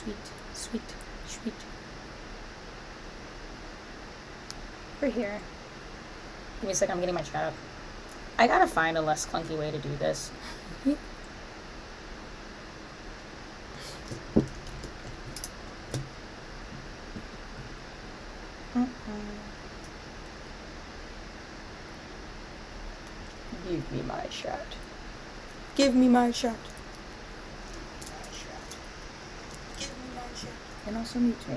Sweet, sweet, sweet. We're here. Give me a second, I'm getting my chat up. I gotta find a less clunky way to do this. Give me my shot. Give me my shot. Give me my shot. And also mute me.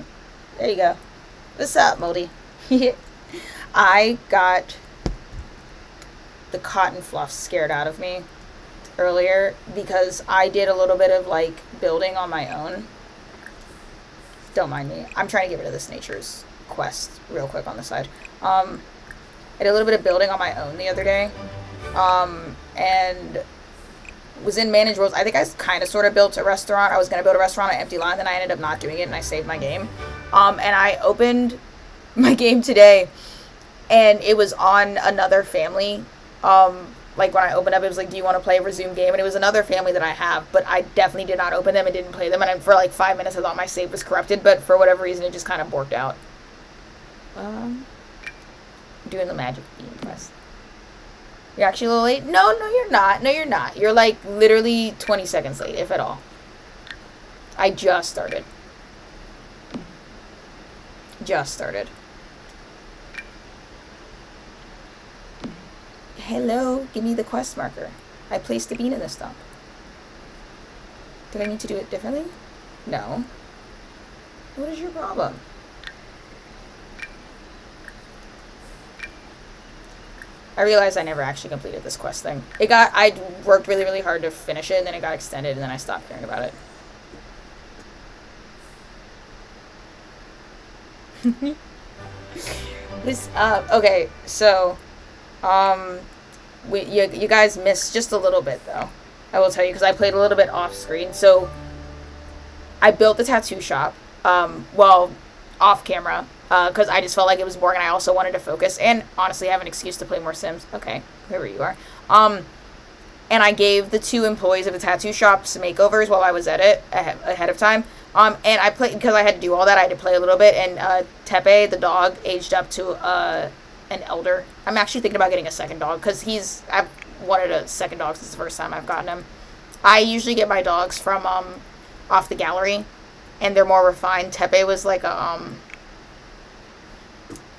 There you go. What's up, Moldy? I got the cotton fluff scared out of me earlier because I did a little bit of like building on my own. Don't mind me. I'm trying to get rid of this nature's quest real quick on the side. I did a little bit of building on my own the other day. And was in Manage Worlds. I think I kind of sort of built a restaurant. I was going to build a restaurant on empty land, then I ended up not doing it, and I saved my game. And I opened my game today, and it was on another family. Like, when I opened up, it was like, do you want to play a resume game? And it was another family that I have, but I definitely did not open them and didn't play them. And for like 5 minutes, I thought my save was corrupted, but for whatever reason, it just kind of borked out. Doing the magic bean quest. You're actually a little late? No, you're not. No, you're not. You're like literally 20 seconds late, if at all. I just started. Hello, give me the quest marker. I placed a bean in the stump. Did I need to do it differently? No. What is your problem? I realized I never actually completed this quest thing. I worked really, really hard to finish it, and then it got extended, and then I stopped caring about it. Okay, so, you guys missed just a little bit, though. I will tell you, because I played a little bit off screen. So, I built the tattoo shop, off camera. Because I just felt like it was boring and I also wanted to focus and honestly have an excuse to play more Sims. Okay, whoever you are. And I gave the 2 employees of the tattoo shop some makeovers while I was at it ahead of time. And I played, because I had to do all that, I had to play a little bit. And Tepe, the dog, aged up to an elder. I'm actually thinking about getting a second dog because I've wanted a second dog since the first time I've gotten him. I usually get my dogs from off the gallery and they're more refined. Tepe was like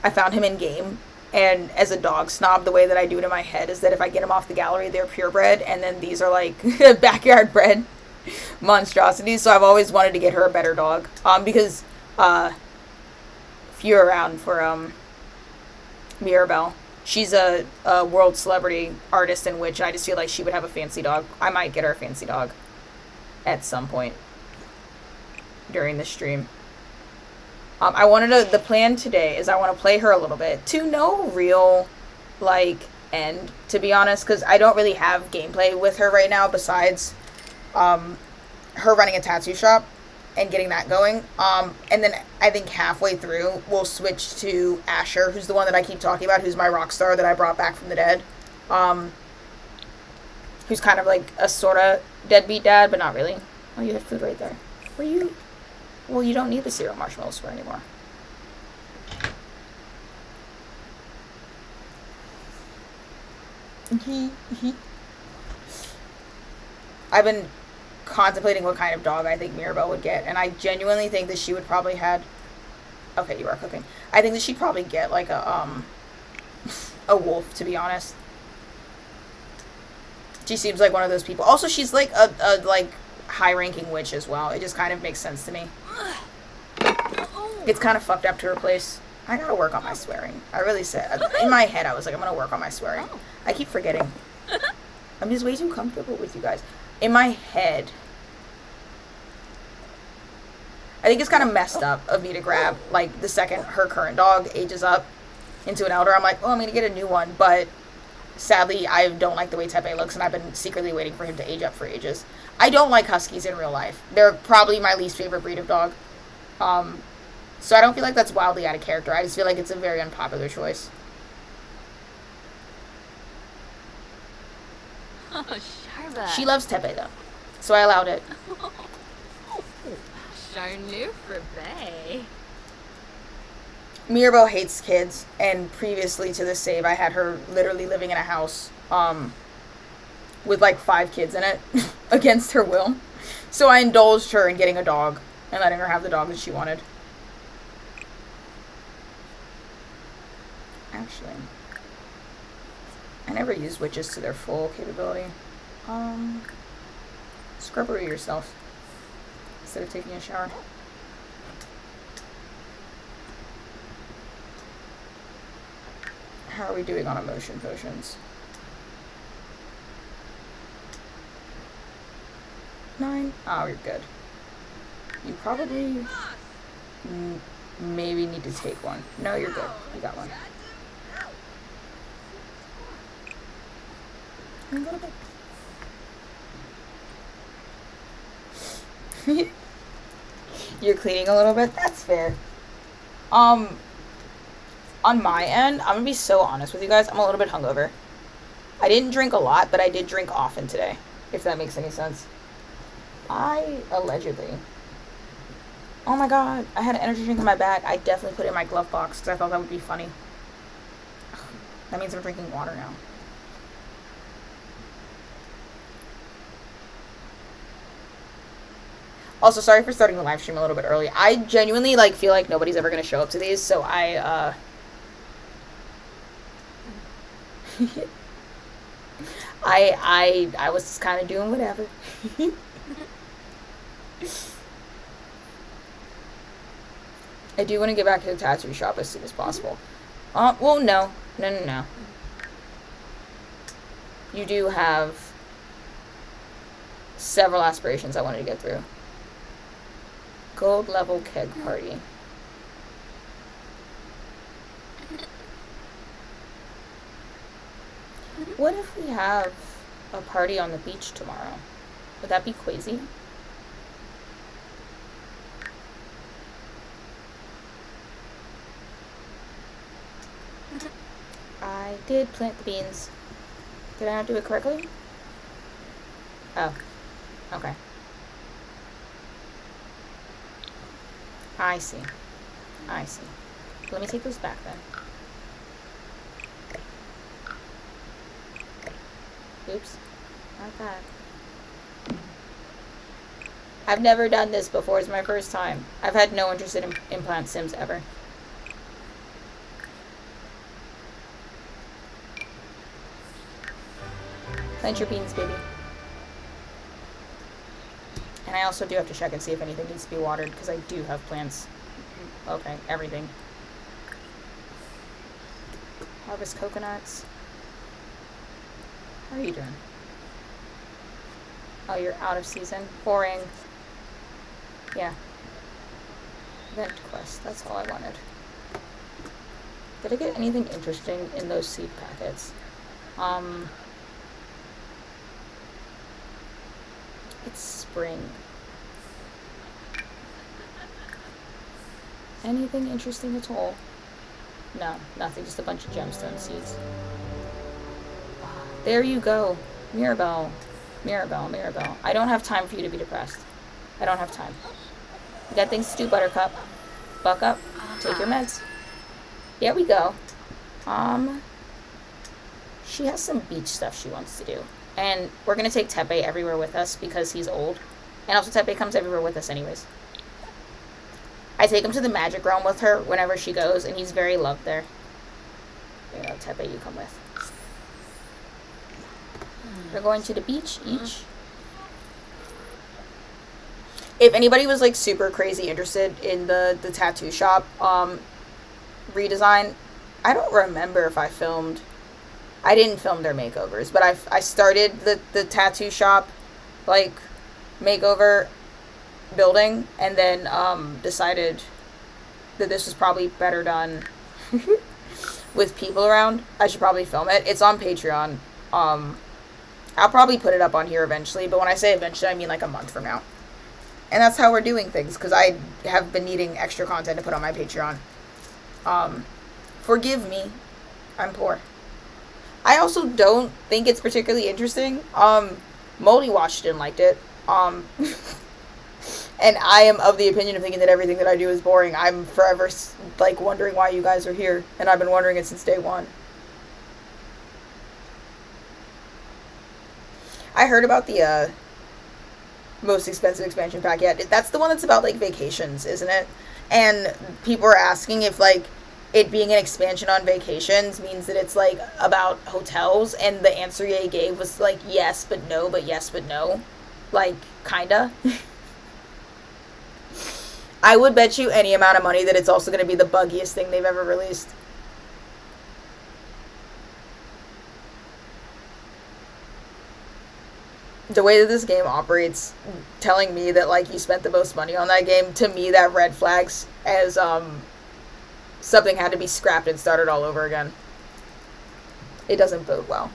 I found him in game, and as a dog snob, the way that I do it in my head is that if I get him off the gallery, they're purebred, and then these are like backyard bred monstrosities. So I've always wanted to get her a better dog, because if you're around for Mirabelle, she's a world celebrity artist in which I just feel like she would have a fancy dog. I might get her a fancy dog at some point during the stream. The plan today is I want to play her a little bit to no real, end, to be honest, because I don't really have gameplay with her right now besides, her running a tattoo shop and getting that going. And then I think halfway through, we'll switch to Asher, who's the one that I keep talking about, who's my Rockstar that I brought back from the dead. Who's kind of like a sort of deadbeat dad, but not really. Oh, you had food right there. Were you... Well, you don't need the cereal marshmallow square anymore. I've been contemplating what kind of dog I think Mirabelle would get, and I genuinely think that she would probably had... Okay, you are cooking. I think that she'd probably get, like, a wolf, to be honest. She seems like one of those people. Also, she's, like, a high-ranking witch as well. It just kind of makes sense to me. It's kind of fucked up to replace... I gotta work on my swearing. I really said... In my head, I was like, I'm gonna work on my swearing. I keep forgetting. I'm just way too comfortable with you guys. In my head... I think it's kind of messed up of me to grab, like, the second her current dog ages up into an elder. I'm like, oh, I'm gonna get a new one, but... Sadly, I don't like the way Tepe looks, and I've been secretly waiting for him to age up for ages. I don't like huskies in real life. They're probably my least favorite breed of dog. So I don't feel like that's wildly out of character. I just feel like it's a very unpopular choice. Oh, Sharba. She loves Tepe, though. So I allowed it. new for Bay. Mirabelle hates kids, and previously to this save, I had her literally living in a house, with like 5 kids in it, against her will. So I indulged her in getting a dog, and letting her have the dog that she wanted. Actually, I never used witches to their full capability. Scrubbery yourself, instead of taking a shower. How are we doing on emotion potions? 9? Oh, you're good. You probably maybe need to take one. No, you're good. You got one. A little bit. You're cleaning a little bit? That's fair. On my end, I'm gonna be so honest with you guys. I'm a little bit hungover. I didn't drink a lot, but I did drink often today, if that makes any sense. I allegedly... Oh my god, I had an energy drink in my bag. I definitely put it in my glove box because I thought that would be funny. That means I'm drinking water now. Also, sorry for starting the live stream a little bit early. I genuinely, feel like nobody's ever going to show up to these, so I was just kind of doing whatever. I do want to get back to the tattoo shop as soon as possible. Well, no. You do have several aspirations I wanted to get through. Gold level keg party. What if we have a party on the beach tomorrow? Would that be crazy? I did plant the beans. Did I not do it correctly? Oh. Okay. I see. Let me take those back then. Oops. Not that. I've never done this before. It's my first time. I've had no interest in implant sims ever. Plant your beans, baby. And I also do have to check and see if anything needs to be watered, because I do have plants. Okay, everything. Harvest coconuts. How are you doing? Oh, you're out of season. Boring. Yeah. Event quest. That's all I wanted. Did I get anything interesting in those seed packets? It's spring. Anything interesting at all? No, nothing. Just a bunch of gemstone seeds. There you go. Mirabelle. I don't have time for you to be depressed. I don't have time. You got things to do, Buttercup. Buck up. Take your meds. There we go. She has some beach stuff she wants to do. And we're going to take Tepe everywhere with us because he's old. And also Tepe comes everywhere with us anyways. I take him to the magic realm with her whenever she goes, and he's very loved there. There you go, Tepe, you come with. We're going to the beach each. If anybody was super crazy interested in the tattoo shop redesign, I don't remember if I filmed. I didn't film their makeovers, but I started the tattoo shop makeover building, and then decided that this was probably better done with people around. I should probably film it. It's on Patreon. I'll probably put it up on here eventually, but when I say eventually, I mean a month from now. And that's how we're doing things, because I have been needing extra content to put on my Patreon. Forgive me. I'm poor. I also don't think it's particularly interesting. Moldy watched it and liked it. And I am of the opinion of thinking that everything that I do is boring. I'm forever, like, wondering why you guys are here. And I've been wondering it since day one. I heard about the, most expensive expansion pack yet. That's the one that's about, like, vacations, isn't it? And people are asking if, like, it being an expansion on vacations means that it's, like, about hotels. And the answer Ye gave was, like, yes, but no, but yes, but no. Like, kinda. I would bet you any amount of money that it's also going to be the buggiest thing they've ever released. The way that this game operates, telling me that, like, you spent the most money on that game, to me that red flags as something had to be scrapped and started all over again. It doesn't bode well.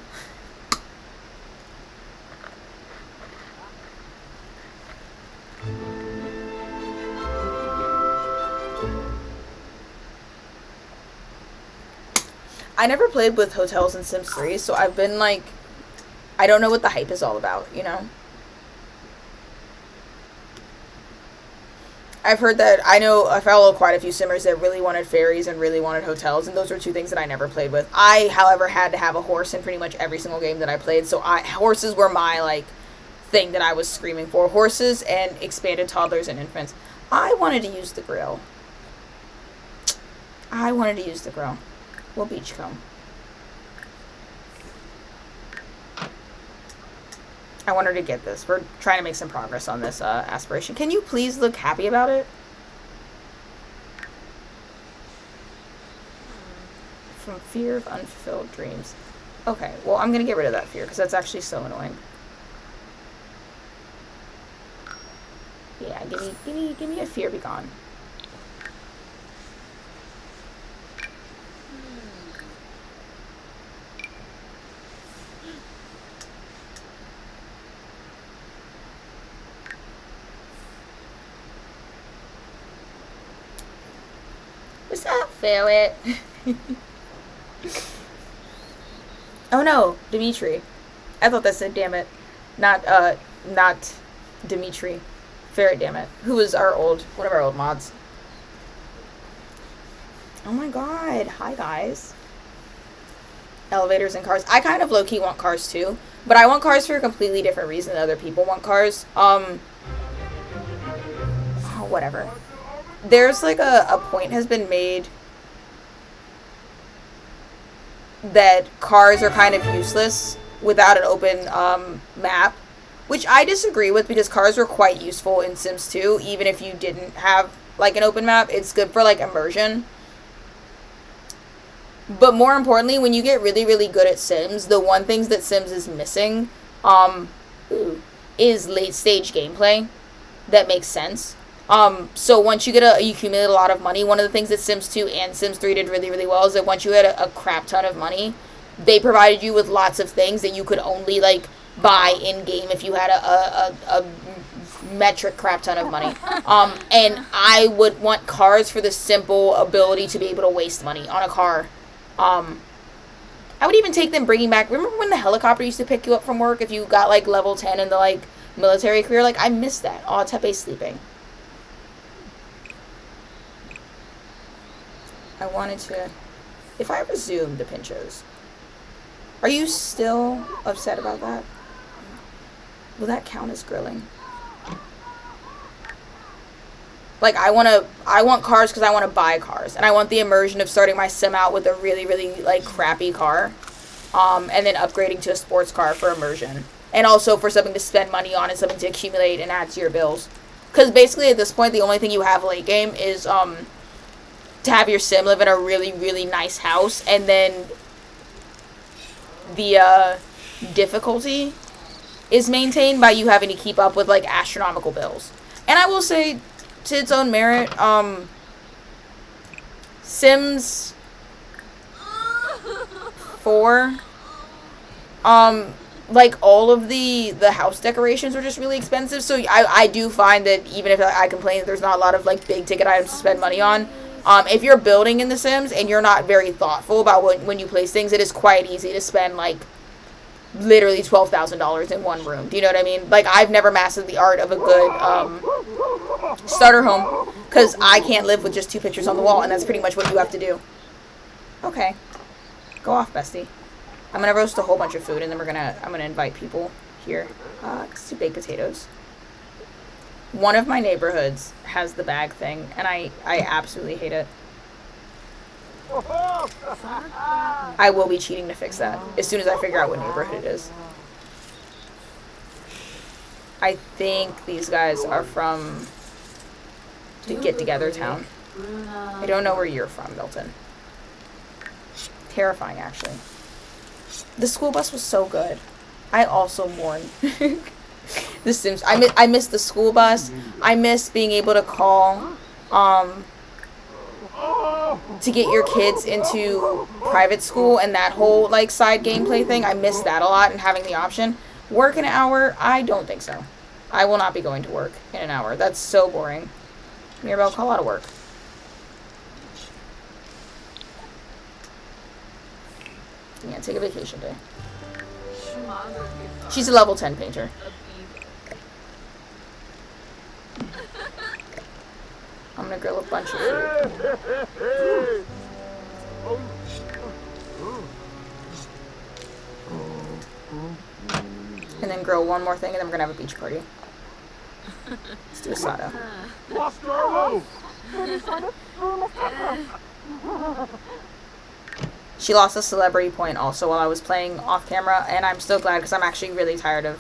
I never played with hotels in Sims 3, so I've been, like, I don't know what the hype is all about, you know? I've heard that, I follow quite a few Simmers that really wanted ferries and really wanted hotels, and those were two things that I never played with. I, however, had to have a horse in pretty much every single game that I played, so horses were my, like, thing that I was screaming for. Horses and expanded toddlers and infants. I wanted to use the grill. We'll beachcomb. I want her to get this. We're trying to make some progress on this aspiration. Can you please look happy about it? From fear of unfulfilled dreams. Okay, well, I'm going to get rid of that fear because that's actually so annoying. Yeah, give me a fear, be gone. What's up, Ferret? Oh no, Dimitri. I thought that said damn it. Not Dimitri. Ferret, damn it. Who was one of our old mods. Oh my god. Hi, guys. Elevators and cars. I kind of low-key want cars too. But I want cars for a completely different reason than other people want cars. Oh, whatever. There's, like, a point has been made that cars are kind of useless without an open map, which I disagree with because cars were quite useful in Sims 2, even if you didn't have, like, an open map. It's good for, like, immersion. But more importantly, when you get really, really good at Sims, the one things that Sims is missing is late-stage gameplay that makes sense. So once you accumulate a lot of money, one of the things that Sims 2 and Sims 3 did really, really well is that once you had a crap ton of money, they provided you with lots of things that you could only, like, buy in-game if you had a metric crap ton of money. And I would want cars for the simple ability to be able to waste money on a car. I would even take them bringing back, remember when the helicopter used to pick you up from work if you got, like, level 10 in the, like, military career? Like, I miss that. Oh, Tepe's sleeping. I wanted to... If I resume the Pinchos... Are you still upset about that? Will that count as grilling? Like, I want cars because I want to buy cars. And I want the immersion of starting my sim out with a really, really, like, crappy car. And then upgrading to a sports car for immersion. And also for something to spend money on and something to accumulate and add to your bills. Because basically at this point, the only thing you have late game is, to have your sim live in a really, really nice house, and then the difficulty is maintained by you having to keep up with, like, astronomical bills. And I will say, to its own merit, Sims 4, like, all of the house decorations are just really expensive, so I do find that even if I complain that there's not a lot of, like, big ticket items to spend money on, if you're building in The Sims and you're not very thoughtful about when you place things, it is quite easy to spend, like, literally $12,000 in one room. Do you know what I mean? Like, I've never mastered the art of a good starter home because I can't live with just 2 pictures on the wall, and that's pretty much what you have to do. Okay. Go off, bestie. I'm gonna roast a whole bunch of food, and then I'm gonna invite people here. Let's do baked potatoes. One of my neighborhoods has the bag thing, and I absolutely hate it. I will be cheating to fix that as soon as I figure out what neighborhood it is. I think these guys are from the Get Together town. I don't know where you're from, Milton. Terrifying, actually. The school bus was so good. I also mourn The Sims. I miss the school bus. I miss being able to call to get your kids into private school and that whole like side gameplay thing. I miss that a lot, and having the option. Work in an hour? I don't think so. I will not be going to work in an hour. That's so boring. Mirabelle, call out of work. Yeah, take a vacation day. She's a level 10 painter. I'm gonna grill a bunch of food. And then grill one more thing, and then we're gonna have a beach party. Let's do asado. She lost a celebrity point also while I was playing off camera, and I'm still glad because I'm actually really tired of...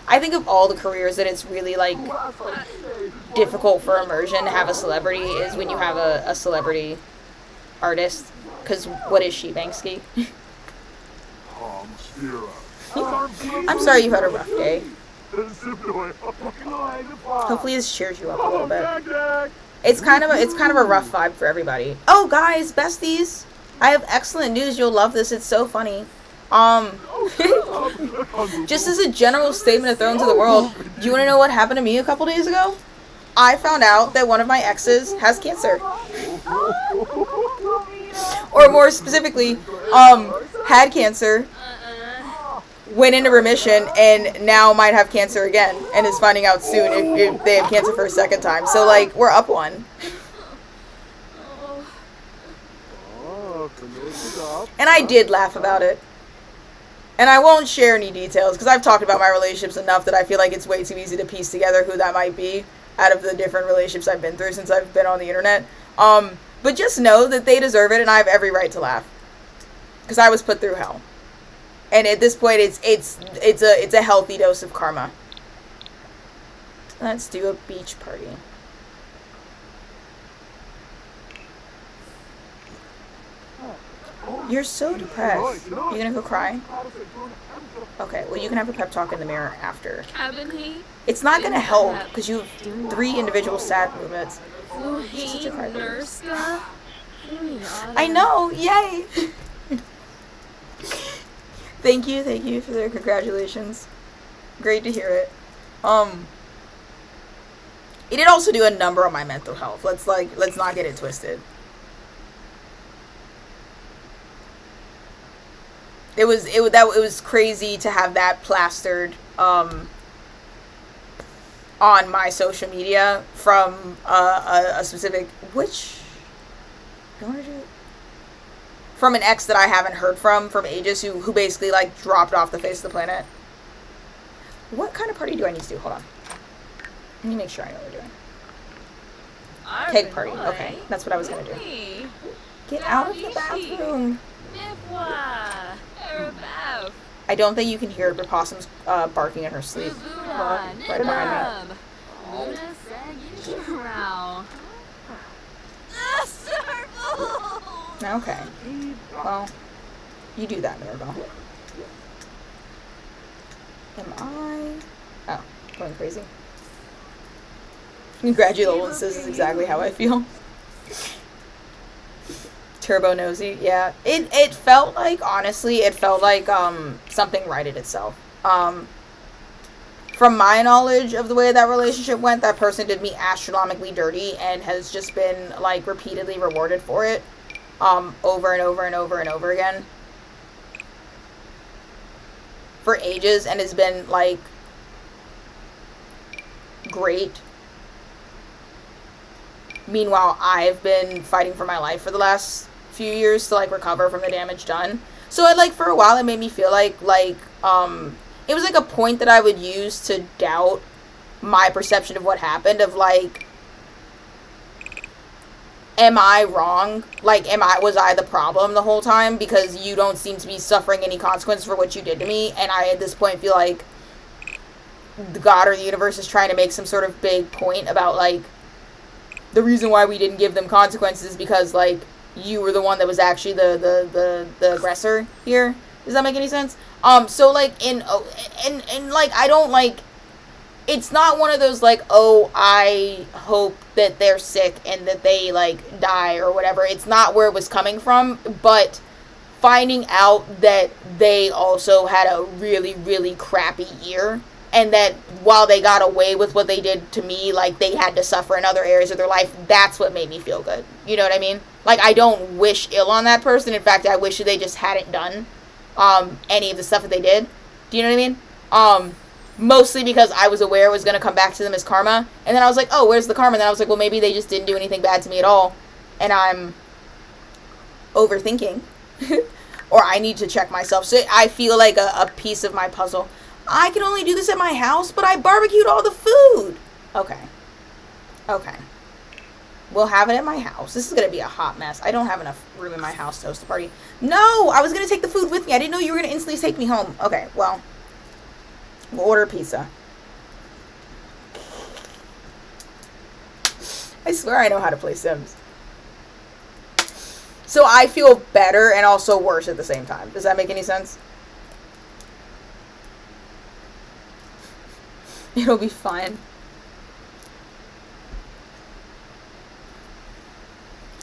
I think of all the careers that it's really, like, difficult for immersion to have a celebrity is when you have a celebrity artist. Because what is she, Banksy? I'm sorry you had a rough day. Hopefully this cheers you up a little bit. It's kind of a rough vibe for everybody. Oh, guys, besties! I have excellent news. You'll love this. It's so funny. Just as a general statement of thrown to the world, do you want to know what happened to me a couple days ago? I found out that one of my exes has cancer. Or more specifically, had cancer, went into remission, and now might have cancer again, and is finding out soon if they have cancer for a second time. So, like, we're up one. And I did laugh about it. And I won't share any details, because I've talked about my relationships enough that I feel like it's way too easy to piece together who that might be out of the different relationships I've been through since I've been on the internet. But just know that they deserve it, and I have every right to laugh. Because I was put through hell. And at this point, it's a healthy dose of karma. Let's do a beach party. You're so depressed. You gonna go cry? Okay, well, you can have a pep talk in the mirror after. It's not gonna help because you have 3 individual sad movements. She's such a crybaby. I know, yay! Thank you for the congratulations. Great to hear it. It did also do a number on my mental health. Let's not get it twisted. It was crazy to have that plastered on my social media from a specific from an ex that I haven't heard from ages who basically like dropped off the face of the planet. What kind of party do I need to do? Hold on. Let me make sure I know what we're doing. Keg party. Okay, that's what I was gonna do. Get out of the bathroom. I don't think you can hear it, but Possum's barking in her sleep. Right behind me. Okay. Well, you do that, Mirabelle. Am I... Oh, going crazy. Congratulations is exactly how I feel. Turbo nosy, yeah. It felt like, honestly, something righted itself. From my knowledge of the way that relationship went, that person did me astronomically dirty and has just been, like, repeatedly rewarded for it. Over and over and over and over again. for ages and has been, like, great. Meanwhile, I've been fighting for my life for the last few years to, like, recover from the damage done. So, like, for a while, it made me feel like, it was, like, a point that I would use to doubt my perception of what happened, of, like, am I wrong? Like, was I the problem the whole time? Because you don't seem to be suffering any consequences for what you did to me, and I, at this point, feel like God or the universe is trying to make some sort of big point about, like, the reason why we didn't give them consequences is because, like, you were the one that was actually the aggressor here. Does that make any sense? So, like, and like, I don't, like, it's not one of those, like, oh, I hope that they're sick and that they, like, die or whatever. It's not where it was coming from, but finding out that they also had a really, really crappy year, and that while they got away with what they did to me, like, they had to suffer in other areas of their life, that's what made me feel good. You know what I mean? Like, I don't wish ill on that person. In fact, I wish they just hadn't done any of the stuff that they did. Do you know what I mean? Mostly because I was aware it was going to come back to them as karma. And then I was like, oh, where's the karma? And then I was like, well, maybe they just didn't do anything bad to me at all. And I'm overthinking. Or I need to check myself. So I feel like a piece of my puzzle. I can only do this at my house, but I barbecued all the food. Okay. Okay. We'll have it at my house. This is going to be a hot mess. I don't have enough room in my house to host a party. No! I was going to take the food with me. I didn't know you were going to instantly take me home. Okay, well. We'll order pizza. I swear I know how to play Sims. So I feel better and also worse at the same time. Does that make any sense? It'll be fine.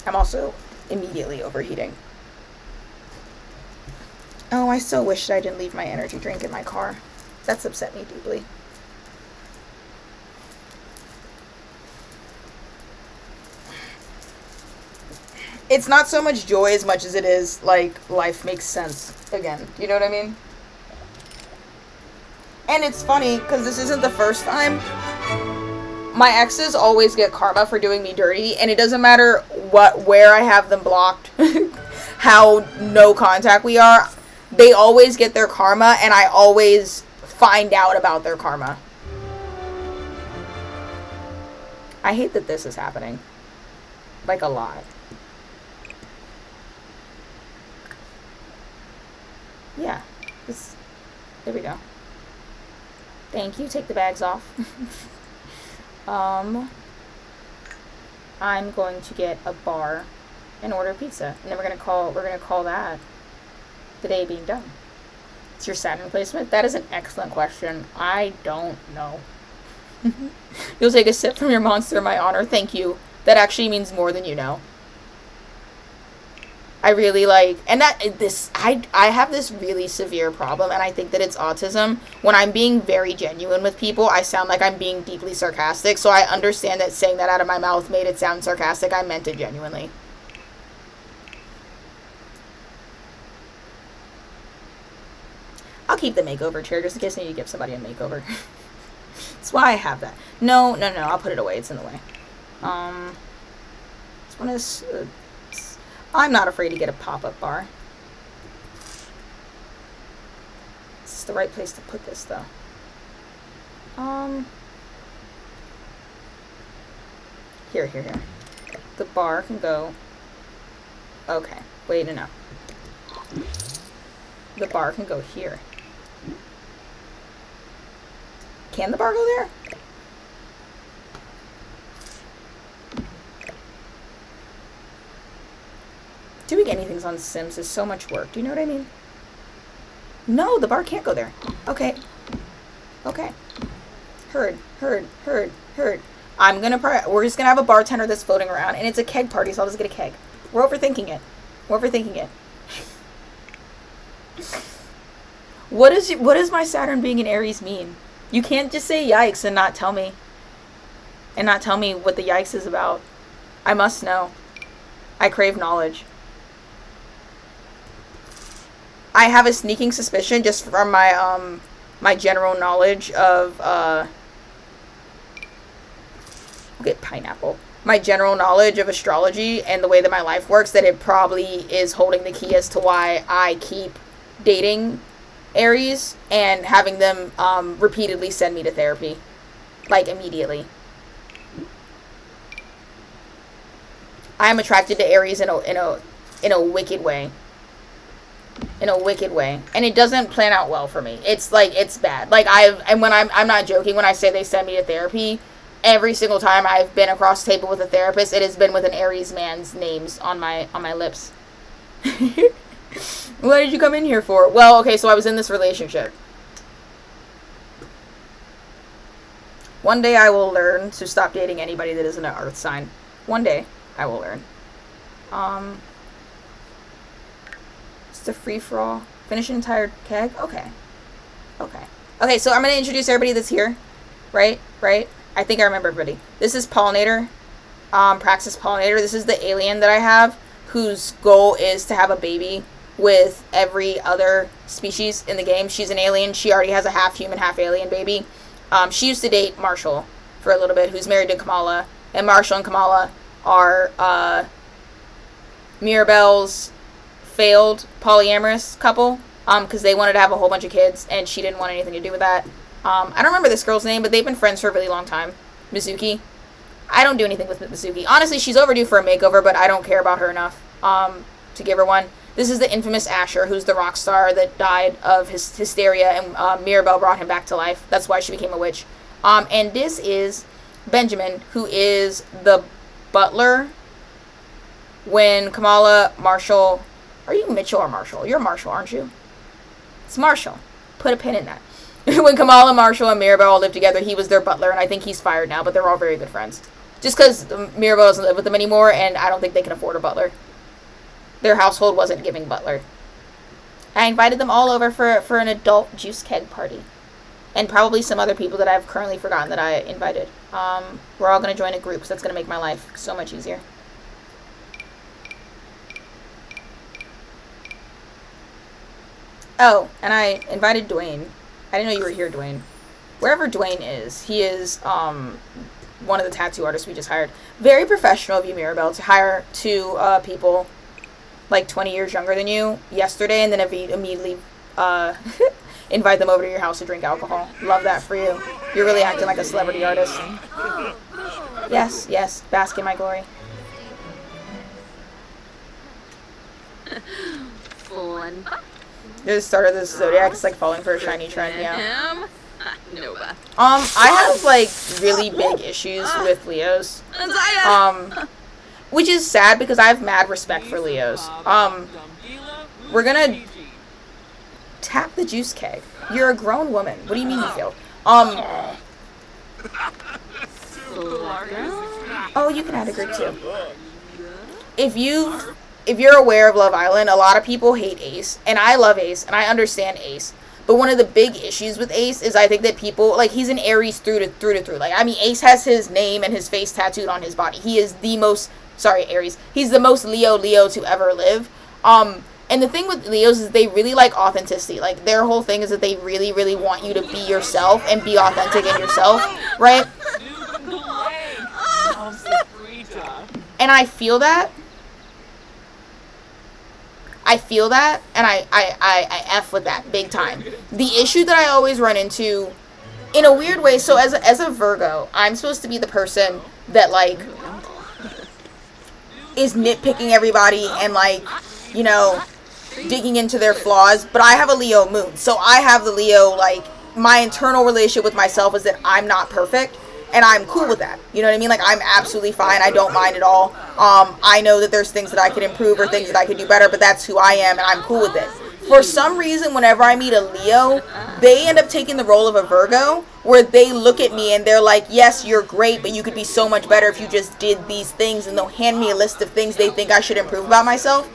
I'm also immediately overheating. Oh, I so wish I didn't leave my energy drink in my car. That's upset me deeply. It's not so much joy as much as it is, like, life makes sense again. You know what I mean? And it's funny, because this isn't the first time. My exes always get karma for doing me dirty, and it doesn't matter where I have them blocked, how no contact we are. They always get their karma, and I always find out about their karma. I hate that this is happening. Like, a lot. Yeah. There we go. Thank you. Take the bags off. I'm going to get a bar and order pizza. And then we're gonna call that the day being done. It's your Saturn placement? That is an excellent question. I don't know. You'll take a sip from your monster in my honor. Thank you. That actually means more than you know. I really like, and I have this really severe problem, and I think that it's autism. When I'm being very genuine with people, I sound like I'm being deeply sarcastic, so I understand that saying that out of my mouth made it sound sarcastic. I meant it genuinely. I'll keep the makeover chair just in case I need to give somebody a makeover. That's why I have that. No, I'll put it away. It's in the way. This one is... I'm not afraid to get a pop-up bar. This is the right place to put this, though. Here. The bar can go... Okay. Wait, no. The bar can go here. Can the bar go there? Doing anything on Sims is so much work. Do you know what I mean? No, the bar can't go there. Okay. Heard. We're just gonna have a bartender that's floating around, and it's a keg party, so I'll just get a keg. We're overthinking it. What does my Saturn being in Aries mean? You can't just say yikes and not tell me. And not tell me what the yikes is about. I must know. I crave knowledge. I have a sneaking suspicion just from my my general knowledge of okay, pineapple. My general knowledge of astrology and the way that my life works, that it probably is holding the key as to why I keep dating Aries and having them repeatedly send me to therapy, like immediately. I am attracted to Aries in a wicked way. In a wicked way. And it doesn't plan out well for me. It's like, it's bad. Like, I'm not joking when I say they send me to therapy. Every single time I've been across the table with a therapist, it has been with an Aries man's names on my lips. What did you come in here for? Well, okay, so I was in this relationship. One day I will learn to stop dating anybody that isn't an earth sign. One day I will learn. It's a free-for-all. Finish an entire keg? Okay. Okay, so I'm going to introduce everybody that's here. Right? I think I remember everybody. This is Pollinator. Praxis Pollinator. This is the alien that I have, whose goal is to have a baby with every other species in the game. She's an alien. She already has a half-human, half-alien baby. She used to date Marshall for a little bit, who's married to Kamala. And Marshall and Kamala are Mirabelle's failed polyamorous couple, because they wanted to have a whole bunch of kids, and she didn't want anything to do with that. I don't remember this girl's name, but they've been friends for a really long time. Mizuki. I don't do anything with Mizuki. Honestly, she's overdue for a makeover, but I don't care about her enough to give her one. This is the infamous Asher, who's the rock star that died of his hysteria, and Mirabelle brought him back to life. That's why she became a witch. And this is Benjamin, who is the butler when Kamala, Marshall... Are you Mitchell or Marshall? You're Marshall, aren't you? It's Marshall. Put a pin in that. When Kamala, Marshall, and Mirabelle all lived together, he was their butler, and I think he's fired now, but they're all very good friends. Just because Mirabelle doesn't live with them anymore, and I don't think they can afford a butler. Their household wasn't giving butler. I invited them all over for an adult juice keg party. And probably some other people that I've currently forgotten that I invited. We're all going to join a group, so that's going to make my life so much easier. Oh, and I invited Dwayne. I didn't know you were here, Dwayne. Wherever Dwayne is, he is one of the tattoo artists we just hired. Very professional of you, Mirabelle, to hire two people like 20 years younger than you yesterday, and then immediately invite them over to your house to drink alcohol. Love that for you. You're really acting like a celebrity artist. Yes, bask in my glory. Fun. The start of this zodiac is like falling for a shiny trend, yeah. Nova. I have like really big issues with Leos. Which is sad because I have mad respect for Leos. We're gonna tap the juice keg. You're a grown woman. What do you mean you failed? Oh, you can add a group too. If you're aware of Love Island, a lot of people hate Ace, and I love Ace, and I understand Ace. But one of the big issues with Ace is I think that people, like, he's an Aries through to through. Like, I mean, Ace has his name and his face tattooed on his body. He is the most, Aries. He's the most Leo to ever live. And the thing with Leos is they really like authenticity. Like, their whole thing is that they really, really want you to be yourself and be authentic in yourself, right? And I feel that. And I F with that big time. The issue that I always run into, in a weird way, so as a Virgo, I'm supposed to be the person that, like, is nitpicking everybody and, like, you know, digging into their flaws, but I have a Leo moon, so I have the Leo, like, my internal relationship with myself is that I'm not perfect, and I'm cool with that. You know what I mean? Like, I'm absolutely fine. I don't mind at all. I know that there's things that I could improve or things that I could do better, but that's who I am, and I'm cool with it. For some reason, whenever I meet a Leo, they end up taking the role of a Virgo, where they look at me and they're like, yes, you're great, but you could be so much better if you just did these things, and they'll hand me a list of things they think I should improve about myself.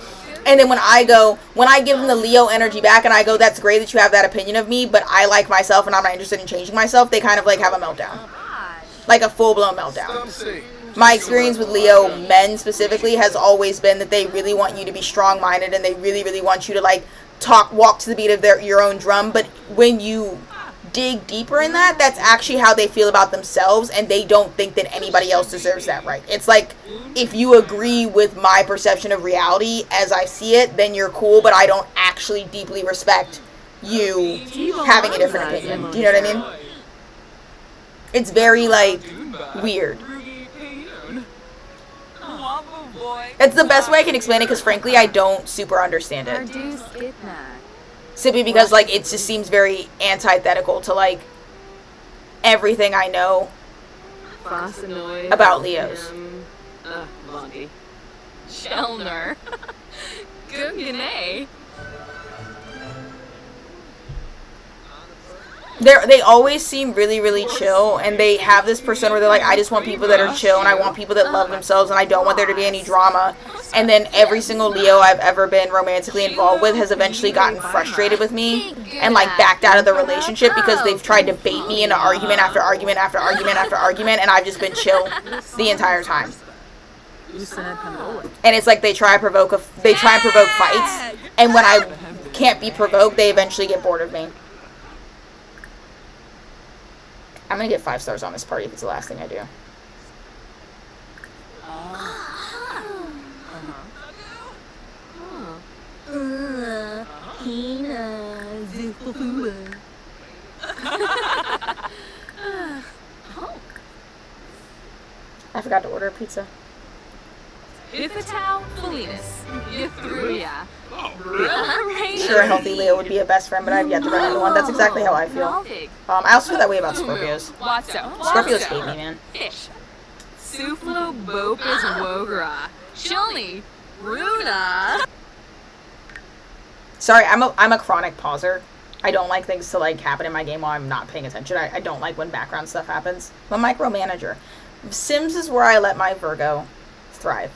And then when I give them the Leo energy back and I go, that's great that you have that opinion of me, but I like myself and I'm not interested in changing myself, they kind of, like, have a meltdown. Like a full-blown meltdown. My experience with Leo men specifically has always been that they really want you to be strong-minded and they really, really want you to, like, walk to the beat of your own drum. But when you dig deeper in that, that's actually how they feel about themselves, and they don't think that anybody else deserves that right. It's like, if you agree with my perception of reality as I see it, then you're cool, but I don't actually deeply respect you having a different opinion. Do you know what I mean? It's very, like, weird. It's the best way I can explain it, because frankly, I don't super understand it. Simply because, like, it just seems very antithetical to, like, everything I know about Leos. Chelner. Gugane. They always seem really, really chill, and they have this persona where they're like, I just want people that are chill, and I want people that love themselves, and I don't want there to be any drama. And then every single Leo I've ever been romantically involved with has eventually gotten frustrated with me and, like, backed out of the relationship because they've tried to bait me into argument after argument after argument after argument, and I've just been chill the entire time. And it's like they try and provoke fights, and when I can't be provoked, they eventually get bored of me. I'm gonna get 5 stars on this party if it's the last thing I do. I forgot to order a pizza. Ifitao Felinis. Ythruya. Sure, a healthy Leo would be a best friend, but I've yet to run into one. That's exactly how I feel. I also feel that way about Scorpios. Scorpios hate me, man. Suflo Bopus Wogra. Shilni. Runa. Sorry, I'm a chronic pauser. I don't like things to, like, happen in my game while I'm not paying attention. I don't like when background stuff happens. I'm a micromanager. Sims is where I let my Virgo thrive.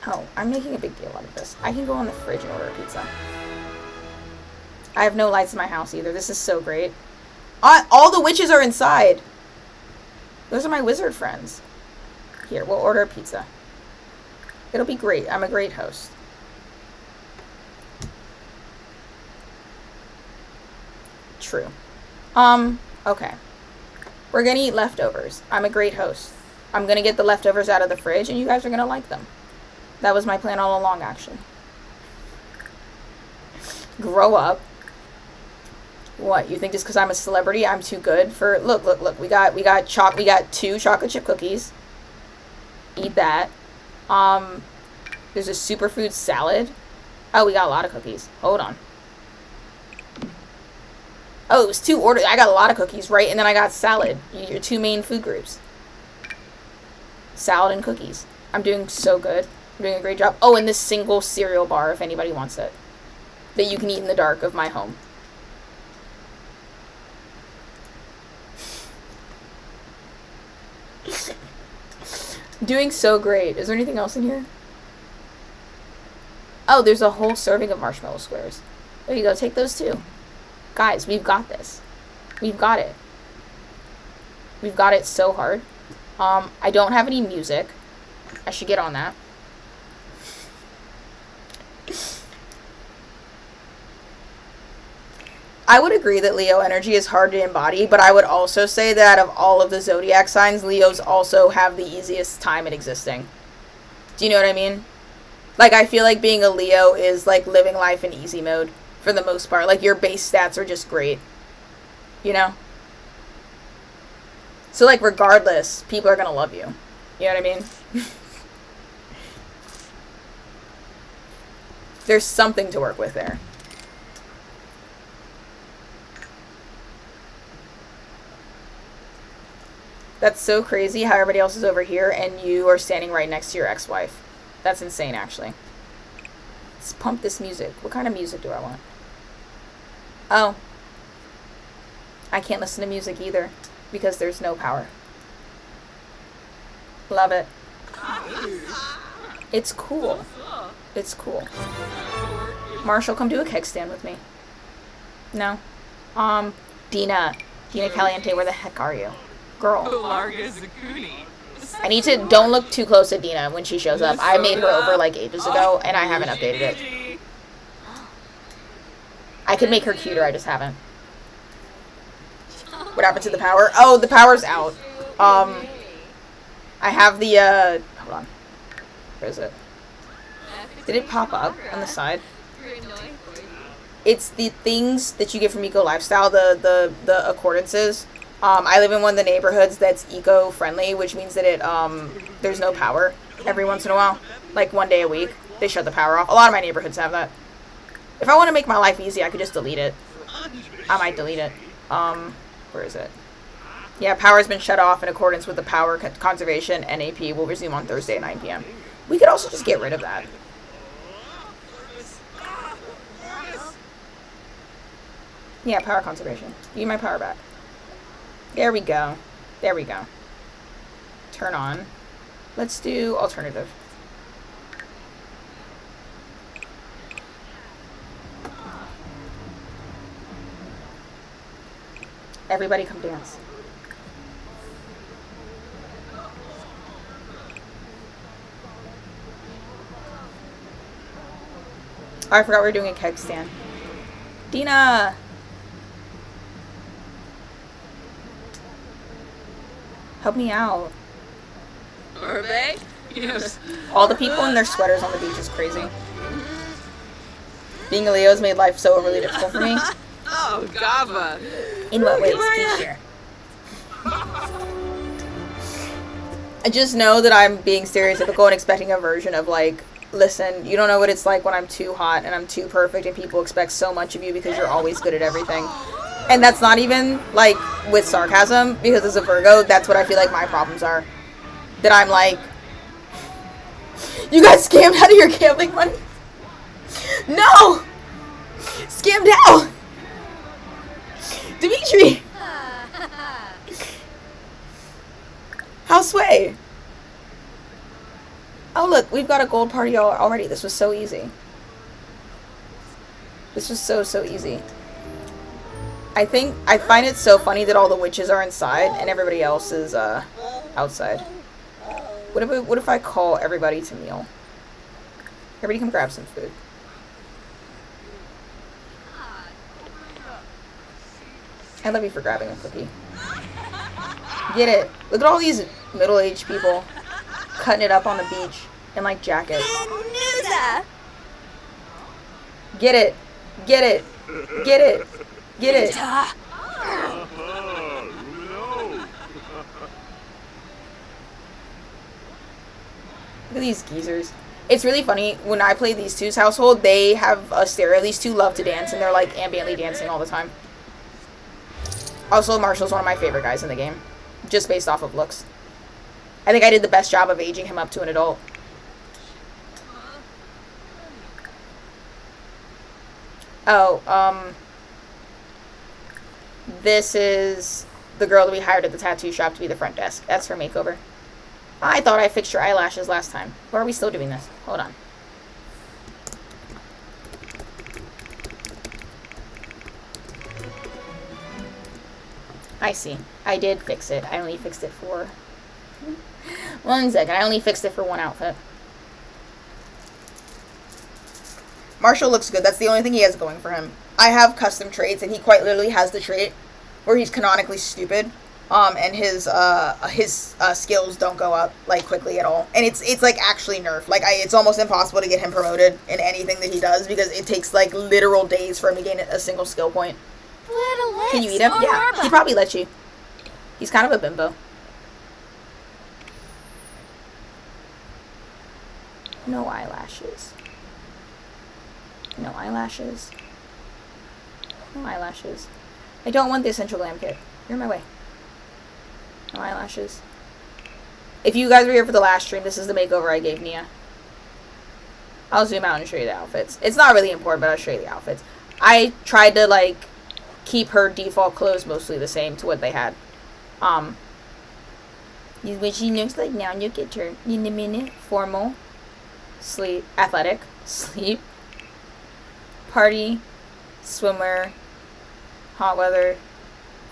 Oh, I'm making a big deal out of this. I can go on the fridge and order a pizza. I have no lights in my house either. This is so great. All the witches are inside. Those are my wizard friends. Here, we'll order a pizza. It'll be great. I'm a great host. True. Okay. We're gonna eat leftovers. I'm a great host. I'm gonna get the leftovers out of the fridge, and you guys are gonna like them. That was my plan all along, actually. Grow up. What, you think just because I'm a celebrity, I'm too good for... Look. We got 2 chocolate chip cookies. Eat that. There's a superfood salad. Oh, we got a lot of cookies. Hold on. Oh, it was 2 orders. I got a lot of cookies, right? And then I got salad. Your 2 main food groups. Salad and cookies. I'm doing so good. I'm doing a great job. Oh, and this single cereal bar, if anybody wants it. That you can eat in the dark of my home. Doing so great. Is there anything else in here? Oh, there's a whole serving of marshmallow squares. There you go. Take those too. Guys, we've got this. We've got it. We've got it so hard. I don't have any music. I should get on that. I would agree that Leo energy is hard to embody, but I would also say that out of all of the zodiac signs, Leos also have the easiest time at existing. Do you know what I mean? Like, I feel like being a Leo is like living life in easy mode for the most part. Like, your base stats are just great. You know? So, like, regardless, people are gonna love you. You know what I mean? There's something to work with there. That's so crazy how everybody else is over here and you are standing right next to your ex-wife. That's insane, actually. Let's pump this music. What kind of music do I want? Oh. I can't listen to music either because there's no power. Love it. It's cool. It's cool. Marshall, come do a kickstand with me. No? Dina, Dina Caliente, where the heck are you? Girl. Larga Zakuni. I need to, don't look too close at Dina when she shows up. I made her over like ages ago, and I haven't updated it. I could make her cuter, I just haven't. What happened to the power? Oh, the power's out. I have the, hold on. Where is it? Did it pop up on the side? It's the things that you get from Eco Lifestyle, the accordances. I live in one of the neighborhoods that's eco-friendly, which means that it, there's no power every once in a while. Like, one day a week, they shut the power off. A lot of my neighborhoods have that. If I want to make my life easy, I could just delete it. I might delete it. Where is it? Yeah, power has been shut off in accordance with the power conservation. NAP will resume on Thursday at 9 p.m. We could also just get rid of that. Yeah, power conservation. Give me my power back. There we go. There we go. Turn on. Let's do alternative. Everybody come dance. Oh, I forgot we were doing a keg stand. Dina! Help me out. Orbe? Yes. All the people in their sweaters on the beach is crazy. Being a Leo has made life so overly difficult for me. Oh, Gava. In what ways? Please share. I just know that I'm being stereotypical and expecting a version of like, listen, you don't know what it's like when I'm too hot and I'm too perfect and people expect so much of you because you're always good at everything. And that's not even like with sarcasm, because as a Virgo, that's what I feel like my problems are. That I'm like, you got scammed out of your gambling money? No! Scammed out! Dimitri! How's Sway? Oh look, we've got a gold party already. This was so easy. This was so easy. I find it so funny that all the witches are inside and everybody else is outside. What if I call everybody to meal? Everybody come grab some food. I love you for grabbing a cookie. Get it. Look at all these middle-aged people cutting it up on the beach in like jackets. Get it. Get it. Get it. Get it. Look at these geezers. It's really funny, when I play these two's household, they have a stereo. These two love to dance, and they're like ambiently dancing all the time. Also, Marshall's one of my favorite guys in the game, just based off of looks. I think I did the best job of aging him up to an adult. Oh, this is the girl that we hired at the tattoo shop to be the front desk. That's her makeover. I thought I fixed your eyelashes last time. Or are we still doing this? Hold on. I see. I did fix it. I only fixed it for... 1 second. I only fixed it for one outfit. Marshall looks good. That's the only thing he has going for him. I have custom traits, and he quite literally has the trait where he's canonically stupid. And his skills don't go up, like, quickly at all. And it's like, actually nerfed. Like, it's almost impossible to get him promoted in anything that he does, because it takes, like, literal days for him to gain a single skill point. Can you eat him? Yeah, he probably lets you. He's kind of a bimbo. No eyelashes. No eyelashes. No eyelashes. I don't want the essential glam kit. You're in my way. No eyelashes. If you guys were here for the last stream, this is the makeover I gave Nia. I'll zoom out and show you the outfits. It's not really important, but I'll show you the outfits. I tried to, like, keep her default clothes mostly the same to what they had. What she looks like now, look at her. In a minute. Formal. Sleep. Athletic. Sleep. Party. Swimwear. Hot weather.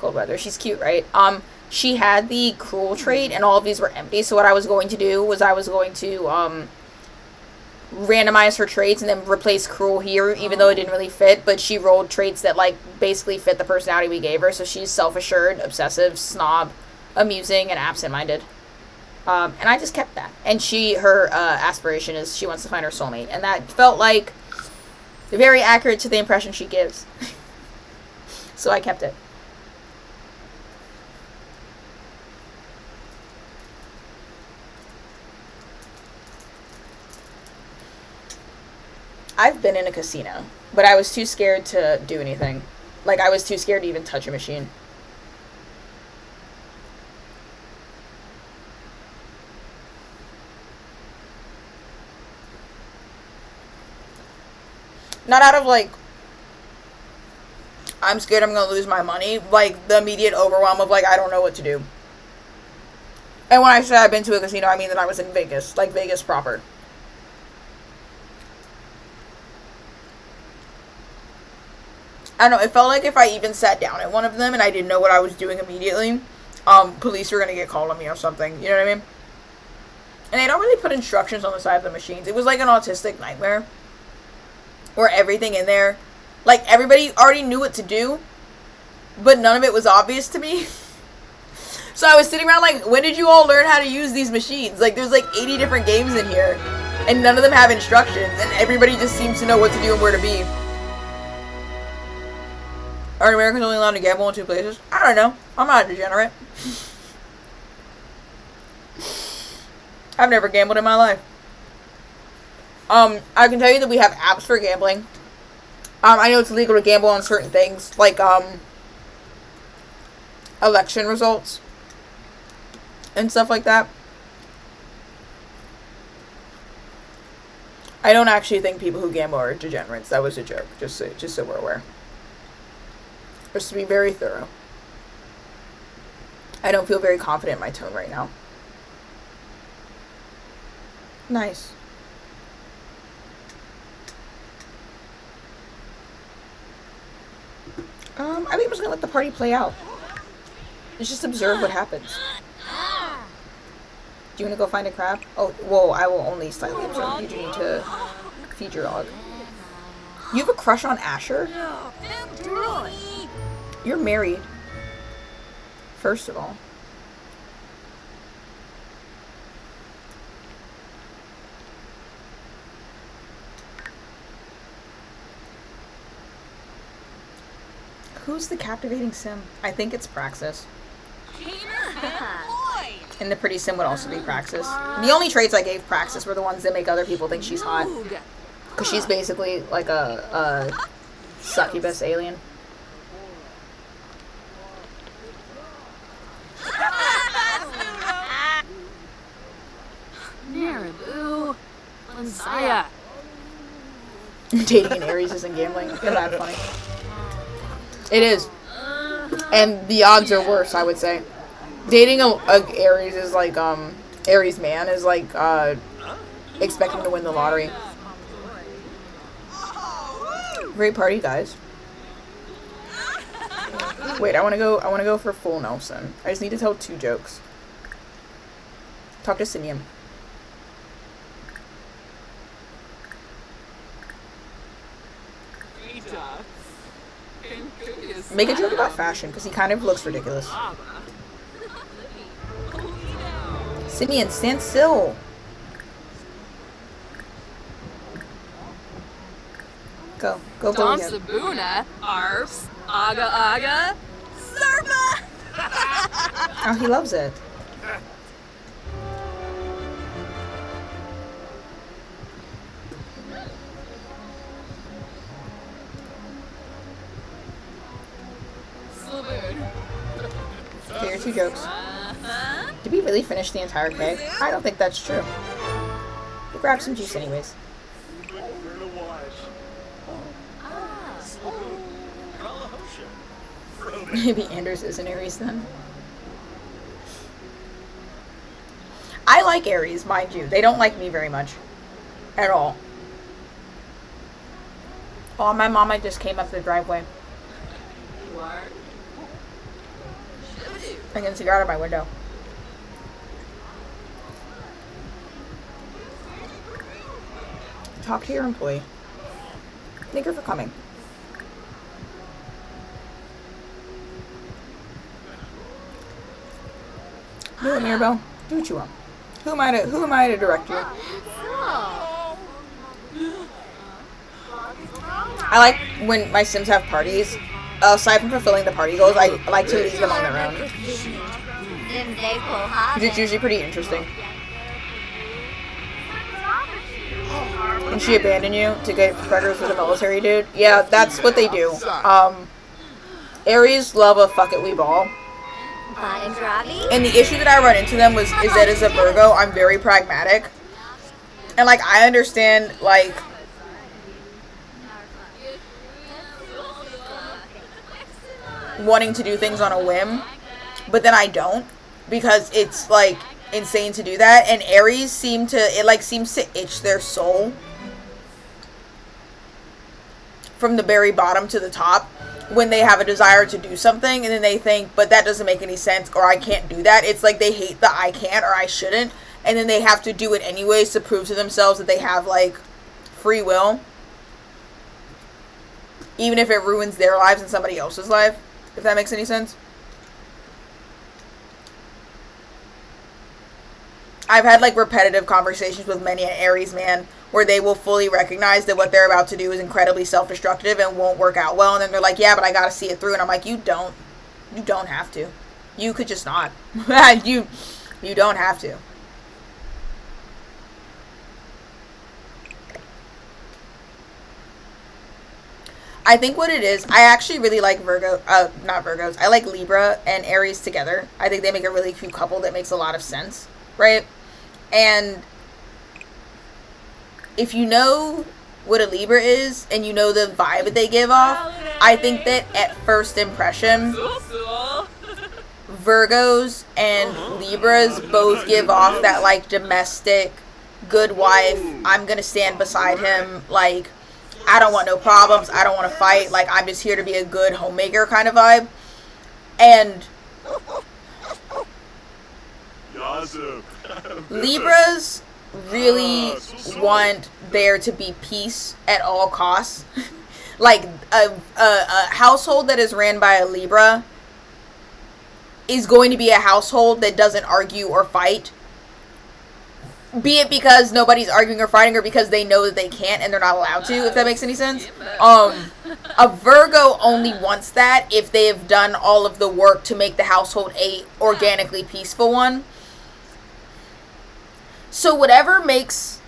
Cold weather. She's cute, right? She had the cruel trait, and all of these were empty. So what I was going to do was I was going to randomize her traits and then replace cruel here, even though it didn't really fit. But she rolled traits that like basically fit the personality we gave her. So she's self-assured, obsessive, snob, amusing, and absent-minded. And I just kept that. And her aspiration is she wants to find her soulmate, and that felt like very accurate to the impression she gives. So I kept it. I've been in a casino, but I was too scared to do anything. Like, I was too scared to even touch a machine. Not out of, like, I'm scared I'm going to lose my money. Like, the immediate overwhelm of, like, I don't know what to do. And when I say I've been to a casino, I mean that I was in Vegas. Like, Vegas proper. I don't know, it felt like if I even sat down at one of them and I didn't know what I was doing immediately, police were going to get called on me or something. You know what I mean? And they don't really put instructions on the side of the machines. It was like an autistic nightmare. Where everything in there, like, everybody already knew what to do, but none of it was obvious to me. So I was sitting around like, when did you all learn how to use these machines? Like, there's like 80 different games in here, and none of them have instructions, and everybody just seems to know what to do and where to be. Are Americans only allowed to gamble in 2 places? I don't know. I'm not a degenerate. I've never gambled in my life. I can tell you that we have apps for gambling. I know it's illegal to gamble on certain things, like, election results and stuff like that. I don't actually think people who gamble are degenerates. That was a joke, just so we're aware. Just to be very thorough. I don't feel very confident in my tone right now. Nice. I think I'm just gonna let the party play out. Let's just observe what happens. Do you want to go find a crab? Oh, whoa, I will only slightly observe. You do need to feed your dog. You have a crush on Asher? You're married. First of all. Who's the captivating sim? I think it's Praxis. And the pretty sim would also be Praxis. The only traits I gave Praxis were the ones that make other people think she's hot. Because she's basically like a succubus alien. Marabou. Lanzaya. Dating an Aries isn't gambling. Isn't that funny? It is. And the odds are worse, I would say. Dating a Aries is like, Aries man is like, expecting to win the lottery. Great party, guys. Wait, I wanna go for full Nelson. I just need to tell 2 jokes. Talk to Sinium. Make a joke about fashion, because he kind of looks ridiculous. Simeon, stand still. Go Dom again. Sabuna. Arfs. Aga. Zerba. Oh, he loves it. Okay, your 2 jokes. Did we really finish the entire keg? I don't think that's true. We'll grab some juice anyways. Maybe Anders is an Aries then. I like Aries, mind you. They don't like me very much. At all. Oh, my mama just came up the driveway. I can see her out of my window. Talk to your employee. Thank her for coming. Do it, Mirabelle. Do what you want. Who am I to direct you? I like when my Sims have parties. Aside from fulfilling the party goals, I like to leave them on their own. It's usually pretty interesting. And she abandoned you to get predators with a military dude? Yeah, that's what they do. Aries love a fuck it we ball. And the issue that I run into them is that as a Virgo, I'm very pragmatic. And like I understand like wanting to do things on a whim, but then I don't, because it's like insane to do that. And Aries seems to itch their soul from the very bottom to the top when they have a desire to do something, and then they think, but that doesn't make any sense, or I can't do that. It's like they hate the I can't or I shouldn't, and then they have to do it anyways to prove to themselves that they have like free will, even if it ruins their lives and somebody else's life, if that makes any sense. I've had like repetitive conversations with many an Aries man where they will fully recognize that what they're about to do is incredibly self-destructive and won't work out well, and then they're like, yeah, but I gotta see it through. And I'm like, you don't have to. You could just not. you don't have to. I think what it is, I actually really like not Virgos, I like Libra and Aries together. I think they make a really cute couple that makes a lot of sense, right? And if you know what a Libra is, and you know the vibe that they give off, I think that at first impression, Virgos and Libras both give off that, like, domestic, good wife, I'm gonna stand beside him, like, I don't want no problems, I don't want to fight, like, I'm just here to be a good homemaker kind of vibe. And Libras really want there to be peace at all costs. Like a household that is ran by a Libra is going to be a household that doesn't argue or fight, be it because nobody's arguing or fighting, or because they know that they can't and they're not allowed to, if that makes any sense. A Virgo only wants that if they have done all of the work to make the household a organically peaceful one. So whatever makes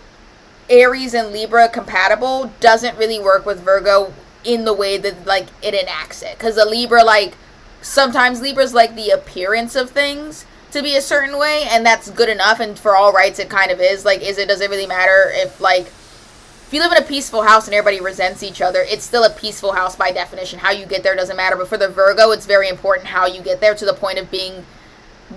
Aries and Libra compatible doesn't really work with Virgo in the way that, like, it enacts it. Because a Libra, like, sometimes Libra's like the appearance of things to be a certain way, and that's good enough, and for all rights it kind of is. Like, does it really matter if, like, if you live in a peaceful house and everybody resents each other, it's still a peaceful house by definition. How you get there doesn't matter. But for the Virgo, it's very important how you get there, to the point of being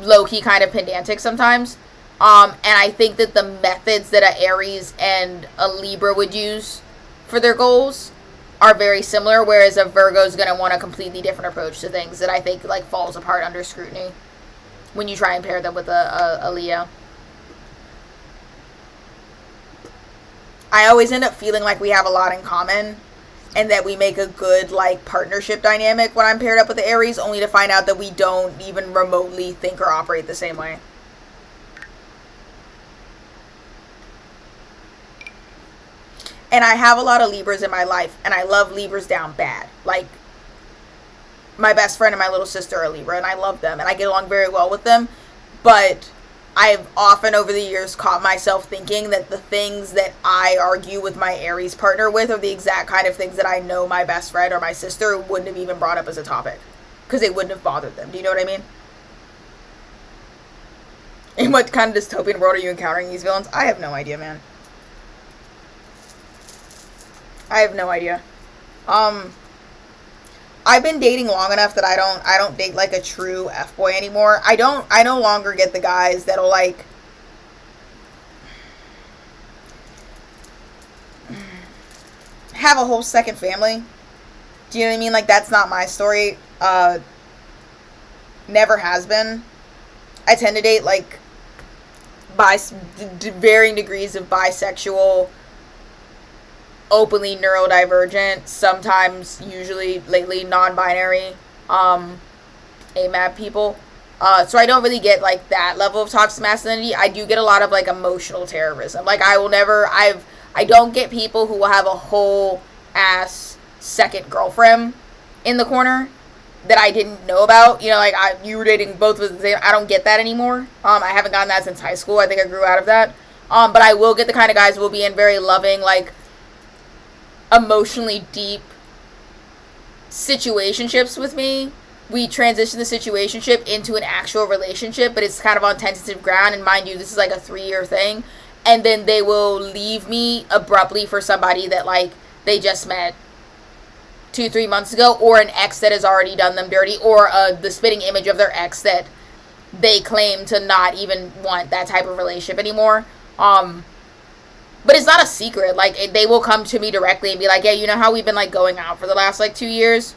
low-key kind of pedantic sometimes. And I think that the methods that a Aries and a Libra would use for their goals are very similar, whereas a Virgo is going to want a completely different approach to things that I think, like, falls apart under scrutiny when you try and pair them with a Leo. I always end up feeling like we have a lot in common and that we make a good, like, partnership dynamic when I'm paired up with the Aries, only to find out that we don't even remotely think or operate the same way. And I have a lot of Libras in my life, and I love Libras down bad. Like, my best friend and my little sister are Libra, and I love them, and I get along very well with them. But I've often over the years caught myself thinking that the things that I argue with my Aries partner with are the exact kind of things that I know my best friend or my sister wouldn't have even brought up as a topic, because it wouldn't have bothered them. Do you know what I mean? In what kind of dystopian world are you encountering these villains? I have no idea, man. I have no idea. I've been dating long enough that I don't date like a true F-boy anymore. I no longer get the guys that'll, like, have a whole second family. Do you know what I mean? Like, that's not my story. never has been. I tend to date, like, varying degrees of bisexual, openly neurodivergent, sometimes, usually, lately, non-binary, AMAB people. So I don't really get, like, that level of toxic masculinity. I do get a lot of, like, emotional terrorism. Like, I don't get people who will have a whole ass second girlfriend in the corner that I didn't know about. You know, like, you were dating both of the same. I don't get that anymore. I haven't gotten that since high school. I think I grew out of that. But I will get the kind of guys who will be in very loving, like, emotionally deep situationships with me. We transition the situationship into an actual relationship, but it's kind of on tentative ground. And mind you, this is like a 3-year thing. And then they will leave me abruptly for somebody that, like, they just met 2-3 months ago, or an ex that has already done them dirty, or the spitting image of their ex that they claim to not even want that type of relationship anymore. But it's not a secret. Like, they will come to me directly and be like, yeah, you know how we've been, like, going out for the last, like, 2 years?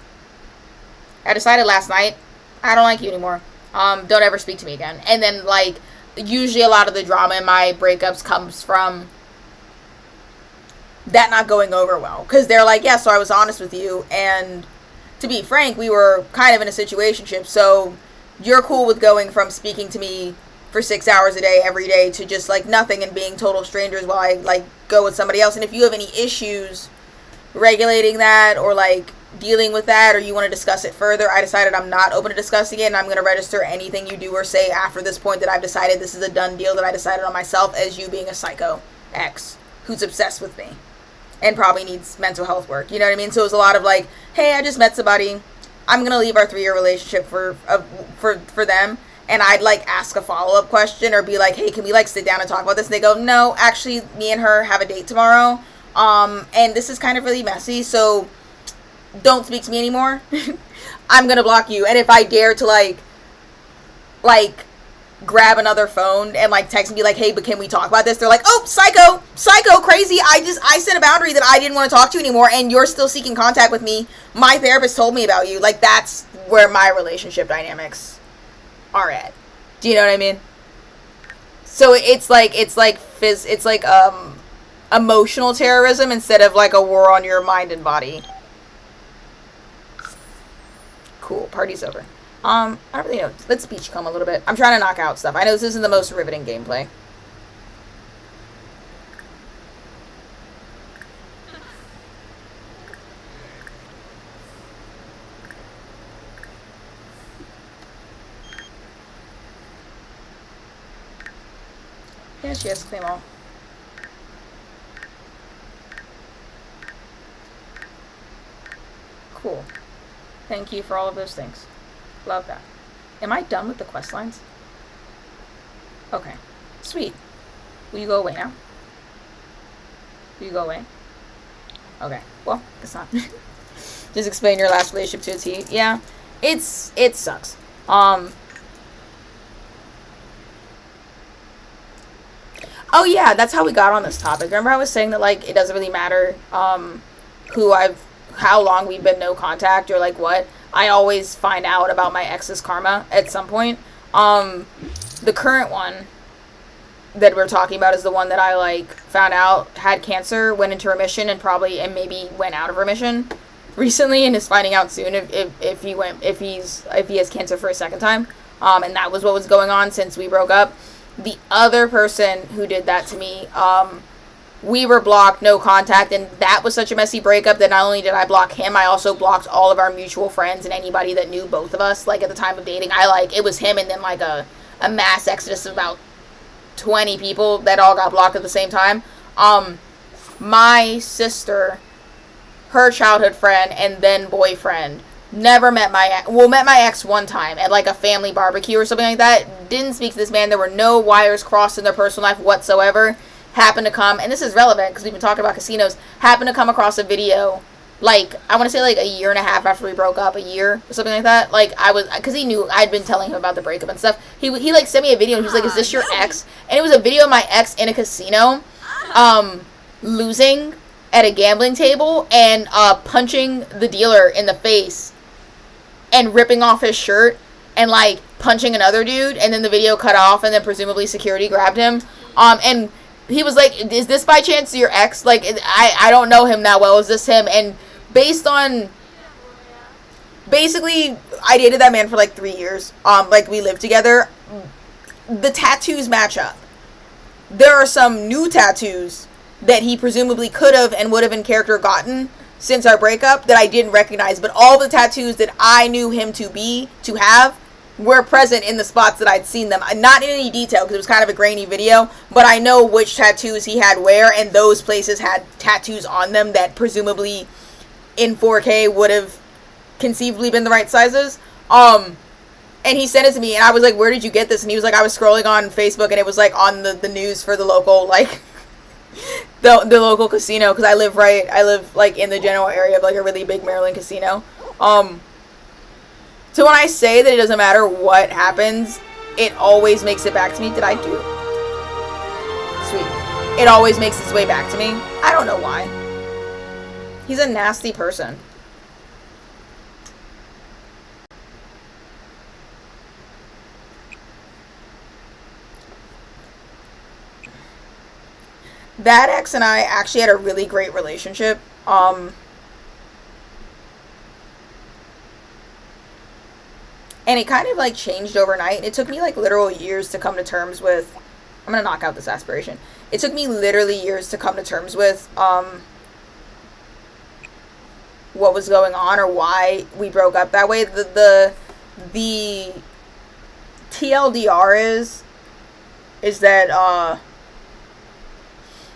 I decided last night, I don't like you anymore. Don't ever speak to me again. And then, like, usually a lot of the drama in my breakups comes from that not going over well. Because they're like, yeah, so I was honest with you. And to be frank, we were kind of in a situationship. So you're cool with going from speaking to me for 6 hours a day, every day, to just, like, nothing and being total strangers while I, like, go with somebody else. And if you have any issues regulating that, or, like, dealing with that, or you want to discuss it further, I decided I'm not open to discussing it, and I'm going to register anything you do or say after this point that I've decided this is a done deal that I decided on myself as you being a psycho ex who's obsessed with me and probably needs mental health work. You know what I mean? So it was a lot of, like, hey, I just met somebody. I'm going to leave our 3-year relationship for them. And I'd, like, ask a follow-up question or be like, hey, can we, like, sit down and talk about this? And they go, no, actually, me and her have a date tomorrow. And this is kind of really messy, so don't speak to me anymore. I'm gonna block you. And if I dare to, like, grab another phone and, like, text and be like, hey, but can we talk about this? They're like, oh, psycho, crazy. I set a boundary that I didn't want to talk to you anymore, and you're still seeking contact with me. My therapist told me about you. Like, that's where my relationship dynamics are at. Do you know what I mean? So it's like emotional terrorism instead of, like, a war on your mind and body. Cool, party's over. I don't really know. Let's beachcomb a little bit. I'm trying to knock out stuff. I know this isn't the most riveting gameplay. Yeah, she has to claim all. Cool. Thank you for all of those things. Love that. Am I done with the quest lines? Okay. Sweet. Will you go away now? Will you go away? Okay. Well, it's not. Just explain your last relationship to a T. Yeah. It sucks. Oh yeah, that's how we got on this topic. Remember I was saying that, like, it doesn't really matter how long we've been no contact or, like, what. I always find out about my ex's karma at some point. The current one that we're talking about is the one that I, like, found out had cancer, went into remission, and maybe went out of remission recently, and is finding out soon if he has cancer for a second time. And that was what was going on since we broke up. The other person who did that to me, we were blocked, no contact, and that was such a messy breakup that not only did I block him, I also blocked all of our mutual friends and anybody that knew both of us, like, at the time of dating. It was him and then, like, a mass exodus of about 20 people that all got blocked at the same time. My sister, her childhood friend, and then boyfriend, never met my ex one time at, like, a family barbecue or something like that. Didn't speak to this man. There were no wires crossed in their personal life whatsoever. Happened to come, and this is relevant because we've been talking about casinos, happened to come across a video, like, I want to say, like, a year and a half after we broke up, a year or something like that. Like, because he knew I'd been telling him about the breakup and stuff. He like, sent me a video, and he was like, is this your ex? And it was a video of my ex in a casino, losing at a gambling table, and punching the dealer in the face and ripping off his shirt and like punching another dude, and then the video cut off, and then presumably security grabbed him. And he was like, "Is this by chance your ex? Like, I don't know him that well. Is this him?" And basically, I dated that man for like 3 years. Like we lived together. The tattoos match up. There are some new tattoos that he presumably could have and would have in character gotten since our breakup that I didn't recognize. But all the tattoos that I knew him to have, were present in the spots that I'd seen them. Not in any detail, because it was kind of a grainy video, but I know which tattoos he had where, and those places had tattoos on them that presumably in 4K would have conceivably been the right sizes. And he sent it to me, and I was like, "Where did you get this?" And he was like, "I was scrolling on Facebook, and it was like on the news for the local, like the local casino, because I live like in the general area of like a really big Maryland casino." So when I say that it doesn't matter what happens, it always makes it back to me. Did I do it? Sweet. It always makes its way back to me. I don't know why. He's a nasty person. That ex and I actually had a really great relationship. And it kind of like changed overnight. It took me like literal years to come to terms with. I'm gonna knock out this aspiration. It took me literally years to come to terms with what was going on or why we broke up that way. The TLDR is that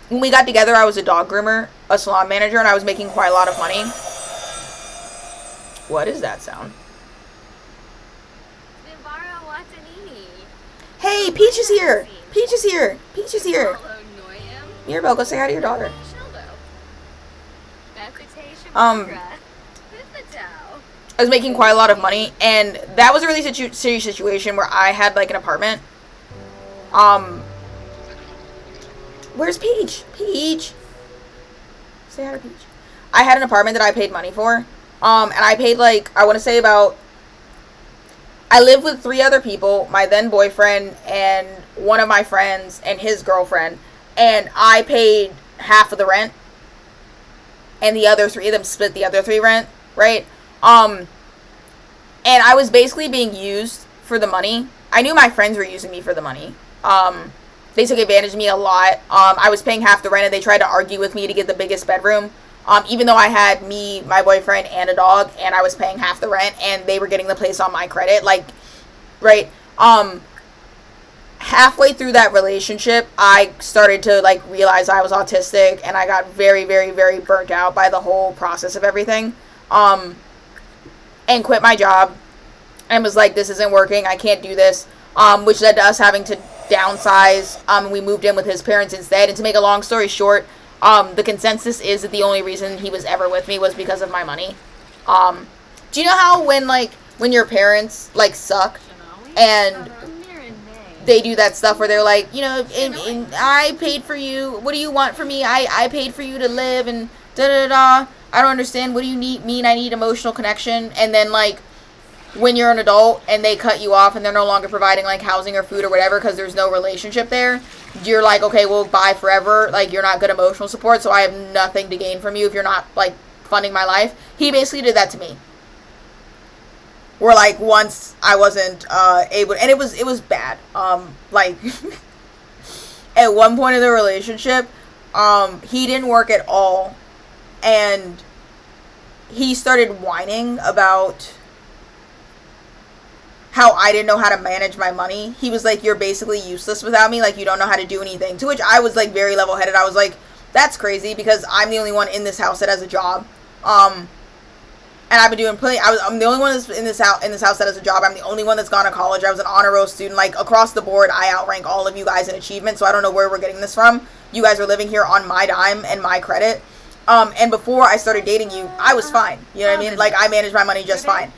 when we got together, I was a dog groomer, a salon manager, and I was making quite a lot of money. What is that sound? Hey, Peach is here! Peach is here! Peach is here! Mirabelle, go say hi to your daughter. I was making quite a lot of money, and that was a really serious situation where I had like an apartment. Where's Peach? Peach! Say hi to Peach. I had an apartment that I paid money for. And I paid like, I want to say about, I lived with 3 other people, my then boyfriend and one of my friends and his girlfriend. And I paid half of the rent. And the other 3 of them split the other 3 rent, right? And I was basically being used for the money. I knew my friends were using me for the money. They took advantage of me a lot. I was paying half the rent, and they tried to argue with me to get the biggest bedroom. Even though I had me, my boyfriend, and a dog, and I was paying half the rent, and they were getting the place on my credit. Like, right? Halfway through that relationship, I started to, like, realize I was autistic, and I got very, very, very burnt out by the whole process of everything. And quit my job, and was like, this isn't working, I can't do this. Which led to us having to downsize. We moved in with his parents instead. And to make a long story short, the consensus is that the only reason he was ever with me was because of my money. Do you know how when your parents like suck and they do that stuff where they're like, you know, and I paid for you. What do you want from me? I paid for you to live and da da da. I don't understand. What do you mean? I need emotional connection. And then like, when you're an adult and they cut you off and they're no longer providing like housing or food or whatever because there's no relationship there, you're like, okay, well, bye forever. Like, you're not good emotional support, so I have nothing to gain from you if you're not like funding my life. He basically did that to me. Where like once I wasn't able, and it was bad. Like at one point in the relationship, he didn't work at all, and he started whining about how I didn't know how to manage my money. He was like, you're basically useless without me. Like, you don't know how to do anything. To which I was like very level-headed. I was like, that's crazy because I'm the only one in this house that has a job. And I've been doing plenty. I'm the only one that's in this house that has a job. I'm the only one that's gone to college. I was an honor roll student. Like, across the board, I outrank all of you guys in achievement. So I don't know where we're getting this from. You guys are living here on my dime and my credit. And before I started dating you, I was fine. You know what I mean? Like, I managed my money just fine.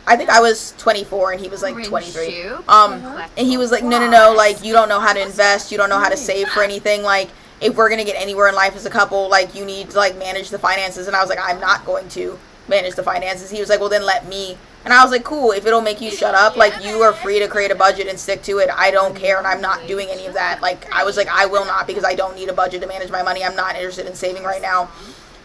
I think I was 24 and he was like 23. And he was like, no, like, you don't know how to invest. You don't know how to save for anything. Like, if we're going to get anywhere in life as a couple, like, you need to like manage the finances. And I was like, I'm not going to manage the finances. He was like, well, then let me And I was like, cool, if it'll make you shut up, like, you are free to create a budget and stick to it. I don't care, and I'm not doing any of that. Like, I was like, I will not, because I don't need a budget to manage my money. I'm not interested in saving right now.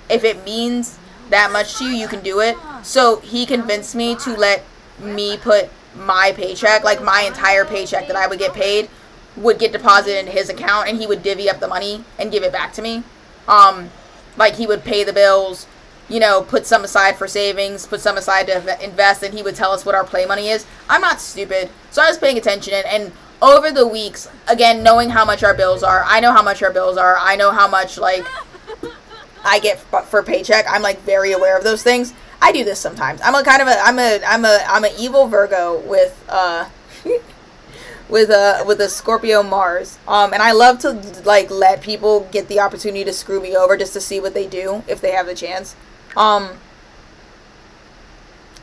If it means that much to you, you can do it. So he convinced me to let me put my paycheck, like, my entire paycheck that I would get paid, would get deposited into his account, and he would divvy up the money and give it back to me. Like, he would pay the bills, you know, put some aside for savings, put some aside to invest, and he would tell us what our play money is. I'm not stupid, so I was paying attention, and over the weeks, again, knowing how much our bills are, I know how much our bills are, I know how much, like, I get for paycheck. I'm, like, very aware of those things. I do this sometimes. I'm a evil Virgo with, with a Scorpio Mars, and I love to, like, let people get the opportunity to screw me over just to see what they do if they have the chance.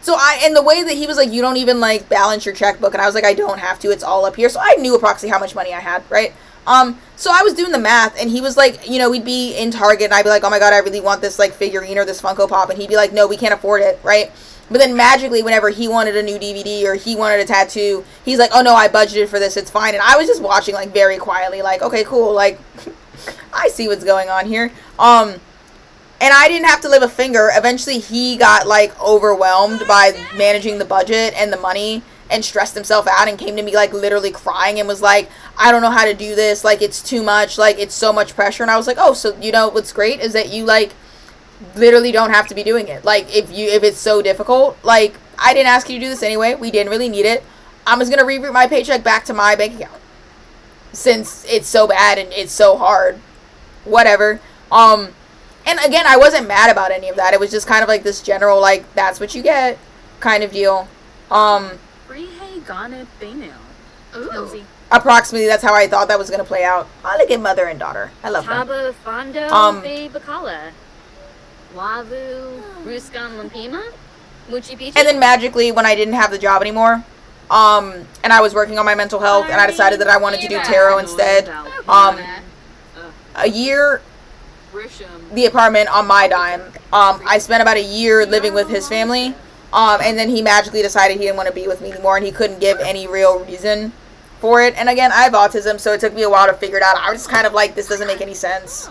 So and the way that he was like, you don't even, like, balance your checkbook, and I was like, I don't have to, it's all up here. So I knew approximately how much money I had, right? So I was doing the math, and he was like, you know, we'd be in Target, and I'd be like, oh my god, I really want this, like, figurine or this Funko Pop, and he'd be like, no, we can't afford it, right? But then magically, whenever he wanted a new DVD or he wanted a tattoo, he's like, oh no, I budgeted for this, it's fine. And I was just watching, like, very quietly, like, okay, cool, like, I see what's going on here. And I didn't have to lift a finger. Eventually, he got, like, overwhelmed by managing the budget and the money and stressed himself out and came to me, like, literally crying and was like, I don't know how to do this. Like, it's too much. Like, it's so much pressure. And I was like, oh, so, you know, what's great is that you, like, literally don't have to be doing it. Like, if it's so difficult, like, I didn't ask you to do this anyway. We didn't really need it. I'm just going to reroute my paycheck back to my bank account. Since it's so bad and it's so hard. Whatever. And again, I wasn't mad about any of that. It was just kind of like this general, like, that's what you get kind of deal. Approximately, that's how I thought that was going to play out. I like it, mother and daughter. I love them. And then magically, when I didn't have the job anymore, and I was working on my mental health, and I decided that I wanted to do tarot instead, a year, the apartment on my dime, I spent about a year living with his family, and then he magically decided he didn't want to be with me anymore, and he couldn't give any real reason for it. And again, I have autism, so it took me a while to figure it out. I was just kind of like, this doesn't make any sense.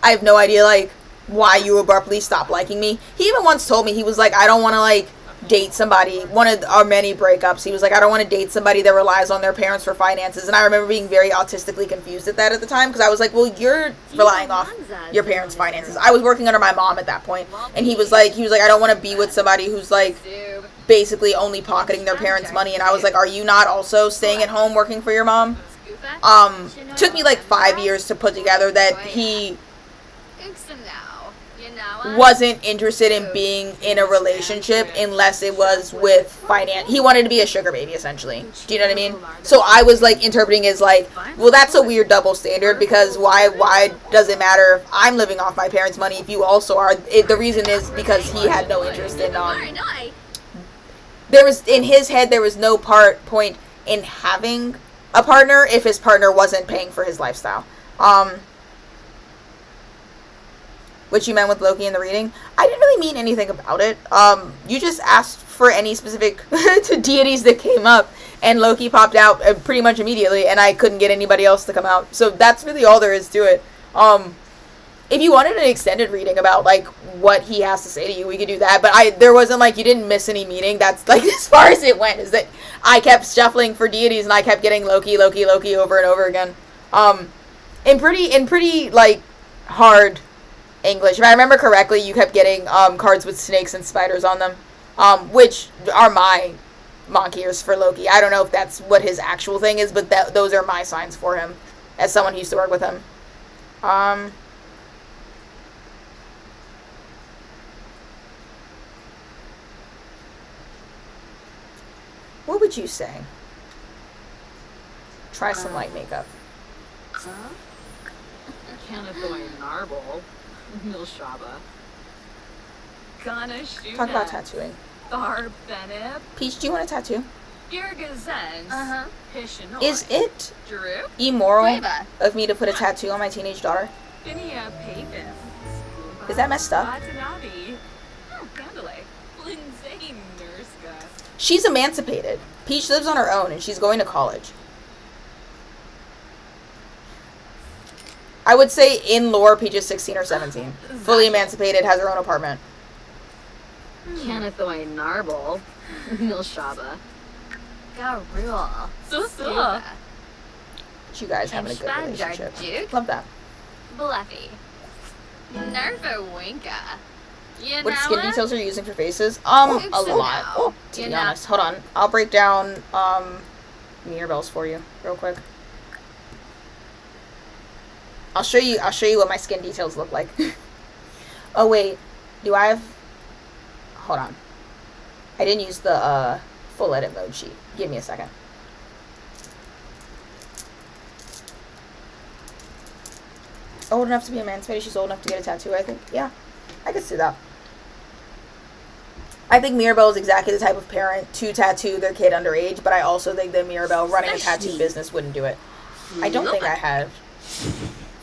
I have no idea, like, why you abruptly stopped liking me. He even once told me, he was like, I don't want to, like, date somebody. One of our many breakups, he was like, I don't want to date somebody that relies on their parents for finances. And I remember being very autistically confused at that at the time, because I was like, well, you're relying off your parents' finances. I was working under my mom at that point, and he was like, I don't want to be with somebody who's, like, basically only pocketing their parents' money. And I was like, are you not also staying at home working for your mom? Took me like 5 years to put together that he wasn't interested in being in a relationship unless it was with finance. He wanted to be a sugar baby, essentially. Do you know what I mean? So I was, like, interpreting as, like, well, that's a weird double standard, because why does it matter if I'm living off my parents' money if you also are? The reason is because he had no interest in, there was, in his head, there was no point in having a partner if his partner wasn't paying for his lifestyle. Which you meant with Loki in the reading. I didn't really mean anything about it. You just asked for any specific deities that came up, and Loki popped out pretty much immediately, and I couldn't get anybody else to come out. So that's really all there is to it. If you wanted an extended reading about, like, what he has to say to you, we could do that. But there wasn't, like, you didn't miss any meaning. That's, like, as far as it went, is that I kept shuffling for deities, and I kept getting Loki over and over again. In pretty, like, hard English. If I remember correctly, you kept getting cards with snakes and spiders on them, which are my monkeys for Loki. I don't know if that's what his actual thing is, but those are my signs for him, as someone who used to work with him. What would you say? Try some light makeup. Talk about tattooing. Peach, do you want a tattoo? Is it immoral of me to put a tattoo on my teenage daughter? Is that messed up? Watanabe. Candle. Lindsay Nurska. She's emancipated. Peach lives on her own, and she's going to college. I would say in lore, Peach is 16 or 17. Fully emancipated, has her own apartment. Canathoy Narble. Milshaba. Garul. So. You guys having a good relationship. Love that. Bluffy. Nerva Winka. You What know skin it? details are you using for faces? A lot. To be honest. Hold on. I'll break down Mirabelle's for you real quick. I'll show you what my skin details look like. Oh wait. Do I have Hold on. I didn't use the full edit mode sheet. Give me a second. Old enough to be emancipated. She's old enough to get a tattoo, I think. Yeah. I could see that. I think Mirabelle is exactly the type of parent to tattoo their kid underage, but I also think that Mirabelle running a tattoo business wouldn't do it. I don't think I have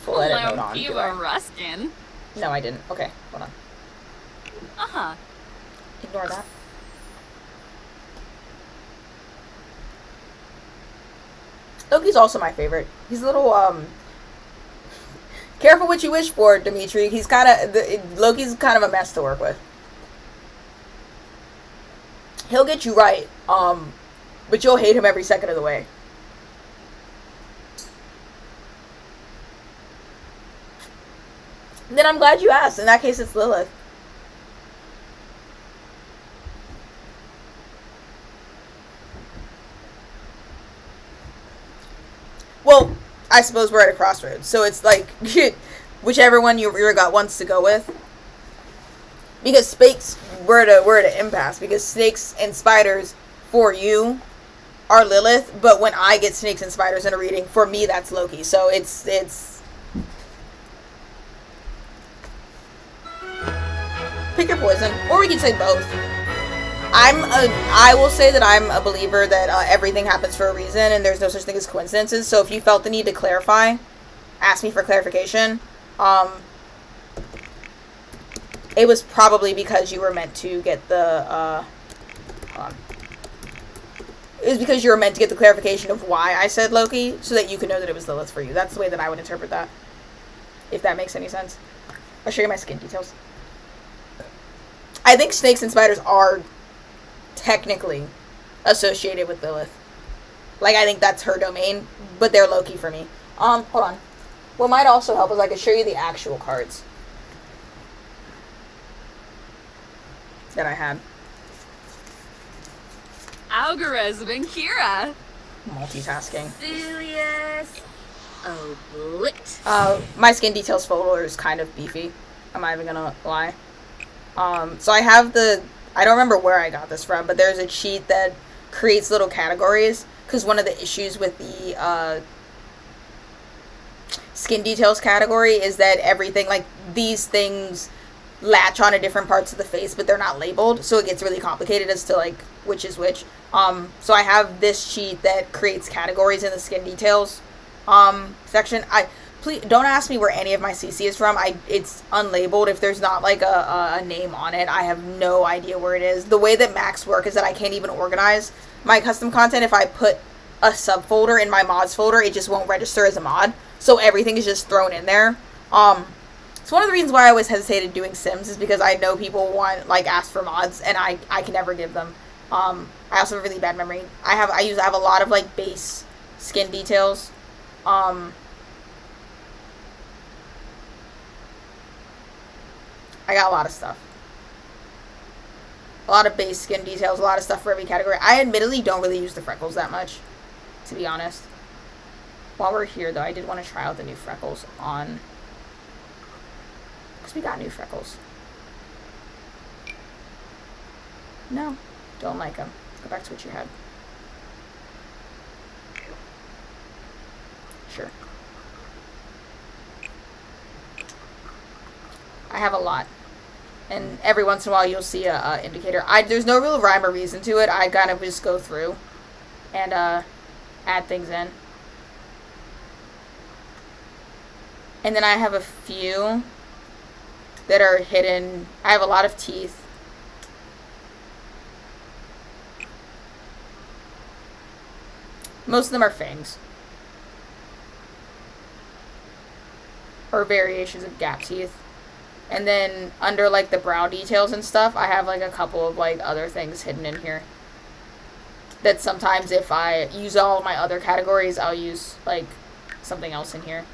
full edit mode on. Do I? Ruskin. No, I didn't. Okay, hold on. Ignore that. Loki's also my favorite. He's a little, careful what you wish for, Dimitri. He's Loki's kind of a mess to work with. He'll get you right, but you'll hate him every second of the way. Then I'm glad you asked. In that case, it's Lilith. Well, I suppose we're at a crossroads, so it's like whichever one your gut wants to go with. Because snakes, we're at an impasse. Because snakes and spiders for you are Lilith, but when I get snakes and spiders in a reading, for me that's Loki. So it's pick your poison, or we can say both. I will say that I'm a believer that everything happens for a reason, and there's no such thing as coincidences. So if you felt the need to clarify, ask me for clarification. It was probably because you were meant to get the, it was because you were meant to get the clarification of why I said Loki, so that you could know that it was Lilith for you. That's the way that I would interpret that. If that makes any sense. I'll show you my skin details. I think snakes and spiders are technically associated with Lilith. Like, I think that's her domain, but they're Loki for me. Hold on. What might also help is I could show you the actual cards that I had. Algorithm and Kira. Multitasking. Serious. Oblit. My skin details folder is kind of beefy. I'm not even gonna lie. So I have I don't remember where I got this from, but there's a cheat that creates little categories, because one of the issues with the skin details category is that everything, like, these things latch onto different parts of the face, but they're not labeled, so it gets really complicated as to, like, which is which. So I have this cheat that creates categories in the skin details section. Please don't ask me where any of my CC is from. It's unlabeled. If there's not like a name on it, I have no idea where it is. The way that Macs work is that I can't even organize my custom content. If I put a subfolder in my mods folder, it just won't register as a mod. So everything is just thrown in there. It's one of the reasons why I always hesitated doing Sims, is because I know people ask for mods, and I can never give them. I also have a really bad memory. I have a lot of like base skin details. I got a lot of stuff. A lot of base skin details, a lot of stuff for every category. I admittedly don't really use the freckles that much, to be honest. While we're here, though, I did want to try out the new freckles on, because we got new freckles. No, don't like them. Go back to what you had. Sure. I have a lot. And every once in a while you'll see a indicator. There's no real rhyme or reason to it. I kind of just go through and add things in. And then I have a few that are hidden. I have a lot of teeth. Most of them are fangs. Or variations of gap teeth. And then under like the brow details and stuff, I have like a couple of like other things hidden in here. That sometimes if I use all of my other categories, I'll use like something else in here.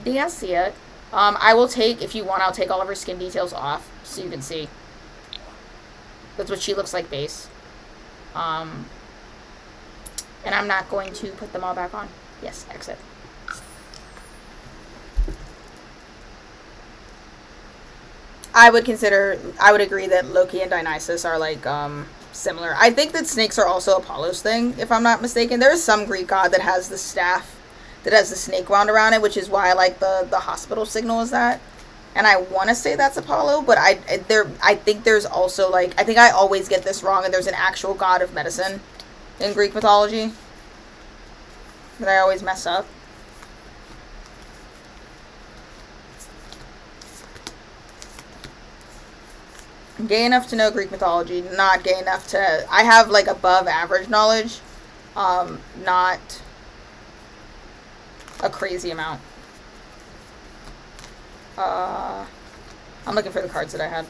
Do you guys see it? I will take, if you want, I'll take all of her skin details off so you can see. That's what she looks like base. And I'm not going to put them all back on. Yes, exit. I would agree that Loki and Dionysus are like similar. I think that snakes are also Apollo's thing, if I'm not mistaken. There is some Greek god that has the staff that has the snake wound around it, which is why like the hospital signal is that. And I want to say that's Apollo, but I think there's also like, I think I always get this wrong, and there's an actual god of medicine in Greek mythology that I always mess up. Gay enough to know Greek mythology, not gay enough to... I have, like, above average knowledge. Not a crazy amount. I'm looking for the cards that I had.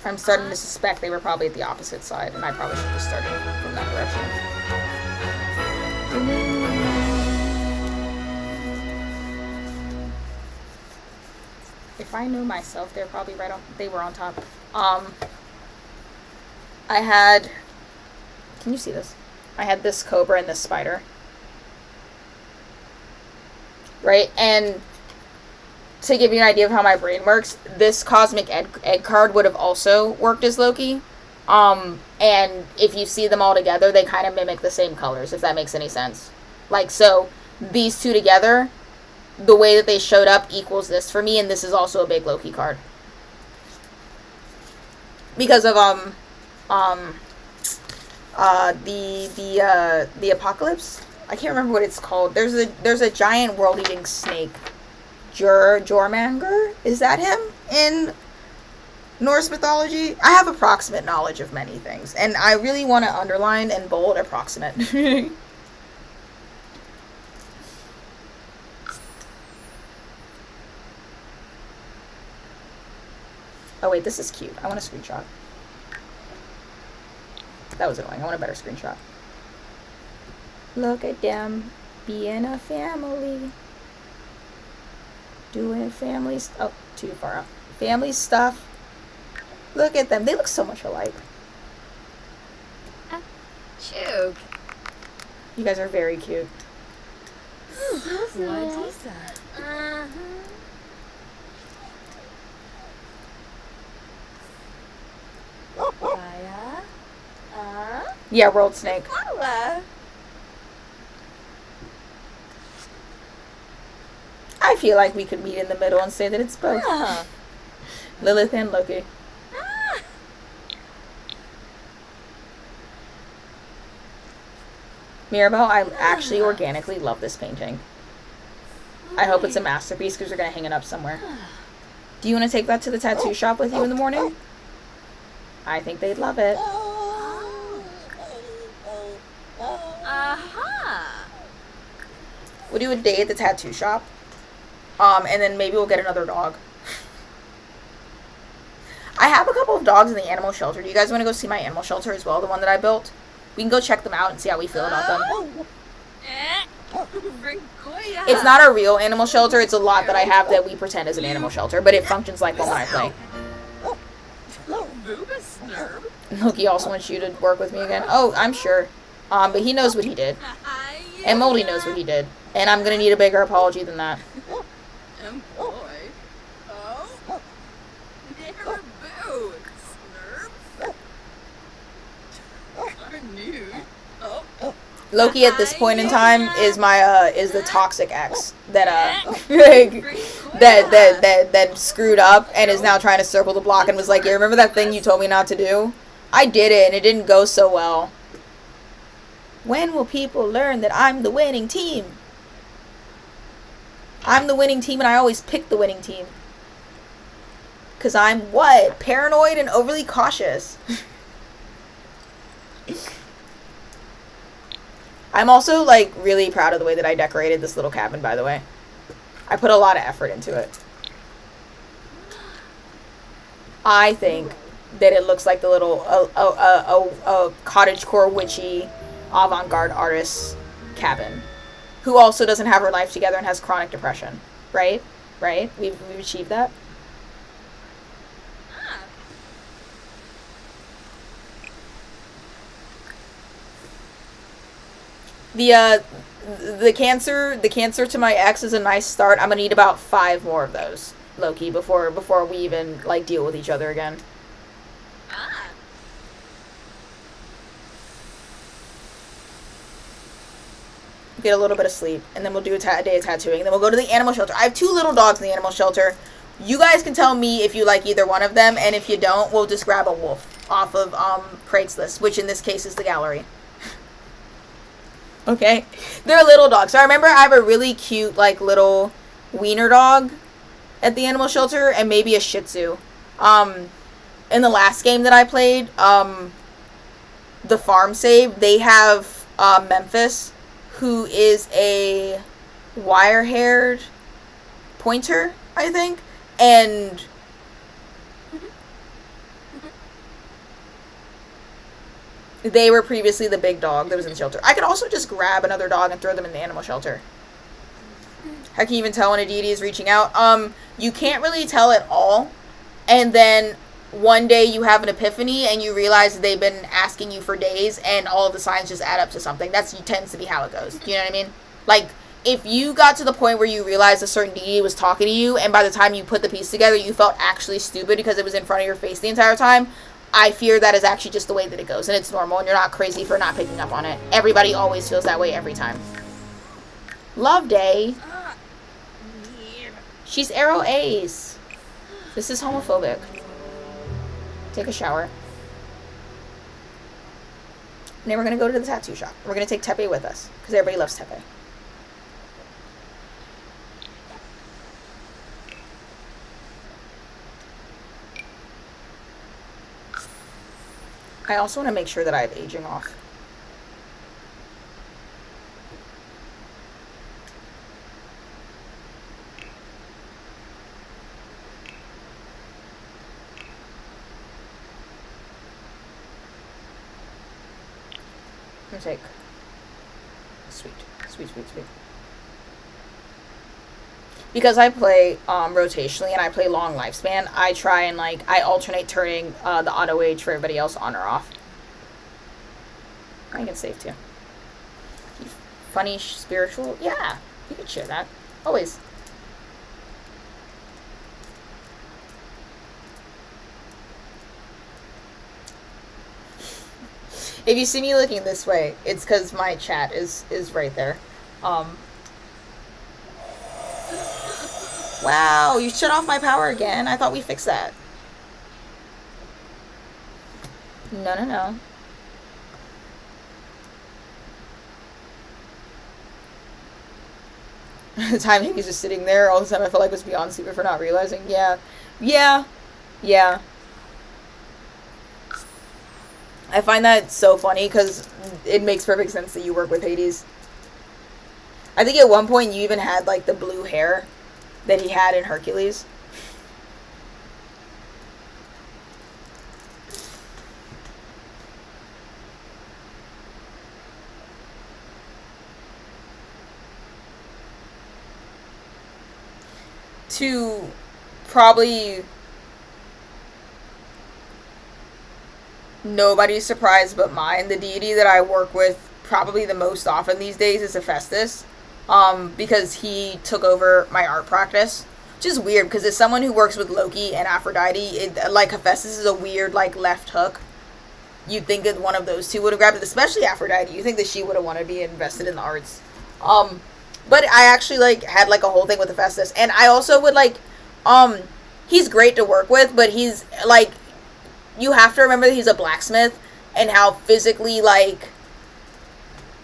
I'm starting to suspect they were probably at the opposite side, and I probably should have started from that direction. If I know myself, they're probably right on. They were on top. I had. Can you see this? I had this cobra and this spider. Right, and to give you an idea of how my brain works, this cosmic egg card would have also worked as Loki. And if you see them all together, they kind of mimic the same colors, if that makes any sense. Like, so these two together, the way that they showed up equals this for me, and this is also a big Loki card. Because of the apocalypse. I can't remember what it's called. There's a giant world-eating snake. Jormanger? Is that him in Norse mythology? I have approximate knowledge of many things, and I really want to underline and bold approximate. Oh wait, this is cute. I want a screenshot. That was annoying. I want a better screenshot. Look at them being a family. Doing family stuff. Oh, too far up. Family stuff. Look at them. They look so much alike. Choke. You guys are very cute. What is that? Yeah, world snake. I feel like we could meet in the middle and say that it's both. Lilith and Loki. Mirabelle, I actually organically love this painting. I hope it's a masterpiece because we're going to hang it up somewhere. Do you want to take that to the tattoo shop with you in the morning? I think they'd love it. We'll do a day at the tattoo shop. And then maybe we'll get another dog. I have a couple of dogs in the animal shelter. Do you guys want to go see my animal shelter as well? The one that I built? We can go check them out and see how we feel about them. It's not a real animal shelter. It's a lot that I have that we pretend is an animal shelter. But it functions like one when I play. Loki also wants you to work with me again. Oh, I'm sure. But he knows what he did. And Moldy knows what he did. And I'm going to need a bigger apology than that. Loki at this point in time is my is the toxic ex that that screwed up and is now trying to circle the block and was like, "Yeah, remember that thing you told me not to do? I did it and it didn't go so well. When will people learn that I'm the winning team?" I'm the winning team, and I always pick the winning team. Because I'm what? Paranoid and overly cautious. I'm also, like, really proud of the way that I decorated this little cabin, by the way. I put a lot of effort into it. I think that it looks like the little cottagecore witchy avant-garde artist cabin, who also doesn't have her life together and has chronic depression. Right? Right? We've achieved that. The cancer to my ex is a nice start. I'm gonna need about 5 more of those, Loki, before we even, like, deal with each other again. Get a little bit of sleep, and then we'll do a day of tattooing. Then we'll go to the animal shelter. I have 2 little dogs in the animal shelter. You guys can tell me if you like either one of them, and if you don't, we'll just grab a wolf off of Craigslist, which in this case is the gallery. Okay? They're little dogs. So I remember I have a really cute, like, little wiener dog at the animal shelter, and maybe a Shih Tzu. In the last game that I played, the farm save, they have Memphis, who is a wire-haired pointer, I think, and they were previously the big dog that was in the shelter. I could also just grab another dog and throw them in the animal shelter. How can you even tell when a deity is reaching out? You can't really tell at all, and then one day you have an epiphany and you realize they've been asking you for days, and all of the signs just add up to something. That tends to be how it goes. Do you know what I mean? Like, if you got to the point where you realized a certain deity was talking to you, and by the time you put the piece together, you felt actually stupid because it was in front of your face the entire time, I fear that is actually just the way that it goes, and it's normal, and you're not crazy for not picking up on it. Everybody always feels that way every time. Love Day. She's Arrow Ace. This is homophobic. Take a shower. And then we're going to go to the tattoo shop. We're going to take Tepe with us, because everybody loves Tepe. I also want to make sure that I have aging off. I'm going to take sweet. Because I play rotationally and I play long lifespan, I try and, like, I alternate turning the auto age for everybody else on or off. I can save too. Funny, spiritual? Yeah, you can share that. Always. If you see me looking this way, it's because my chat is right there. Wow, you shut off my power again? I thought we fixed that. No. The time he was just sitting there all the time, I felt like it was beyond stupid for not realizing. Yeah. I find that so funny because it makes perfect sense that you work with Hades. I think at one point you even had, like, the blue hair that he had in Hercules. To probably nobody's surprise but mine, the deity that I work with probably the most often these days is Hephaestus, because he took over my art practice, which is weird because as someone who works with Loki and Aphrodite, like, Hephaestus is a weird, like, left hook. You'd think that one of those two would have grabbed it, especially Aphrodite. You think that she would have wanted to be invested in the arts. But I actually, like, had, like, a whole thing with Hephaestus, and I also would, like, he's great to work with, but he's, like, you have to remember that he's a blacksmith and how physically, like,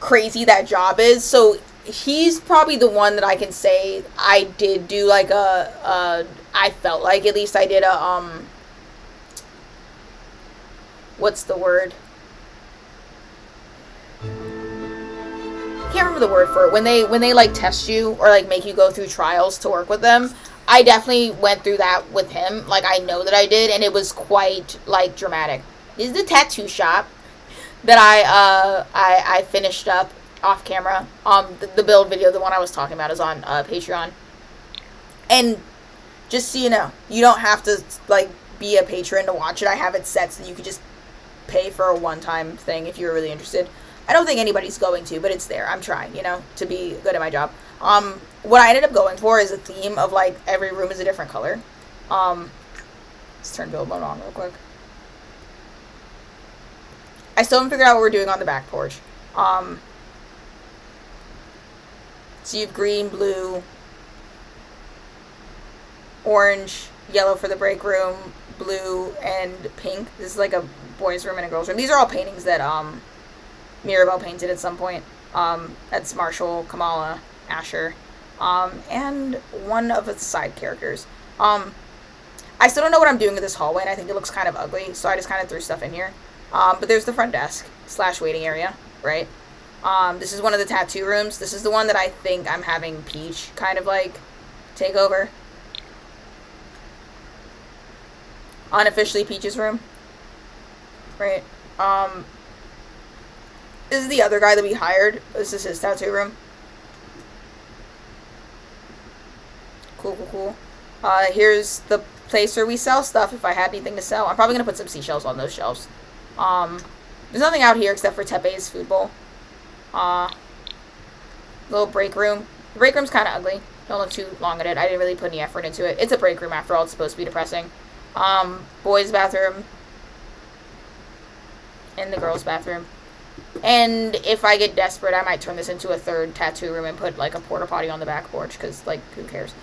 crazy that job is. So he's probably the one that I can say I did do like I felt like at least I did what's the word? Can't remember the word for it. When they like test you or like make you go through trials to work with them, I definitely went through that with him. Like I know that I did, and it was quite like dramatic. This is the tattoo shop that I finished up off camera. The build video, the one I was talking about, is on Patreon. And just so you know, you don't have to like be a patron to watch it. I have it set so that you could just pay for a one-time thing if you're really interested. I don't think anybody's going to, but it's there. I'm trying, you know, to be good at my job. What I ended up going for is a theme of, like, every room is a different color. Let's turn build mode on real quick. I still haven't figured out what we're doing on the back porch. So you have green, blue, orange, yellow for the break room, blue, and pink. This is like a boys' room and a girls' room. These are all paintings that, Mirabelle painted at some point. That's Marshall, Kamala, Asher, and one of its side characters. I still don't know what I'm doing with this hallway, and I think it looks kind of ugly, so I just kind of threw stuff in here. But there's the front desk / waiting area, right? This is one of the tattoo rooms. This is the one that I think I'm having Peach kind of like take over. Unofficially Peach's room, right? This is the other guy that we hired. This is his tattoo room. Cool. Here's the place where we sell stuff if I had anything to sell. I'm probably going to put some seashells on those shelves. There's nothing out here except for Tepe's food bowl. Little break room. The break room's kind of ugly. Don't look too long at it. I didn't really put any effort into it. It's a break room after all. It's supposed to be depressing. Boys' bathroom. And the girls' bathroom. And if I get desperate, I might turn this into a third tattoo room and put, like, a porta potty on the back porch, because, like, who cares?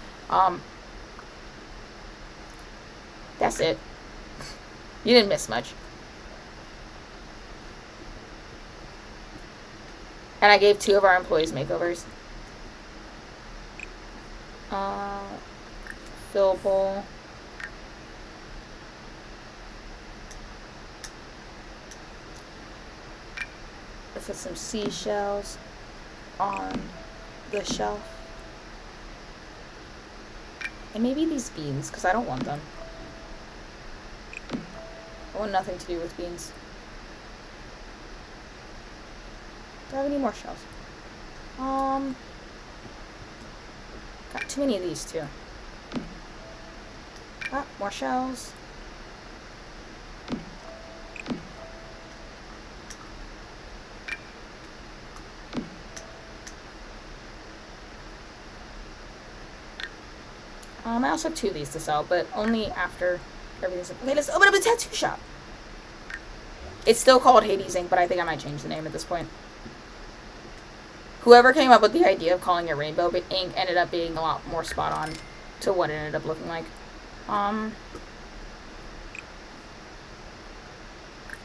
That's it. You didn't miss much. And I gave 2 of our employees makeovers. Fill bowl. Put some seashells on the shelf. And maybe these beans, because I don't want them. I want nothing to do with beans. Do I have any more shells? Got too many of these too. Ah, more shells. I also have 2 of these to sell, but only after everything's... Okay, let's open up a tattoo shop. It's still called Hades Inc., but I think I might change the name at this point. Whoever came up with the idea of calling it Rainbow Inc. ended up being a lot more spot on to what it ended up looking like.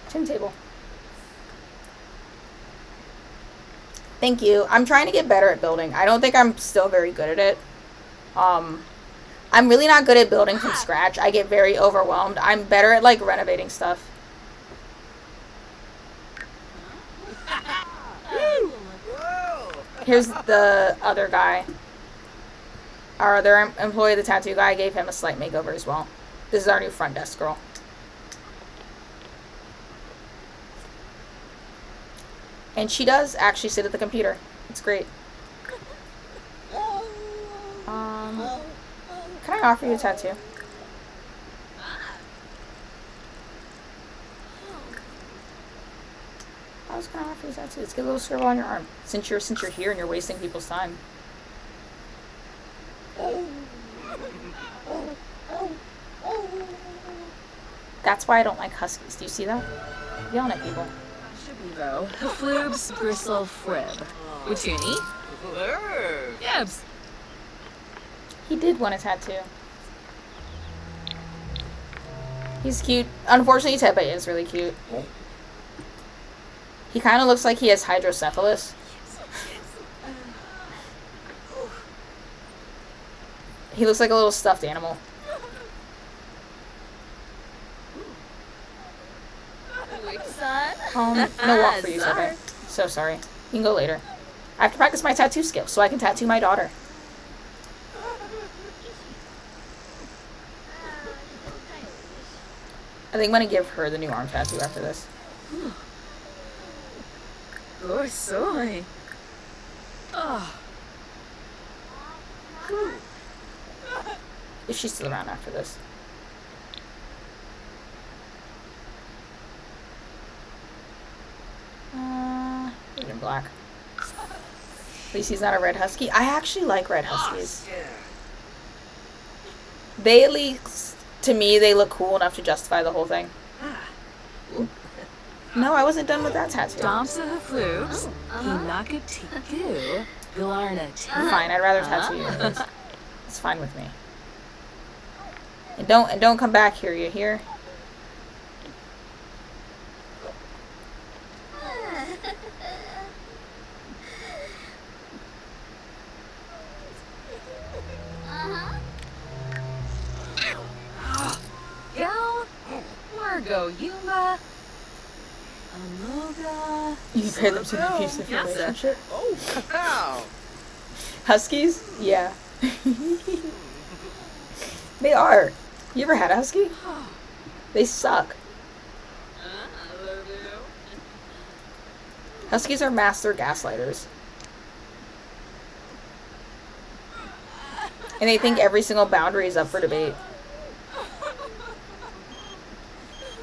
Tin table. Thank you. I'm trying to get better at building. I don't think I'm still very good at it. I'm really not good at building from scratch. I get very overwhelmed. I'm better at, like, renovating stuff. Here's the other guy. Our other employee, the tattoo guy, gave him a slight makeover as well. This is our new front desk girl. And she does actually sit at the computer. It's great. Can I offer you a tattoo? I was gonna offer you a tattoo. Let's get a little scribble on your arm. Since you're here and you're wasting people's time. That's why I don't like huskies. Do you see that? Yelling at people. Though. Floobs bristle frib. Wituni? Yebs. He did want a tattoo. He's cute. Unfortunately, Tepe is really cute. He kind of looks like he has hydrocephalus. He looks like a little stuffed animal. Wait, son. No walk for you, Sugar. So sorry. You can go later. I have to practice my tattoo skills so I can tattoo my daughter. I think I'm gonna give her the new arm tattoo after this. Oh, soy. Oh. If she's still around after this. Red and black. At least he's not a red husky. I actually like red huskies. They at least, to me, they look cool enough to justify the whole thing. No, I wasn't done with that tattoo. Domsa flubes. Hinaka tiku. Glarna Fine, I'd rather tattoo you anyways. It's fine with me. And don't come back here, you hear? Gal. Margo Yuma. Amoga. You compare them to the abusive Yes, sir. relationship? Oh, wow. Huskies? Yeah. They are. You ever had a husky? They suck. Huskies are master gaslighters. And they think every single boundary is up for debate.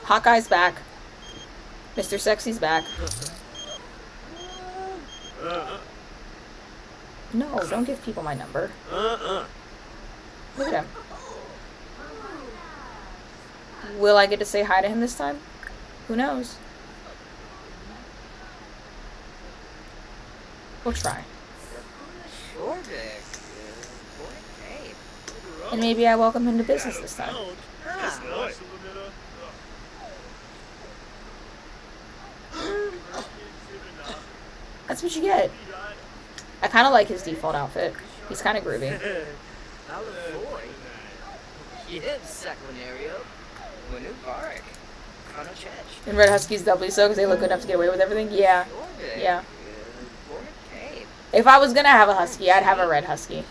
Hawkeye's back. Mr. Sexy's back. No, don't give people my number. Look at him. Will I get to say hi to him this time? Who knows? We'll try. And maybe I welcome him to business this time. That's what you get. I kind of like his default outfit. He's kind of groovy. And red huskies doubly so because they look good enough to get away with everything. Yeah. Yeah. If I was gonna have a husky, I'd have a red husky.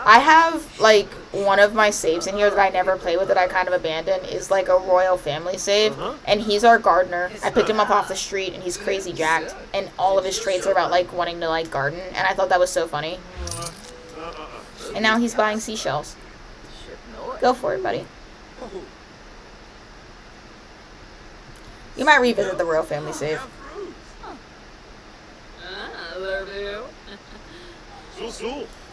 I have, like, one of my saves in here that I never play with that I kind of abandoned is, like, a royal family save. And he's our gardener. I picked him up off the street, and he's crazy jacked. And all of his traits are about, like, wanting to, like, garden. And I thought that was so funny. And now he's buying seashells. Go for it, buddy. You might revisit the royal family save.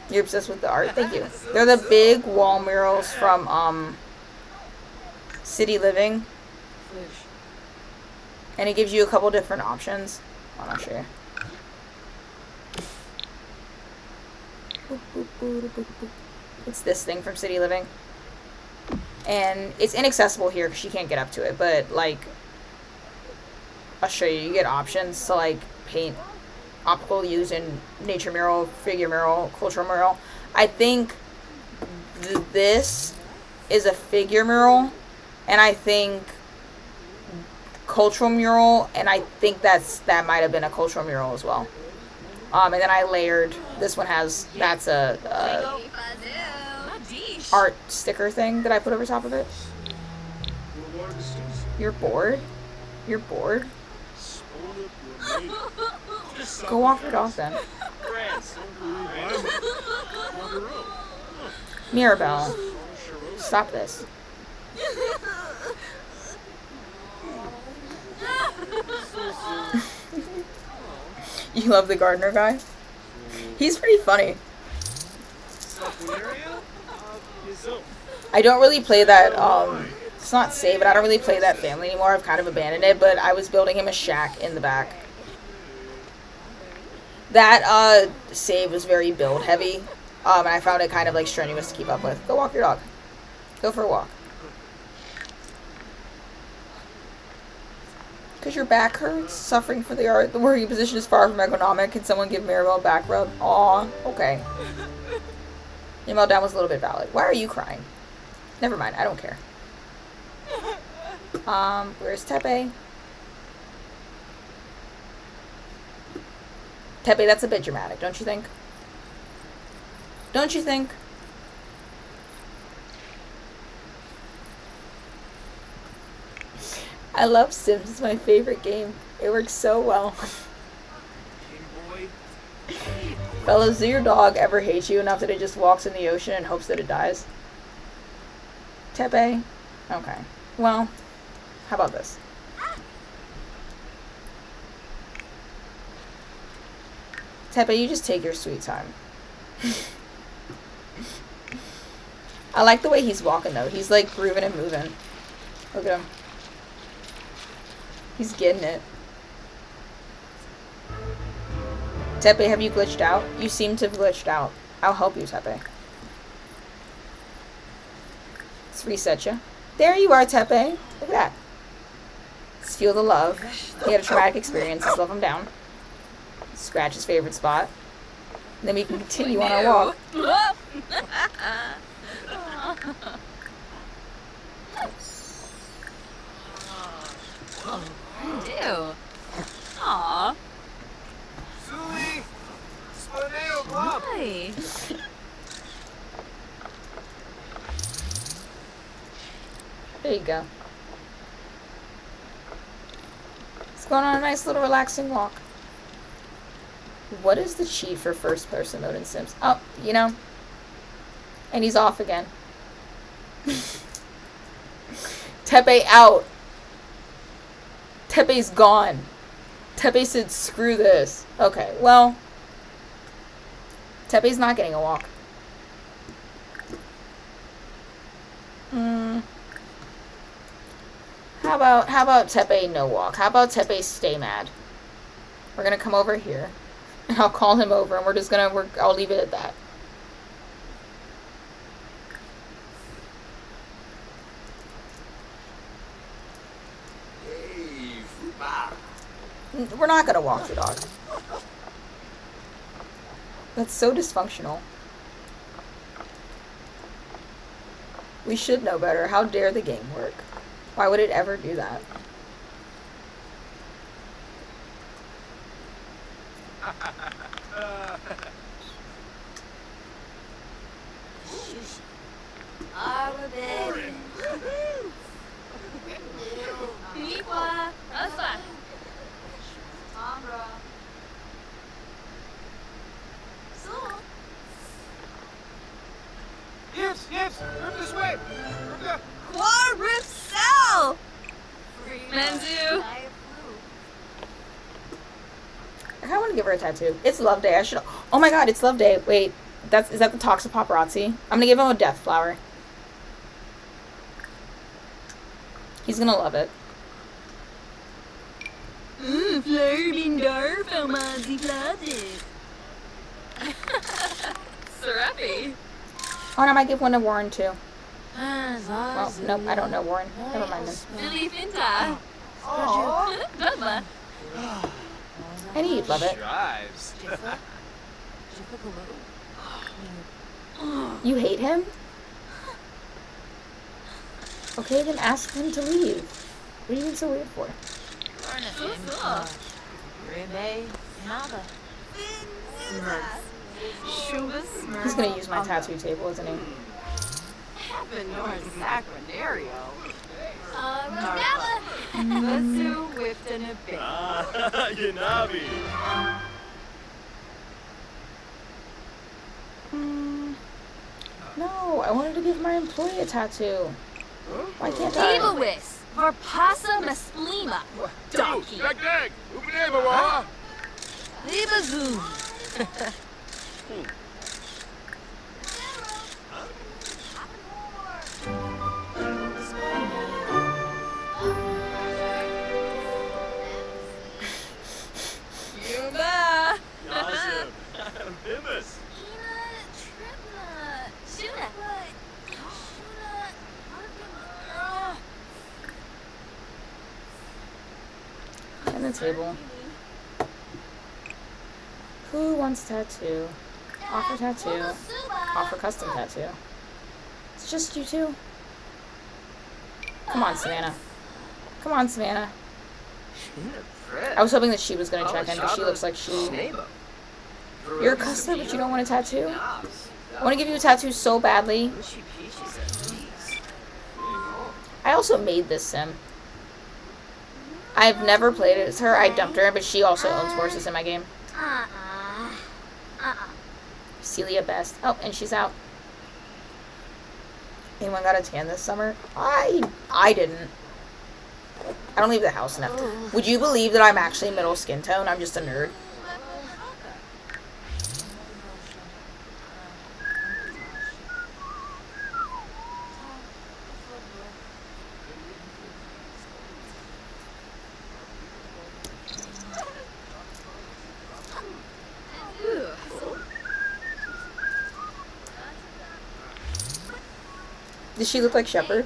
You're obsessed with the art? Thank you. They're the big wall murals from City Living. And it gives you a couple different options. I'll show you. It's this thing from City Living. And it's inaccessible here because you can't get up to it. But, like, I'll show you. You get options to, like, paint optical use in nature mural, figure mural, cultural mural. I think this is a figure mural, and I think cultural mural, and I think that might have been a cultural mural as well. And then I layered. This one has that's a art sticker thing that I put over top of it. You're bored? You're bored? Go walk your dog then. Mirabelle, stop this. You love the gardener guy? He's pretty funny. I don't really play that, it's not save, but I don't really play that family anymore. I've kind of abandoned it, but I was building him a shack in the back. That, save was very build heavy, and I found it kind of, like, strenuous to keep up with. Go walk your dog. Go for a walk. Because your back hurts? Suffering for the art. The working position is far from ergonomic. Can someone give Mirabelle a back rub? Aw, okay. Your meltdown was a little bit valid. Why are you crying? Never mind, I don't care. Where's Tepe? Tepe, that's a bit dramatic, don't you think? Don't you think? I love Sims. It's my favorite game. It works so well. Fellas, do your dog ever hate you enough that it just walks in the ocean and hopes that it dies? Tepe? Okay. Well, how about this? Tepe, you just take your sweet time. I like the way he's walking, though. He's, like, grooving and moving. Look at him. He's getting it. Tepe, have you glitched out? You seem to have glitched out. I'll help you, Tepe. Let's reset you. There you are, Tepe. Look at that. Let's feel the love. He had a traumatic experience. Let's love him down. Scratch his favorite spot. And then we can continue on our walk. Do. Aw. Hi. There you go. Let's go on a nice little relaxing walk. What is the cheat for first person mode in Sims? Oh, you know. And he's off again. Tepe out. Tepe's gone. Tepe said, screw this. Okay, well. Tepe's not getting a walk. How about Tepe no walk? How about Tepe stay mad? We're gonna come over here. And I'll call him over and we're just gonna I'll leave it at that. We're not gonna walk the dog. That's so dysfunctional. We should know better. How dare the game work? Why would it ever do that? Our baby. Miwa. Asa. Ambra. So. Yes, from this way. From the... Quarricel. Manzu. I kinda wanna give her a tattoo. It's love day. I should oh my god, it's love day. Wait, is that the toxic paparazzi? I'm gonna give him a death flower. He's gonna love it. Flirbinder from Ozzy Serapi. Oh, and I might give one to Warren too. Well, nope, I don't know Warren. Never mind then. Filifinta. Dogma. I knew you'd love it. Drives. You hate him? Okay, then ask him to leave. What are you being so weird for? He's gonna use my tattoo table, isn't he? Yanabi. No, I wanted to give my employee a tattoo. Why can't I? Evowis. Varpasa Masplima. Donkey. Dag dag. Ubenema wa. Libazoo. Yuba. Gossip. Famous. Shuna. And the table. Who wants tattoo? Offer tattoo. offer custom tattoo. It's just you two. Come on, Savannah. Come on, Savannah. I was hoping that she was gonna check in, but she looks like she... You're a customer, but you don't want a tattoo? I want to give you a tattoo so badly. I also made this sim. I've never played it as her. I dumped her, but she also owns horses in my game. Celia Best. Oh, and she's out. Anyone got a tan this summer? I didn't. I don't leave the house enough. Would you believe that I'm actually middle skin tone? I'm just a nerd. Does she look like Shepard?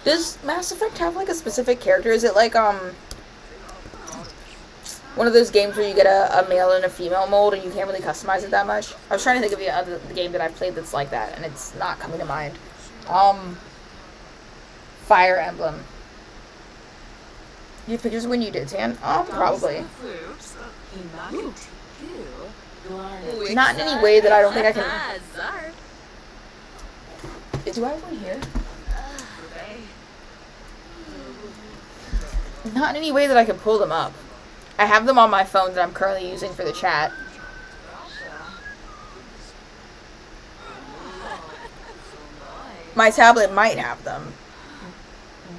Does Mass Effect have like a specific character? Is it like one of those games where you get a male and a female mold and you can't really customize it that much? I was trying to think of the game that I've played that's like that, and it's not coming to mind. Fire Emblem. You have pictures when you did tan? Probably. Not in any way that I don't think I can. Do I have one here? Not in any way that I can pull them up. I have them on my phone that I'm currently using for the chat. My tablet might have them.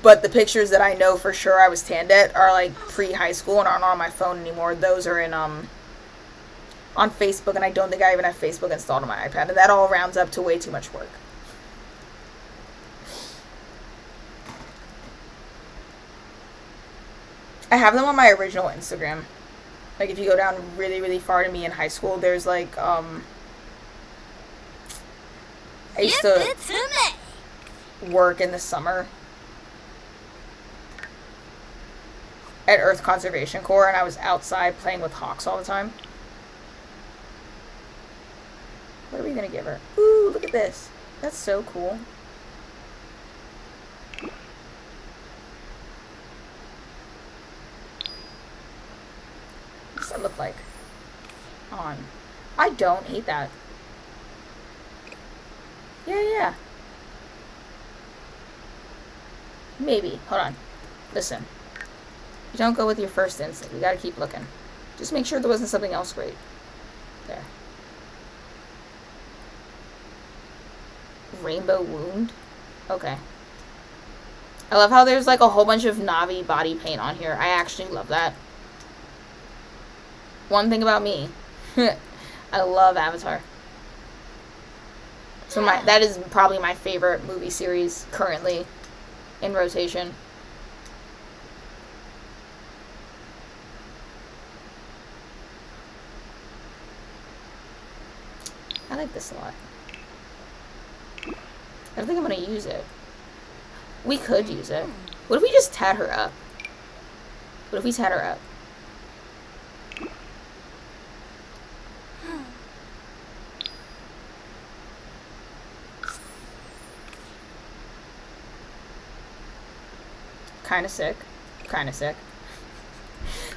But the pictures that I know for sure I was tanned at are like pre-high school and aren't on my phone anymore. Those are in on Facebook, and I don't think I even have Facebook installed on my iPad, and that all rounds up to way too much work. I have them on my original Instagram. Like if you go down really, really far to me in high school, there's like I used to work in the summer at Earth Conservation Corps, and I was outside playing with hawks all the time. What are we gonna give her? Ooh, look at this. That's so cool. What does that look like? On. I don't hate that. Yeah. Maybe. Hold on. Listen. You don't go with your first instinct. You gotta keep looking. Just make sure there wasn't something else great. There. Rainbow wound? Okay. I love how there's like a whole bunch of Navi body paint on here. I actually love that. One thing about me. I love Avatar. So that is probably my favorite movie series currently in rotation. I like this a lot. I don't think I'm going to use it. We could use it. What if we just tat her up? What if we tat her up? Kind of sick. Kind of sick.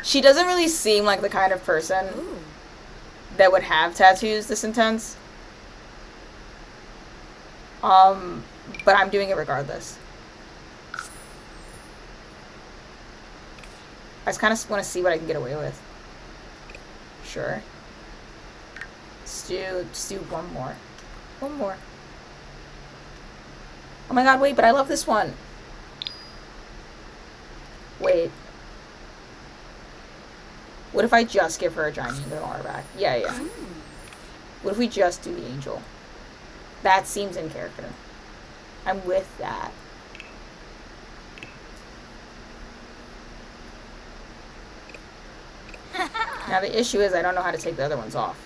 She doesn't really seem like the kind of person that would have tattoos this intense. But I'm doing it regardless. I just kind of want to see what I can get away with. Sure. Let's do one more. One more. Oh my god, wait, but I love this one. Wait. What if I just give her a giant angel on her back? Yeah. What if we just do the angel? That seems in character. I'm with that. Now the issue is I don't know how to take the other ones off.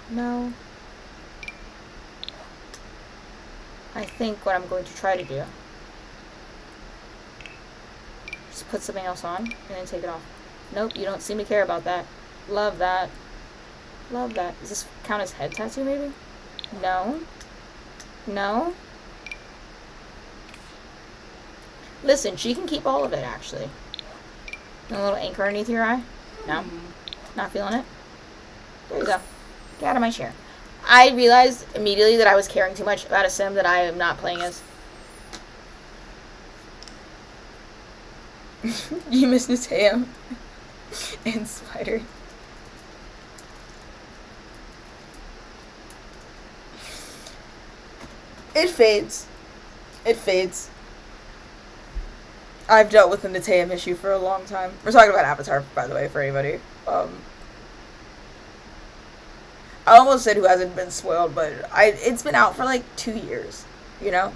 No. I think what I'm going to try to do, just put something else on and then take it off. Nope, you don't seem to care about that. Love that. Love that. Does this count as head tattoo, maybe? No. No. Listen, she can keep all of it, actually. A little anchor underneath your eye? No? Not feeling it? There you go. Get out of my chair. I realized immediately that I was caring too much about a sim that I am not playing as. You miss Nateo and Spider. It fades. It fades. I've dealt with the Nateum issue for a long time. We're talking about Avatar, by the way, for anybody. I almost said who hasn't been spoiled, but it's been out for like 2 years, you know?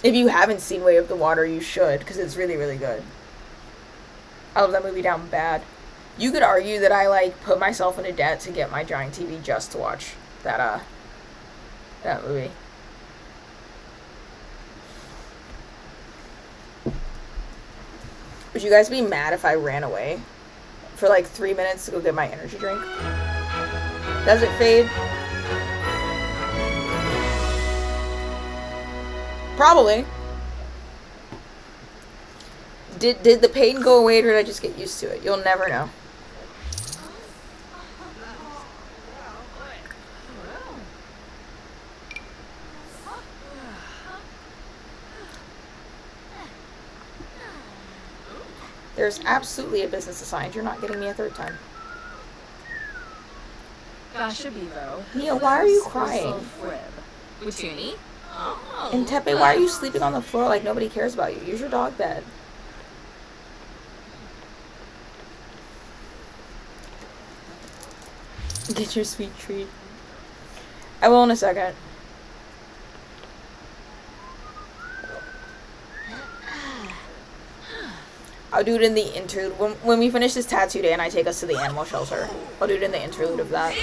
If you haven't seen Way of the Water, you should, because it's really, really good. I love that movie down bad. You could argue that I, like, put myself in a debt to get my giant TV just to watch that movie. Would you guys be mad if I ran away for like 3 minutes to go get my energy drink? Does it fade? Probably. Did the pain go away or did I just get used to it? You'll never know. There's absolutely a business assigned. You're not getting me a third time. Nia, why are you crying? Uchuni? And Tepe, why are you sleeping on the floor like nobody cares about you? Use your dog bed. Get your sweet treat. I will in a second. I'll do it in the interlude. When we finish this tattoo day and I take us to the animal shelter, I'll do it in the interlude of that.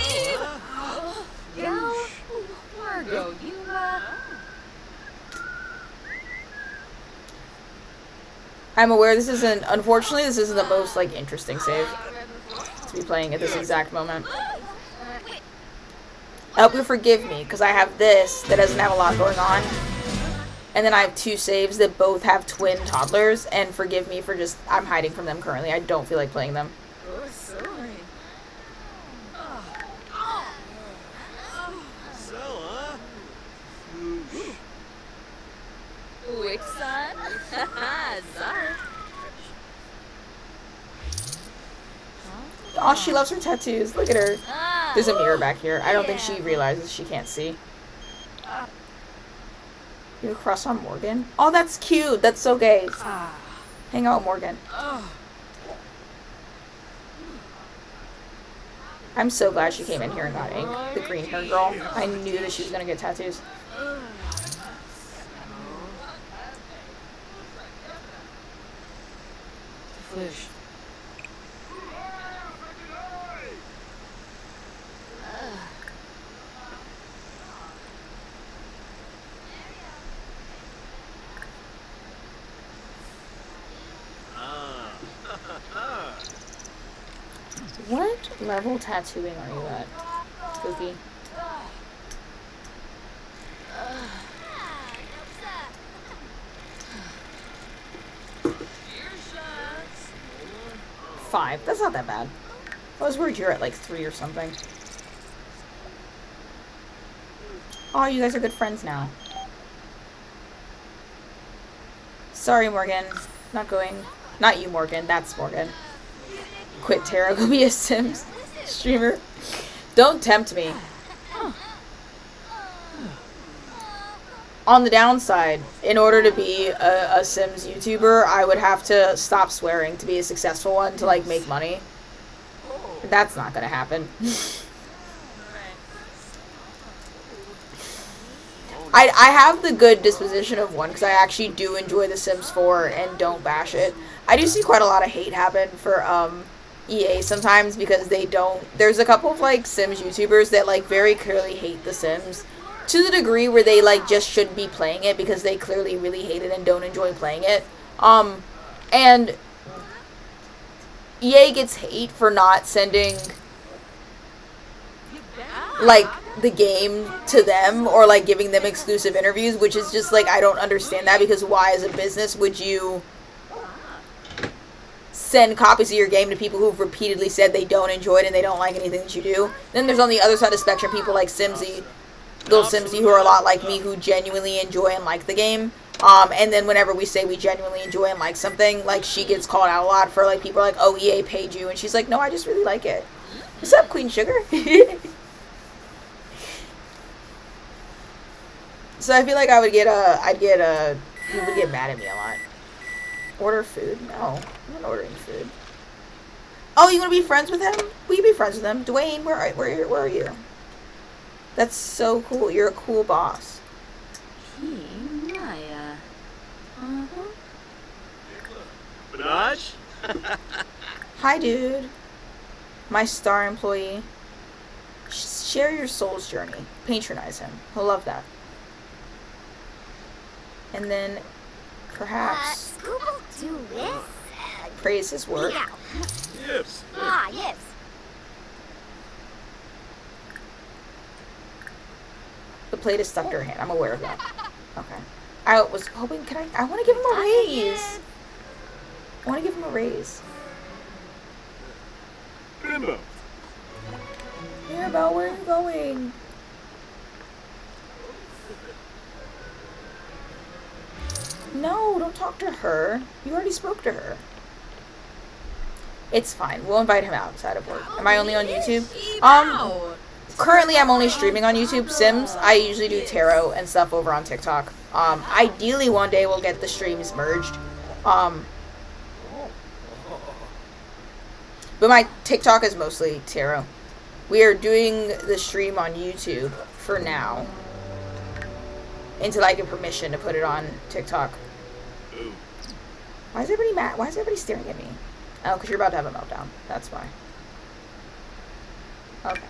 I'm aware this isn't, unfortunately, this isn't the most, like, interesting save to be playing at this exact moment. I hope you forgive me, because I have this that doesn't have a lot going on. And then I have 2 saves that both have twin toddlers, and forgive me for just, I'm hiding from them currently. I don't feel like playing them. Oh, she loves her tattoos. Look at her. There's a mirror back here. I don't think she realizes she can't see. You have a crush on Morgan? Oh, that's cute. That's so gay. Hang out with Morgan. I'm so glad she came in here and got ink. The green hair girl. I knew that she was going to get tattoos. Fish. What level tattooing are you at, Spooky? Five. That's not that bad. I was worried you're at like 3 or something. Oh, you guys are good friends now. Sorry, Morgan. Not going. Not you, Morgan. That's Morgan. Quit Tara. Go be a Sims streamer. Don't tempt me. On the downside, in order to be a Sims YouTuber, I would have to stop swearing to be a successful one to, like, make money. That's not gonna happen. I have the good disposition of one, because I actually do enjoy The Sims 4 and don't bash it. I do see quite a lot of hate happen for, EA sometimes because they don't. There's a couple of like Sims YouTubers that like very clearly hate The Sims to the degree where they like just shouldn't be playing it because they clearly really hate it and don't enjoy playing it. And EA gets hate for not sending like the game to them or like giving them exclusive interviews, which is just like I don't understand that, because why as a business would you send copies of your game to people who've repeatedly said they don't enjoy it and they don't like anything that you do? Then there's on the other side of the spectrum people like Simsy, little Simsy, who are a lot like me, who genuinely enjoy and like the game. And then whenever we say we genuinely enjoy and like something, like she gets called out a lot for like people are like, oh, EA paid you, and she's like, no, I just really like it. What's up, Queen Sugar? So I feel like I would get people would get mad at me a lot. Order food? No, I'm not ordering food. Oh, you want to be friends with him? Will you be friends with him? Dwayne, where are you? That's so cool. You're a cool boss. Maya. Minaj? Hi, dude. My star employee. Share your soul's journey. Patronize him. He'll love that. And then, perhaps, Google do this? praise his work. Yeah. Yes. Yes. The plate is stuck to her hand. I'm aware of that. Okay. I was hoping, I want to give him a raise. I want to give him a raise. Bimbo. Mirabelle, where are you going? No, don't talk to her. You already spoke to her. It's fine. We'll invite him outside of work. Am I only on YouTube? Currently I'm only streaming on YouTube Sims. I usually do tarot and stuff over on TikTok. Ideally one day we'll get the streams merged. But my TikTok is mostly tarot. We are doing the stream on YouTube for now, until I get permission to put it on TikTok. Why is everybody mad? Why is everybody staring at me? Oh, because you're about to have a meltdown. That's why. Okay.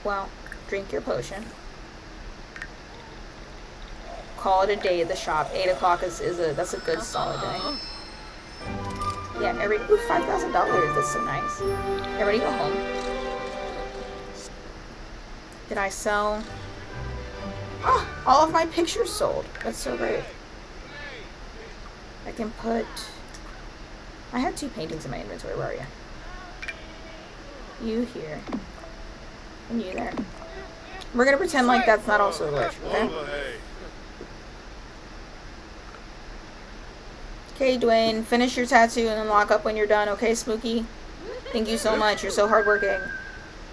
Well, drink your potion. Call it a day at the shop. 8 o'clock that's a good solid day. Yeah, ooh, $5,000. That's so nice. Everybody go home. Did I sell? Oh, all of my pictures sold. That's so great. I can put... I have 2 paintings in my inventory. Where are you? You here. And you there. We're gonna pretend like that's not also a glitch, okay? Okay, Dwayne, finish your tattoo and then lock up when you're done, okay, Smokey? Thank you so much. You're so hardworking.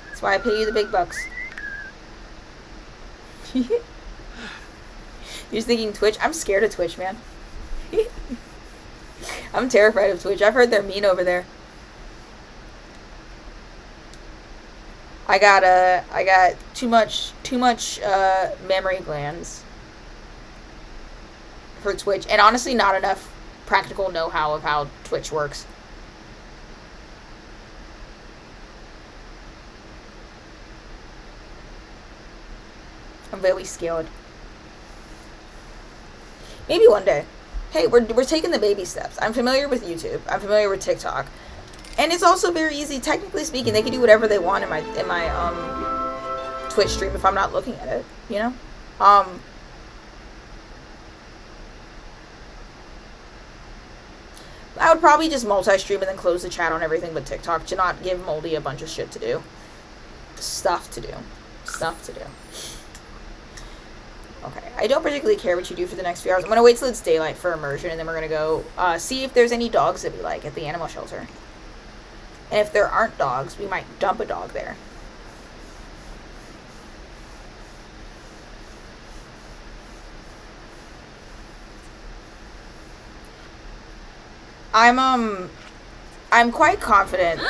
That's why I pay you the big bucks. You're just thinking Twitch? I'm scared of Twitch, man. I'm terrified of Twitch. I've heard they're mean over there. I got too much memory glands for Twitch, and honestly not enough practical know-how of how Twitch works. I'm very scared. Maybe one day. Hey, we're taking the baby steps. I'm familiar with YouTube. I'm familiar with TikTok. And it's also very easy, technically speaking. They can do whatever they want in my Twitch stream if I'm not looking at it, you know? I would probably just multi-stream and then close the chat on everything but TikTok to not give Moldy a bunch of shit to do. Stuff to do. Okay, I don't particularly care what you do for the next few hours. I'm going to wait till it's daylight for immersion, and then we're going to go see if there's any dogs that we like at the animal shelter. And if there aren't dogs, we might dump a dog there. I'm quite confident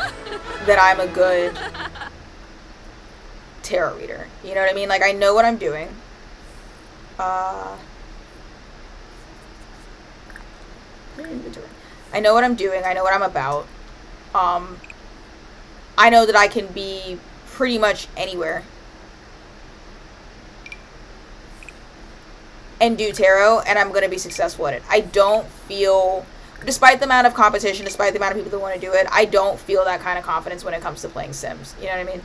that I'm a good tarot reader. You know what I mean? Like, I know what I'm doing. I know what I'm doing. I know what I'm about. I know that I can be pretty much anywhere and do tarot, and I'm going to be successful at it. I don't feel, despite the amount of competition, despite the amount of people that want to do it, I don't feel that kind of confidence when it comes to playing Sims. You know what I mean?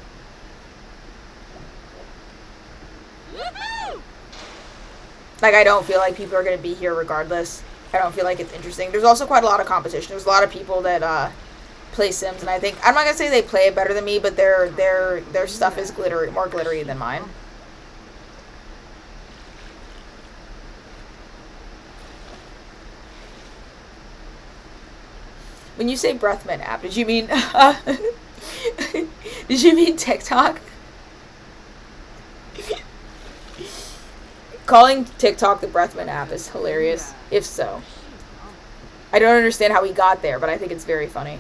Like, I don't feel like people are going to be here regardless. I don't feel like it's interesting. There's also quite a lot of competition. There's a lot of people that play Sims, and I think, I'm not going to say they play it better than me, but their stuff is more glittery than mine. When you say breath mint app, did you mean did you mean TikTok? Calling TikTok the breath mint app is hilarious, if so. I don't understand how we got there, but I think it's very funny.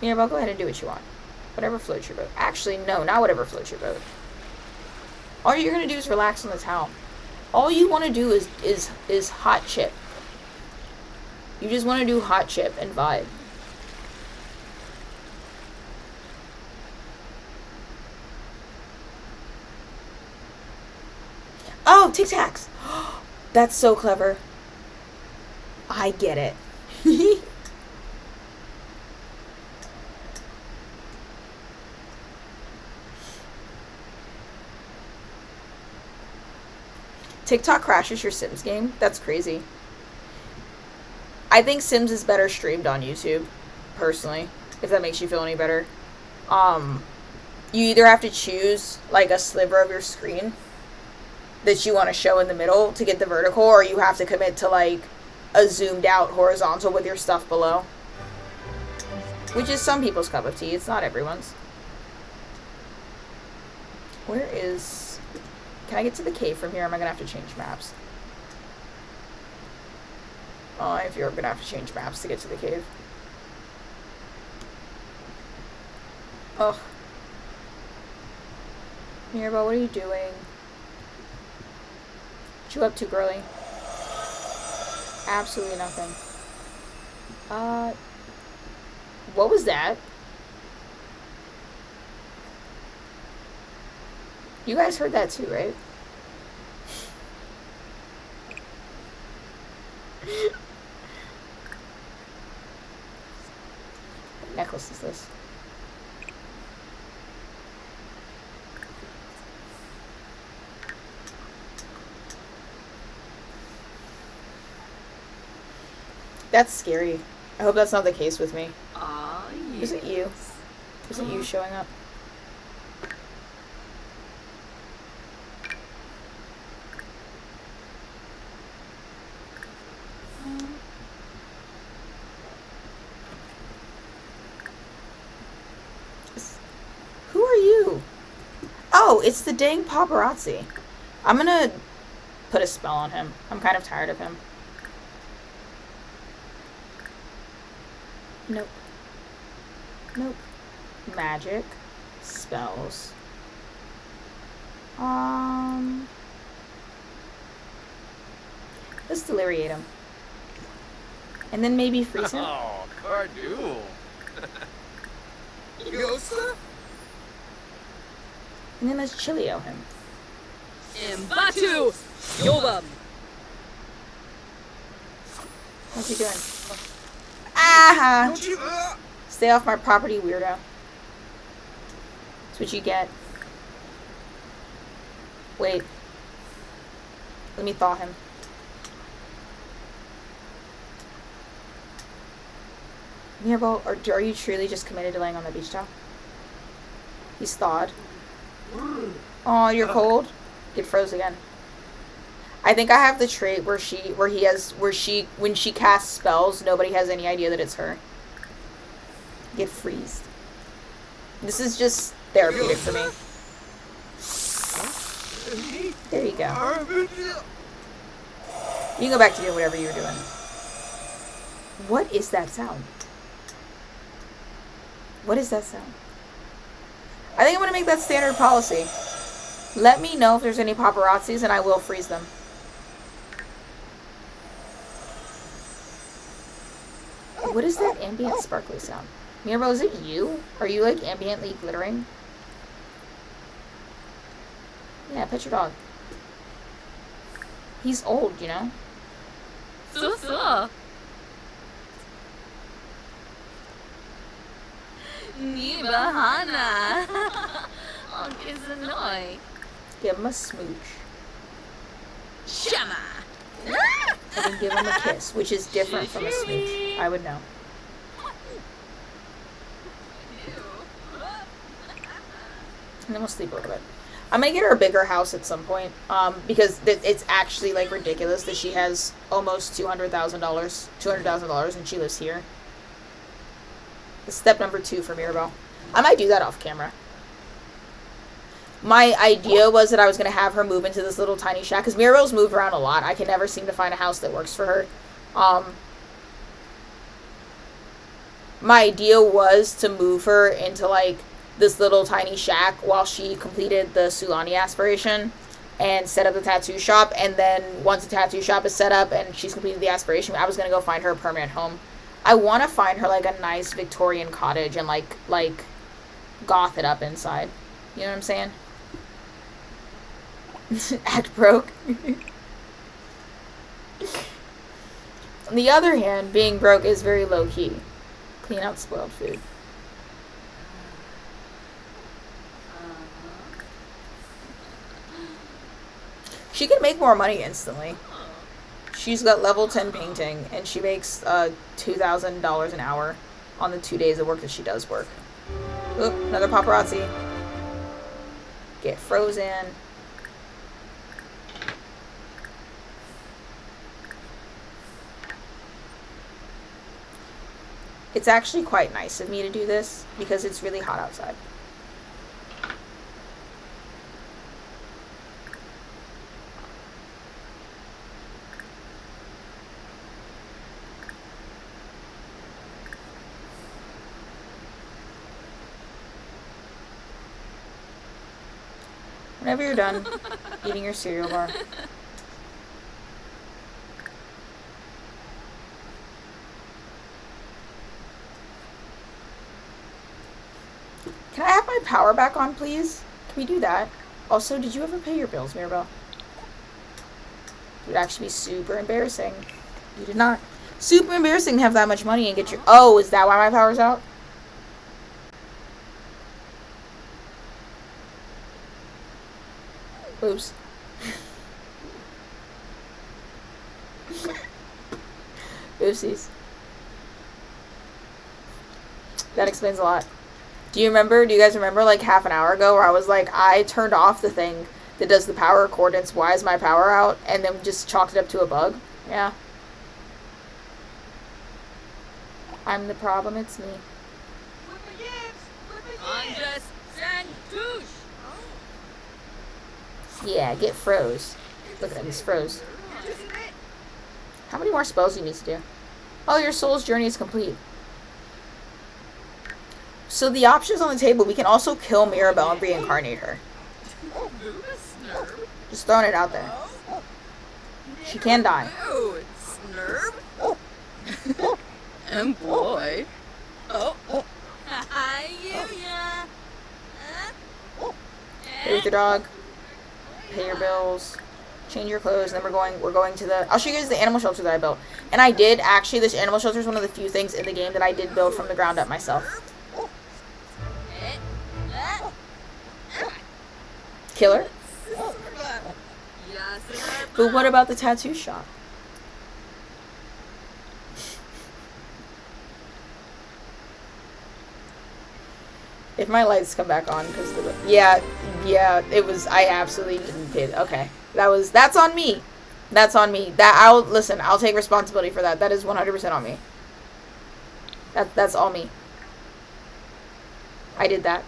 Mirabelle, go ahead and do what you want. Whatever floats your boat. Actually, no, not whatever floats your boat. All you're gonna do is relax on the towel. All you want to do is hot chip. You just want to do hot chip and vibe. Oh, Tic Tacs! That's so clever. I get it. TikTok crashes your Sims game? That's crazy. I think Sims is better streamed on YouTube, personally, if that makes you feel any better. You either have to choose, like, a sliver of your screen that you want to show in the middle to get the vertical, or you have to commit to, like, a zoomed out horizontal with your stuff below. Which is some people's cup of tea. It's not everyone's. Where is... Can I get to the cave from here? Or am I going to have to change maps? Oh, if you're going to have to change maps to get to the cave. Oh. Mirabelle, what are you doing? What you up to, girly? Absolutely nothing. What was that? You guys heard that too, right? What necklace is this? That's scary. I hope that's not the case with me. Yes. Is it you? Is it you showing up? Who are you? Oh, it's the dang paparazzi. I'm gonna put a spell on him. I'm kind of tired of him. Nope. Nope. Magic. Spells. Let's deliriate him. And then maybe freeze him. Oh, Cardu. Yosa? And then let's chillio him. Mbatu! Yobam! What's he doing? Ah! Don't you? Stay off my property, weirdo. That's what you get. Wait. Let me thaw him. Mirabelle, are you truly just committed to laying on the beach towel? He's thawed. Oh, you're cold? Get froze again. I think I have the trait when she casts spells, nobody has any idea that it's her. Get freezed. This is just therapeutic for me. There you go. You can go back to doing whatever you were doing. What is that sound? What is that sound? I think I'm going to make that standard policy. Let me know if there's any paparazzis and I will freeze them. What is that ambient sparkly sound? Mirabelle, is it you? Are you, like, ambiently glittering? Yeah, pet your dog. He's old, you know? So. Ni bahana. Ang kisanoy. Give him a smooch. Shama. And then give him a kiss, which is different from a smooch. I would know. And then we'll sleep a little bit. I'm gonna get her a bigger house at some point, because it's actually, like, ridiculous that she has almost $200,000, and she lives here. It's step number 2 for Mirabelle. I might do that off camera. My idea was that I was gonna have her move into this little tiny shack, because Mirabelle's moved around a lot. I can never seem to find a house that works for her. My idea was to move her into, like, this little tiny shack while she completed the Sulani aspiration and set up the tattoo shop. And then once the tattoo shop is set up and she's completed the aspiration, I was going to go find her a permanent home. I want to find her, like, a nice Victorian cottage and, like goth it up inside. You know what I'm saying? Act broke. On the other hand, being broke is very low-key. Clean out spoiled food. She can make more money instantly. She's got level 10 painting, and she makes $2,000 an hour on the 2 days of work that she does work. Oop, another paparazzi. Get frozen. It's actually quite nice of me to do this, because it's really hot outside. Whenever you're done eating your cereal bar. Can I have my power back on, please? Can we do that? Also, did you ever pay your bills, Mirabelle? It would actually be super embarrassing. You did not. Super embarrassing to have that much money and get your... Oh, is that why my power's out? Oops. Oopsies. That explains a lot. Do you guys remember, like, half an hour ago where I was like, I turned off the thing that does the power coordinates, why is my power out, and then just chalked it up to a bug? Yeah. I'm the problem, it's me. Andres Santush. Yeah, get froze. Look at him, he's froze. How many more spells do you need to do? Oh, your soul's journey is complete. So the options on the table, we can also kill Mirabelle and reincarnate her. Just throwing it out there. She can die. Oh, it's Snurb. And boy. Oh. Hi, Yuya. Play with your dog. Pay your bills. Change your clothes. And then we're going to the... I'll show you guys the animal shelter that I built. And I did, actually, this animal shelter is one of the few things in the game that I did build from the ground up myself. Killer? But what about the tattoo shop? If my lights come back on, because yeah, it was, I absolutely didn't pay. Okay, that's on me. That's on me. I'll take responsibility for that. That is 100% on me. That's all me. I did that.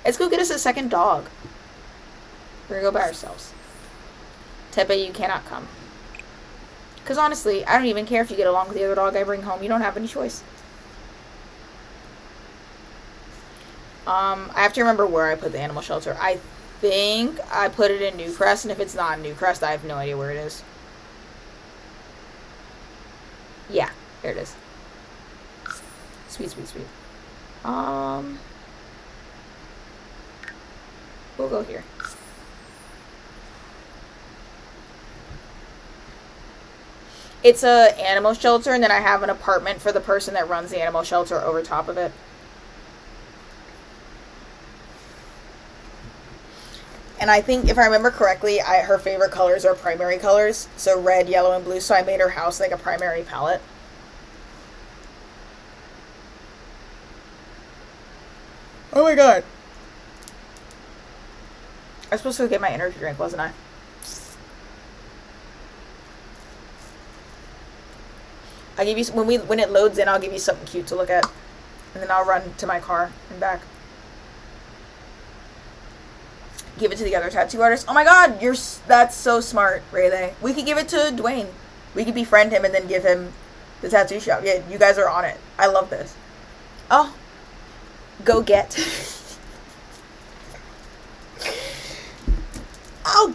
Let's go get us a second dog. We're gonna go by ourselves. Tepe, you cannot come. Because honestly, I don't even care if you get along with the other dog I bring home. You don't have any choice. I have to remember where I put the animal shelter. I think I put it in Newcrest, and if it's not in Newcrest, I have no idea where it is. There it is. Sweet, sweet, sweet. We'll go here. It's a animal shelter, and then I have an apartment for the person that runs the animal shelter over top of it. And I think, if I remember correctly, her favorite colors are primary colors. So red, yellow, and blue. So I made her house like a primary palette. Oh my god. I was supposed to get my energy drink, wasn't I? I'll give you, when it loads in, I'll give you something cute to look at. And then I'll run to my car and back. Give it to the other tattoo artist. Oh my god, that's so smart, Rayleigh. We could give it to Dwayne. We could befriend him and then give him the tattoo shop. Yeah, you guys are on it. I love this. Oh. Go get. I'll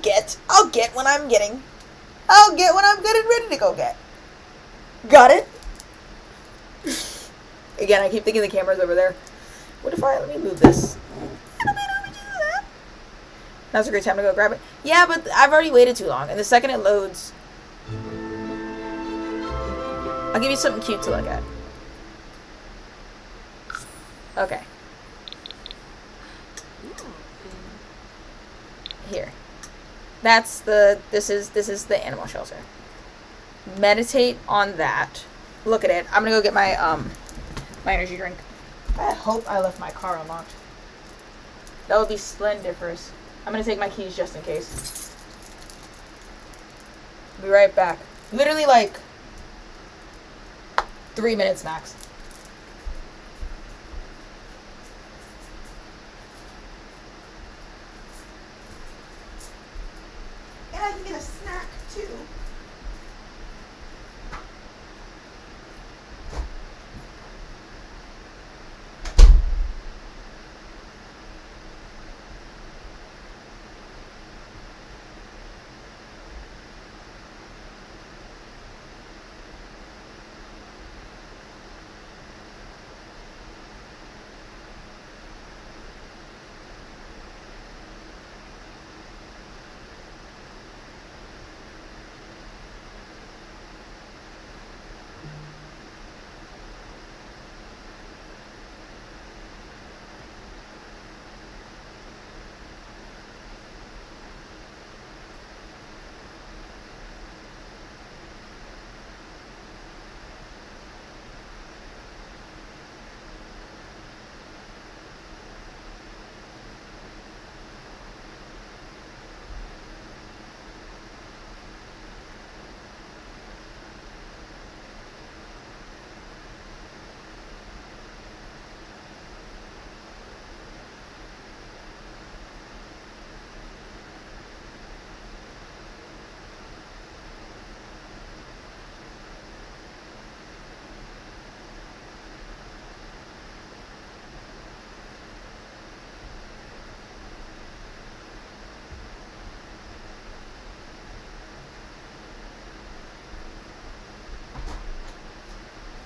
get when I'm getting. I'll get when I'm good and ready to go get. Got it? Again, I keep thinking the camera's over there. What if let me move this? Now's a great time to go grab it. Yeah, but I've already waited too long. And the second it loads, I'll give you something cute to look at. Okay. Here. This is the animal shelter. Meditate on that. Look at it. I'm gonna go get my my energy drink. I hope I left my car unlocked. That would be splendiferous. I'm gonna take my keys just in case. Be right back. Literally like 3 minutes max. And I can get a snack too.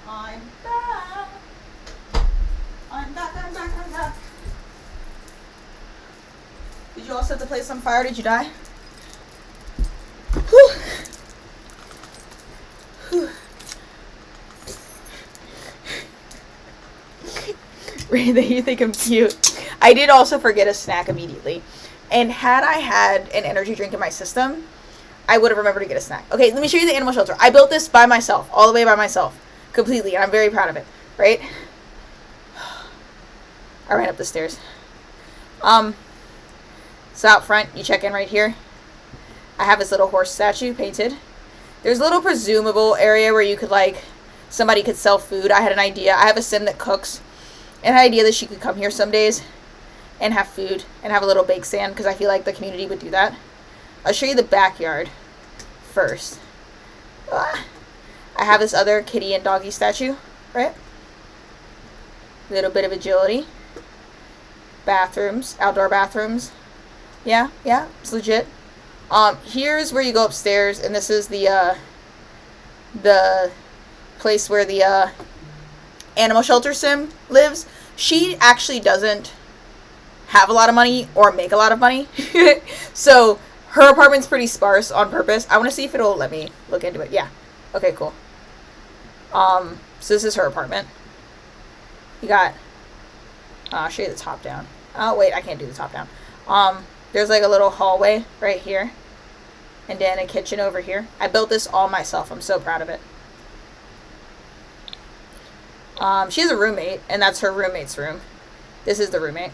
I'm back. I'm back, I'm back, I'm back. Did you all set the place on fire? Did you die? Whew. Whew. Ray, you think I'm cute. I did also forget a snack immediately. And had I had an energy drink in my system, I would have remembered to get a snack. Okay, let me show you the animal shelter. I built this by myself, all the way by myself. Completely, and I'm very proud of it, right? I ran up the stairs. So out front, you check in right here. I have this little horse statue painted. There's a little presumable area where you could, like, somebody could sell food. I had an idea. I have a sim that cooks, and I had an idea that she could come here some days and have food and have a little bake stand, because I feel like the community would do that. I'll show you the backyard first. I have this other kitty and doggy statue, right? Little bit of agility. Bathrooms, outdoor bathrooms. Yeah, it's legit. Here's where you go upstairs, and this is the place where the animal shelter sim lives, she actually doesn't have a lot of money or make a lot of money. So her apartment's pretty sparse on purpose. I want to see if it'll let me look into it. Yeah. Okay, cool. So this is her apartment. You got, I'll show you the top down. Oh, wait, I can't do the top down. There's like a little hallway right here. And then a kitchen over here. I built this all myself. I'm so proud of it. She has a roommate, and that's her roommate's room. This is the roommate.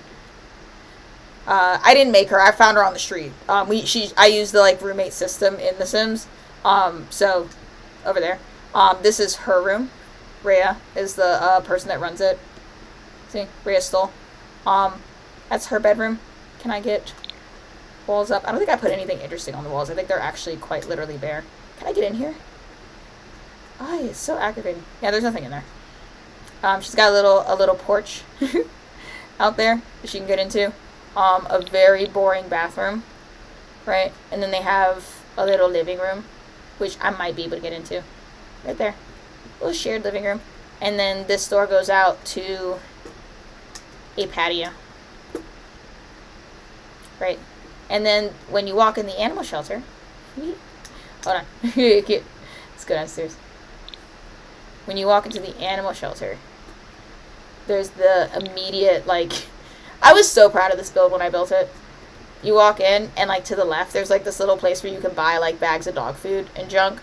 I didn't make her. I found her on the street. I used the like roommate system in The Sims. So over there. This is her room. Rhea is the person that runs it. See, Rhea stole. That's her bedroom. Can I get walls up? I don't think I put anything interesting on the walls. I think they're actually quite literally bare. Can I get in here? Oh, it's so aggravating. Yeah, there's nothing in there. She's got a little porch out there that she can get into. A very boring bathroom, right? And then they have a little living room, which I might be able to get into. Right there. A little shared living room. And then this door goes out to a patio. Right. And then when you walk in the animal shelter, hold on. Let's go downstairs. When you walk into the animal shelter, there's the immediate, like, I was so proud of this build when I built it. You walk in, and, like, to the left, there's, like, this little place where you can buy, like, bags of dog food and junk.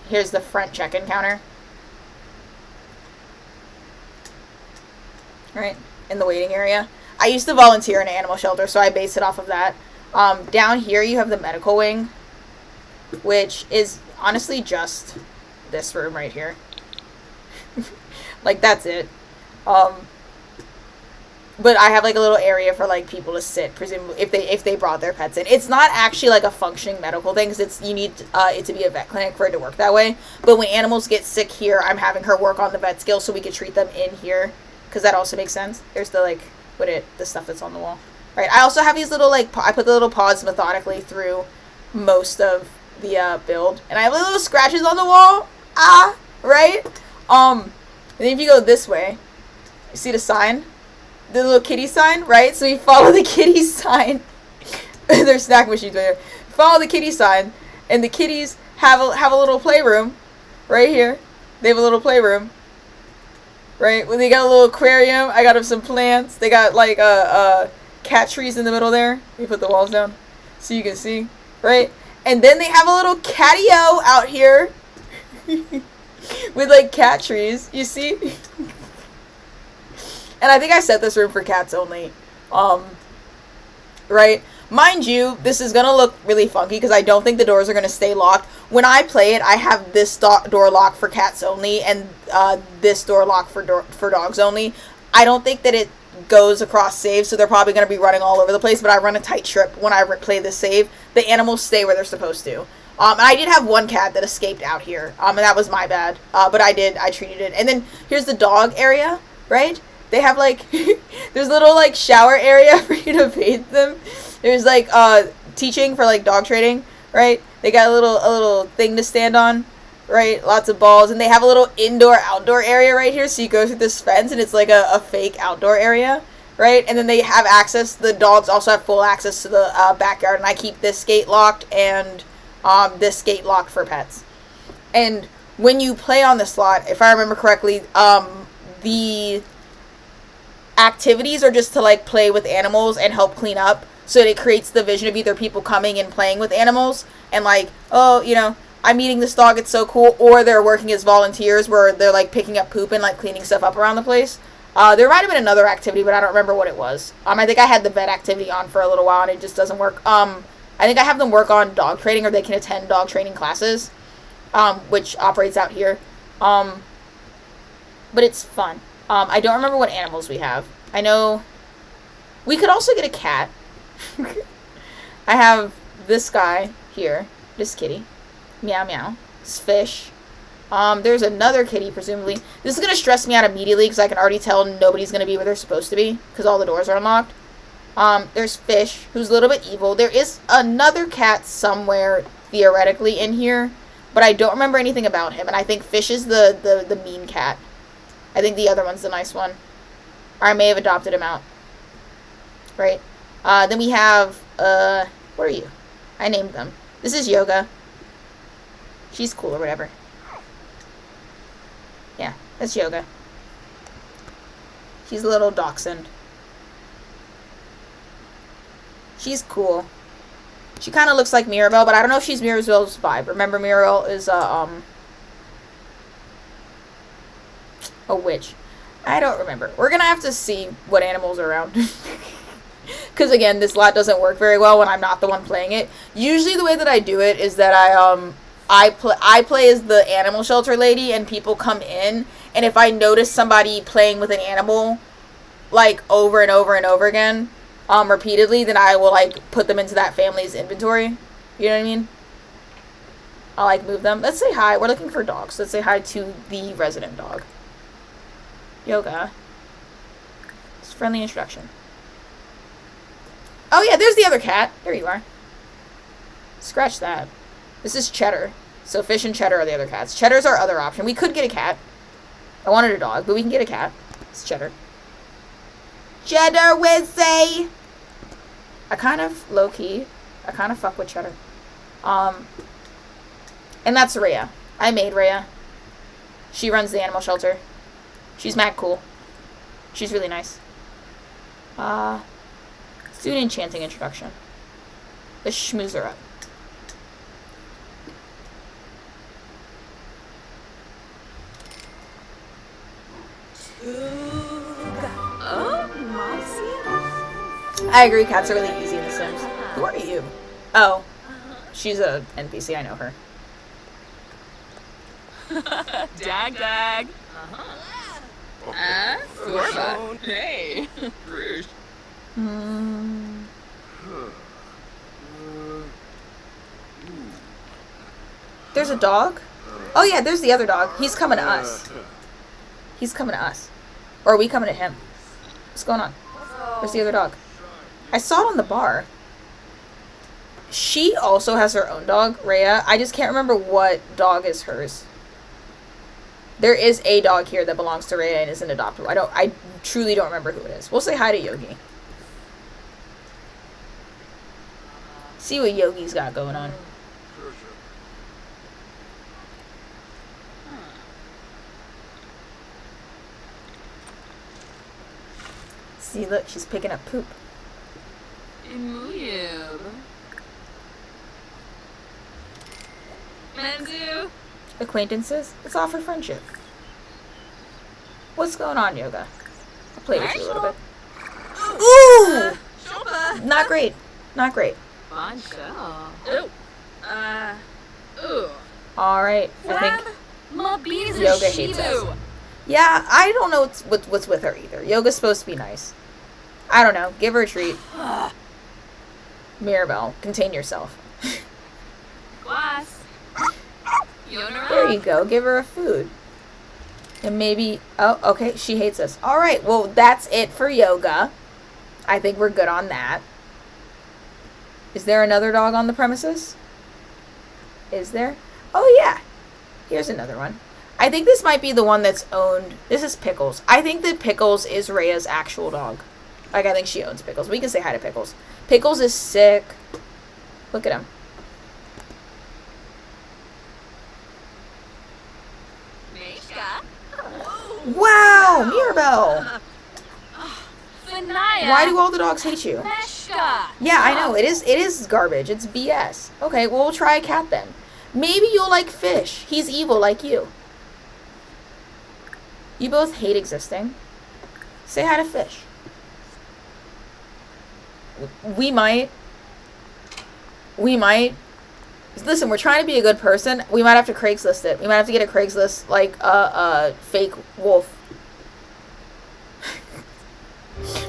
Here's the front check-in counter. Right, in the waiting area. I used to volunteer in an animal shelter, so I based it off of that. Down here, you have the medical wing, which is honestly just this room right here. Like, that's it. But I have like a little area for like people to sit, presumably if they brought their pets in. It's not actually like a functioning medical thing, because you need it to be a vet clinic for it to work that way. But when animals get sick here, I'm having her work on the vet skills so we could treat them in here, because that also makes sense. There's the like the stuff that's on the wall, right? I also have these little like I put the little pods methodically through most of the build, and I have little scratches on the wall. Right. And then if you go this way, you see the sign. The little kitty sign, right? So you follow the kitty sign. There's snack machines right here. Follow the kitty sign, and the kitties have a little playroom, right here. They have a little playroom, right? Well, they got a little aquarium. I got them some plants. They got like cat trees in the middle there. You put the walls down so you can see, right? And then they have a little catio out here with like cat trees. You see? And I think I set this room for cats only. Right? Mind you, this is going to look really funky because I don't think the doors are going to stay locked. When I play it, I have this door locked for cats only and this door locked for dogs only. I don't think that it goes across saves, so they're probably going to be running all over the place, but I run a tight strip when I play this save. The animals stay where they're supposed to. And I did have one cat that escaped out here, and that was my bad. But I treated it. And then here's the dog area, right? They have, like, there's a little, like, shower area for you to bathe them. There's, like, teaching for, like, dog training, right? They got a little thing to stand on, right? Lots of balls. And they have a little indoor-outdoor area right here. So you go through this fence, and it's, like, a fake outdoor area, right? And then they have access. The dogs also have full access to the backyard. And I keep this gate locked and this gate locked for pets. And when you play on the slot, if I remember correctly, the activities are just to like play with animals and help clean up, so that it creates the vision of either people coming and playing with animals and like, oh, you know, I'm meeting this dog, it's so cool, or they're working as volunteers where they're like picking up poop and like cleaning stuff up around the place. There might have been another activity, but I don't remember what it was. I think I had the vet activity on for a little while and it just doesn't work. I think I have them work on dog training, or they can attend dog training classes, which operates out here. But it's fun. I don't remember what animals we have. I know we could also get a cat. I have this guy here, this kitty. Meow meow. It's fish. There's another kitty, presumably. This is going to stress me out immediately because I can already tell nobody's going to be where they're supposed to be because all the doors are unlocked. There's Fish, who's a little bit evil. There is another cat somewhere, theoretically, in here. but I don't remember anything about him. And I think Fish is the mean cat. I think the other one's the nice one. Or I may have adopted him out. Right? Then we have, where are you? I named them. This is Yoga. She's cool or whatever. Yeah, that's Yoga. She's a little dachshund. She's cool. She kind of looks like Mirabelle, but I don't know if she's Mirabelle's vibe. Remember, Mirabelle is a witch. I don't remember. We're gonna have to see what animals are around. Because again, this lot doesn't work very well when I'm not the one playing it. Usually the way that I do it is that I play as the animal shelter lady, and people come in, and if I notice somebody playing with an animal like over and over and over again, repeatedly, then I will like put them into that family's inventory. You know what I mean? I'll like move them. Let's say hi. We're looking for dogs. Let's say hi to the resident dog. Yoga. It's a friendly introduction. Oh yeah, there's the other cat. There you are. Scratch that. This is Cheddar. So Fish and Cheddar are the other cats. Cheddar's our other option. We could get a cat. I wanted a dog, but we can get a cat. It's Cheddar. Cheddar Wizzy! I kind of, low-key, I kind of fuck with Cheddar. And that's Rhea. I made Rhea. She runs the animal shelter. She's mad cool. She's really nice. Let's do an enchanting introduction. Let's schmooze her up. I agree, cats are really easy in The Sims. Who are you? Oh, she's a NPC, I know her. Dag dag. Sorba. Hey. There's a dog? Oh yeah, there's the other dog. He's coming to us. He's coming to us. Or are we coming to him? What's going on? Where's the other dog? I saw it on the bar. She also has her own dog, Rhea. I just can't remember what dog is hers. There is a dog here that belongs to Rhea and isn't adoptable. I truly don't remember who it is. We'll say hi to Yogi. See what Yogi's got going on. See, look, she's picking up poop. Menzu. Acquaintances? Let's offer friendship. What's going on, Yoga? I'll play with you a little bit. Ooh! Not great. Not great. Alright, I think Yoga hates us. Yeah, I don't know what's with her either. Yoga's supposed to be nice. I don't know. Give her a treat. Mirabelle, contain yourself. There you go. Give her a food. And maybe... Oh, okay. She hates us. Alright, well, that's it for Yoga. I think we're good on that. Is there another dog on the premises? Is there? Oh, yeah. Here's another one. I think this might be the one that's owned... This is Pickles. I think that Pickles is Rhea's actual dog. Like, I think she owns Pickles. We can say hi to Pickles. Pickles is sick. Look at him. Wow, Mirabelle. Why do all the dogs hate you? Yeah, I know. It is garbage. It's BS. Okay, well, we'll try a cat then. Maybe you'll like Fish. He's evil like you. You both hate existing. Say hi to Fish. We might. Listen, we're trying to be a good person. We might have to Craigslist it. We might have to get a Craigslist, like, fake wolf.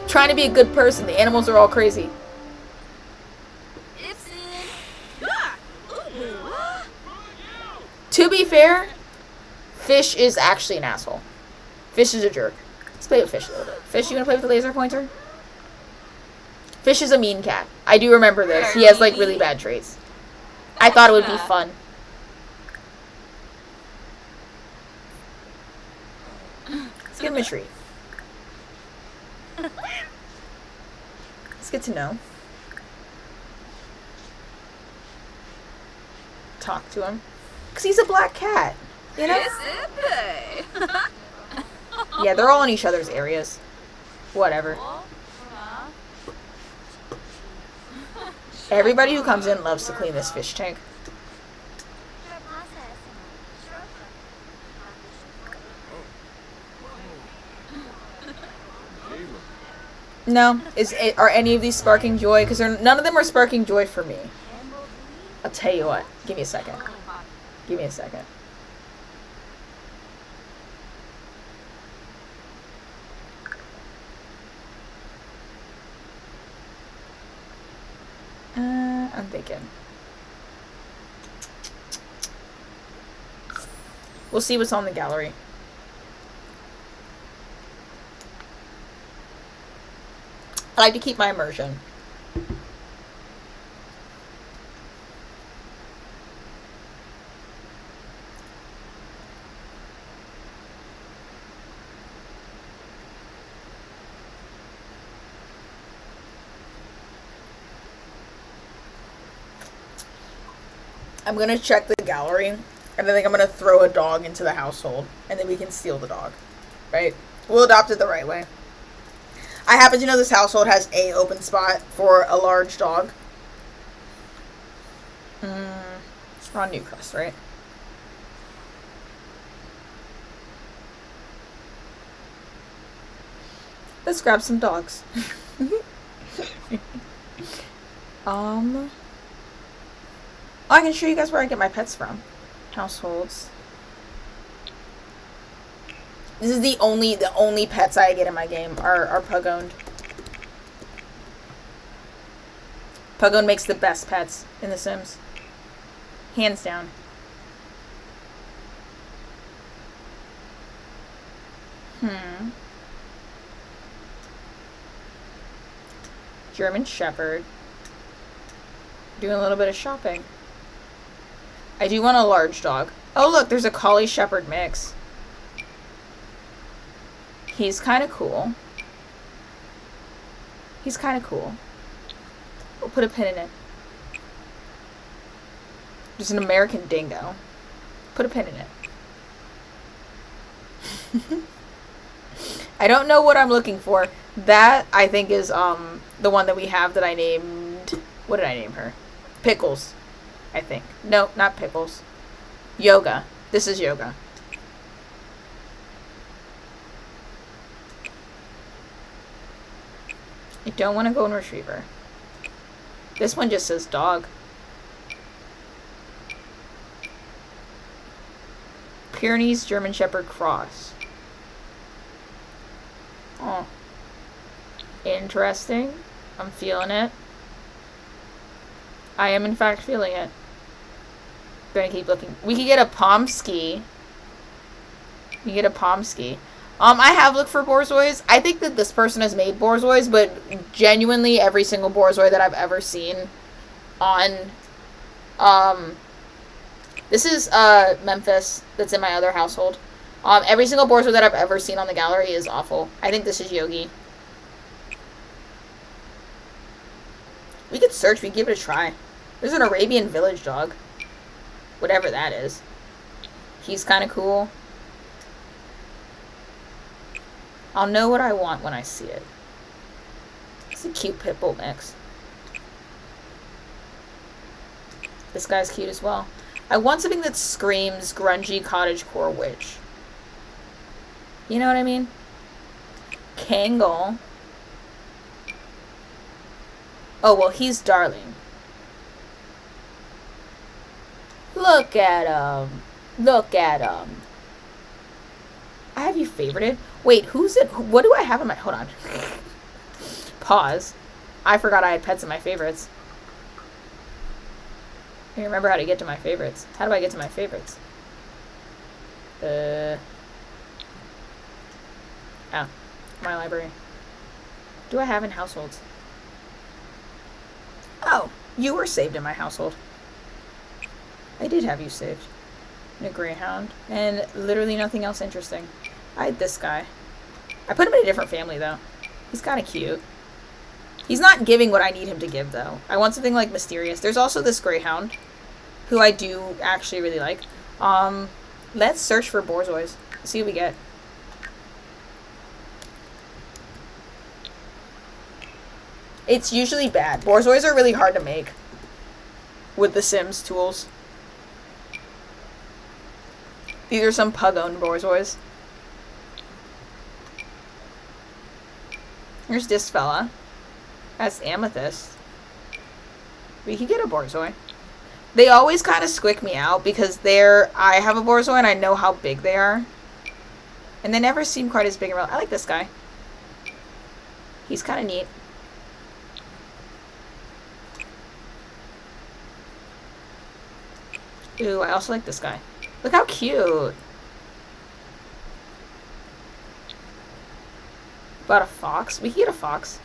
Trying to be a good person. The animals are all crazy. To be fair, Fish is actually an asshole. Fish is a jerk. Let's play with Fish a little bit. Fish, you wanna play with the laser pointer? Fish is a mean cat. I do remember this. He has, like, really bad traits. I thought it would be fun. him a treat. It's good to know. Talk to him. Because he's a black cat. You know? Yeah, they're all in each other's areas. Whatever. Everybody who comes in loves to clean this fish tank. No, are any of these sparking joy? Because none of them are sparking joy for me. I'll tell you what. Give me a second. Give me a second. I'm thinking. We'll see what's on the gallery. I like to keep my immersion. I'm gonna check the gallery, and I think I'm gonna throw a dog into the household, and then we can steal the dog. Right? We'll adopt it the right way. I happen to know this household has a open spot for a large dog. We're on Newcrest, right? Let's grab some dogs. Oh, I can show you guys where I get my pets from. Households. This is the only pets I get in my game are pug owned. Pug owned makes the best pets in The Sims. Hands down. German Shepherd. Doing a little bit of shopping. I do want a large dog. Oh look, there's a Collie Shepherd mix. He's kind of cool. He's kind of cool. We'll put a pin in it. There's an American Dingo. Put a pin in it. I don't know what I'm looking for. That, I think, is the one that we have that I named... What did I name her? Pickles, I think. No, not Pickles. Yoga. This is Yoga. I don't want a golden retriever. This one just says dog. Pyrenees German Shepherd Cross. Oh. Interesting. I'm feeling it. I am in fact feeling it. Gonna keep looking. We could get a Pomsky. You get a Pomsky. I have looked for Borzois. I think that this person has made Borzois, but genuinely every single Borzoi that I've ever seen on, this is, Memphis, that's in my other household. Every single Borzoi that I've ever seen on the gallery is awful. I think this is Yogi. We could search, we could give it a try. There's an Arabian Village dog. Whatever that is. He's kind of cool. I'll know what I want when I see it. It's a cute pit bull mix. This guy's cute as well. I want something that screams grungy cottagecore witch. You know what I mean? Kangol. Oh, well, he's darling. Look at him. Look at him. I have you favorited. Wait, who's it? What do I have in my... Hold on. Pause. I forgot I had pets in my favorites. I remember how to get to my favorites. How do I get to my favorites? Oh. My library. Do I have in households? Oh, you were saved in my household. I did have you saved. And a greyhound. And literally nothing else interesting. I had this guy. I put him in a different family, though. He's kind of cute. He's not giving what I need him to give, though. I want something, like, mysterious. There's also this greyhound, who I do actually really like. Let's search for Borzois. See what we get. It's usually bad. Borzois are really hard to make with the Sims tools. These are some pug-owned Borzois. Here's this fella. That's Amethyst. We could get a Borzoi. They always kind of squick me out because I have a Borzoi and I know how big they are. And they never seem quite as big and real. I like this guy. He's kind of neat. Ooh, I also like this guy. Look how cute. About a fox? We can get a fox.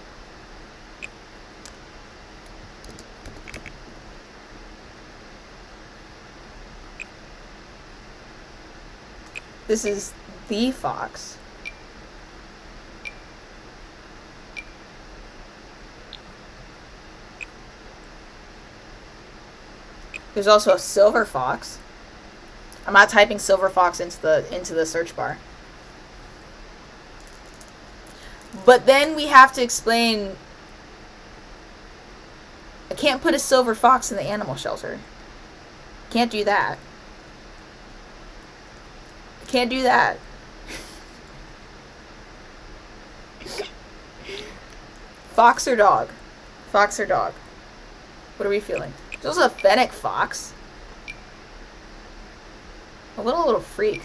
This is the fox. There's also a silver fox. I'm not typing silver fox into the search bar. But then we have to explain, I can't put a silver fox in the animal shelter. Can't do that. Can't do that. Fox or dog? Fox or dog? What are we feeling? There's also a fennec fox. A little freak.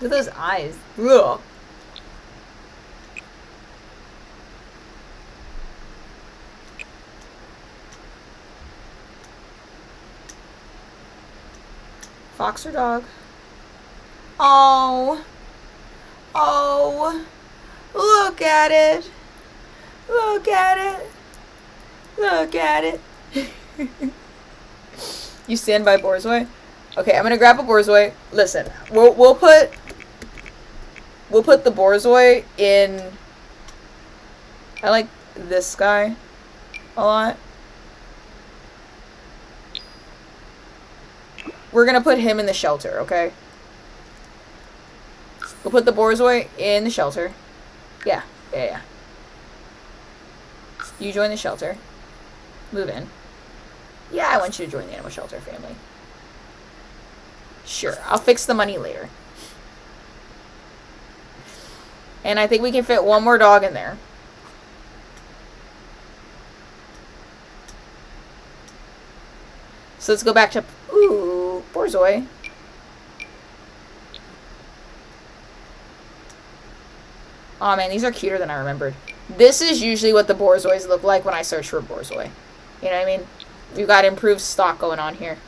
Look at those eyes. Ugh. Fox or dog? Oh. Oh. Look at it. Look at it. Look at it. You stand by Borzoi? Okay, I'm gonna grab a Borzoi. Listen, we'll put the Borzoi in. I like this guy a lot. We're gonna put him in the shelter, okay? We'll put the Borzoi in the shelter. Yeah. You join the shelter. Move in. Yeah, I want you to join the animal shelter family. Sure, I'll fix the money later. And I think we can fit one more dog in there. So let's go back to... Ooh, Borzoi. Aw, man, these are cuter than I remembered. This is usually what the Borzois look like when I search for a Borzoi. You know what I mean? We've got improved stock going on here.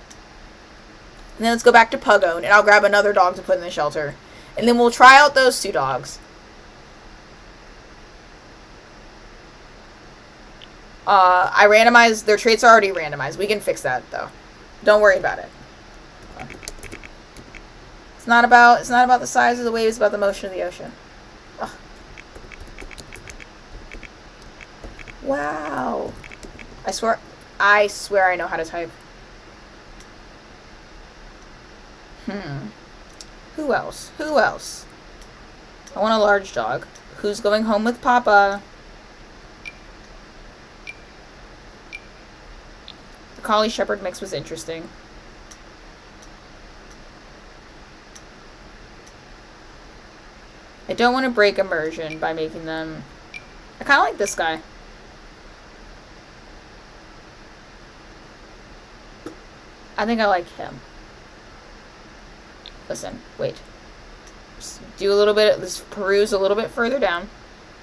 And then let's go back to Pug-owned, and I'll grab another dog to put in the shelter. And then we'll try out those two dogs. I randomized, their traits are already randomized. We can fix that, though. Don't worry about it. It's not about the size of the wave, it's about the motion of the ocean. Ugh. Wow. I swear I know how to type. Who else? Who else? I want a large dog. Who's going home with Papa? The Collie Shepherd mix was interesting. I don't want to break immersion by making them... I kind of like this guy. I think I like him. Listen, wait. Just do a little bit, let's peruse a little bit further down.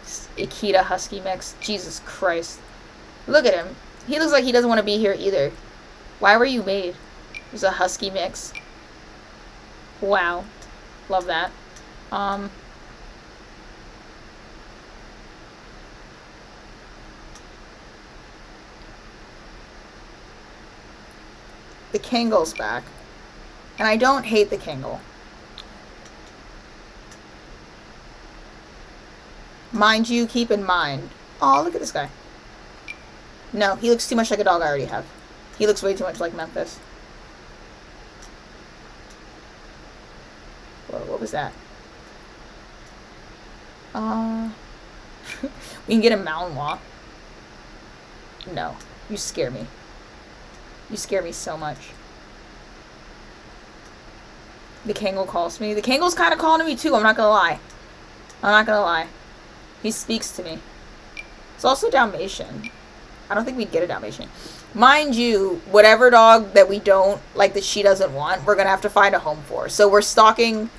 Akita Husky mix. Jesus Christ. Look at him. He looks like he doesn't want to be here either. Why were you made? There's a Husky mix. Wow. Love that. The Kangol's back. And I don't hate the Kangol. Mind you, keep in mind. Oh, look at this guy. No, he looks too much like a dog I already have. He looks way too much like Memphis. Whoa, what was that? We can get a Malinois. No, you scare me. You scare me so much. The Kangal calls me. The Kangal's kind of calling to me too, I'm not gonna lie. I'm not gonna lie. He speaks to me. It's also Dalmatian. I don't think we'd get a Dalmatian. Mind you, whatever dog that we don't, like that she doesn't want, we're gonna have to find a home for. So we're stalking.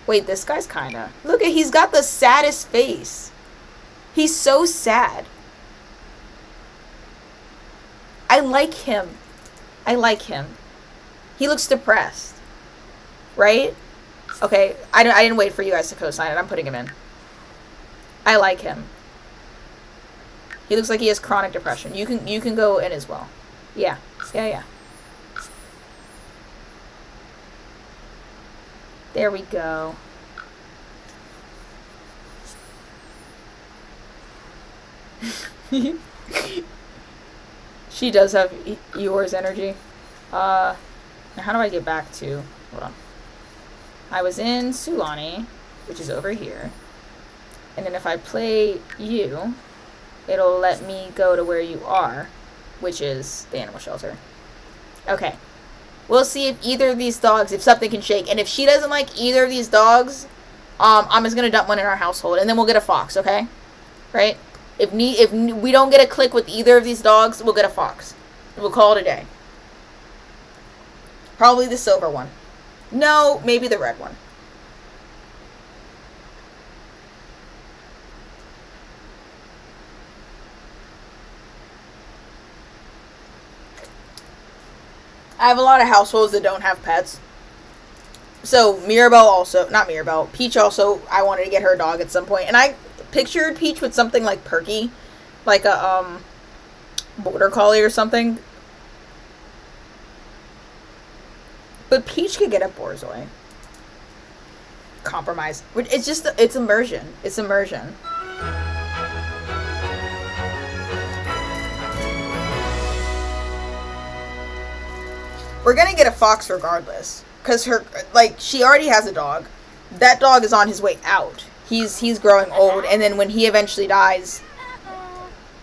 Wait, this guy's kinda. Look at, he's got the saddest face. He's so sad. I like him. I like him. He looks depressed. Right? Okay, I didn't wait for you guys to co-sign it. I'm putting him in. I like him. He looks like he has chronic depression. You can go in as well. Yeah. Yeah. There we go. She does have Eeyore's energy. Now how do I get back to... Hold on. I was in Sulani, which is over here. And then if I play you, it'll let me go to where you are, which is the animal shelter. Okay. We'll see if either of these dogs, if something can shake. And if she doesn't like either of these dogs, I'm just going to dump one in our household. And then we'll get a fox, okay? Right? If we don't get a click with either of these dogs, we'll get a fox. We'll call it a day. Probably the silver one. No, maybe the red one. I have a lot of households that don't have pets. So Mirabelle also, not Mirabelle, Peach also, I wanted to get her dog at some point. And I pictured Peach with something like Perky. Like a, border collie or something. But Peach could get a Borzoi. Compromise. It's just, it's immersion. It's immersion. We're gonna get a fox regardless. Because her, like, she already has a dog. That dog is on his way out. He's growing old. And then when he eventually dies,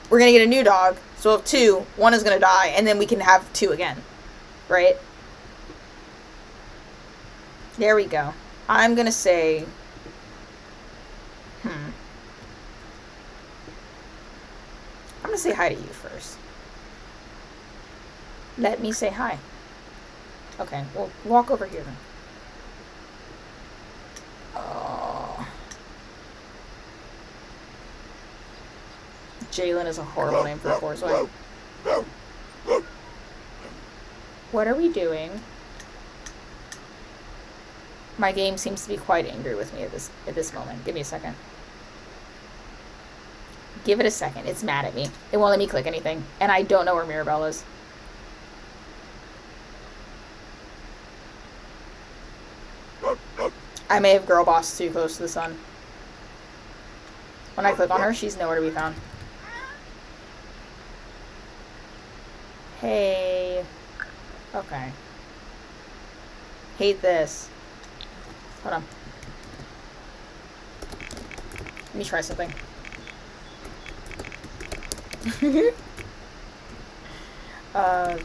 we're gonna get a new dog. So we'll have two. One is gonna die. And then we can have two again. Right? There we go. I'm gonna say... I'm gonna say hi to you first. Let me say hi. Okay, well, walk over here then. Oh. Jalen is a horrible name for a Borzoi. What are we doing? My game seems to be quite angry with me at this moment. Give me a second. Give it a second. It's mad at me. It won't let me click anything. And I don't know where Mirabelle is. I may have girl bossed too close to the sun. When I click on her, she's nowhere to be found. Hey. Okay. Hate this. Hold on. Let me try something.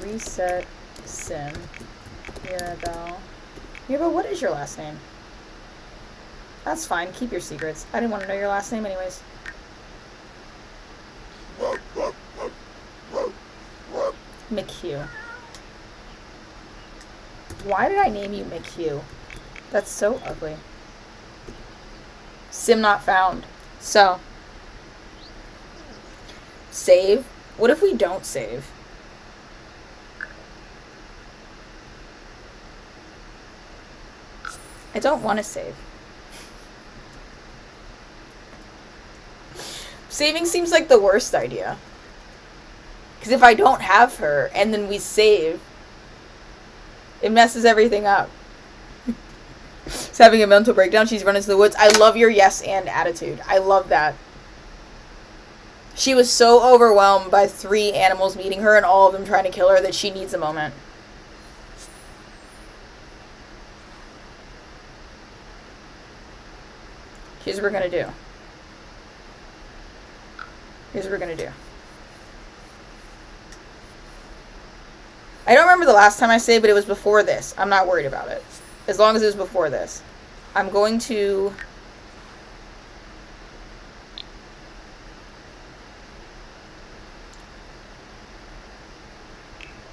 Reset sim. Mirabelle. Mirabelle, what is your last name? That's fine. Keep your secrets. I didn't want to know your last name anyways. McHugh. Why did I name you McHugh? That's so ugly. Sim not found. So. Save? What if we don't save? I don't want to save. Saving seems like the worst idea. Because if I don't have her and then we save, it messes everything up. She's having a mental breakdown. She's running to the woods. I love your yes and attitude. I love that. She was so overwhelmed by 3 animals meeting her and all of them trying to kill her that she needs a moment. Here's what we're gonna do. Here's what we're gonna do. I don't remember the last time I saved, but it was before this. I'm not worried about it. As long as it was before this. I'm going to...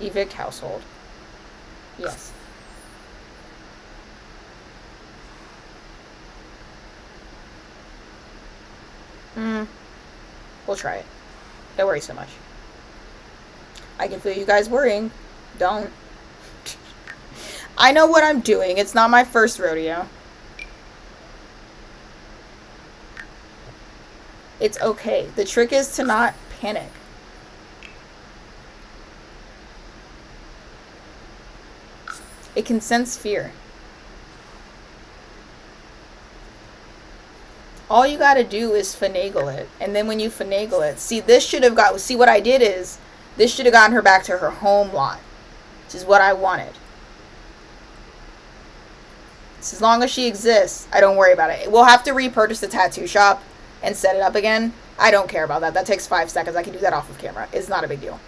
evict household. Yes. We'll try it. Don't worry so much. I can feel you guys worrying. Don't. I know what I'm doing. It's not my first rodeo. It's okay. The trick is to not panic. It can sense fear. All you gotta do is finagle it. And then when you finagle it, see, this should have got, see what I did is, this should have gotten her back to her home lot, which is what I wanted. So as long as she exists, I don't worry about it. We'll have to repurchase the tattoo shop and set it up again. I don't care about that. That takes 5 seconds. I can do that off of camera. It's not a big deal.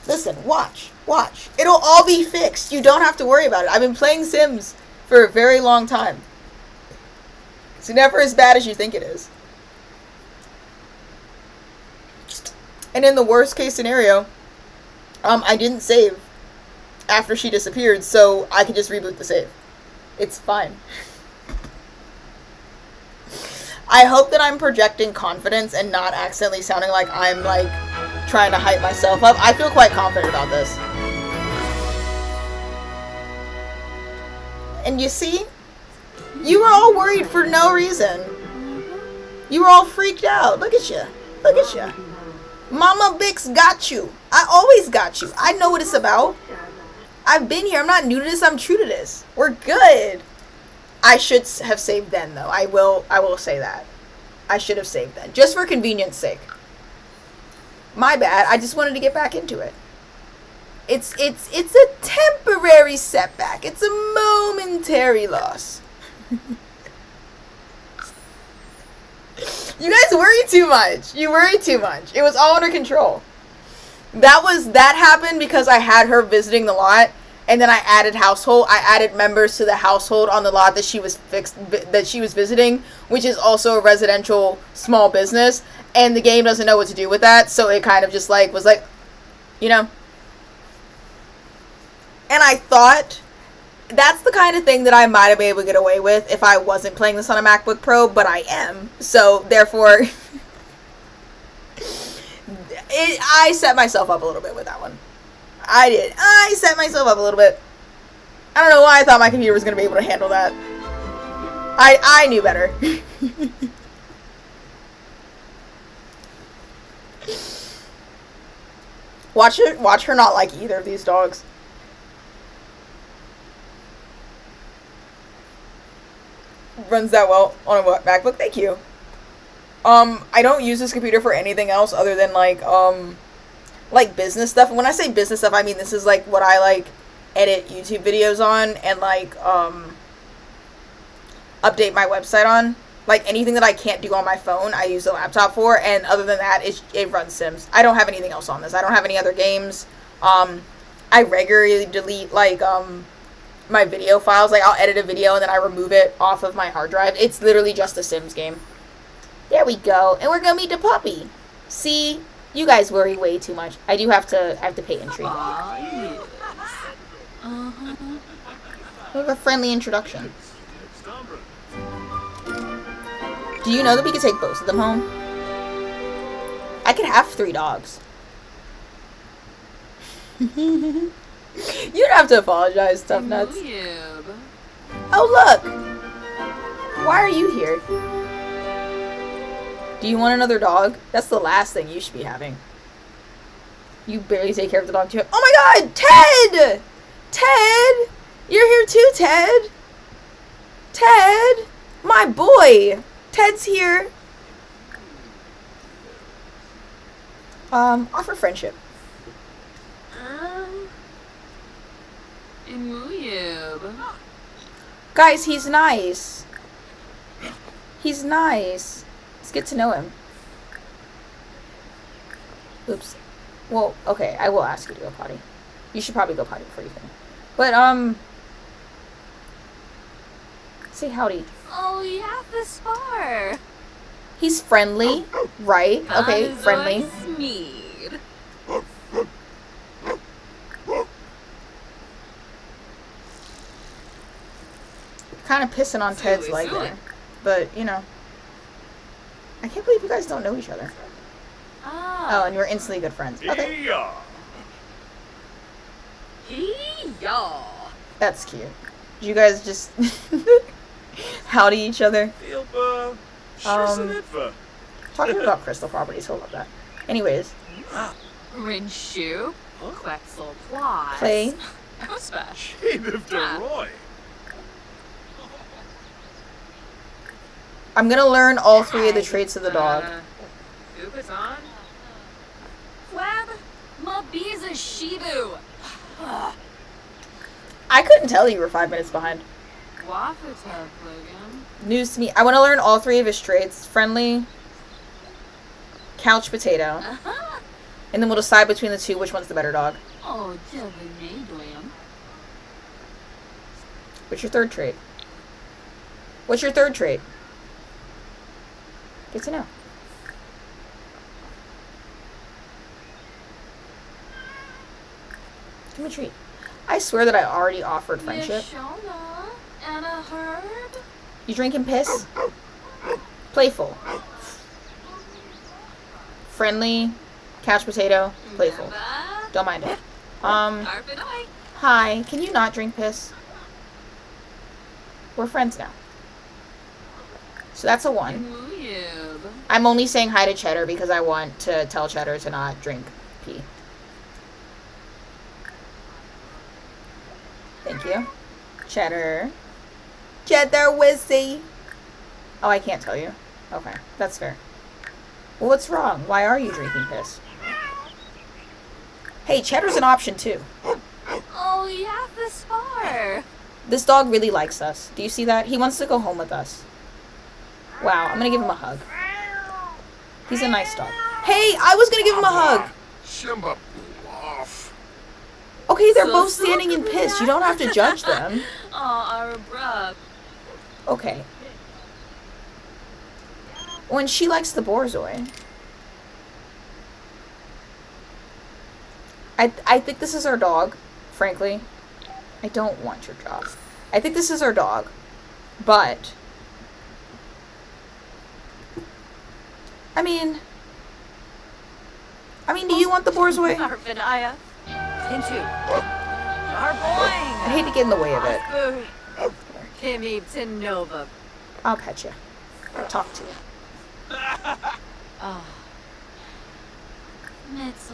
Listen, watch. Watch. It'll all be fixed. You don't have to worry about it. I've been playing Sims for a very long time. It's never as bad as you think it is. And in the worst case scenario, I didn't save after she disappeared, so I can just reboot the save. It's fine. I hope that I'm projecting confidence and not accidentally sounding like I'm, like, trying to hype myself up. I feel quite confident about this. And you see? You were all worried for no reason. You were all freaked out. Look at you. Look at you. Mama Bix got you. I always got you. I know what it's about. I've been here. I'm not new to this. I'm true to this. We're good. I should have saved then, though. I will say that. I should have saved then. Just for convenience sake. My bad. I just wanted to get back into it. It's a temporary setback. It's a momentary loss. You guys worry too much. You worry too much. It was all under control. That happened because I had her visiting the lot, and then I added members to the household on the lot that she was visiting, which is also a residential small business, and the game doesn't know what to do with that, so it kind of just like was like, you know. And I thought that's the kind of thing that I might have been able to get away with if I wasn't playing this on a MacBook Pro, but I am. So, therefore, I set myself up a little bit with that one. I did. I set myself up a little bit. I don't know why I thought my computer was going to be able to handle that. I knew better. Watch her not like either of these dogs. Runs that well on a MacBook. Thank you. I don't use this computer for anything else other than like business stuff. And when I say business stuff, I mean this is like what I like edit YouTube videos on and like update my website on. Like anything that I can't do on my phone, I use the laptop for. And other than that, it runs Sims. I don't have anything else on this. I don't have any other games. I regularly delete like my video files. Like I'll edit a video and then I remove it off of my hard drive. It's literally just a Sims game. There we go. And we're gonna meet the puppy. See, you guys worry way too much. I have to pay entry. We have a friendly introduction. Do you know that we could take both of them home? I could have 3 dogs. You don't have to apologize, Tough Nuts. Oh, look! Why are you here? Do you want another dog? That's the last thing you should be having. You barely take care of the dog too. Oh my god! Ted! Ted! You're here too, Ted! Ted! My boy! Ted's here. Offer friendship. Imuyub. Guys, he's nice. He's nice. Let's get to know him. Oops. Well, okay, I will ask you to go potty. You should probably go potty before you can. But, say howdy. Oh, yeah, the spar. He's friendly, right? Okay, friendly. Mead. Kind of pissing on Ted's leg there. But, you know. I can't believe you guys don't know each other. Oh, and you're instantly good friends. Okay. Hee-yaw. That's cute. You guys just howdy each other. Talking about crystal properties, he'll love that. Anyways. Rinshu. Quetzal Plot. Play. Spash. I'm gonna learn all three of the traits of the dog. Upaton. Web. Mabiza Shibu. I couldn't tell you were 5 minutes behind. Wafatub Logan. News to me. I want to learn all three of his traits. Friendly. Couch potato. And then we'll decide between the two which one's the better dog. Oh, Devinadoyam. What's your third trait? What's your third trait? Get to know. Give me a treat. I swear that I already offered friendship. Yashona and a herd. You drinking piss? Playful. Friendly. Couch potato. Playful. Don't mind it. Hi. Can you not drink piss? We're friends now. So that's a 1. I'm only saying hi to Cheddar because I want to tell Cheddar to not drink pee. Thank you. Cheddar. Cheddar Wizzy. Oh, I can't tell you. Okay, that's fair. Well, what's wrong? Why are you drinking piss? Hey, Cheddar's an option too. Oh, yeah, the spar. This dog really likes us. Do you see that? He wants to go home with us. Wow, I'm gonna give him a hug. He's a nice dog. Hey, I was gonna give him a hug. Okay, they're both standing in piss. You don't have to judge them. Oh, bruh. Okay. When she likes the Borzoi. I think this is our dog, frankly. I don't want your job. I think this is our dog. But I mean, do you want the Borzoi? Arvinaya. Into. I hate to get in the way of it. Kimmy Tinova. I'll pet you. Talk to you.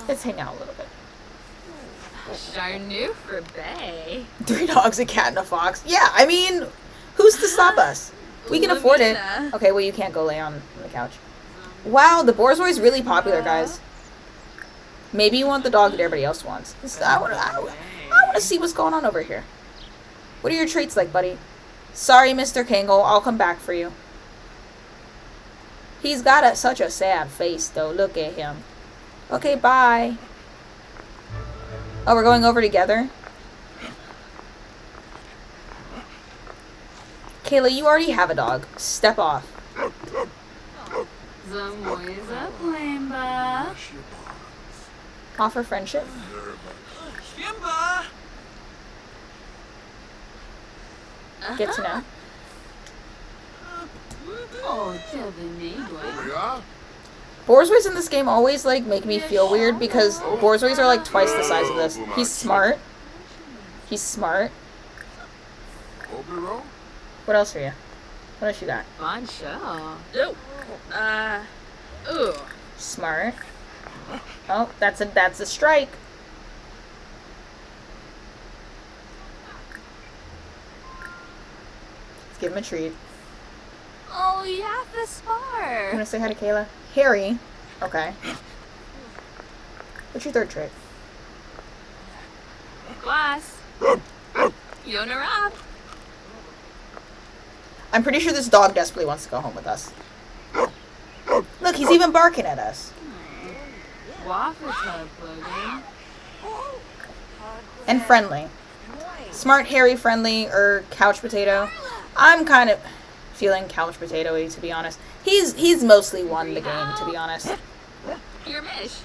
Let's hang out a little bit. Charnu for Bay. 3 dogs, a cat, and a fox. Yeah, I mean, who's to stop us? We can afford it. Okay, well, you can't go lay on the couch. Wow, the Borzoi's really popular, guys. Maybe you want the dog that everybody else wants. I want to see what's going on over here. What are your traits like, buddy? Sorry, Mr. Kangle. I'll come back for you. He's got such a sad face, though. Look at him. Okay, bye. Oh, we're going over together? Kayla, you already have a dog. Step off. Zamoiza Plameba. Offer friendship? Get to know. Oh, Devinadoyam. Borzois in this game always, like, make me feel weird because Borzois are, like, twice the size of this. He's smart. He's smart. What else are you? What else you got? Boncho. Nope. Ooh. Smart. Oh, that's a strike. Give him a treat. Oh, yeah, the You spar. want to say hi to Kayla? Harry. Okay. What's your third trick? Glass. Yona Rob. I'm pretty sure this dog desperately wants to go home with us. Look, he's even barking at us. Waffle Tub Logan. And friendly. Smart, hairy, friendly, or couch potato. I'm kind of feeling couch potato-y, to be honest. He's mostly won the game, to be honest. Your Mish.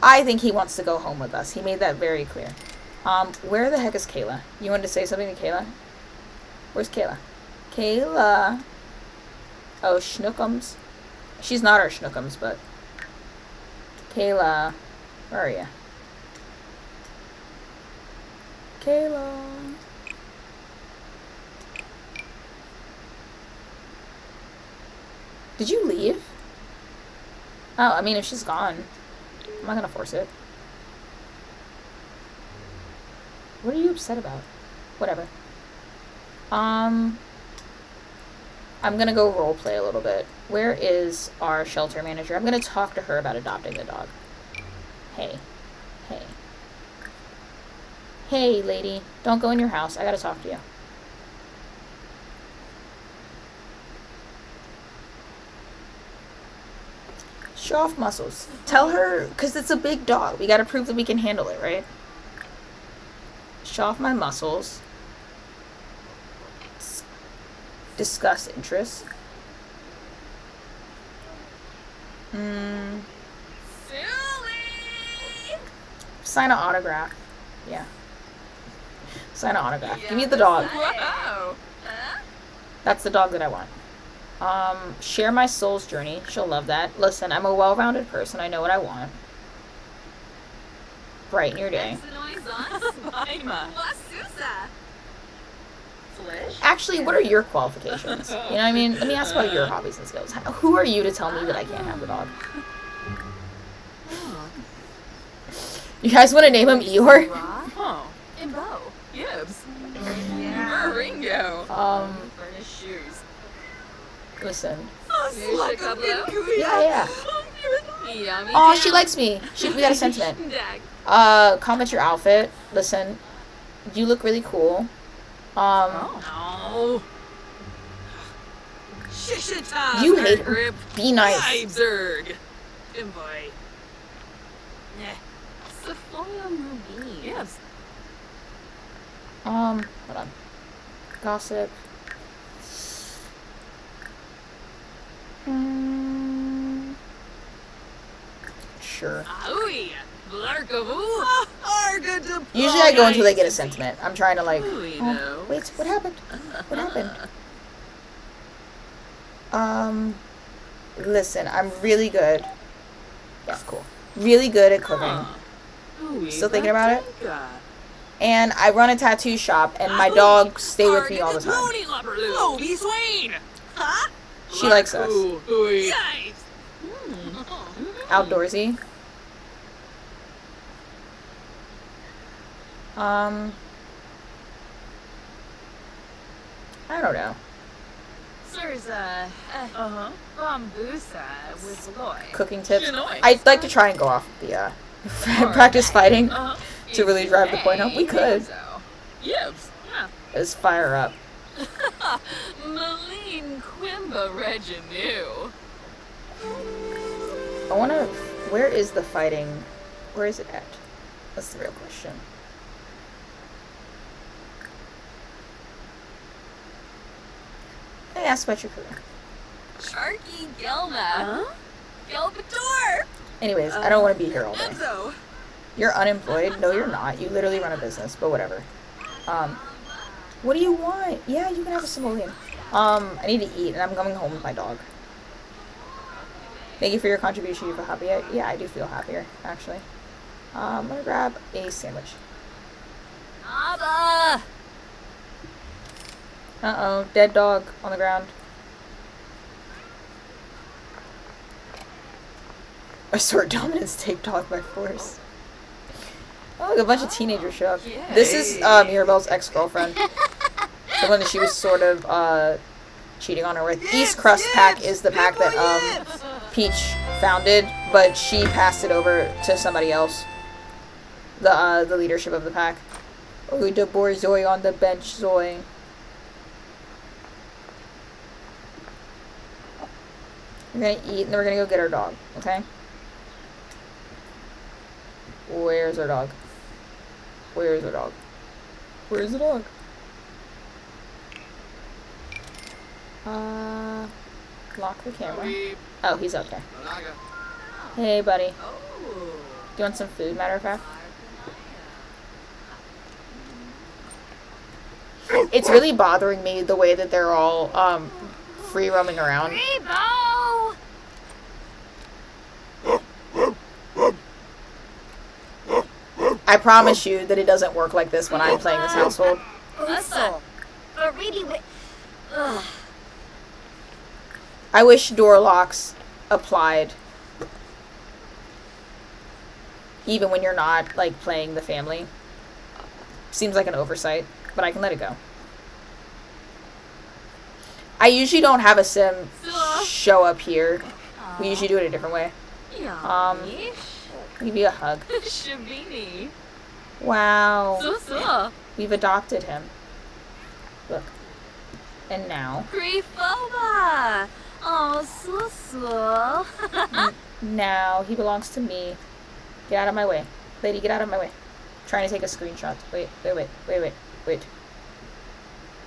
I think he wants to go home with us. He made that very clear. Where the heck is Kayla? You wanted to say something to Kayla? Where's Kayla? Kayla. Oh, Schnookums. She's not our Schnookums, but... Kayla. Where are you? Kayla. Did you leave? Oh, I mean, if she's gone, I'm not gonna force it. What are you upset about? Whatever. I'm gonna go roleplay a little bit. Where is our shelter manager? I'm gonna talk to her about adopting the dog. Hey. Hey. Hey, lady. Don't go in your house. I gotta talk to you. Show off muscles. Tell her, because it's a big dog. We gotta prove that we can handle it, right? Show off my muscles. Discuss interests. Silly. Sign an autograph. Yeah. Sign an autograph. Give me the dog. Whoa. That's the dog that I want. Share my soul's journey. She'll love that. Listen, I'm a well-rounded person. I know what I want. Brighten your day. Actually, what are your qualifications? You know what I mean? Let me ask about your hobbies and skills. Who are you to tell me that I can't have the dog? You guys want to name him Eeyore? Oh. Imbo. Gibbs. Yeah. Ringo. For his shoes. Listen. Yeah. Yeah. Oh, she likes me. We got a sentiment. Comment your outfit. Listen, you look really cool. No. You hate her. Be nice. Zerg. Invite. Sephora Ruby. Yes. Hold on. Gossip. Sure. Usually I go until they get a sentiment. I'm trying to like... Oh, wait, what happened? What happened? Listen, I'm really good. Yeah, cool. Really good at cooking. Still thinking about it? And I run a tattoo shop, and my dogs stay with me all the time. She likes us. Outdoorsy. I don't know. Bambusa with Loy. Cooking tips. I'd like to try and go off the practice fighting to really drive the point home. We could. Let's fire up. Maline Quimba Reginu. I wanna... Where is the fighting? Where is it at? That's the real question. I asked about your career. Sharky Gelma. Gelbator. Anyways, I don't want to be here all day. You're unemployed? No, you're not. You literally run a business, but whatever. What do you want? Yeah, you can have a simoleon. I need to eat, and I'm coming home with my dog. Thank you for your contribution. You feel happy? Yeah, I do feel happier, actually. I'm gonna grab a sandwich. Abba. Uh-oh, dead dog on the ground. Assert dominance, take dog by force. Oh, look, a bunch of teenagers show up. This is Mirabelle's ex-girlfriend. The one that she was sort of cheating on her with. East Crust Pack is the pack that Peach founded, but she passed it over to somebody else. The leadership of the pack. Oh, the boy Zoe on the bench, Zoe. We're gonna eat and then we're gonna go get our dog, okay? Where's our dog? Where's our dog? Where's the dog? Lock the camera. Oh, he's up there. Hey, buddy. Do you want some food, matter of fact? It's really bothering me the way that they're all free roaming around. Rebo! I promise you that it doesn't work like this when I'm playing this household. Uso. But really, ugh. I wish door locks applied even when you're not like playing the family. Seems like an oversight, but I can let it go. I usually don't have a sim show up here. We usually do it a different way. Give you a hug. Shabini. Wow. So. We've adopted him. Look. And now. Grifoba! Oh, so. Now he belongs to me. Get out of my way. Lady, get out of my way. Trying to take a screenshot. Wait.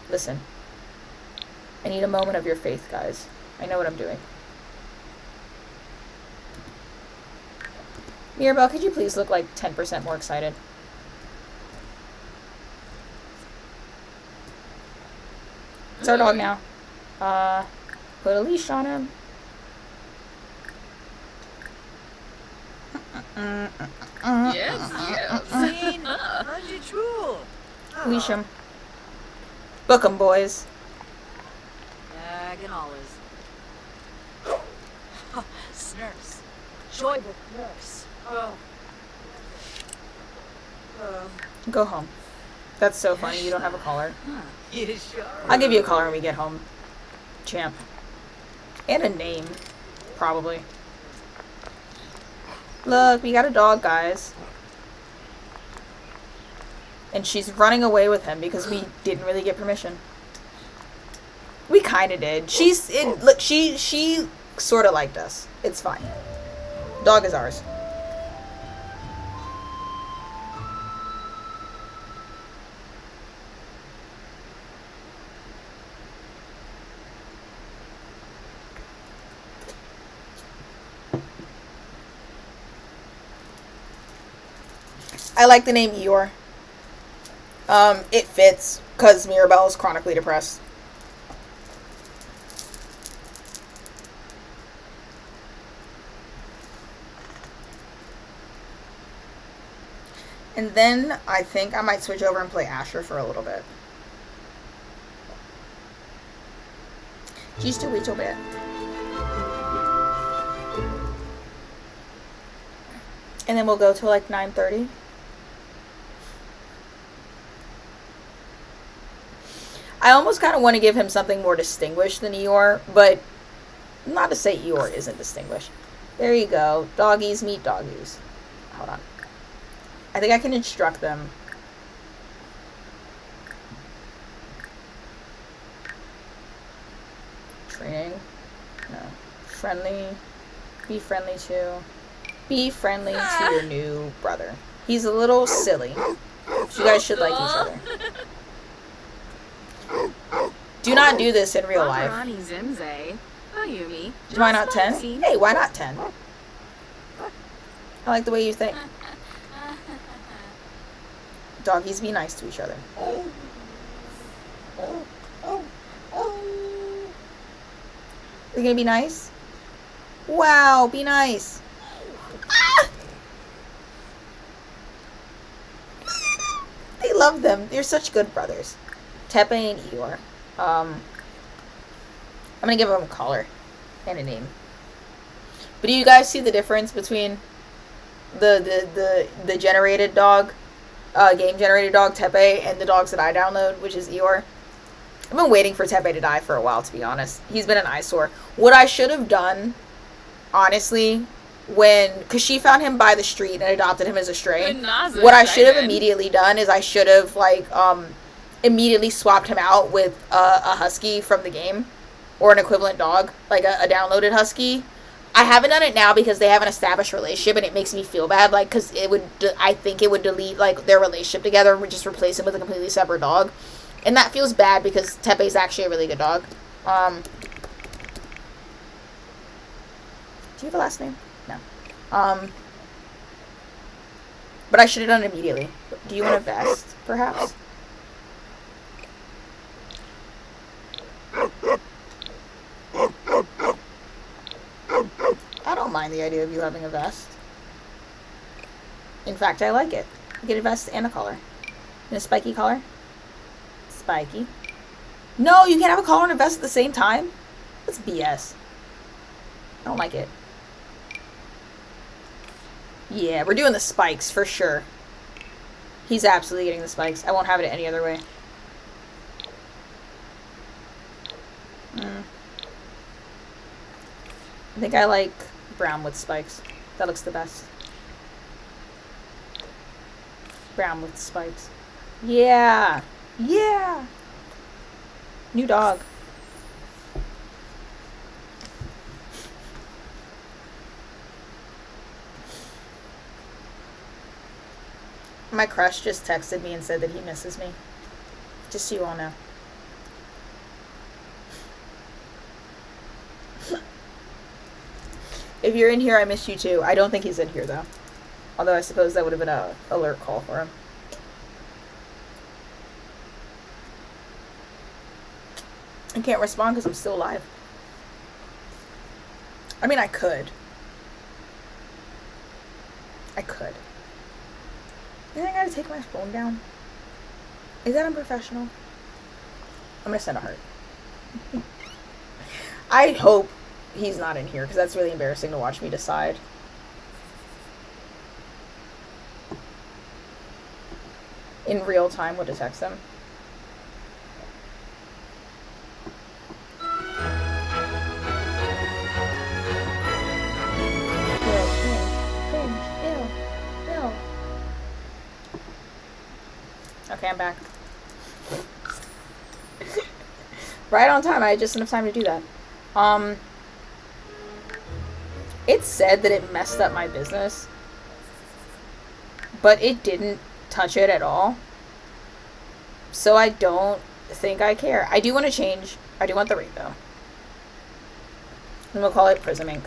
Listen. I need a moment of your faith, guys. I know what I'm doing. Mirabelle, could you please look like 10% more excited? It's our dog now. Put a leash on him. Yes. Leash him. Book him, boys. Snurse. Joy with nurse. Go home. That's so funny. You don't have a collar. Yeah, sure. I'll give you a collar when we get home. Champ. And a name. Probably. Look, we got a dog, guys. And she's running away with him because we didn't really get permission. We kind of did. Look, she sort of liked us. It's fine. Dog is ours. I like the name Eeyore. It fits because Mirabelle is chronically depressed. And then I think I might switch over and play Asher for a little bit. Just a little bit. And then we'll go till like 9:30. I almost kind of want to give him something more distinguished than Eeyore, but not to say Eeyore isn't distinguished. There you go. Doggies meet doggies. Hold on. I think I can instruct them. Training. No. Friendly. Be friendly to. Be friendly to your new brother. He's a little silly. You guys should like each other. Do not do this in real life. Why not 10? Hey, why not 10? I like the way you think. Doggies be nice to each other. You're gonna be nice? Wow, be nice. Ah! They love them. They're such good brothers. Tepe and Eeyore. I'm gonna give them a collar and a name. But do you guys see the difference between the generated dog, game generated dog Tepe, and the dogs that I download, which is Eeyore? I've been waiting for Tepe to die for a while, to be honest. He's been an eyesore. What I should have done, honestly, because she found him by the street and adopted him as a stray. What I should have immediately done is I should have, like, immediately swapped him out with a husky from the game. Or an equivalent dog, like a downloaded husky. I haven't done it now because they have an established relationship and it makes me feel bad, like, because I think it would delete, like, their relationship together and just replace him with a completely separate dog. And that feels bad because Tepe's actually a really good dog. Do you have a last name? No. But I should have done it immediately. Do you want a vest, perhaps? I don't mind the idea of you having a vest. In fact, I like it. You get a vest and a collar. And a spiky collar. Spiky. No, you can't have a collar and a vest at the same time? That's BS. I don't like it. Yeah, we're doing the spikes for sure. He's absolutely getting the spikes. I won't have it any other way. I think I like brown with spikes. That looks the best. Brown with spikes. Yeah! Yeah! New dog. My crush just texted me and said that he misses me. Just so you all know. If you're in here, I miss you too. I don't think he's in here, though. Although I suppose that would have been a alert call for him. I can't respond because I'm still alive. I mean, I could. I could. You think I gotta take my phone down? Is that unprofessional? I'm gonna send a heart. I hope he's not in here because that's really embarrassing to watch me decide. In real time, what to text him. Okay, I'm back. Right on time. I had just enough time to do that. It said that it messed up my business, but it didn't touch it at all. So I don't think I care. I do want to change. I do want the rainbow. And we'll call it Prism Ink.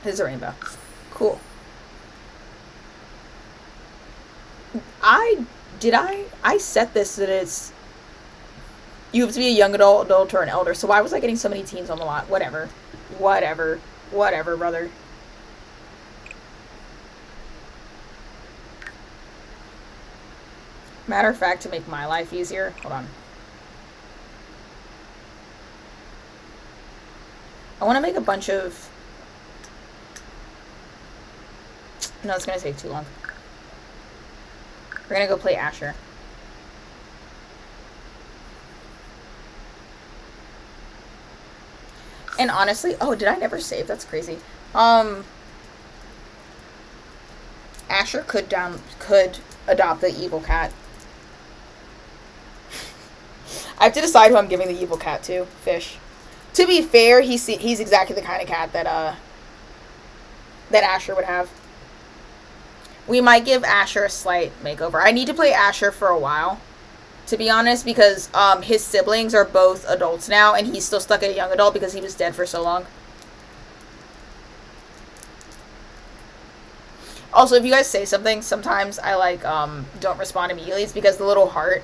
This is a rainbow. Cool. I set this that it's, you have to be a young adult or an elder. So why was I getting so many teens on the lot? Whatever, brother. Matter of fact, to make my life easier, hold on. I want to make a bunch of, no, it's going to take too long. We're going to go play Asher. And honestly, oh, did I never save? That's crazy. Asher could adopt the evil cat. I have to decide who I'm giving the evil cat to. Fish. To be fair, he's exactly the kind of cat that Asher would have. We might give Asher a slight makeover. I need to play Asher for a while, to be honest, because his siblings are both adults now, and he's still stuck at a young adult because he was dead for so long. Also, if you guys say something, sometimes I, like, don't respond immediately. It's because the little heart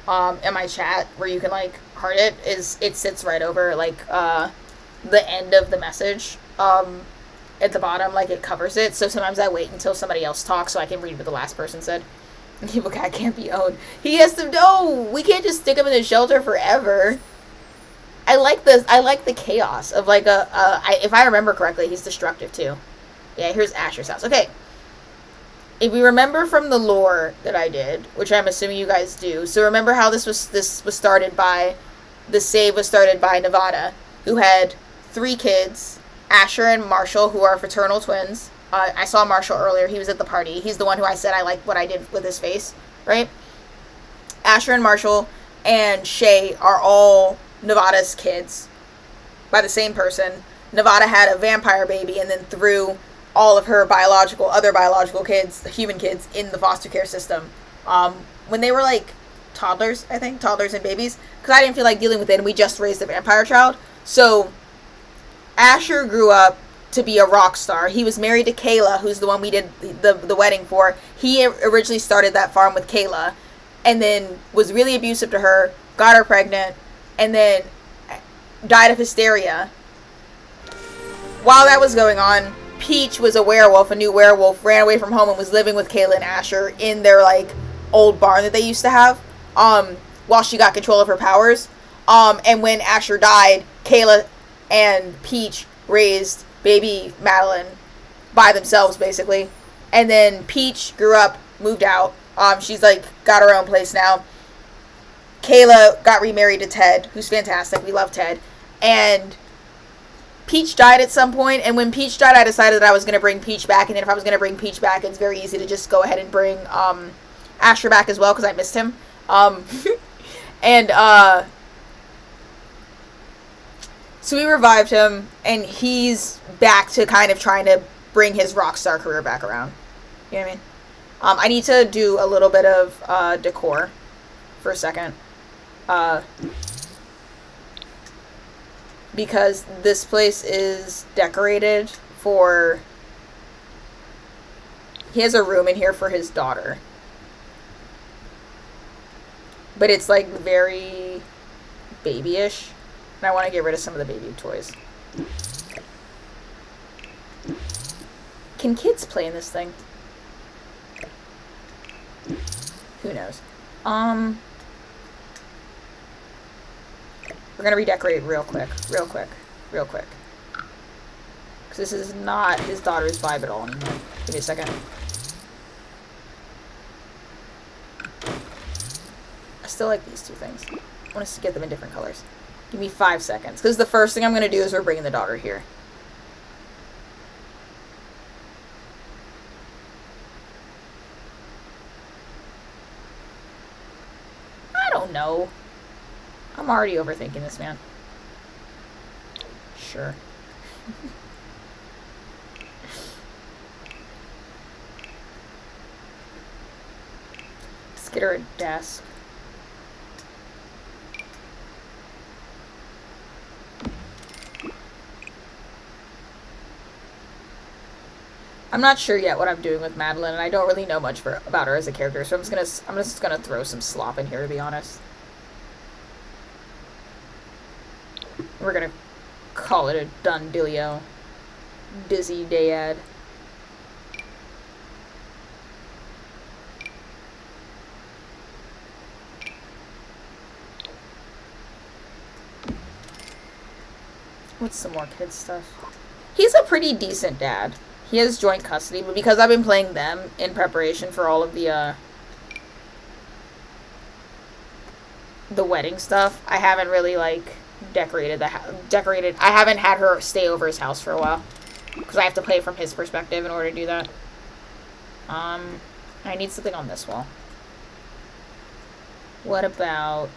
in my chat, where you can, like, heart it, it sits right over, like, the end of the message, at the bottom, like, it covers it. So sometimes I wait until somebody else talks so I can read what the last person said. Evil cat can't be owned. He has to know. We can't just stick him in the shelter forever. I like the chaos of, like, if I remember correctly, he's destructive too. Yeah, here's Asher's house. Okay. if we remember from the lore that I did, which I'm assuming you guys do, so remember how this was started by, the save was started by Nevada, who had 3 kids, Asher and Marshall, who are fraternal twins. I saw Marshall earlier. He was at the party. He's the one who I said I liked what I did with his face, right? Asher and Marshall and Shay are all Nevada's kids by the same person. Nevada had a vampire baby and then threw all of her other biological kids, human kids, in the foster care system. When they were like toddlers and babies, because I didn't feel like dealing with it, and we just raised a vampire child. So Asher grew up to be a rock star. He was married to Kayla, who's the one we did the wedding for. He originally started that farm with Kayla, and then was really abusive to her, got her pregnant, and then died of hysteria. While that was going on, Peach was a werewolf, a new werewolf, ran away from home and was living with Kayla and Asher in their like old barn that they used to have, while she got control of her powers. And when Asher died, Kayla and Peach raised baby Madeline by themselves, basically. And then Peach grew up, moved out. She's like got her own place now. Kayla got remarried to Ted, who's fantastic. We love Ted. And Peach died at some point, and when Peach died, I decided that I was going to bring Peach back, and then if I was going to bring Peach back, it's very easy to just go ahead and bring Asher back as well, because I missed him. So we revived him, and he's back to kind of trying to bring his Rockstar career back around. You know what I mean? I need to do a little bit of decor for a second. Because this place is decorated for... He has a room in here for his daughter. But it's like very babyish. And I want to get rid of some of the baby toys. Can kids play in this thing? Who knows? We're going to redecorate real quick. Because this is not his daughter's vibe at all anymore. Give me a second. I still like these 2 things. I want us to get them in different colors. Give me 5 seconds. Because the first thing I'm going to do is we're bringing the daughter here. I don't know. I'm already overthinking this, man. Sure. Let's get her a desk. I'm not sure yet what I'm doing with Madeline, and I don't really know much about her as a character, so I'm just gonna throw some slop in here, to be honest. We're gonna call it a done dealio. Dizzy Dayad. What's some more kids stuff? He's a pretty decent dad. He has joint custody, but because I've been playing them in preparation for all of the wedding stuff, I haven't really like decorated. I haven't had her stay over his house for a while because I have to play from his perspective in order to do that. I need something on this wall. What about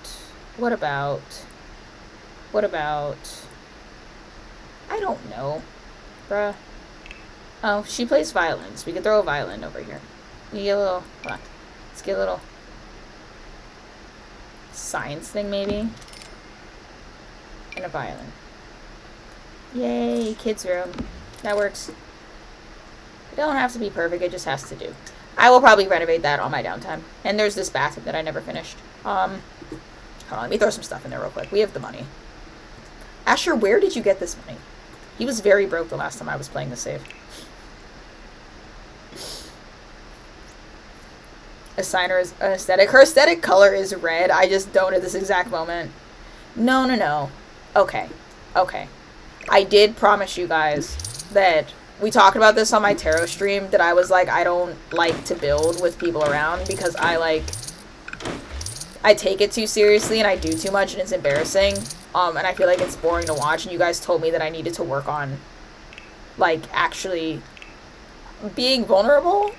I don't know, bruh. Oh, she plays violins. We could throw a violin over here. You get a little, hold on. Let's get a little science thing, maybe. And a violin. Yay, kids' room. That works. It don't have to be perfect, it just has to do. I will probably renovate that on my downtime. And there's this bathroom that I never finished. Hold on, let me throw some stuff in there real quick. We have the money. Asher, where did you get this money? He was very broke the last time I was playing the save. Assign her as an aesthetic. Her aesthetic color is red. I just don't at this exact moment. No. Okay. I did promise you guys that we talked about this on my tarot stream, that I was like, I don't like to build with people around because I take it too seriously and I do too much and it's embarrassing. And I feel like it's boring to watch, and you guys told me that I needed to work on, like, actually being vulnerable.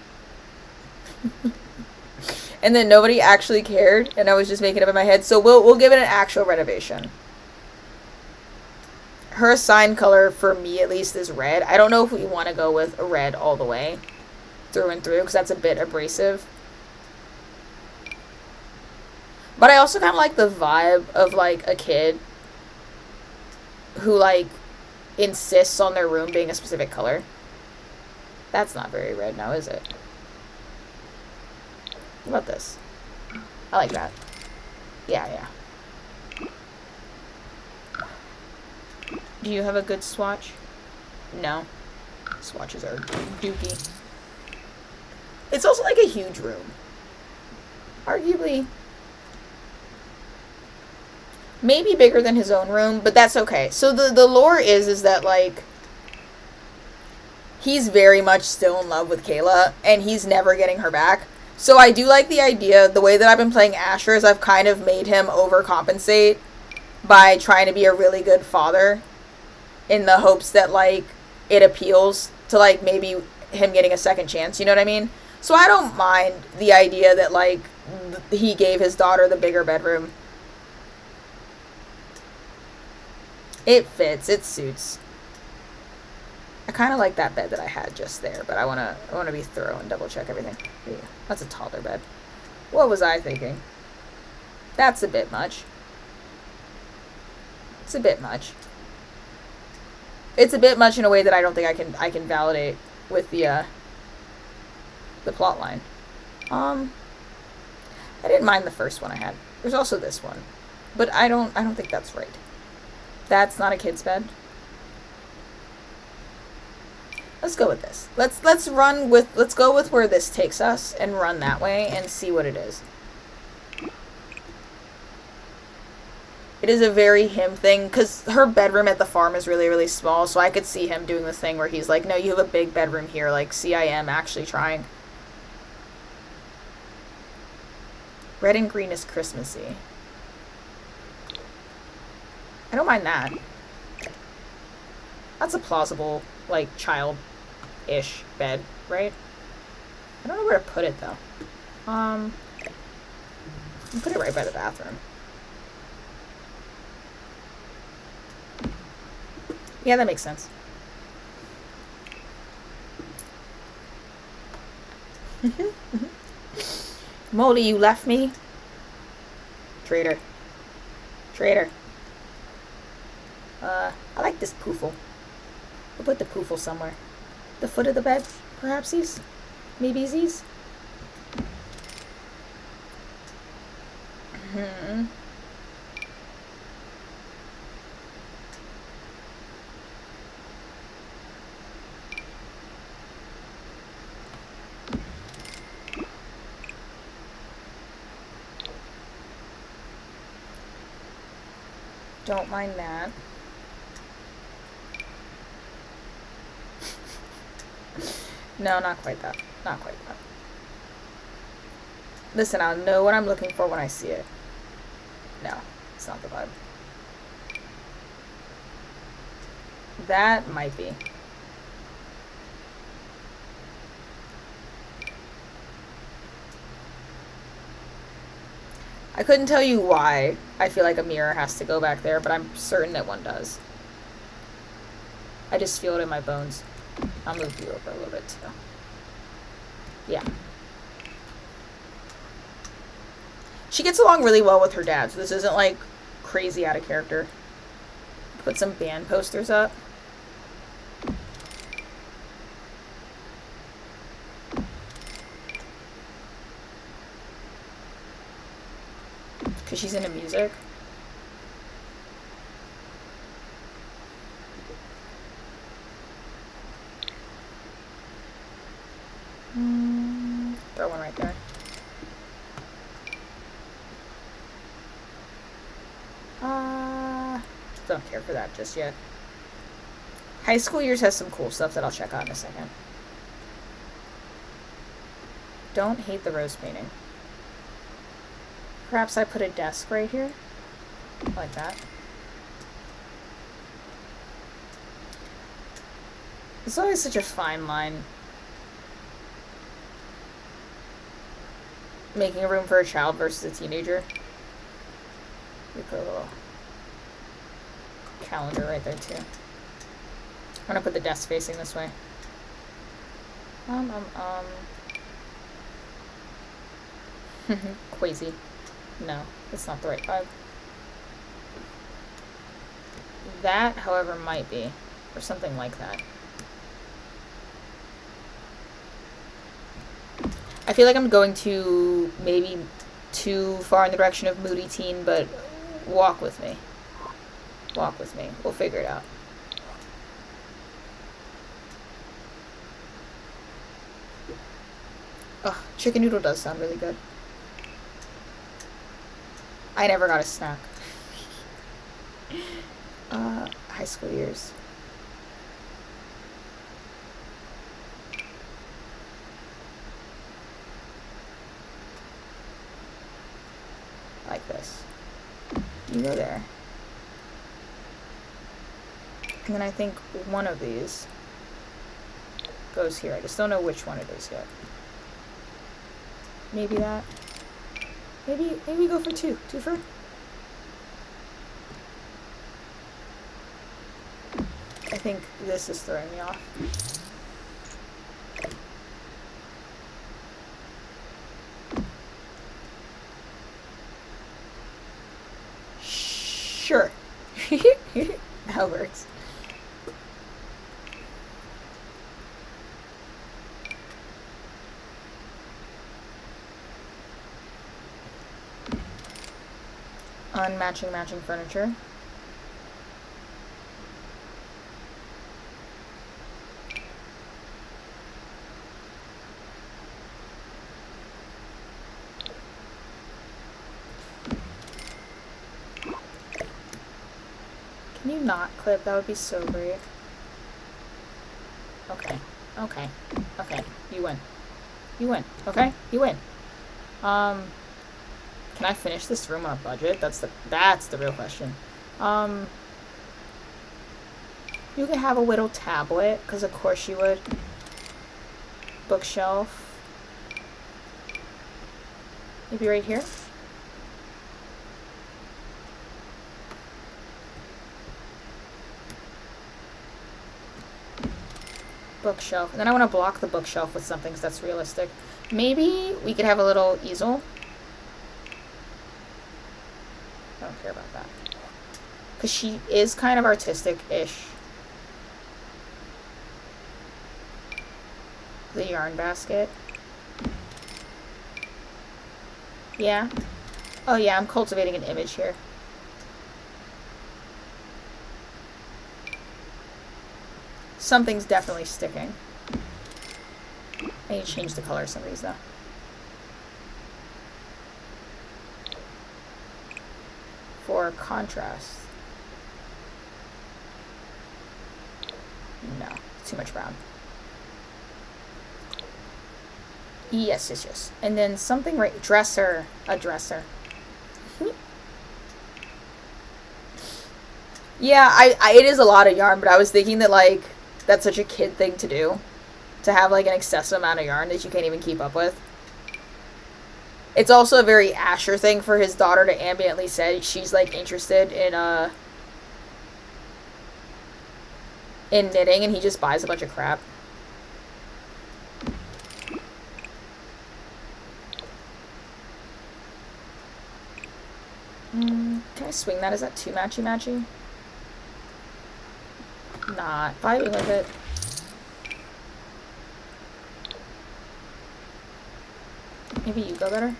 And then nobody actually cared, and I was just making it up in my head. So we'll give it an actual renovation. Her assigned color, for me at least, is red. I don't know if we want to go with a red all the way, through and through, because that's a bit abrasive. But I also kind of like the vibe of, like, a kid who, like, insists on their room being a specific color. That's not very red now, is it? What about this? I like that. Yeah. Do you have a good swatch? No. Swatches are dookie. It's also like a huge room. Arguably. Maybe bigger than his own room, but that's okay. So the lore is that, like, he's very much still in love with Kayla, and he's never getting her back. So I do like the idea, the way that I've been playing Asher is I've kind of made him overcompensate by trying to be a really good father in the hopes that, like, it appeals to, like, maybe him getting a second chance, you know what I mean? So I don't mind the idea that, like, he gave his daughter the bigger bedroom. It fits, it suits. I kind of like that bed that I had just there, but I wanna be thorough and double check everything. Yeah, that's a taller bed. What was I thinking? That's a bit much. It's a bit much. It's a bit much in a way that I don't think I can validate with the plot line. I didn't mind the first one I had. There's also this one, but I don't think that's right. That's not a kid's bed. Let's go with this. Let's go with where this takes us and run that way and see what it is. It is a very him thing, because her bedroom at the farm is really, really small, so I could see him doing this thing where he's like, no, you have a big bedroom here, like, see, I am actually trying. Red and green is Christmassy. I don't mind that. That's a plausible, like, child-ish bed, right? I don't know where to put it, though. I'll put it right by the bathroom. Yeah, that makes sense. Molly, you left me? Traitor. Traitor. I like this poofle. We'll put the poofle somewhere. The foot of the bed, perhapsies? Maybezies? Don't mind that. No, not quite that. Not quite that. Listen, I'll know what I'm looking for when I see it. No, it's not the vibe. That might be. I couldn't tell you why I feel like a mirror has to go back there, but I'm certain that one does. I just feel it in my bones. I'll move you over a little bit too. Yeah. She gets along really well with her dad, so this isn't like crazy out of character. Put some band posters up. Because she's into music. Throw one right there. Don't care for that just yet. High School Years has some cool stuff that I'll check out in a second. Don't hate the rose painting. Perhaps I put a desk right here? Like that. It's always such a fine line. Making a room for a child versus a teenager. We put a little calendar right there too. I'm gonna put the desk facing this way. Quasi. No, that's not the right vibe. That, however, might be. Or something like that. I feel like I'm going to maybe too far in the direction of moody teen, but walk with me. Walk with me. We'll figure it out. Ugh, chicken noodle does sound really good. I never got a snack. High School Years. Like this. You go there. And then I think one of these goes here. I just don't know which one it is yet. Maybe that. Maybe go for two. Two for. I think this is throwing me off. Sure. That works. Matching furniture. Can you not clip? That would be so great. Okay. Okay. Okay. You win. You win. Okay? You win. Can I finish this room on a budget? That's the real question. You could have a little tablet, because of course you would. Bookshelf. Maybe right here? Bookshelf. And then I want to block the bookshelf with something that's realistic. Maybe we could have a little easel. I don't care about that. Because she is kind of artistic-ish. The yarn basket. Yeah. Oh yeah, I'm cultivating an image here. Something's definitely sticking. I need to change the color of some of these though. For contrast. No, too much brown. Yes. And then something right, dresser, a dresser. Yeah, it is a lot of yarn, but I was thinking that like that's such a kid thing to do, to have like an excessive amount of yarn that you can't even keep up with. It's also a very Asher thing for his daughter to ambiently say she's like interested in knitting, and he just buys a bunch of crap. Can I swing that? Is that too matchy-matchy? Not vibing with it. Maybe you go better?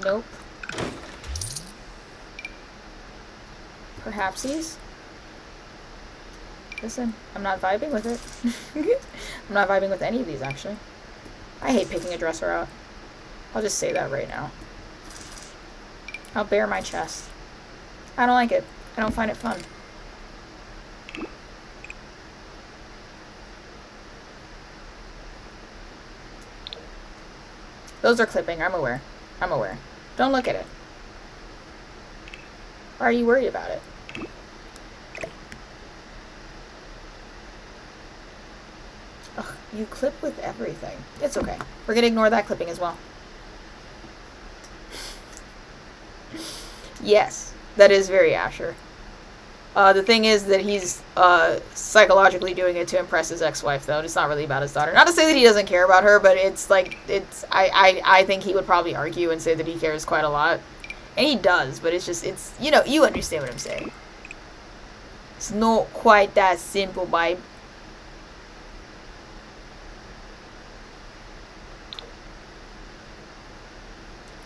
Nope. Perhapsies? Listen, I'm not vibing with it. I'm not vibing with any of these, actually. I hate picking a dresser out. I'll just say that right now. I'll bare my chest. I don't like it. I don't find it fun. Those are clipping. I'm aware. I'm aware. Don't look at it. Why are you worried about it? Ugh, you clip with everything. It's okay. We're gonna ignore that clipping as well. Yes, that is very Asher. The thing is that he's psychologically doing it to impress his ex-wife, though. It's not really about his daughter. Not to say that he doesn't care about her, but it's like, I think he would probably argue and say that he cares quite a lot. And he does, but it's just, you know, you understand what I'm saying. It's not quite that simple, babe.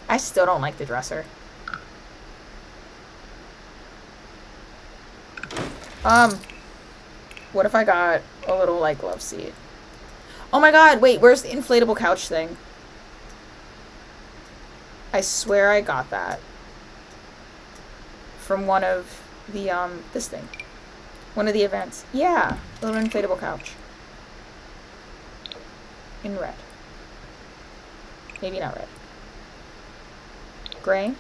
I still don't like the dresser. What if I got a little, like, love seat? Oh my god, wait, where's the inflatable couch thing? I swear I got that from one of the, this thing. One of the events. Yeah, a little inflatable couch. In red. Maybe not red. Gray?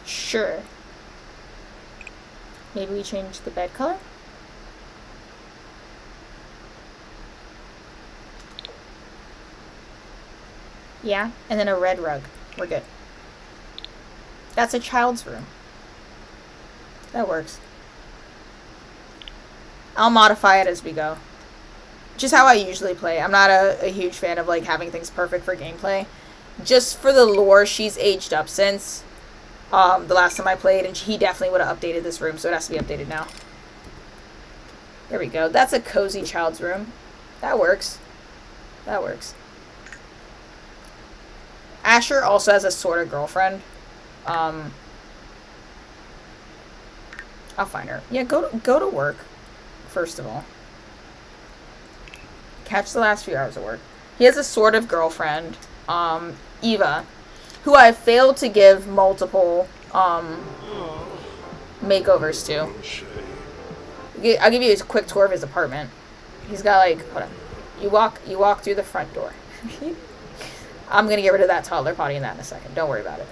Sure. Maybe we change the bed color? Yeah, and then a red rug. We're good. That's a child's room. That works. I'll modify it as we go. Just how I usually play. I'm not a huge fan of, like, having things perfect for gameplay. Just for the lore, she's aged up since the last time I played, and he definitely would have updated this room, so it has to be updated now. There we go. That's a cozy child's room. That works. That works. Asher also has a sort of girlfriend. I'll find her. Yeah, go to work, first of all. Catch the last few hours of work. He has a sort of girlfriend, Eva, who I failed to give multiple makeovers to. I'll give you a quick tour of his apartment. He's got, like, hold on. You walk through the front door. I'm gonna get rid of that toddler potty in that in a second. Don't worry about it.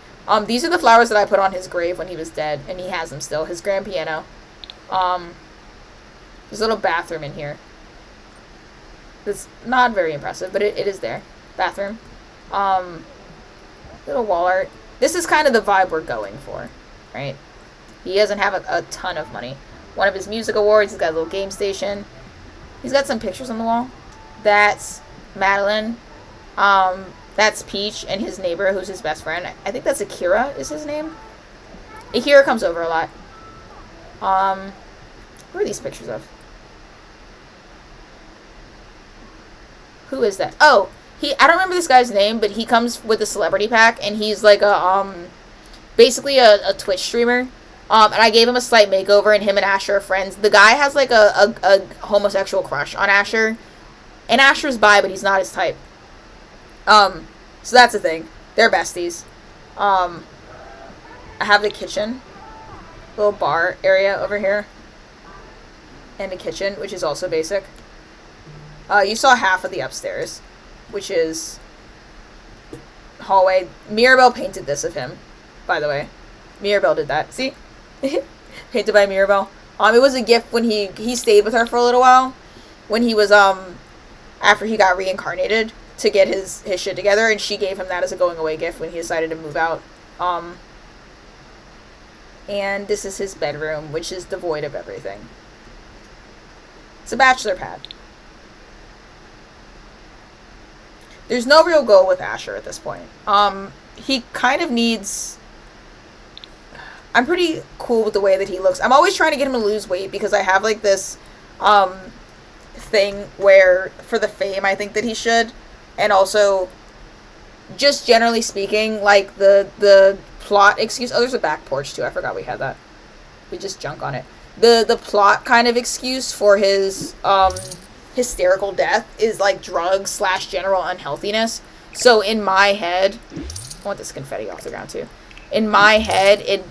These are the flowers that I put on his grave when he was dead, and he has them still. His grand piano. There's a little bathroom in here. It's not very impressive, but it is there. Bathroom. Little wall art. This is kind of the vibe we're going for, right? He doesn't have a ton of money. One of his music awards, he's got a little game station. He's got some pictures on the wall. That's Madeline. That's Peach and his neighbor, who's his best friend. I think that's Akira is his name. Akira comes over a lot. Who are these pictures of? Who is that? Oh, I don't remember this guy's name, but he comes with a celebrity pack, and he's like basically a Twitch streamer. And I gave him a slight makeover, and him and Asher are friends. The guy has like a homosexual crush on Asher. And Asher's bi, but he's not his type. So that's the thing. They're besties. I have the kitchen. Little bar area over here. And the kitchen, which is also basic. You saw half of the upstairs, which is hallway. Mirabelle painted this of him, by the way. Mirabelle did that. See? Painted by Mirabelle. It was a gift when he stayed with her for a little while. When he was, after he got reincarnated to get his shit together, and she gave him that as a going away gift when he decided to move out. And this is his bedroom, which is devoid of everything. It's a bachelor pad. There's no real goal with Asher at this point. He kind of needs... I'm pretty cool with the way that he looks. I'm always trying to get him to lose weight because I have, like, this thing where, for the fame, I think that he should. And also, just generally speaking, like, the plot excuse... Oh, there's a back porch, too. I forgot we had that. We just junk on it. The plot kind of excuse for his hysterical death is, like, drugs / general unhealthiness. So, in my head... I want this confetti off the ground, too. In my head,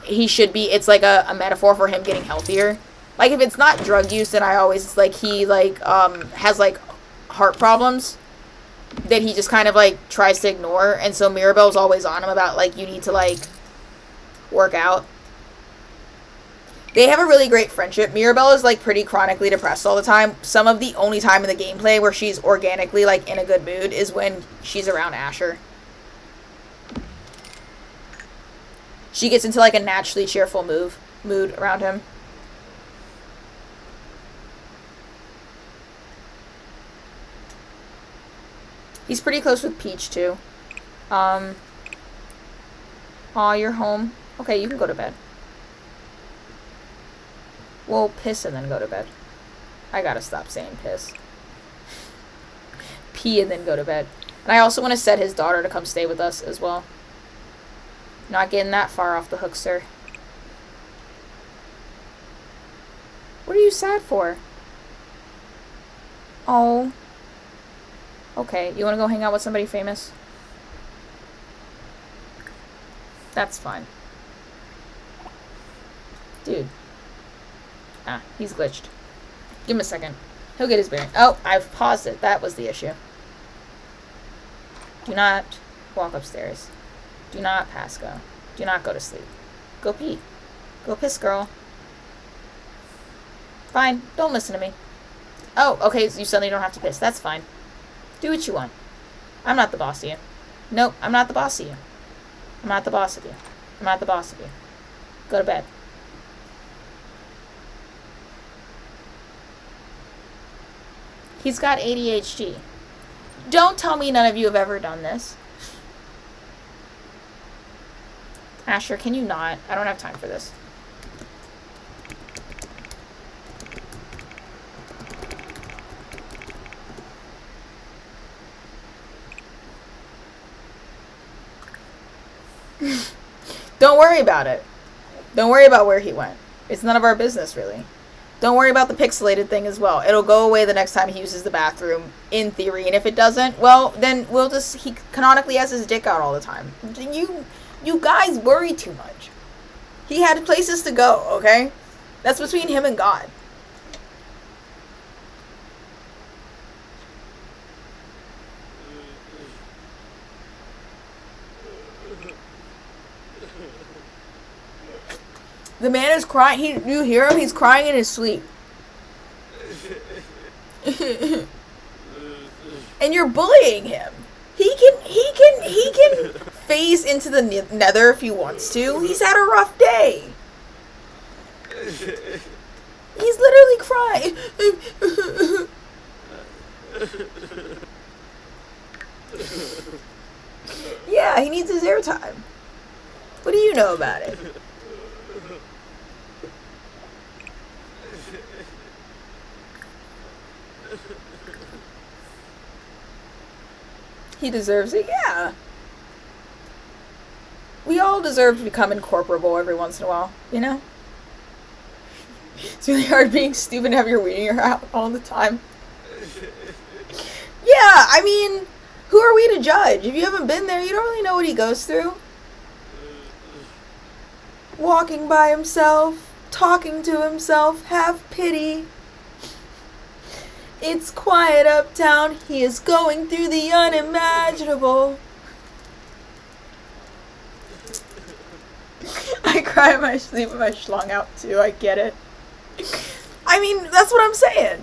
he should be... It's, like, a metaphor for him getting healthier. Like, if it's not drug use, then I always... Like, he, like, has, like, heart problems. that he just kind of, like, tries to ignore. And so Mirabelle's always on him about, like, you need to, like, work out. They have a really great friendship. Mirabelle is, like, pretty chronically depressed all the time. Some of the only time in the gameplay where she's organically, like, in a good mood is when she's around Asher. She gets into, like, a naturally cheerful mood around him. He's pretty close with Peach, too. Aw, you're home. Okay, you can go to bed. Well, piss and then go to bed. I gotta stop saying piss. Pee and then go to bed. And I also want to set his daughter to come stay with us as well. Not getting that far off the hook, sir. What are you sad for? Oh. Okay, you want to go hang out with somebody famous? That's fine. Dude. Ah, he's glitched. Give him a second. He'll get his bearing. Oh, I've paused it. That was the issue. Do not walk upstairs. Do not pass go. Do not go to sleep. Go pee. Go piss, girl. Fine. Don't listen to me. Oh, okay, so you suddenly don't have to piss. That's fine. Do what you want. I'm not the boss of you. Nope, I'm not the boss of you. I'm not the boss of you. I'm not the boss of you. Go to bed. He's got ADHD. Don't tell me none of you have ever done this. Asher, can you not? I don't have time for this. Don't worry about it. Don't worry about where he went. It's none of our business, really. Don't worry about the pixelated thing as well. It'll go away the next time he uses the bathroom, in theory. And if it doesn't, well, then we'll just... He canonically has his dick out all the time. You guys worry too much. He had places to go, okay? That's between him and God. The man is crying. You hear him? He's crying in his sleep. And you're bullying him. He can phase into the nether if he wants to. He's had a rough day. He's literally crying. Yeah, he needs his airtime. What do you know about it? He deserves it, yeah. We all deserve to become incorporable every once in a while, you know? It's really hard being stupid and have your wiener out all the time. Yeah, I mean, who are we to judge? If you haven't been there, you don't really know what he goes through. Walking by himself, talking to himself, have pity. It's quiet uptown, he is going through the unimaginable. I cry in my sleep with my schlong out too, I get it. I mean, that's what I'm saying.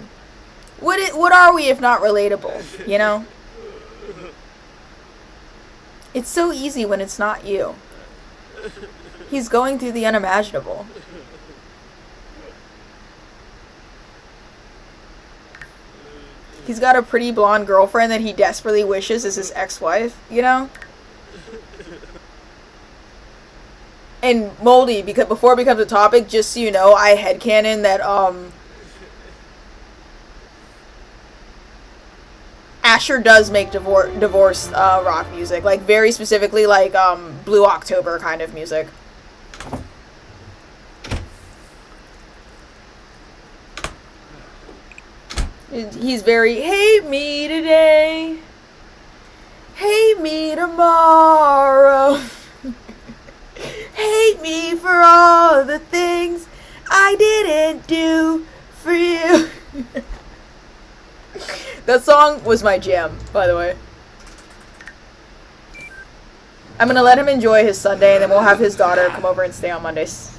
What are we if not relatable, you know? It's so easy when it's not you. He's going through the unimaginable. He's got a pretty blonde girlfriend that he desperately wishes is his ex-wife, you know? And Moldy, because before it becomes a topic, just so you know, I headcanon that, Asher does make divorce rock music. Like, very specifically, like, Blue October kind of music. He's very, hate me today, hate me tomorrow, hate me for all the things I didn't do for you. That song was my jam, by the way. I'm gonna let him enjoy his Sunday, and then we'll have his daughter come over and stay on Mondays.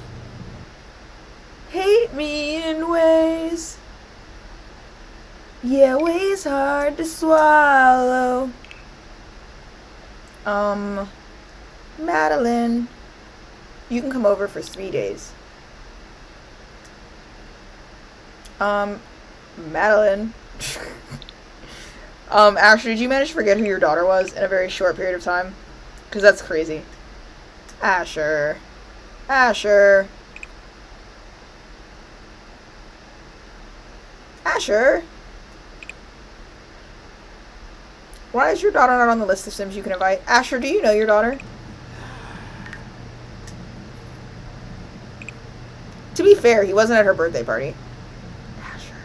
Hate me in ways. Yeah, ways hard to swallow. Madeline, you can come over for 3 days. Madeline. Ashley, did you manage to forget who your daughter was in a very short period of time? Because that's crazy. Asher. Asher. Asher. Why is your daughter not on the list of Sims you can invite? Asher, do you know your daughter? To be fair, he wasn't at her birthday party. Asher.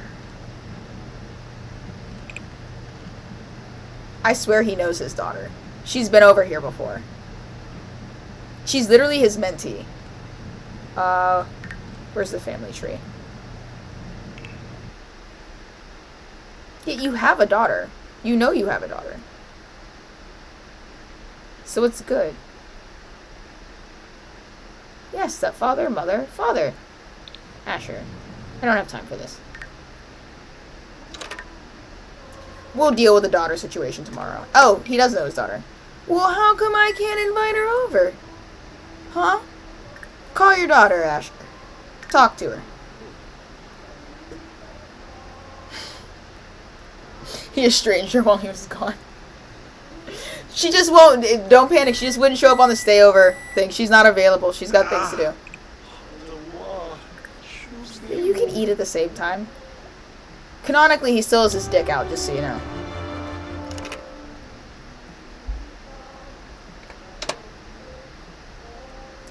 I swear he knows his daughter. She's been over here before. She's literally his mentee. Where's the family tree? Yeah, you have a daughter. You know you have a daughter. So it's good. Yes, stepfather, mother, father. Asher. I don't have time for this. We'll deal with the daughter situation tomorrow. Oh, he does know his daughter. Well, how come I can't invite her over? Huh? Call your daughter, Asher. Talk to her. He estranged her while he was gone. She just won't. Don't panic. She just wouldn't show up on the stay over thing. She's not available. She's got things to do. You can eat at the same time. Canonically, he still has his dick out, just so you know.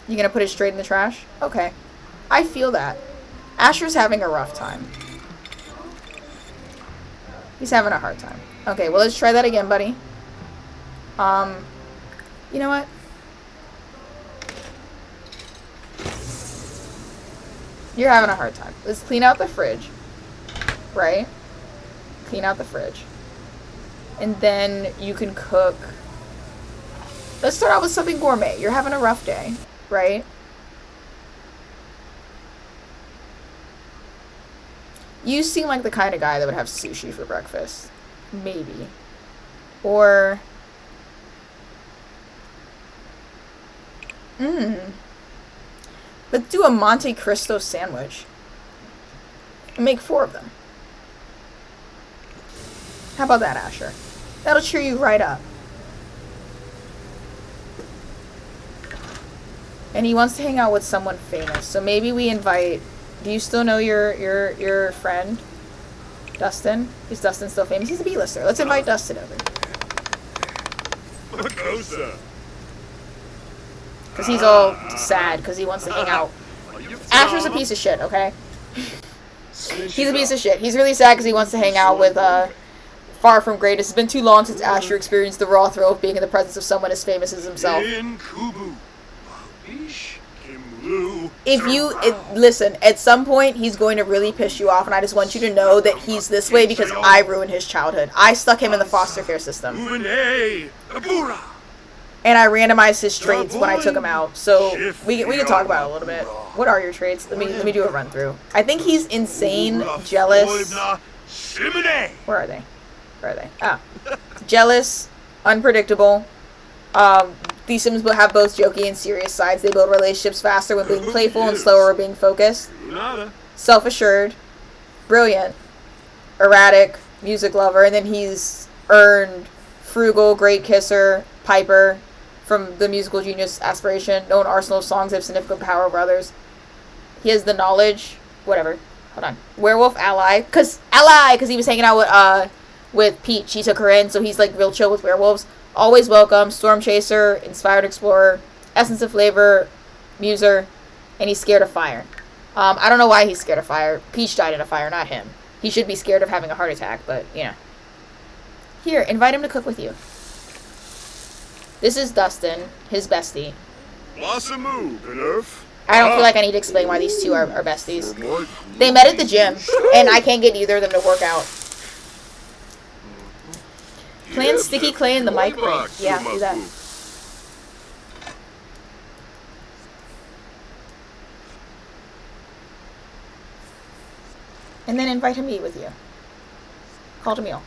You gonna put it straight in the trash? Okay. I feel that. Asher's having a rough time. He's having a hard time. Okay, well, let's try that again, buddy. You know what? You're having a hard time. Let's clean out the fridge. Right? Clean out the fridge. And then you can cook. Let's start out with something gourmet. You're having a rough day, right? You seem like the kind of guy that would have sushi for breakfast. Maybe. Or... Let's do a Monte Cristo sandwich. And make 4 of them. How about that, Asher? That'll cheer you right up. And he wants to hang out with someone famous. So maybe we invite... Do you still know your friend? Dustin? Is Dustin still famous? He's a B-lister. Let's invite Dustin over. Because he's all sad because he wants to hang out. Asher's a piece of shit, okay? He's a piece of shit. He's really sad because he wants to hang out with, Far From Great. It's been too long since Asher experienced the raw thrill of being in the presence of someone as famous as himself. If you, listen, at some point, he's going to really piss you off, and I just want you to know that he's this way because I ruined his childhood. I stuck him in the foster care system. And I randomized his traits when I took him out, so we can talk about it a little bit. What are your traits? Let me do a run through. I think he's insane, jealous. Where are they? Where are they? Ah, jealous, unpredictable. These Sims will have both jokey and serious sides. They build relationships faster when being playful and slower when being focused. Self-assured, brilliant, erratic, music lover, and then he's earned frugal, great kisser, piper. From the musical genius aspiration, known arsenal of songs have significant power over others. He has the knowledge, whatever. Hold on. Werewolf ally, cause he was hanging out with Peach. He took her in, so he's like real chill with werewolves. Always welcome, storm chaser, inspired explorer, essence of flavor, muser, and he's scared of fire. I don't know why he's scared of fire. Peach died in a fire, not him. He should be scared of having a heart attack, but you know. Here, invite him to cook with you. This is Dustin, his bestie. I don't feel like I need to explain why these two are besties. They met at the gym, and I can't get either of them to work out. Plant sticky clay in the mic break. Yeah, do that. And then invite him to eat with you. Call it a meal.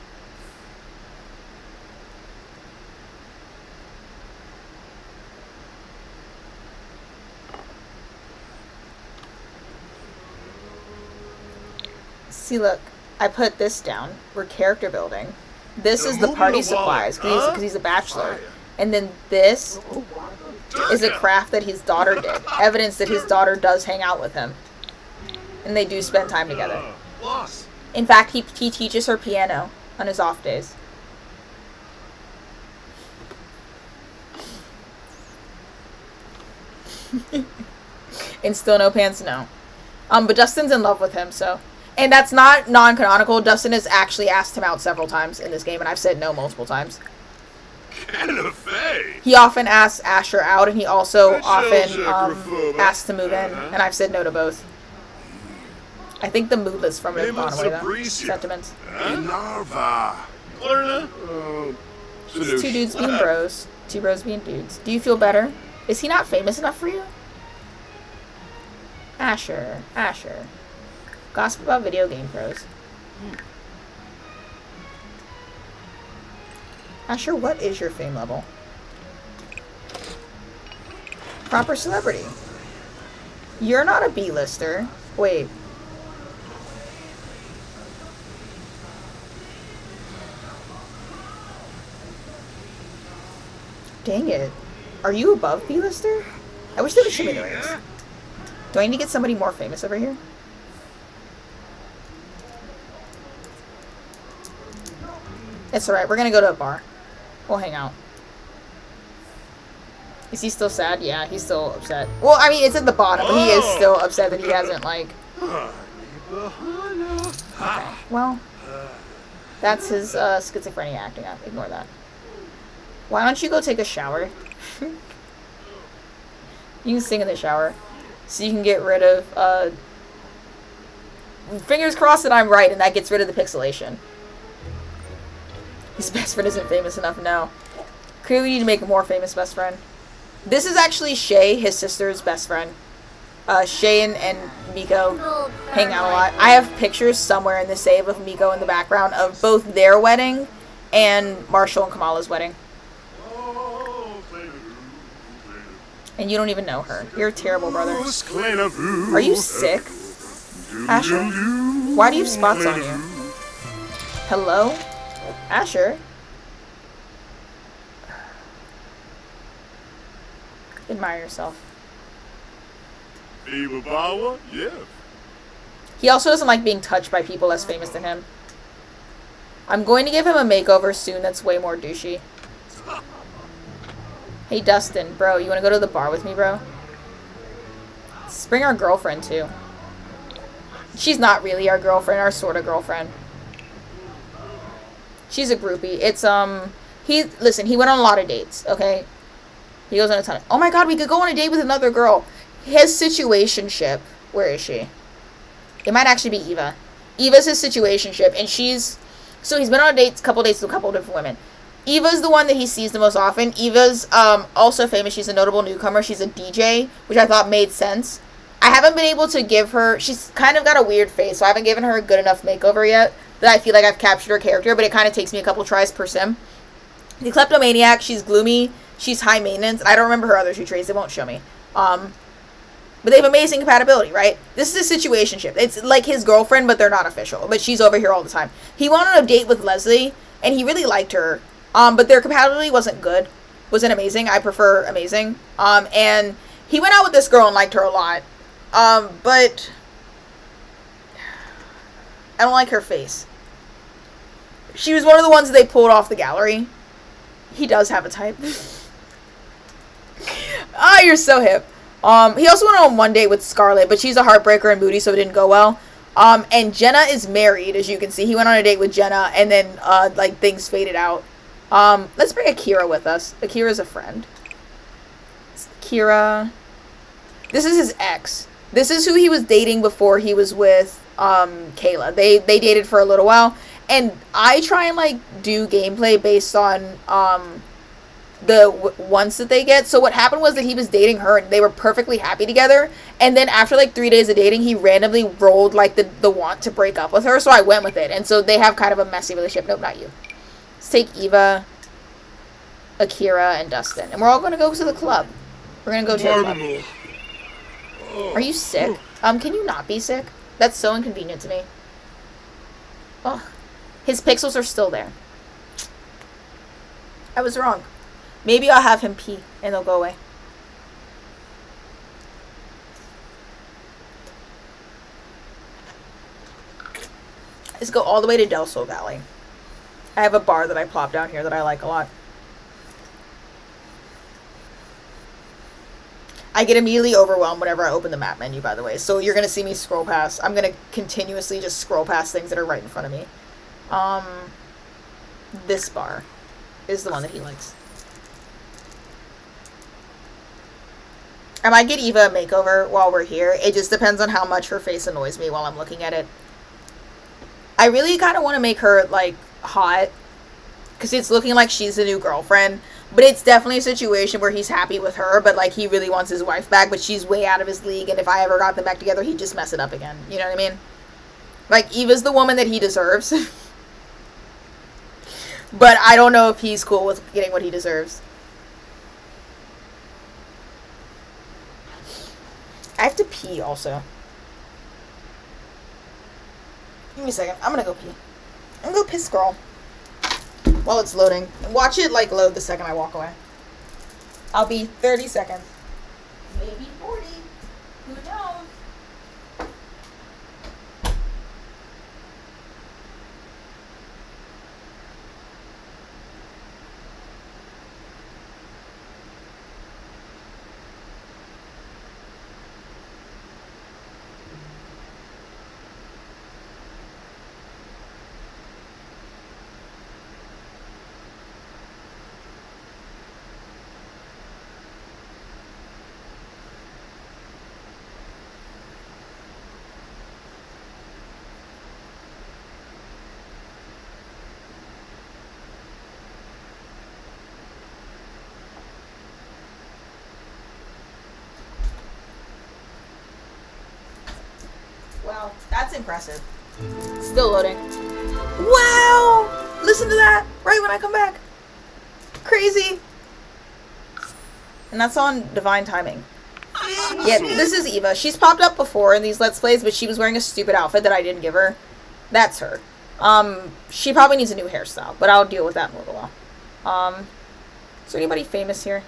See, look, I put this down. We're character building. This is the party supplies, because he's a bachelor. And then this is a craft that his daughter did. Evidence that his daughter does hang out with him. And they do spend time together. In fact, he teaches her piano on his off days. And still no pants, no. But Dustin's in love with him, so. And that's not non-canonical. Dustin has actually asked him out several times in this game, and I've said no multiple times. He often asks Asher out, and he also often asks to move in, and I've said no to both. I think the mood list from it has gone away, though. Sentiments. Just two dudes being bros. Two bros being dudes. Do you feel better? Is he not famous enough for you? Asher. Gossip about video game pros. Asher, what is your fame level? Proper celebrity. You're not a B-lister. Wait. Dang it. Are you above B-lister? I wish they would show me the rings. Do I need to get somebody more famous over here? It's alright, we're gonna go to a bar. We'll hang out. Is he still sad? Yeah, he's still upset. Well, I mean, it's at the bottom, but he is still upset that he hasn't, like... Okay, well... That's his schizophrenia acting up. Ignore that. Why don't you go take a shower? You can sing in the shower. So you can get rid of, fingers crossed that I'm right and that gets rid of the pixelation. His best friend isn't famous enough, no. Clearly we need to make a more famous best friend. This is actually Shay, his sister's best friend. Shay and Miko hang out a lot. I have pictures somewhere in the save of Miko in the background of both their wedding and Marshall and Kamala's wedding. And you don't even know her. You're a terrible brother. Are you sick? Asher? Why do you have spots on you? Hello? Asher? Admire yourself. He also doesn't like being touched by people less famous than him. I'm going to give him a makeover soon that's way more douchey. Hey Dustin, bro, you want to go to the bar with me, bro? Let's bring our girlfriend, too. She's not really our girlfriend, our sort of girlfriend. She's a groupie. It's, listen, he went on a lot of dates, okay? He goes on a ton of... Oh my god, we could go on a date with another girl. His situationship... Where is she? It might actually be Eva. Eva's his situationship, and she's... So he's been on a couple dates with a couple different women. Eva's the one that he sees the most often. Eva's also famous. She's a notable newcomer. She's a DJ, which I thought made sense. I haven't been able to give her... She's kind of got a weird face, so I haven't given her a good enough makeover yet that I feel like I've captured her character, but it kind of takes me a couple tries per sim. The kleptomaniac, she's gloomy, she's high maintenance. I don't remember her other two traits. They won't show me. But they have amazing compatibility, right? This is a situationship. It's like his girlfriend, but they're not official. But she's over here all the time. He went on a date with Leslie, and he really liked her. But their compatibility wasn't good. Wasn't amazing. I prefer amazing. And he went out with this girl and liked her a lot. But I don't like her face. She was one of the ones that they pulled off the gallery. He does have a type. Ah, you're so hip. He also went on one date with Scarlett, but she's a heartbreaker and moody, so it didn't go well. And Jenna is married, as you can see. He went on a date with Jenna, and then, like, things faded out. Let's bring Akira with us. Akira's a friend. Akira. This is his ex. This is who he was dating before he was with, Kayla. They dated for a little while. And I try and, like, do gameplay based on, ones that they get. So what happened was that he was dating her and they were perfectly happy together. And then after like 3 days of dating, he randomly rolled like the want to break up with her. So I went with it. And so they have kind of a messy relationship. Nope, not you. Let's take Eva, Akira, and Dustin. And we're all going to go to the club. We're going to go to the club. Are you sick? Can you not be sick? That's so inconvenient to me. Ugh. His pixels are still there. I was wrong. Maybe I'll have him pee and they'll go away. Let's go all the way to Del Sol Valley. I have a bar that I plop down here that I like a lot. I get immediately overwhelmed whenever I open the map menu, by the way. So you're going to see me scroll past. I'm going to continuously just scroll past things that are right in front of me. This bar is the one that he likes. I might get Eva a makeover while we're here. It just depends on how much her face annoys me while I'm looking at it. I really kind of want to make her, like, hot. Because it's looking like she's the new girlfriend. But it's definitely a situation where he's happy with her. But, like, he really wants his wife back. But she's way out of his league. And if I ever got them back together, he'd just mess it up again. You know what I mean? Like, Eva's the woman that he deserves. But I don't know if he's cool with getting what he deserves. I have to pee also. Give me a second. I'm gonna go pee. I'm gonna go piss scroll. While it's loading. Watch it like load the second I walk away. I'll be 30 seconds. Maybe 40. Who knows? Wow, that's impressive. Still loading. Wow! Listen to that! Right when I come back. Crazy. And that's on divine timing. Yeah, this is Eva. She's popped up before in these Let's Plays, but she was wearing a stupid outfit that I didn't give her. That's her. She probably needs a new hairstyle, but I'll deal with that in a little while. Is there anybody famous here?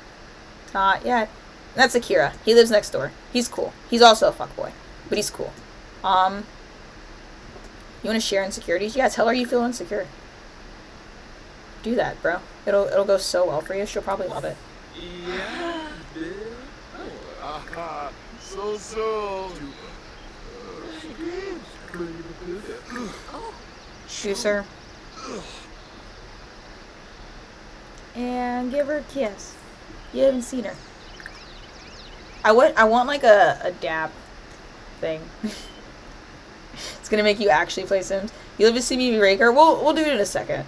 Not yet. That's Akira. He lives next door. He's cool. He's also a fuckboy, but he's cool. You want to share insecurities? Yeah, tell her you feel insecure. Do that, bro. It'll go so well for you. She'll probably love it. Yeah. So. Juicer. And give her a kiss. You haven't seen her. I want like a dab thing. It's gonna make you actually play Sims. You live with CBB Raker? We'll do it in a second.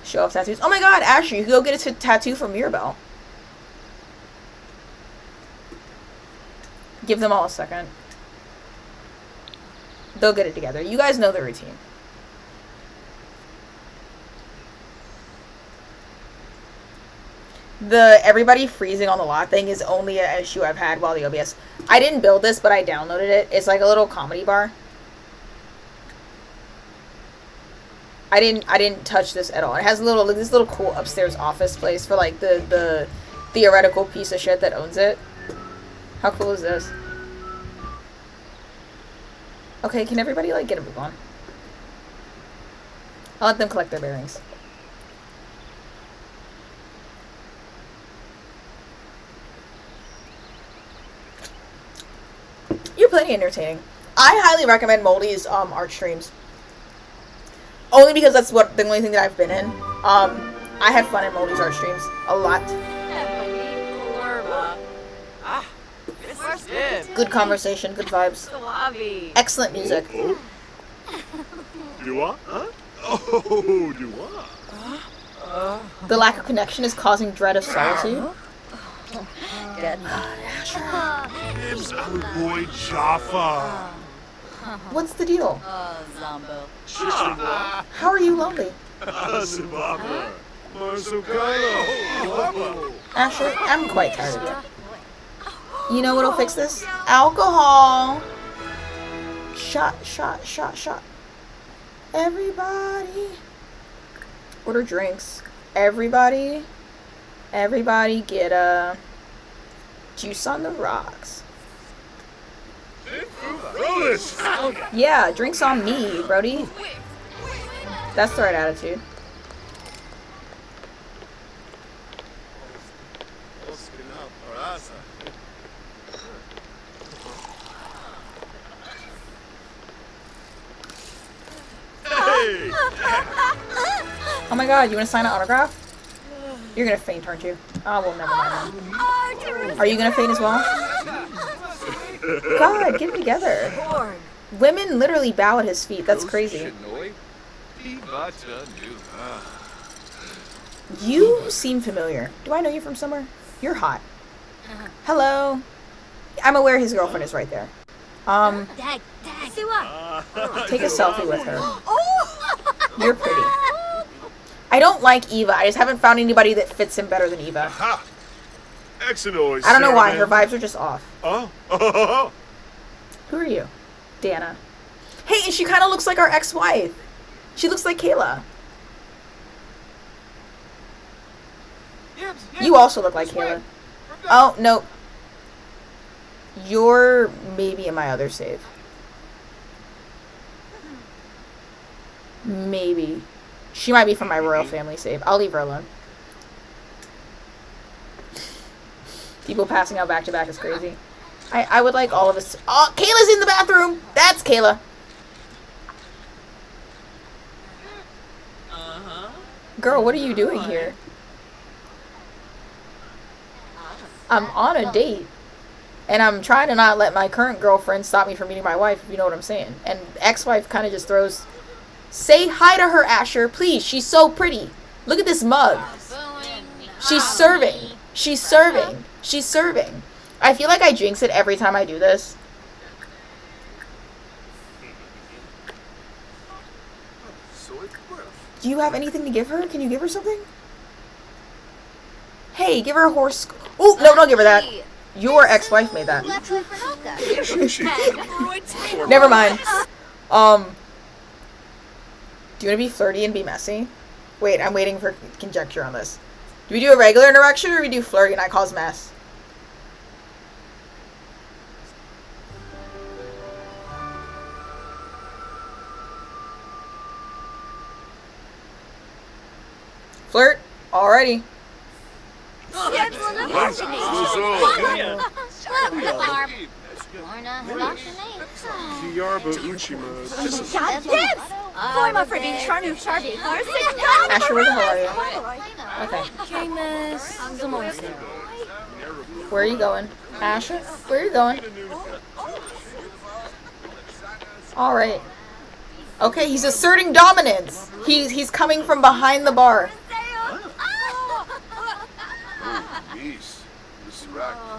Show off tattoos. Oh my god, Asher, you can go get a tattoo from Mirabelle. Give them all a second. They'll get it together. You guys know the routine. The everybody freezing on the lot thing is only an issue I've had while the OBS. I didn't build this, but I downloaded it. It's like a little comedy bar. I didn't touch this at all. It has this little cool upstairs office place for like the theoretical piece of shit that owns it. How cool is this? Okay, can everybody like get a move on? I'll let them collect their bearings. You're plenty entertaining. I highly recommend Moldy's art streams. Only because that's the only thing that I've been in. I have fun in Moldy's art streams. A lot. Good conversation, good vibes. Excellent music. Do what? Huh? Oh, do what? The lack of connection is causing dread of solitude. It's our boy Jaffa. What's the deal? Zombo. How are you lonely? Sibaba. Marsukalo. Asher, I'm quite tired of you. You know what'll fix this? Alcohol! Shot, shot, shot, shot. Everybody. Order drinks. Everybody get a juice on the rocks. Rollers. Yeah, drinks on me, Brody. That's the right attitude. Hey. Oh my god, you want to sign an autograph? You're gonna faint, aren't you? Oh, well, never mind then. Are you gonna faint as well? God, get it together. Women literally bow at his feet. That's crazy. You seem familiar. Do I know you from somewhere? You're hot. Hello. I'm aware his girlfriend is right there. Dag. Take a selfie with her. You're pretty. I don't like Eva. I just haven't found anybody that fits him better than Eva. Ha. Excellent. I don't know why. Her vibes are just off. Oh. Who are you? Dana. Hey, and she kind of looks like our ex-wife. She looks like Kayla. You also look like Kayla. Oh, no. You're maybe in my other save. Maybe. She might be from my royal family save. I'll leave her alone. People passing out back to back is crazy. I would like all of us. Oh, Kayla's in the bathroom. That's Kayla. Girl, what are you doing here? I'm on a date. And I'm trying to not let my current girlfriend stop me from meeting my wife, if you know what I'm saying. And ex-wife kind of just throws... Say hi to her, Asher, please. She's so pretty. Look at this mug. She's serving. She's serving. She's serving. I feel like I jinx it every time I do this. Do you have anything to give her? Can you give her something? Hey, give her a horse... Oh, no, don't give her that. Your ex-wife made that. Never mind. Do you want to be flirty and be messy? Wait, I'm waiting for conjecture on this. Do we do a regular interaction or do we do flirty and I cause mess? Flirt? Alrighty. Asher, where the hell are you? Okay. Where are you going? Asher, where are you going? Alright. Okay, he's asserting dominance. He's coming from behind the bar.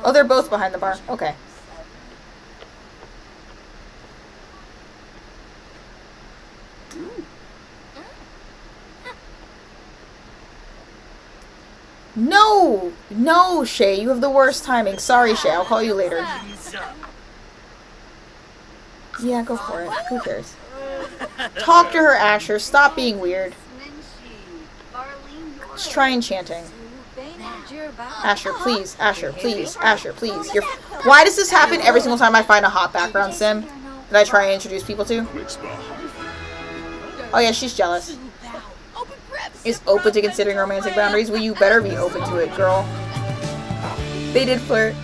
Oh, they're both behind the bar. Okay. No! No, Shay, you have the worst timing. Sorry, Shay, I'll call you later. Yeah, go for it. Who cares? Talk to her, Asher. Stop being weird. Just try enchanting. Asher, please. Asher, please. Asher, please. Why does this happen every single time I find a hot background sim that I try and introduce people to? Oh yeah, she's jealous. Is open to considering romantic boundaries? Well, you better be open to it, girl. They did flirt.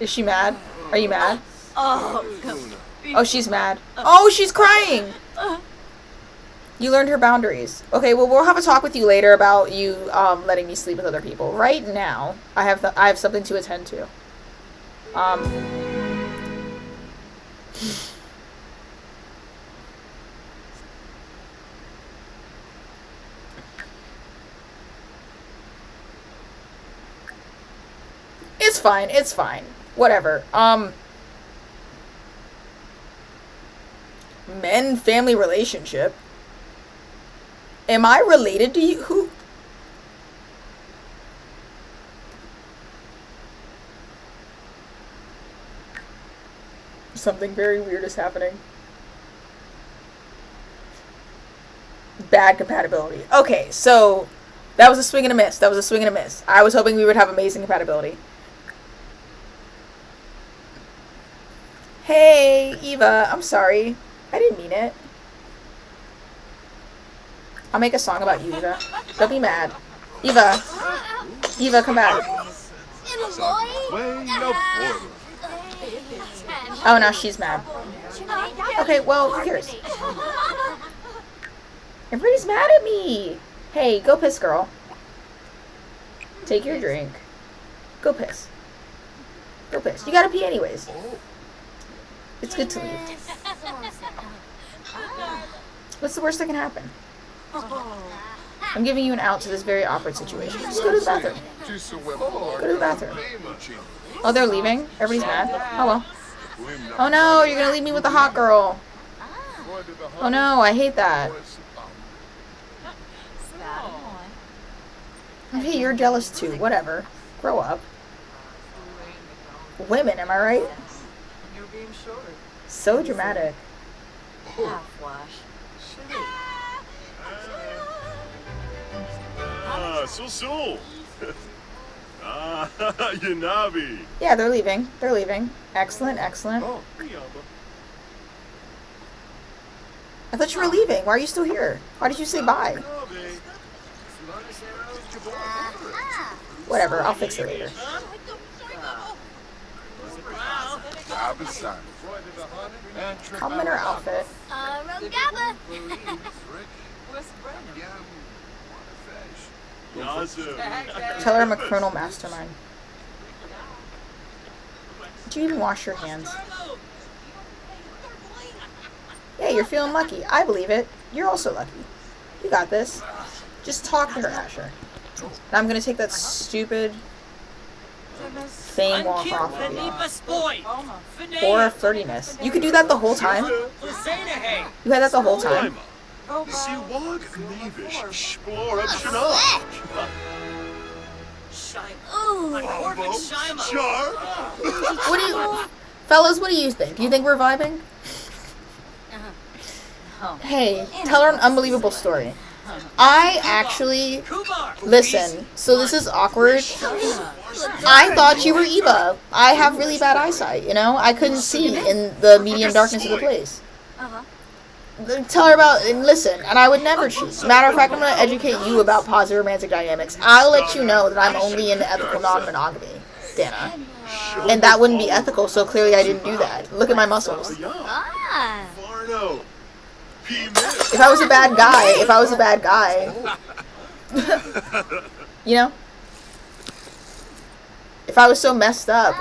Is she mad? Are you mad? Oh, she's mad. Oh, she's crying! You learned her boundaries. Okay, well, we'll have a talk with you later about you letting me sleep with other people. Right now, I have something to attend to. It's fine. It's fine. Whatever. Men family relationship. Am I related to you? Who? Something very weird is happening. Bad compatibility. Okay, so that was a swing and a miss. That was a swing and a miss. I was hoping we would have amazing compatibility. Hey, Eva, I'm sorry. I didn't mean it. I'll make a song about you, Eva. Don't be mad. Eva. Eva, come back. Oh, now she's mad. Okay, well, who cares? Everybody's mad at me. Hey, go piss, girl. Take your drink. Go piss. Go piss. You gotta pee anyways. It's good to leave. What's the worst that can happen? I'm giving you an out to this very awkward situation. Just go to the bathroom. Go to the bathroom. Oh, they're leaving? Everybody's mad? Oh, well. Oh, no, you're gonna leave me with the hot girl. Oh, no, I hate that. Hey, you're jealous too. Whatever. Grow up. Women, am I right? So dramatic. So. Yanabi. Yeah, they're leaving. They're leaving. Excellent, excellent. Oh, I thought you were leaving. Why are you still here? Why did you say bye? Whatever, I'll fix it later. Compliment her outfit. Tell her I'm a criminal mastermind. Did you even wash your hands? Yeah, you're feeling lucky. I believe it. You're also lucky. You got this. Just talk to her, Asher. Now I'm gonna take that stupid fame walk off of you. Or a flirtiness. You could do that the whole time. You had that the whole time. What do you, fellas? What do you think? Do you think we're vibing? Hey, tell her an unbelievable story. I actually, listen, so this is awkward. I thought you were Eva. I have really bad eyesight, you know? I couldn't see in the medium darkness of the place. Tell her about, and listen, and I would never choose. Matter of fact, I'm going to educate you about positive romantic dynamics. I'll let you know that I'm only into ethical non-monogamy, Dana. And that wouldn't be ethical, so clearly I didn't do that. Look at my muscles. If I was a bad guy, you know? If I was so messed up,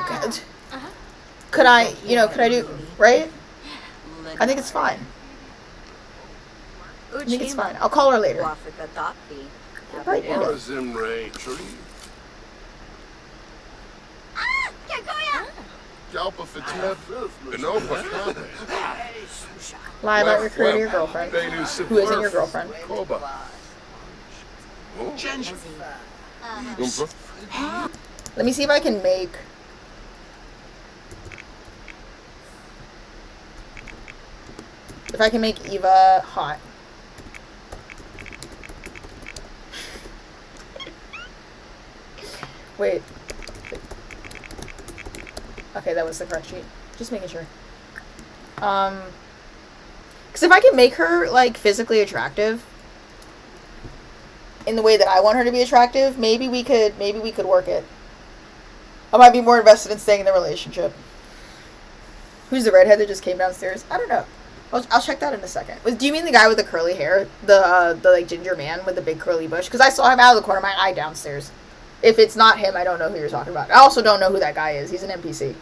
could I do, right? I think it's fine. I think it's fine. I'll call her later. Right, lie about your career to your girlfriend, who isn't your girlfriend. Let me see if I can make... If I can make Eva hot. Wait. Okay, that was the correct sheet. Just making sure. Because if I can make her, like, physically attractive in the way that I want her to be attractive, maybe we could work it. I might be more invested in staying in the relationship. Who's the redhead that just came downstairs? I don't know. I'll check that in a second. Do you mean the guy with the curly hair? The like, ginger man with the big curly bush? Because I saw him out of the corner of my eye downstairs. If it's not him, I don't know who you're talking about. I also don't know who that guy is. He's an NPC.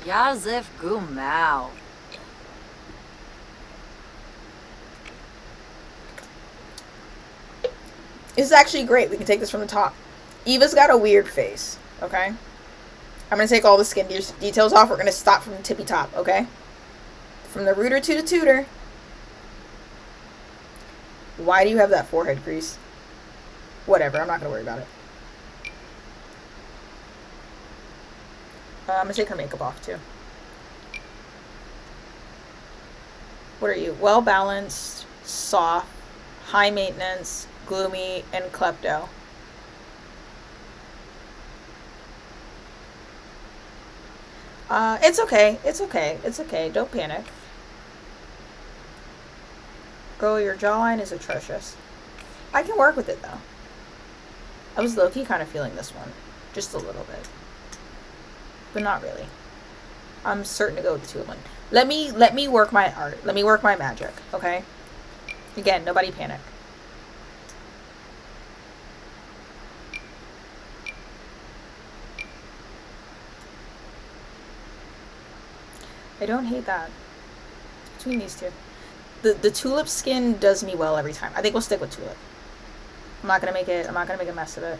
Yazif Gumau. This is actually great. We can take this from the top. Eva's got a weird face, okay? I'm going to take all the skin details off. We're going to stop from the tippy top, okay? From the rooter to the tutor. Why do you have that forehead crease? Whatever, I'm not going to worry about it. I'm going to take her makeup off, too. What are you? Well-balanced, soft, high maintenance, gloomy, and klepto. It's okay. It's okay. It's okay. Don't panic. Girl, your jawline is atrocious. I can work with it, though. I was low-key kind of feeling this one. Just a little bit. But not really. I'm certain to go with the 2 of 1. Let me work my art. Let me work my magic, okay? Again, nobody panic. I don't hate that. It's between these two. The tulip skin does me well every time. I think we'll stick with tulip. I'm not gonna make a mess of it.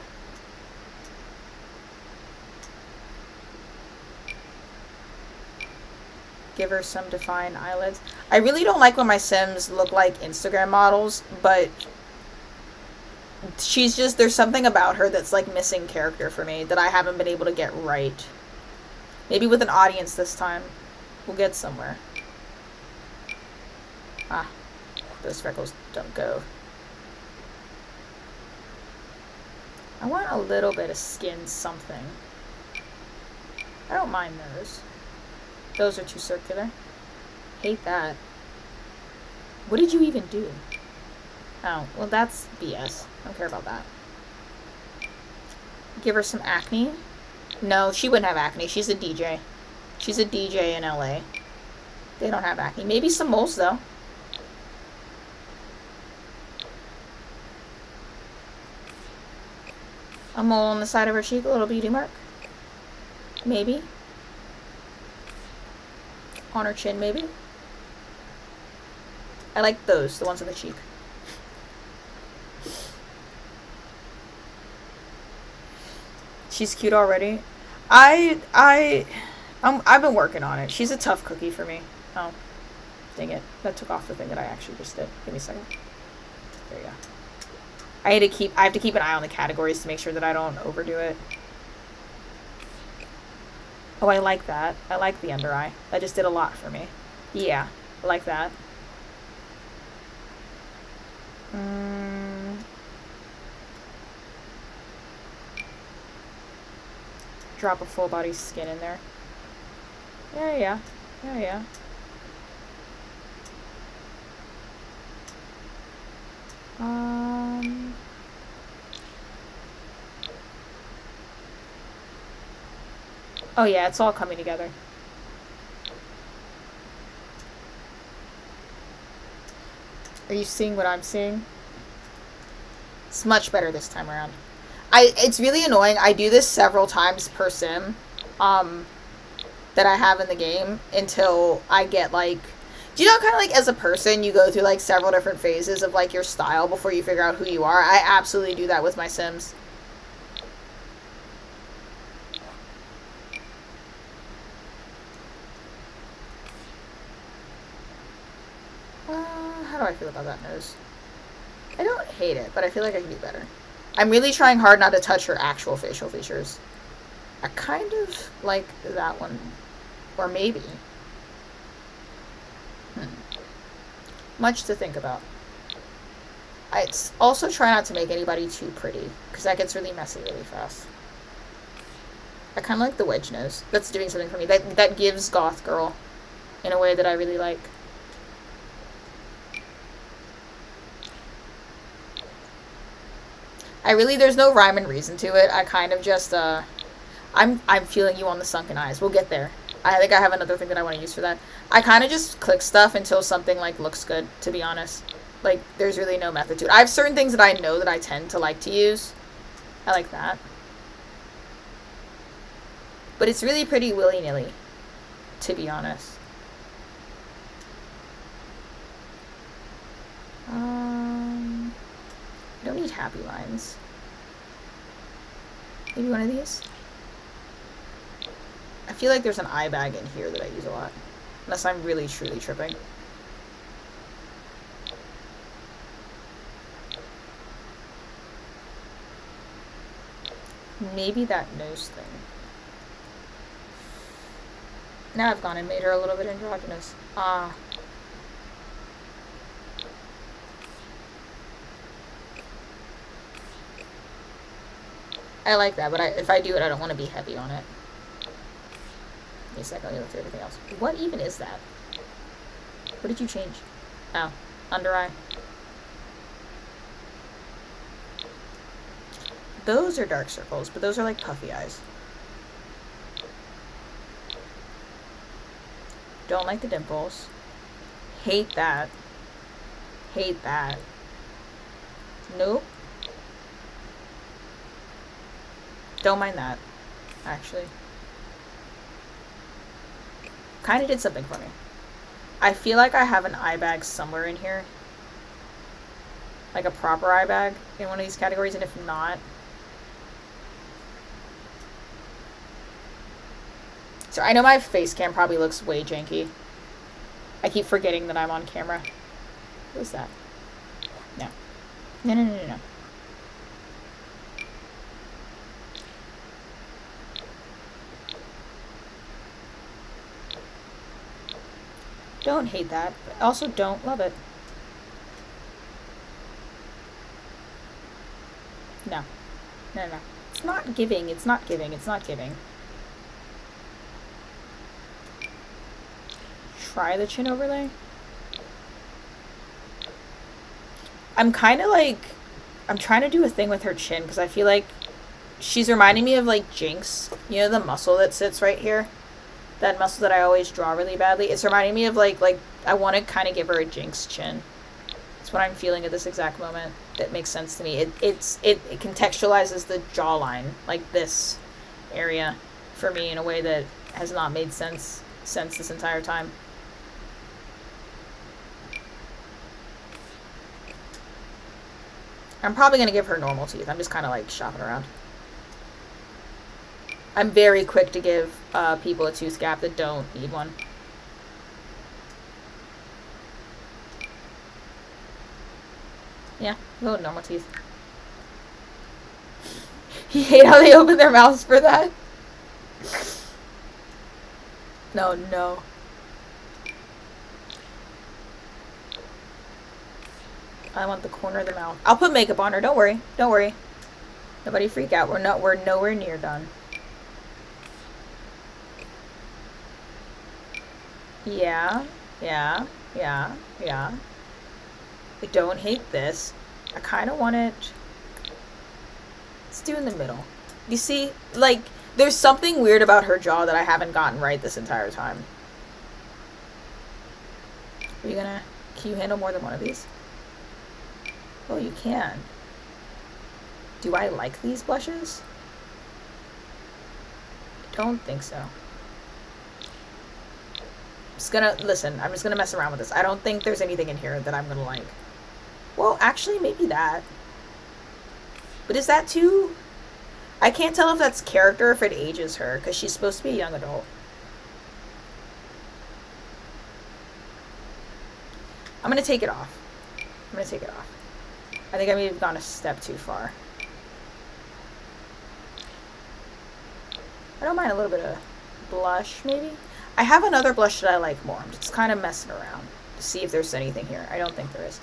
Give her some defined eyelids. I really don't like when my Sims look like Instagram models, but she's just, there's something about her that's like missing character for me that I haven't been able to get right. Maybe with an audience this time. We'll get somewhere. Ah, those freckles don't go. I want a little bit of skin something. I don't mind those. Those are too circular. Hate that. What did you even do? Oh, well that's BS. I don't care about that. Give her some acne. No, she wouldn't have acne. She's a DJ. She's a DJ in LA. They don't have acne. Maybe some moles, though. A mole on the side of her cheek, a little beauty mark. Maybe. On her chin, maybe. I like those, the ones on the cheek. She's cute already. I've been working on it. She's a tough cookie for me. Oh, dang it. That took off the thing that I actually just did. Give me a second. There you go. I have to keep an eye on the categories to make sure that I don't overdo it. Oh, I like that. I like the under eye. That just did a lot for me. Yeah, I like that. Drop a full body skin in there. Yeah. Oh yeah, it's all coming together. Are you seeing what I'm seeing? It's much better this time around. It's really annoying. I do this several times per sim. That I have in the game until I get like, do you know kind of like as a person you go through like several different phases of like your style before you figure out who you are? I absolutely do that with my Sims. How do I feel about that nose? I don't hate it, but I feel like I can do better. I'm really trying hard not to touch her actual facial features. I kind of like that one. Or maybe. Much to think about. I also try not to make anybody too pretty, because that gets really messy really fast. I kind of like the wedge nose. That's doing something for me. That gives goth girl in a way that I really like. There's no rhyme and reason to it. I kind of just, I'm feeling you on the sunken eyes. We'll get there. I think I have another thing that I want to use for that. I kind of just click stuff until something, like, looks good, to be honest. Like, there's really no method to it. I have certain things that I know that I tend to like to use. I like that. But it's really pretty willy-nilly, to be honest. I don't need happy lines. Maybe one of these? I feel like there's an eye bag in here that I use a lot. Unless I'm really, truly tripping. Maybe that nose thing. Now I've gone and made her a little bit androgynous. Ah. I like that, but if I do it, I don't want to be heavy on it. Give me a second, let me look through everything else. What even is that? What did you change? Oh, under eye. Those are dark circles, but those are like puffy eyes. Don't like the dimples. Hate that. Hate that. Nope. Don't mind that, actually. Kind of did something for me. I feel like I have an eye bag somewhere in here. Like a proper eye bag in one of these categories, and if not... So I know my face cam probably looks way janky. I keep forgetting that I'm on camera. What was that? No. No, no, no, no, no. Don't hate that, but also don't love it. No. No, no. It's not giving, it's not giving, it's not giving. Try the chin overlay. I'm kind of like, I'm trying to do a thing with her chin because I feel like she's reminding me of like Jinx. You know the muscle that sits right here? That muscle that I always draw really badly. It's reminding me of like I want to kind of give her a Jinx chin. That's what I'm feeling at this exact moment. That makes sense to me. It contextualizes the jawline, like this area, for me in a way that has not made sense this entire time. I'm probably going to give her normal teeth. I'm just kind of like shopping around. I'm very quick to give people a tooth gap that don't need one. Yeah, go normal teeth. You hate how they open their mouths for that? No, no. I want the corner of the mouth. I'll put makeup on her. Don't worry. Don't worry. Nobody freak out. We're nowhere near done. Yeah. Yeah. Yeah. Yeah. I don't hate this. I kind of want it. Let's do in the middle. You see, like, there's something weird about her jaw that I haven't gotten right this entire time. Are you gonna... Can you handle more than one of these? Oh, you can. Do I like these blushes? I don't think so. I'm just gonna mess around with this. I don't think there's anything in here that I'm gonna like. Well, actually, maybe that. But is that too... I can't tell if that's character or if it ages her, because she's supposed to be a young adult. I'm gonna take it off. I'm gonna take it off. I think I may have gone a step too far. I don't mind a little bit of blush, maybe. I have another blush that I like more. I'm just kind of messing around to see if there's anything here. I don't think there is.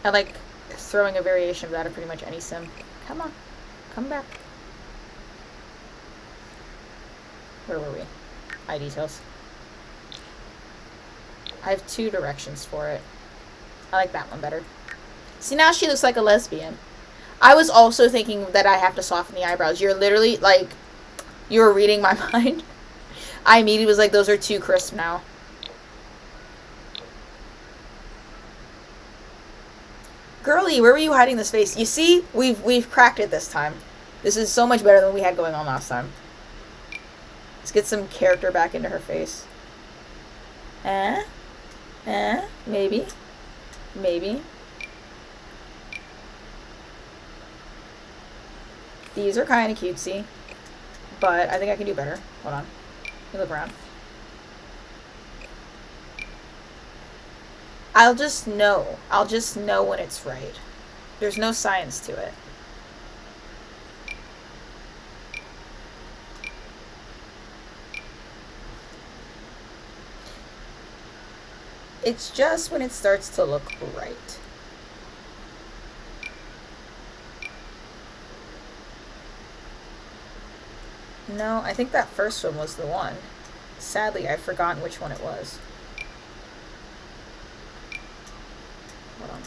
I like throwing a variation of that at pretty much any sim. Come on. Come back. Where were we? Eye details. I have two directions for it. I like that one better. See, now she looks like a lesbian. I was also thinking that I have to soften the eyebrows. You're literally, like, you were reading my mind. I immediately was like, those are too crisp now. Girly, where were you hiding this face? You see, we've cracked it this time. This is so much better than we had going on last time. Let's get some character back into her face. Maybe. Maybe. These are kind of cutesy, but I think I can do better. Hold on. Let me look around. I'll just know. I'll just know when it's right. There's no science to it. It's just when it starts to look right. No, I think that first one was the one. Sadly, I've forgotten which one it was. Hold on.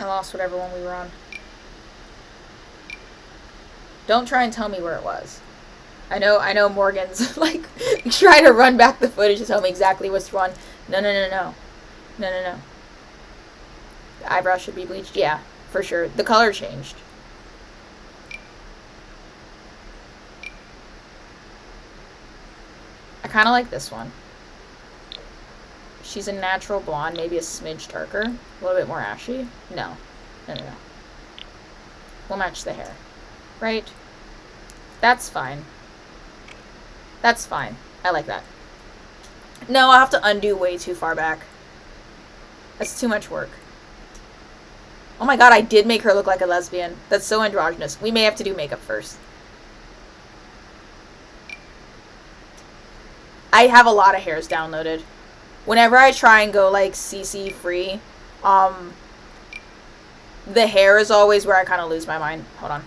I lost whatever one we were on. Don't try and tell me where it was. I know Morgan's like trying to run back the footage to tell me exactly which one. No. The eyebrow should be bleached. Yeah, for sure. The color changed. I kind of like this one. She's a natural blonde, maybe a smidge darker. A little bit more ashy. No. We'll match the hair. Right? That's fine. That's fine. I like that. No, I'll have to undo way too far back. That's too much work. Oh my god, I did make her look like a lesbian. That's so androgynous. We may have to do makeup first. I have a lot of hairs downloaded. Whenever I try and go like CC free, the hair is always where I kind of lose my mind. Hold on.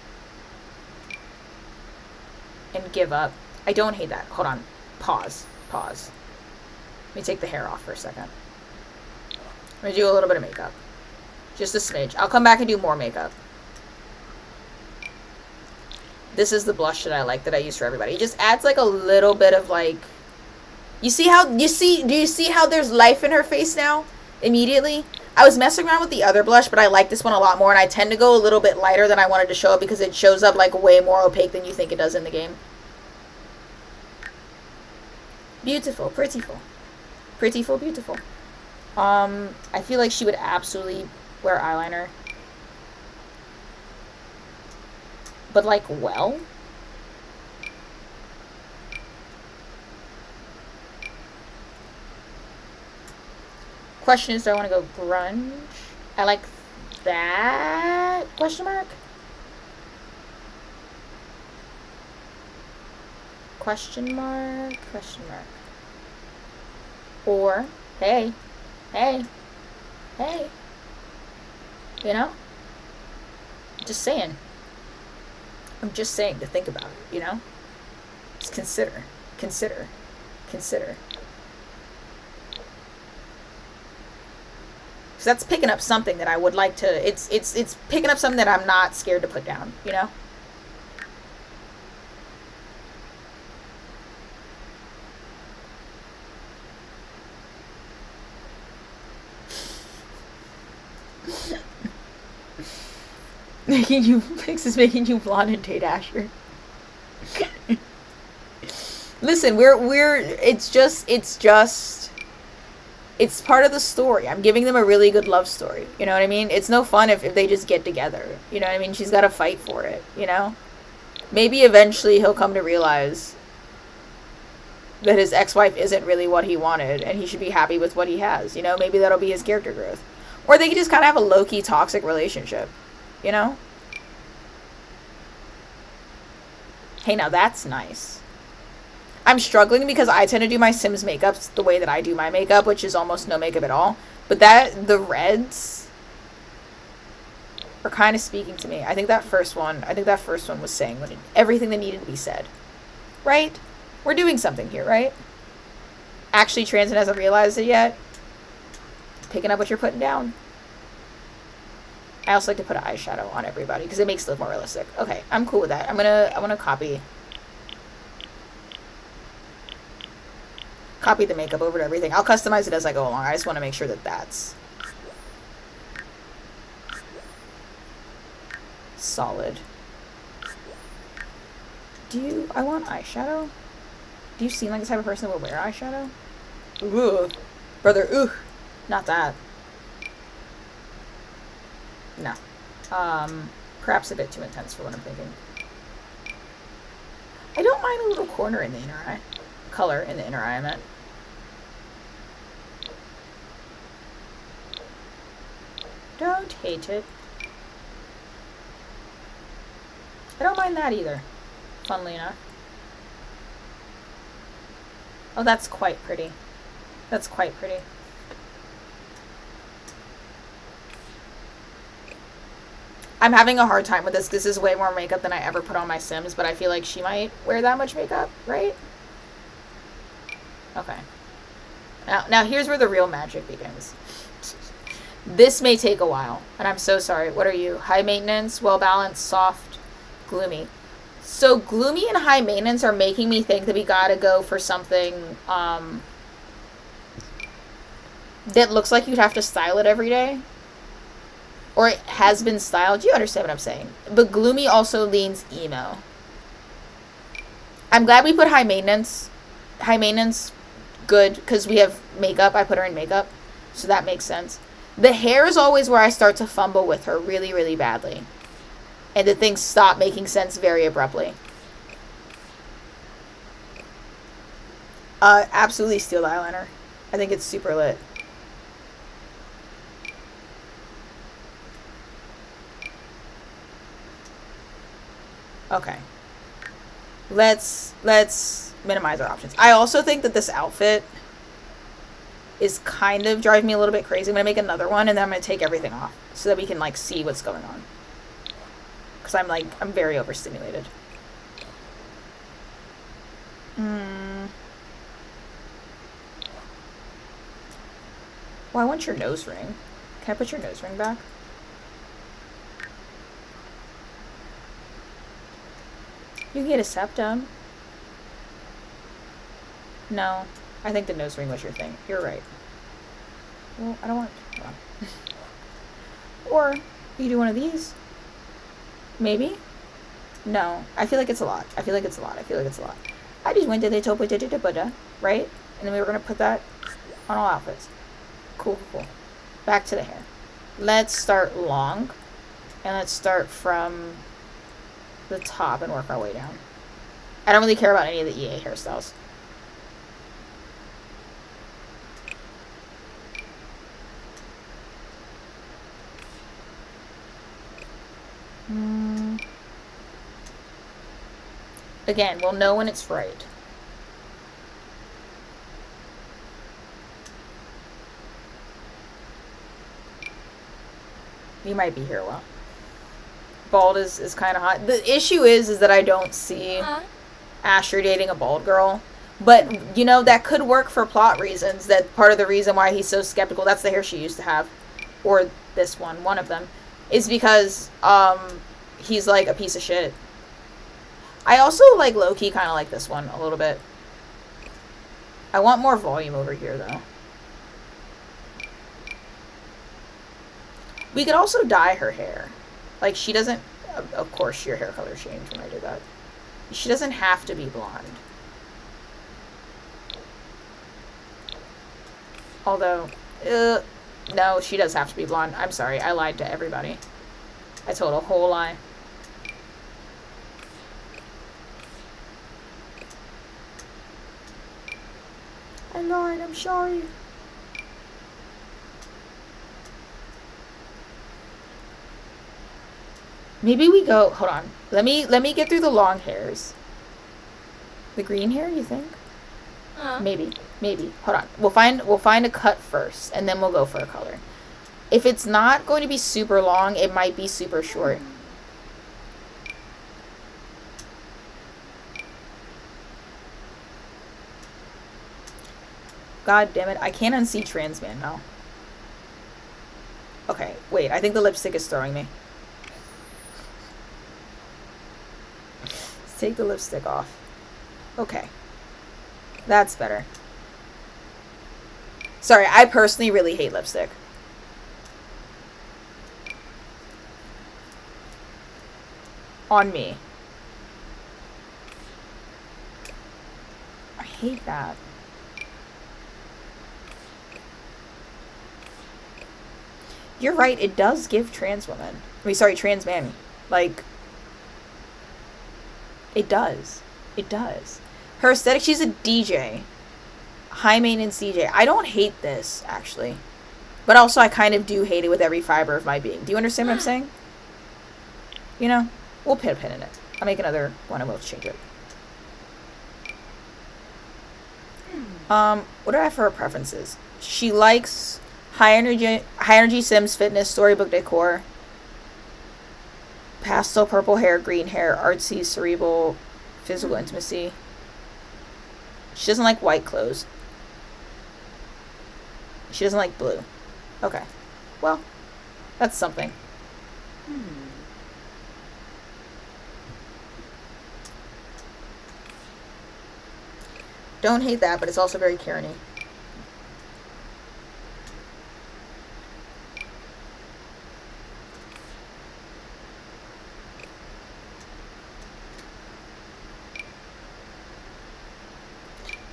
And give up. I don't hate that. Hold on. Pause. Let me take the hair off for a second. I'm going to do a little bit of makeup. Just a smidge. I'll come back and do more makeup. This is the blush that I like, that I use for everybody. It just adds like a little bit of like... do you see how there's life in her face now? Immediately? I was messing around with the other blush, but I like this one a lot more, and I tend to go a little bit lighter than I wanted to show up because it shows up like way more opaque than you think it does in the game. Beautiful. Prettyful. Beautiful. I feel like she would absolutely wear eyeliner. But like, well... Question is, do I want to go grunge? I like that? Question mark? Question mark? Question mark. Or, hey. You know? Just saying. I'm just saying to think about it, you know? Just consider. So that's picking up something that I would like to... It's picking up something that I'm not scared to put down, you know? Pix is making you blonde and date Asher. Listen, it's part of the story. I'm giving them a really good love story. You know what I mean? It's no fun if they just get together. You know what I mean? She's got to fight for it, you know? Maybe eventually he'll come to realize that his ex-wife isn't really what he wanted and he should be happy with what he has. You know? Maybe that'll be his character growth. Or they could just kind of have a low-key toxic relationship. You know? Hey, now that's nice. I'm struggling because I tend to do my Sims makeups the way that I do my makeup, which is almost no makeup at all. But the reds are kind of speaking to me. I think that first one was saying everything that needed to be said. Right? We're doing something here, right? Actually, Transit hasn't realized it yet. Picking up what you're putting down. I also like to put an eyeshadow on everybody because it makes it look more realistic. Okay, I'm cool with that. I'm gonna copy the makeup over to everything. I'll customize it as I go along. I just want to make sure that that's solid. I want eyeshadow? Do you seem like the type of person that would wear eyeshadow? Ooh. Brother, ooh. Not that. No. Perhaps a bit too intense for what I'm thinking. I don't mind a little corner in the inner eye. Color in the inner eye, I meant. Don't hate it. I don't mind that either, funnily enough. Oh, that's quite pretty. That's quite pretty. I'm having a hard time with this. This is way more makeup than I ever put on my Sims, but I feel like she might wear that much makeup, right? Okay. Now here's where the real magic begins. This may take a while, and I'm so sorry. What are you? High maintenance, well balanced, soft, gloomy. So gloomy and high maintenance are making me think that we gotta go for something that looks like you'd have to style it every day. Or it has been styled. You understand what I'm saying. But gloomy also leans emo. I'm glad we put high maintenance. High maintenance, good, because we have makeup. I put her in makeup, so that makes sense. The hair is always where I start to fumble with her really, really badly. And the things stop making sense very abruptly. Absolutely steal the eyeliner. I think it's super lit. Okay. Let's minimize our options. I also think that this outfit is kind of driving me a little bit crazy. I'm going to make another one, and then I'm going to take everything off so that we can, like, see what's going on. Because I'm very overstimulated. Well, I want your nose ring. Can I put your nose ring back? You can get a septum. No. I think the nose ring was your thing. You're right. Well, I don't want... Hold on. Or, you do one of these. Maybe? No. I feel like it's a lot. I feel like it's a lot. I just went to the top of the Buddha, right? And then we were going to put that on all outfits. Cool. Back to the hair. Let's start long. And let's start from the top and work our way down. I don't really care about any of the EA hairstyles. Again, we'll know when it's right. You might be here a while. Bald is kind of hot. The issue is that I don't see Asher dating a bald girl. But, you know, that could work for plot reasons. That part of the reason why he's so skeptical, that's the hair she used to have. Or this one of them. Is because, he's, like, a piece of shit. I also, like, low-key kind of like this one a little bit. I want more volume over here, though. We could also dye her hair. Like, she doesn't... Of course, your hair color changed when I did that. She doesn't have to be blonde. Although... no, she does have to be blonde. I'm sorry, I lied to everybody. I told a whole lie. I lied, I'm sorry. Maybe we go... Hold on. Let me get through the long hairs. The green hair, you think? Maybe. Hold on. We'll find a cut first, and then we'll go for a color. If it's not going to be super long, it might be super short. God damn it. I can't unsee trans man now. Okay, wait. I think the lipstick is throwing me. Let's take the lipstick off. Okay. That's better. Sorry, I personally really hate lipstick. On me. I hate that. You're right, it does give trans women. I mean, sorry, trans men. Like, it does. It does. Her aesthetic, she's a DJ. High maintenance DJ. I don't hate this, actually. But also, I kind of do hate it with every fiber of my being. Do you understand what I'm saying? You know? We'll put a pin in it. I'll make another one and we'll change it. What do I have for her preferences? She likes high energy Sims fitness, storybook decor, pastel purple hair, green hair, artsy, cerebral, physical intimacy. She doesn't like white clothes. She doesn't like blue. Okay. Well, that's something. Don't hate that, but it's also very Karen-y.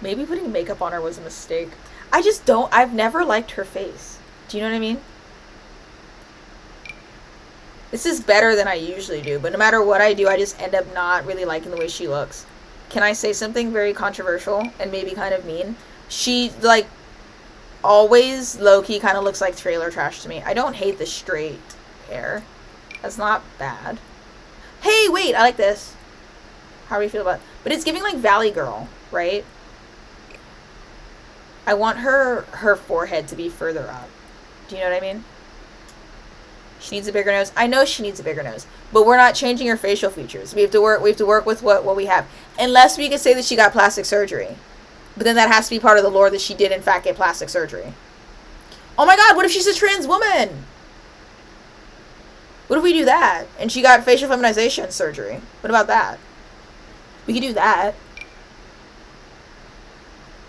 Maybe putting makeup on her was a mistake. I've never liked her face. Do you know what I mean? This is better than I usually do, but no matter what I do, I just end up not really liking the way she looks. Can I say something very controversial and maybe kind of mean? She, like, always low-key kind of looks like trailer trash to me. I don't hate the straight hair. That's not bad. Hey, wait, I like this. How do you feel about it? But it's giving, like, Valley Girl, right? I want her forehead to be further up. Do you know what I mean? She needs a bigger nose. I know she needs a bigger nose, but we're not changing her facial features. We have to work with what we have. Unless we can say that she got plastic surgery. But then that has to be part of the lore that she did in fact get plastic surgery. Oh my god, what if she's a trans woman? What if we do that and she got facial feminization surgery? What about that? We could do that.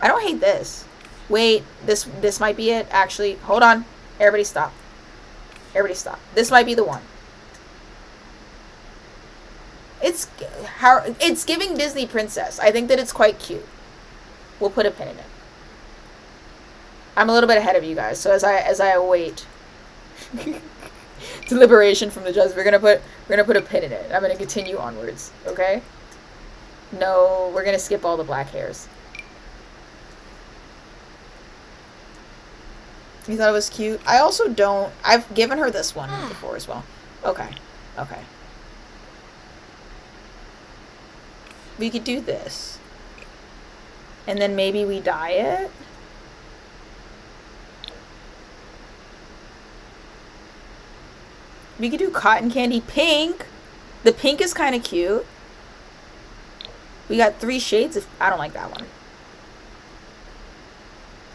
I don't hate this. Wait, this might be it. Actually, hold on. Everybody stop. Everybody stop. This might be the one. It's giving Disney princess. I think that it's quite cute. We'll put a pin in it. I'm a little bit ahead of you guys, so as I await deliberation from the judges, we're gonna put a pin in it. I'm gonna continue onwards. Okay? No, we're gonna skip all the black hairs. You thought it was cute? I also don't. I've given her this one before as well. Okay. Okay. We could do this. And then maybe we dye it. We could do cotton candy pink. The pink is kind of cute. We got 3 shades of... I don't like that one.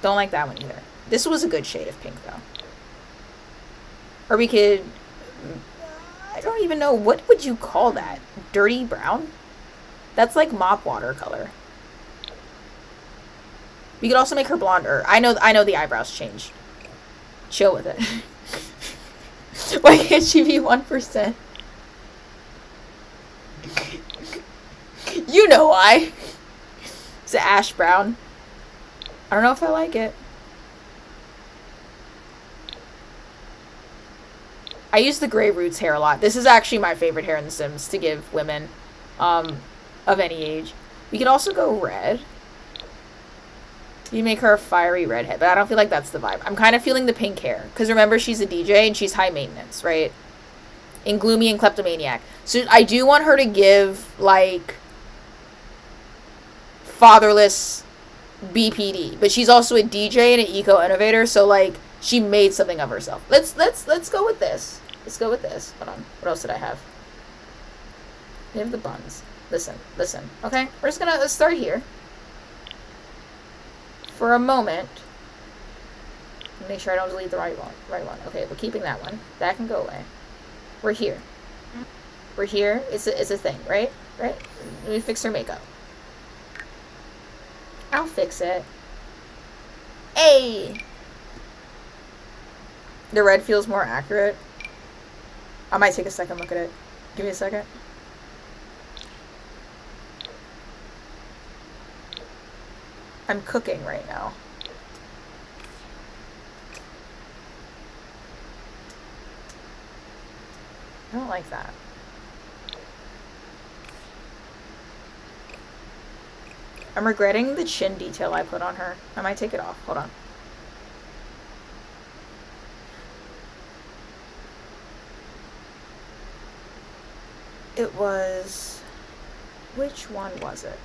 Don't like that one either. This was a good shade of pink, though. Or we could... I don't even know. What would you call that? Dirty brown? That's like mop water color. We could also make her blonder. I know the eyebrows changed. Chill with it. Why can't she be 1%? You know why. It's an ash brown. I don't know if I like it. I use the Grey Roots hair a lot. This is actually my favorite hair in The Sims to give women of any age. We could also go red. You make her a fiery redhead, but I don't feel like that's the vibe. I'm kind of feeling the pink hair. Because remember, she's a DJ and she's high maintenance, right? And gloomy and kleptomaniac. So I do want her to give, like, fatherless BPD. But she's also a DJ and an eco-innovator, so, like, she made something of herself. Let's go with this. Let's go with this. Hold on. What else did I have? We have the buns. Listen. Okay? Let's start here. For a moment. Make sure I don't delete the right one. Okay, we're keeping that one. That can go away. We're here. We're here. It's a thing, right? Right? Let me fix her makeup. I'll fix it. Hey! The red feels more accurate. I might take a second look at it. Give me a second. I'm cooking right now. don't like that. I'm regretting the chin detail I put on her. I might take it off. Hold on. It was... Which one was it?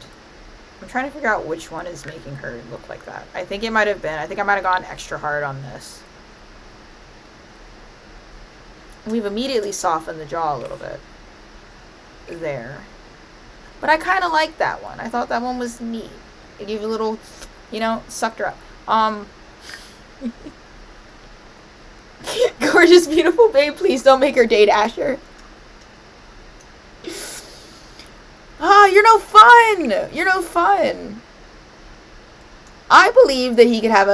I'm trying to figure out which one is making her look like that. I think it might have been. I think I might have gone extra hard on this. We've immediately softened the jaw a little bit. There. But I kind of liked that one. I thought that one was neat. It gave you a little, you know, sucked her up. Gorgeous, beautiful babe, please don't make her date Asher. Ah, you're no fun. You're no fun. I believe that he could have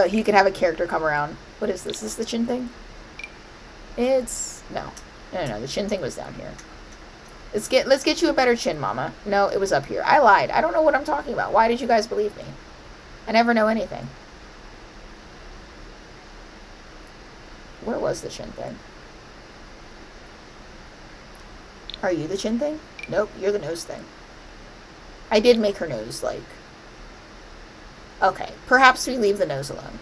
a character come around. What is this? Is this the chin thing? It's no. The chin thing was down here. Let's get you a better chin, mama. No, it was up here. I lied. I don't know what I'm talking about. Why did you guys believe me? I never know anything. Where was the chin thing? Are you the chin thing? Nope, you're the nose thing. I did make her nose, like... Okay, perhaps we leave the nose alone.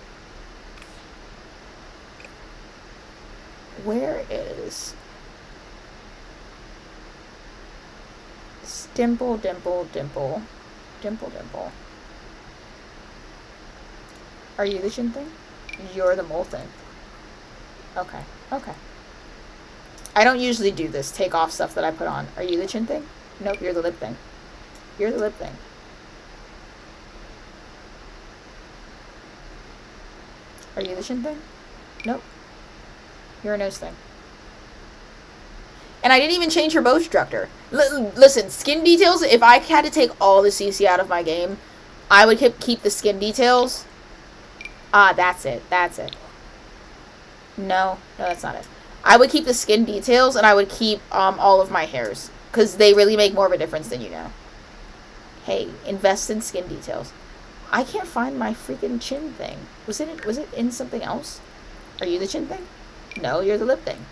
Where is... Dimple, dimple, dimple. Dimple, dimple. Are you the chin thing? You're the mole thing. Okay, okay. I don't usually do this, take off stuff that I put on. Are you the chin thing? Nope, you're the lip thing. You're the lip thing. Are you the chin thing? Nope. You're a nose thing. And I didn't even change her bow structure. Listen, skin details, if I had to take all the CC out of my game, I would keep the skin details. Ah, that's it. That's it. No, that's not it. I would keep the skin details, and I would keep all of my hairs. Because they really make more of a difference than you know. Hey, invest in skin details. I can't find my freaking chin thing. Was it in something else? Are you the chin thing? No, you're the lip thing.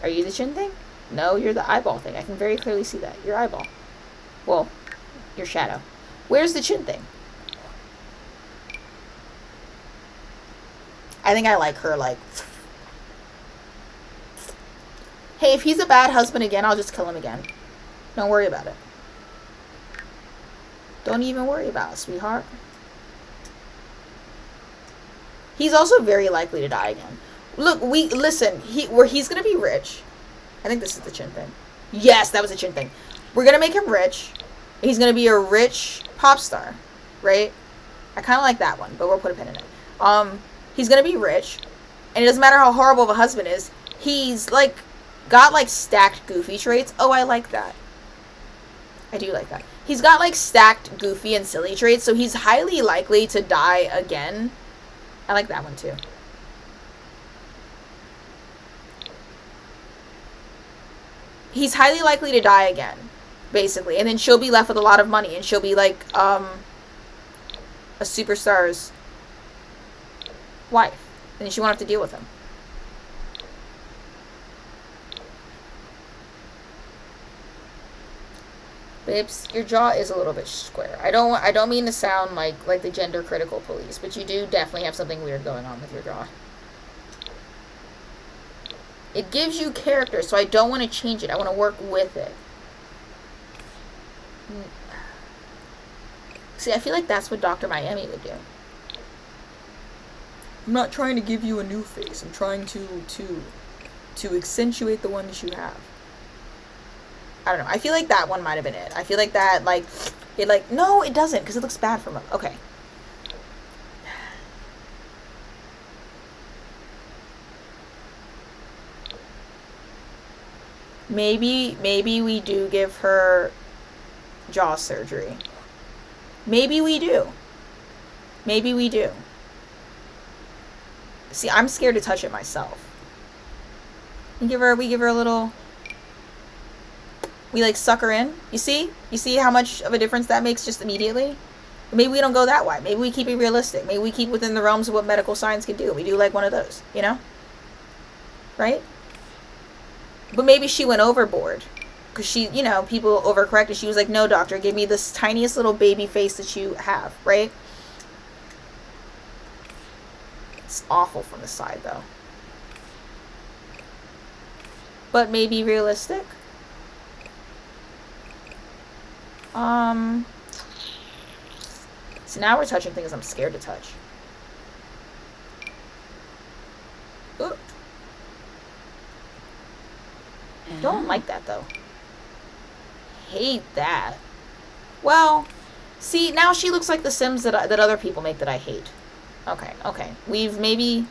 Are you the chin thing? No, you're the eyeball thing. I can very clearly see that. Your eyeball. Well, your shadow. Where's the chin thing? I think I like her, like... Hey, if he's a bad husband again, I'll just kill him again. Don't worry about it. Don't even worry about it, sweetheart. He's also very likely to die again. Look, listen, he's gonna be rich. I think this is the chin thing. Yes, that was a chin thing. We're gonna make him rich. He's gonna be a rich pop star, right? I kind of like that one, but we'll put a pin in it. He's gonna be rich, and it doesn't matter how horrible of a husband is. He's like got like stacked goofy traits. Oh, I like that. I do like that. He's got like stacked goofy and silly traits, so he's highly likely to die again. I like that one too. He's highly likely to die again, basically. And then she'll be left with a lot of money, and she'll be like, a superstar's wife. And then she won't have to deal with him. Babes, your jaw is a little bit square. I don't mean to sound like the gender critical police, but you do definitely have something weird going on with your jaw. It gives you character, so I don't want to change it. I want to work with it. See, I feel like that's what Dr. Miami would do. I'm not trying to give you a new face. I'm trying to accentuate the ones you have. I don't know. I feel like that one might have been it. I feel like that, no, it doesn't, because it looks bad from... Okay. Maybe we do give her jaw surgery. Maybe we do. Maybe we do. See, I'm scared to touch it myself. We give her a little... We like suck her in. You see? You see how much of a difference that makes just immediately? Maybe we don't go that way. Maybe we keep it realistic. Maybe we keep within the realms of what medical science can do. We do like one of those, you know? Right? But maybe she went overboard. Because she, you know, people overcorrected. She was like, no, doctor, give me this tiniest little baby face that you have, right? It's awful from the side, though. But maybe realistic. So now we're touching things I'm scared to touch. Ooh. Don't like that, though. Hate that. Well, see, now she looks like the Sims that other people make that I hate. Okay, okay. We've maybe...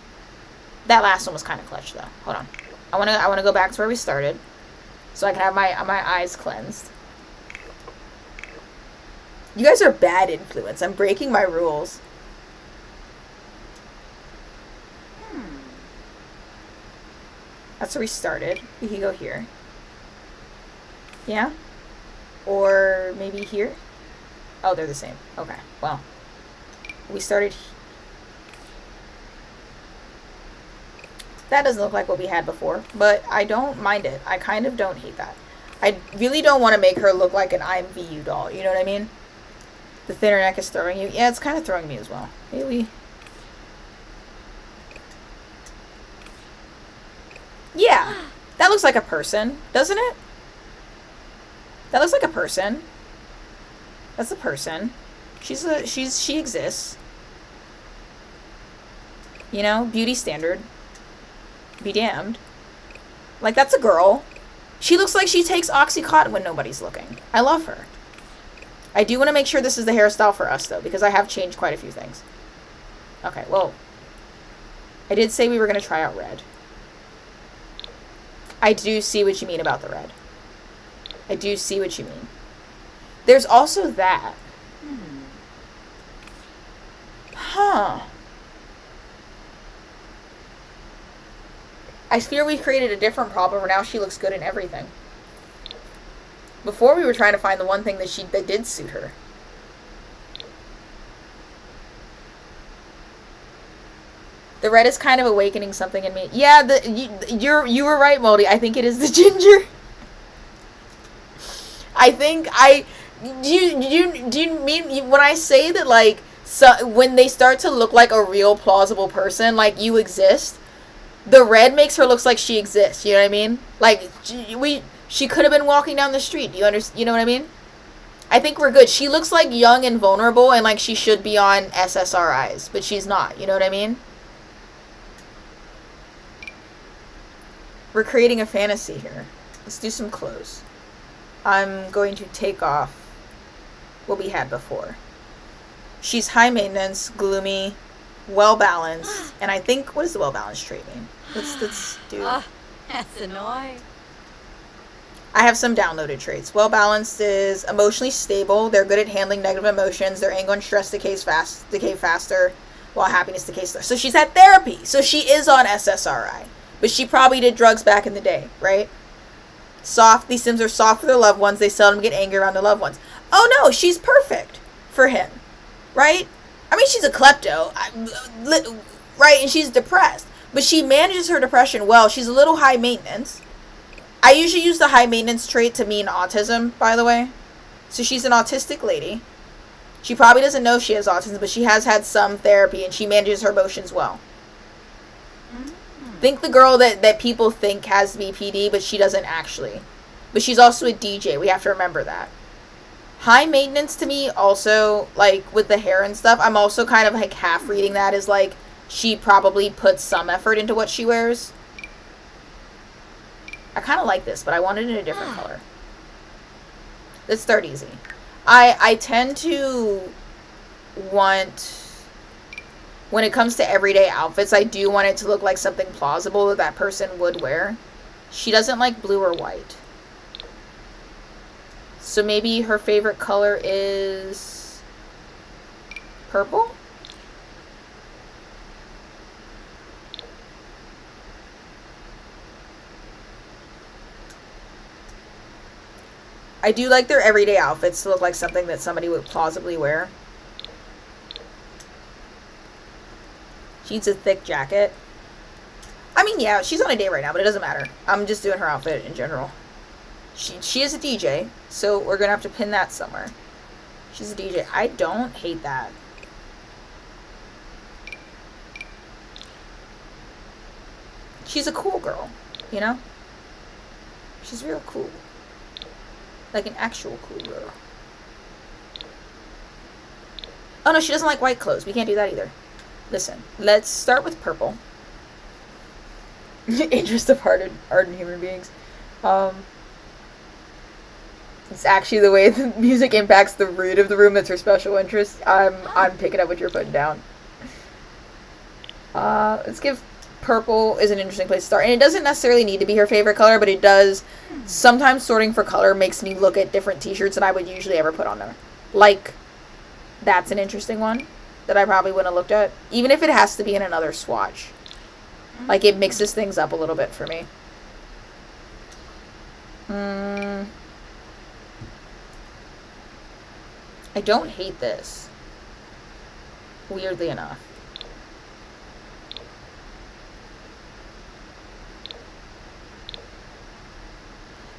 That last one was kind of clutch, though. Hold on. I wanna go back to where we started, so I can have my eyes cleansed. You guys are bad influence. I'm breaking my rules. That's where we started. We can go here. Yeah? Or maybe here? Oh, they're the same. Okay, well. We started... That doesn't look like what we had before, but I don't mind it. I kind of don't hate that. I really don't want to make her look like an IMVU doll. You know what I mean? The thinner neck is throwing you. Yeah, it's kind of throwing me as well. Maybe. Yeah. That looks like a person, doesn't it? That looks like a person. That's a person. She exists. You know, beauty standard. Be damned. Like, that's a girl. She looks like she takes Oxycontin when nobody's looking. I love her. I do want to make sure this is the hairstyle for us, though, because I have changed quite a few things. Okay, well, I did say we were going to try out red. I do see what you mean about the red. I do see what you mean. There's also that. Huh. I fear we created a different problem where now she looks good in everything. Before we were trying to find the one thing that did suit her. The red is kind of awakening something in me. Yeah, you were right, Moldy. I think it is the ginger. Do you mean when I say that, like, so when they start to look like a real plausible person, like you exist, the red makes her look like she exists. You know what I mean? Like she could have been walking down the street. You know what I mean? I think we're good. She looks like young and vulnerable and like she should be on SSRIs, but she's not. You know what I mean? We're creating a fantasy here. Let's do some clothes. I'm going to take off what we had before. She's high maintenance, gloomy, well balanced, and I think, what does the well balanced trait mean? Let's do. That's annoying. I have some downloaded traits. Well balanced is emotionally stable. They're good at handling negative emotions. Their anger and stress decay faster, while happiness decays slower. So she's had therapy. So she is on SSRI, but she probably did drugs back in the day, right? Soft. These Sims are soft for their loved ones. They seldom get angry around their loved ones. Oh no, she's perfect for him, right? I mean, she's a klepto, right? And she's depressed, but she manages her depression well. She's a little high maintenance. I usually use the high maintenance trait to mean autism, by the way. So she's an autistic lady. She probably doesn't know she has autism, but she has had some therapy and she manages her emotions well. Think the girl that people think has BPD, but she doesn't actually. But she's also a DJ. We have to remember that. High maintenance to me also, like, with the hair and stuff, I'm also kind of, like, half reading that as, like, she probably puts some effort into what she wears. I kind of like this, but I want it in a different color. Let's start easy. I tend to want... When it comes to everyday outfits, I do want it to look like something plausible that that person would wear. She doesn't like blue or white. So maybe her favorite color is purple? I do like their everyday outfits to look like something that somebody would plausibly wear. She needs a thick jacket. I mean, mean, yeah, she's on a date right now, but it doesn't matter. I'm just doing her outfit in general. She is a DJ, so we're gonna have to pin that somewhere. She's a DJ. I don't hate that. She's a cool girl, you know? She's real cool. Like an actual cool girl. Oh no, she doesn't like white clothes. We can't do that either. Listen, let's start with purple. Interest of ardent human beings. It's actually the way the music impacts the root of the room that's her special interest. I'm picking up what you're putting down. Let's give purple is an interesting place to start. And it doesn't necessarily need to be her favorite color, but it does. Sometimes sorting for color makes me look at different t-shirts than I would usually ever put on there. Like, that's an interesting one that I probably wouldn't have looked at. Even if it has to be in another swatch. Like, it mixes things up a little bit for me. I don't hate this. Weirdly enough.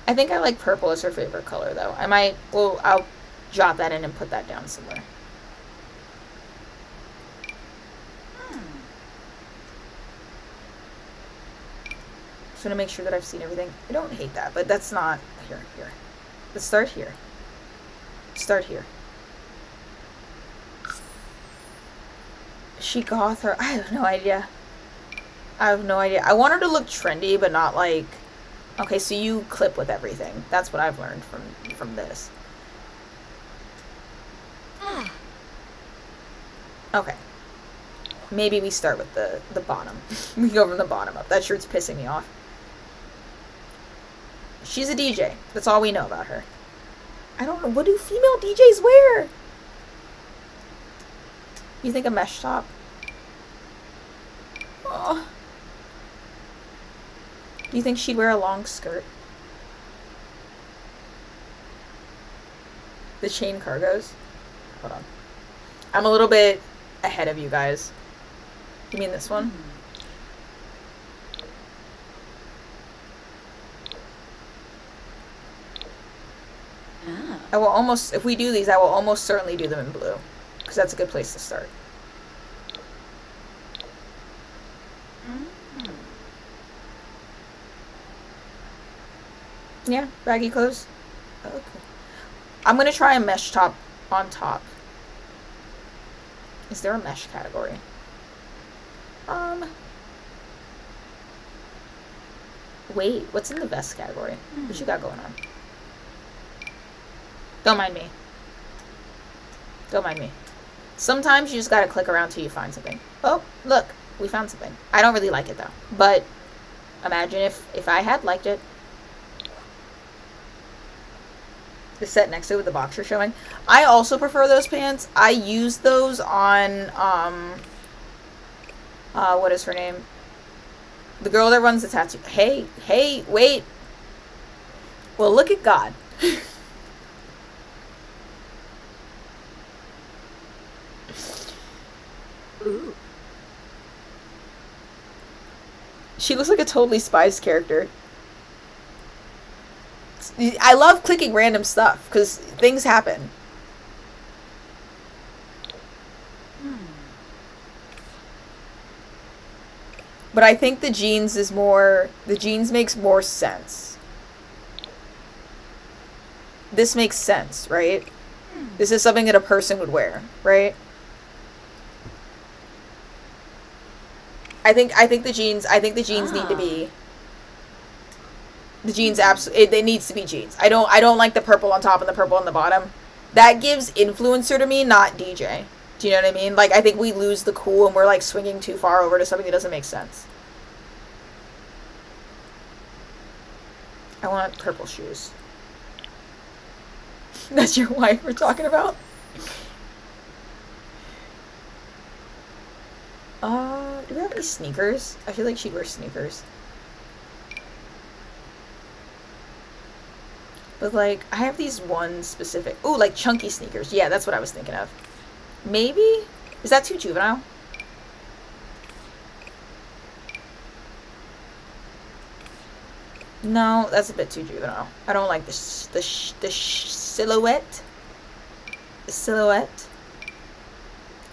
I think I like purple as her favorite color, though. I'll jot that in and put that down somewhere. Just want to make sure that I've seen everything. I don't hate that, but that's not... Here. Let's start here. Start here. She goth her... I have no idea. I want her to look trendy, but not like... Okay, so you clip with everything. That's what I've learned from this. Okay. Maybe we start with the bottom. We go from the bottom up. That shirt's pissing me off. She's a DJ. That's all we know about her. I don't know. What do female DJs wear? You think a mesh top? Oh. Do you think she'd wear a long skirt? The chain cargos? Hold on. I'm a little bit ahead of you guys. You mean this one? I will almost, if we do these, I will almost certainly do them in blue. Because that's a good place to start. Yeah, baggy clothes. Okay. I'm going to try a mesh top on top. Is there a mesh category? Wait, what's in the vest category? What you got going on? Don't mind me. Don't mind me. Sometimes you just gotta click around till you find something. Oh, look, we found something. I don't really like it though. But imagine if I had liked it. The set next to it with the boxer showing. I also prefer those pants. I use those on what is her name? The girl that runs the tattoo. Hey, wait. Well, look at God. Ooh. She looks like a totally Spies character. I love clicking random stuff because things happen. But I think the jeans makes more sense. This makes sense, right? This is something that a person would wear, right? I think the jeans need to be the jeans. Absolutely, it needs to be jeans. I don't like the purple on top and the purple on the bottom. That gives influencer to me, not DJ. Do you know what I mean? Like, I think we lose the cool and we're like swinging too far over to something that doesn't make sense. I want purple shoes. That's your wife we're talking about? Do we have any sneakers? I feel like she'd wear sneakers. But, like, I have these one specific... Ooh, like chunky sneakers. Yeah, that's what I was thinking of. Maybe? Is that too juvenile? No, that's a bit too juvenile. I don't like the silhouette. The silhouette.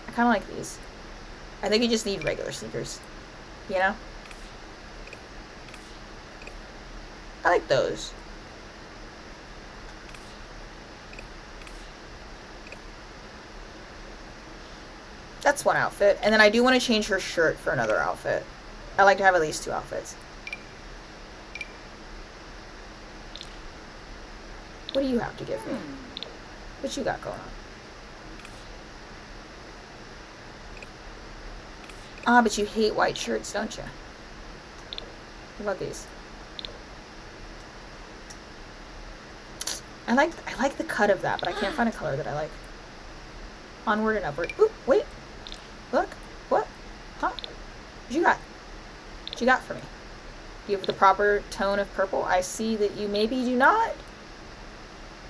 I kind of like these. I think you just need regular sneakers. You know? I like those. That's one outfit. And then I do want to change her shirt for another outfit. I like to have at least 2 outfits. What do you have to give me? What you got going on? Ah, but you hate white shirts, don't you? What about these? I like the cut of that, but I can't find a color that I like. Onward and upward. Ooh, wait. Look. What? Huh? What you got? What you got for me? Do you have the proper tone of purple? I see that you maybe do not.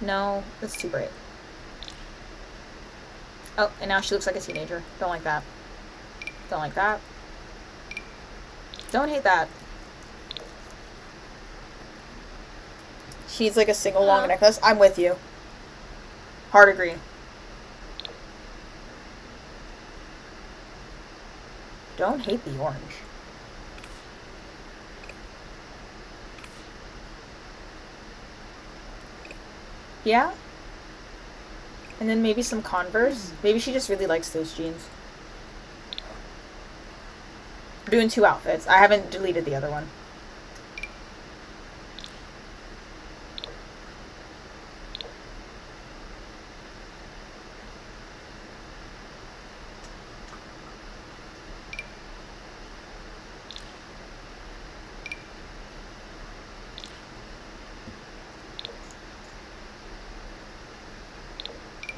No, that's too bright. Oh, and now she looks like a teenager. Don't like that. Don't like that. Don't hate that. She needs like a single long necklace. I'm with you. Hard agree. Don't hate the orange. Yeah? And then maybe some Converse. Maybe she just really likes those jeans. I'm doing 2 outfits. I haven't deleted the other one.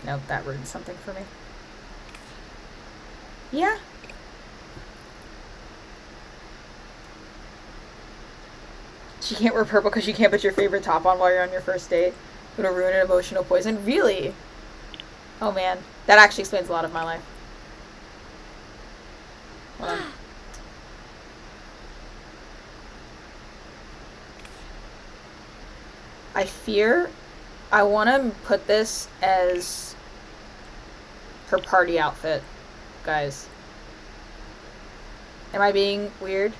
Nope, that ruined something for me. Yeah. She can't wear purple because you can't put your favorite top on while you're on your first date. It'll ruin an emotional poison. Really? Oh man. That actually explains a lot of my life. Hold on. I fear I want to put this as her party outfit, guys. Am I being weird?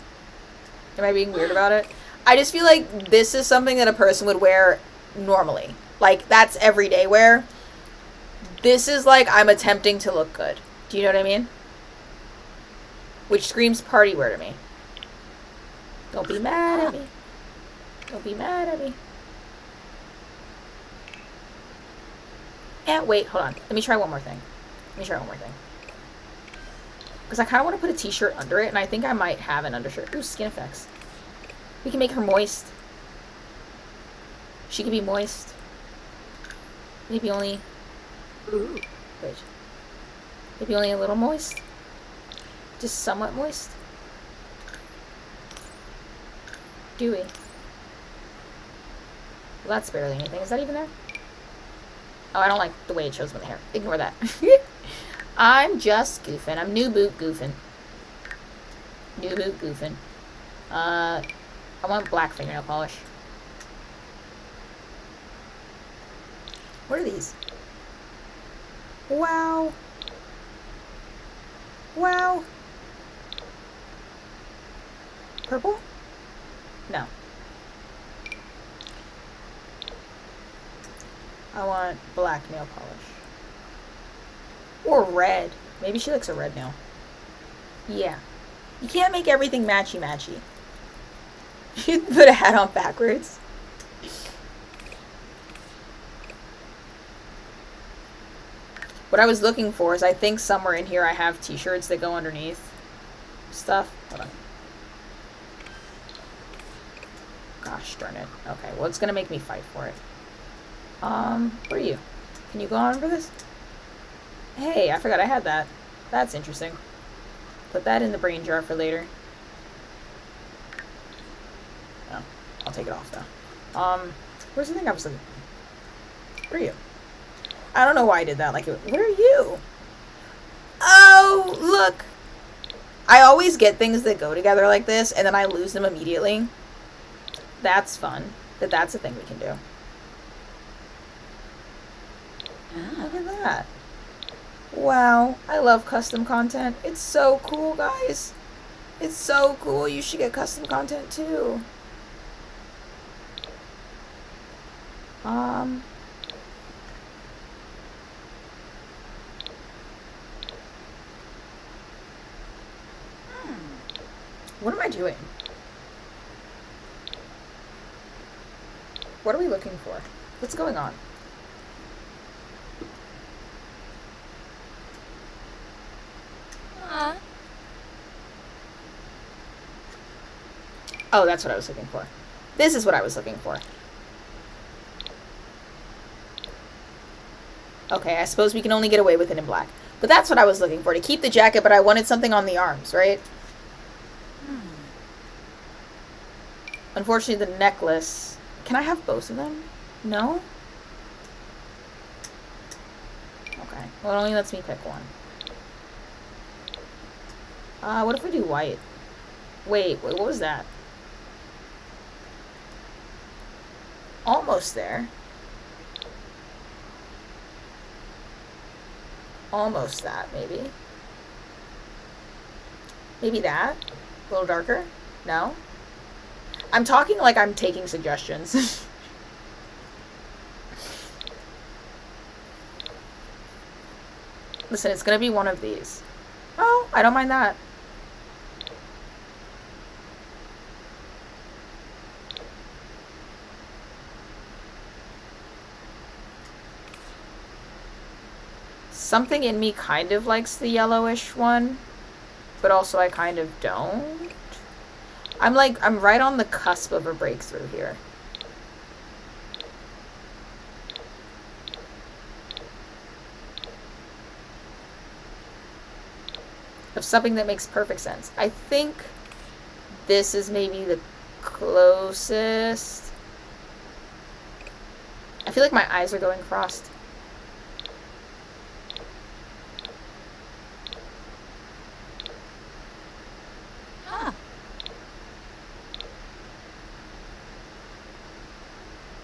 Am I being weird about it? I just feel like this is something that a person would wear normally. Like, that's everyday wear. This is like I'm attempting to look good. Do you know what I mean? Which screams party wear to me. Don't be mad at me. Don't be mad at me. And wait, hold on. Let me try one more thing. Because I kind of want to put a t-shirt under it, and I think I might have an undershirt. Ooh, skin effects. We can make her moist. She can be moist. Maybe only... Ooh. Wait. Maybe only a little moist. Just somewhat moist. Dewy. Well, that's barely anything. Is that even there? Oh, I don't like the way it shows with the hair. Ignore that. I'm just goofing. I'm new boot goofing. New boot goofing. I want black fingernail polish. What are these? Wow. Wow. Purple? No. I want black nail polish. Or red. Maybe she likes a red nail. Yeah. You can't make everything matchy-matchy. You put a hat on backwards. What I was looking for is I think somewhere in here I have t-shirts that go underneath stuff. Hold on. Gosh darn it. Okay, well it's gonna make me fight for it. Where are you? Can you go on for this? Hey, I forgot I had that. That's interesting. Put that in the brain jar for later. Oh, I'll take it off though. Where's the thing I was looking for? Where are you? I don't know why I did that. Like, where are you? Oh, look. I always get things that go together like this, and then I lose them immediately. That's fun. That's a thing we can do. Look at that. Wow, I love custom content. It's so cool, guys. It's so cool. You should get custom content too. What am I doing? What are we looking for? What's going on? Oh, that's what I was looking for. This is what I was looking for. Okay, I suppose we can only get away with it in black. But that's what I was looking for. To keep the jacket, but I wanted something on the arms, right? Unfortunately, the necklace... Can I have both of them? No? Okay. Well, it only lets me pick one. What if we do white? Wait, what was that? Almost there. Almost that, maybe. Maybe that? A little darker? No? I'm talking like I'm taking suggestions. Listen, it's gonna be one of these. Oh, I don't mind that. Something in me kind of likes the yellowish one, but also I kind of don't. I'm right on the cusp of a breakthrough here. Of something that makes perfect sense. I think this is maybe the closest. I feel like my eyes are going crossed.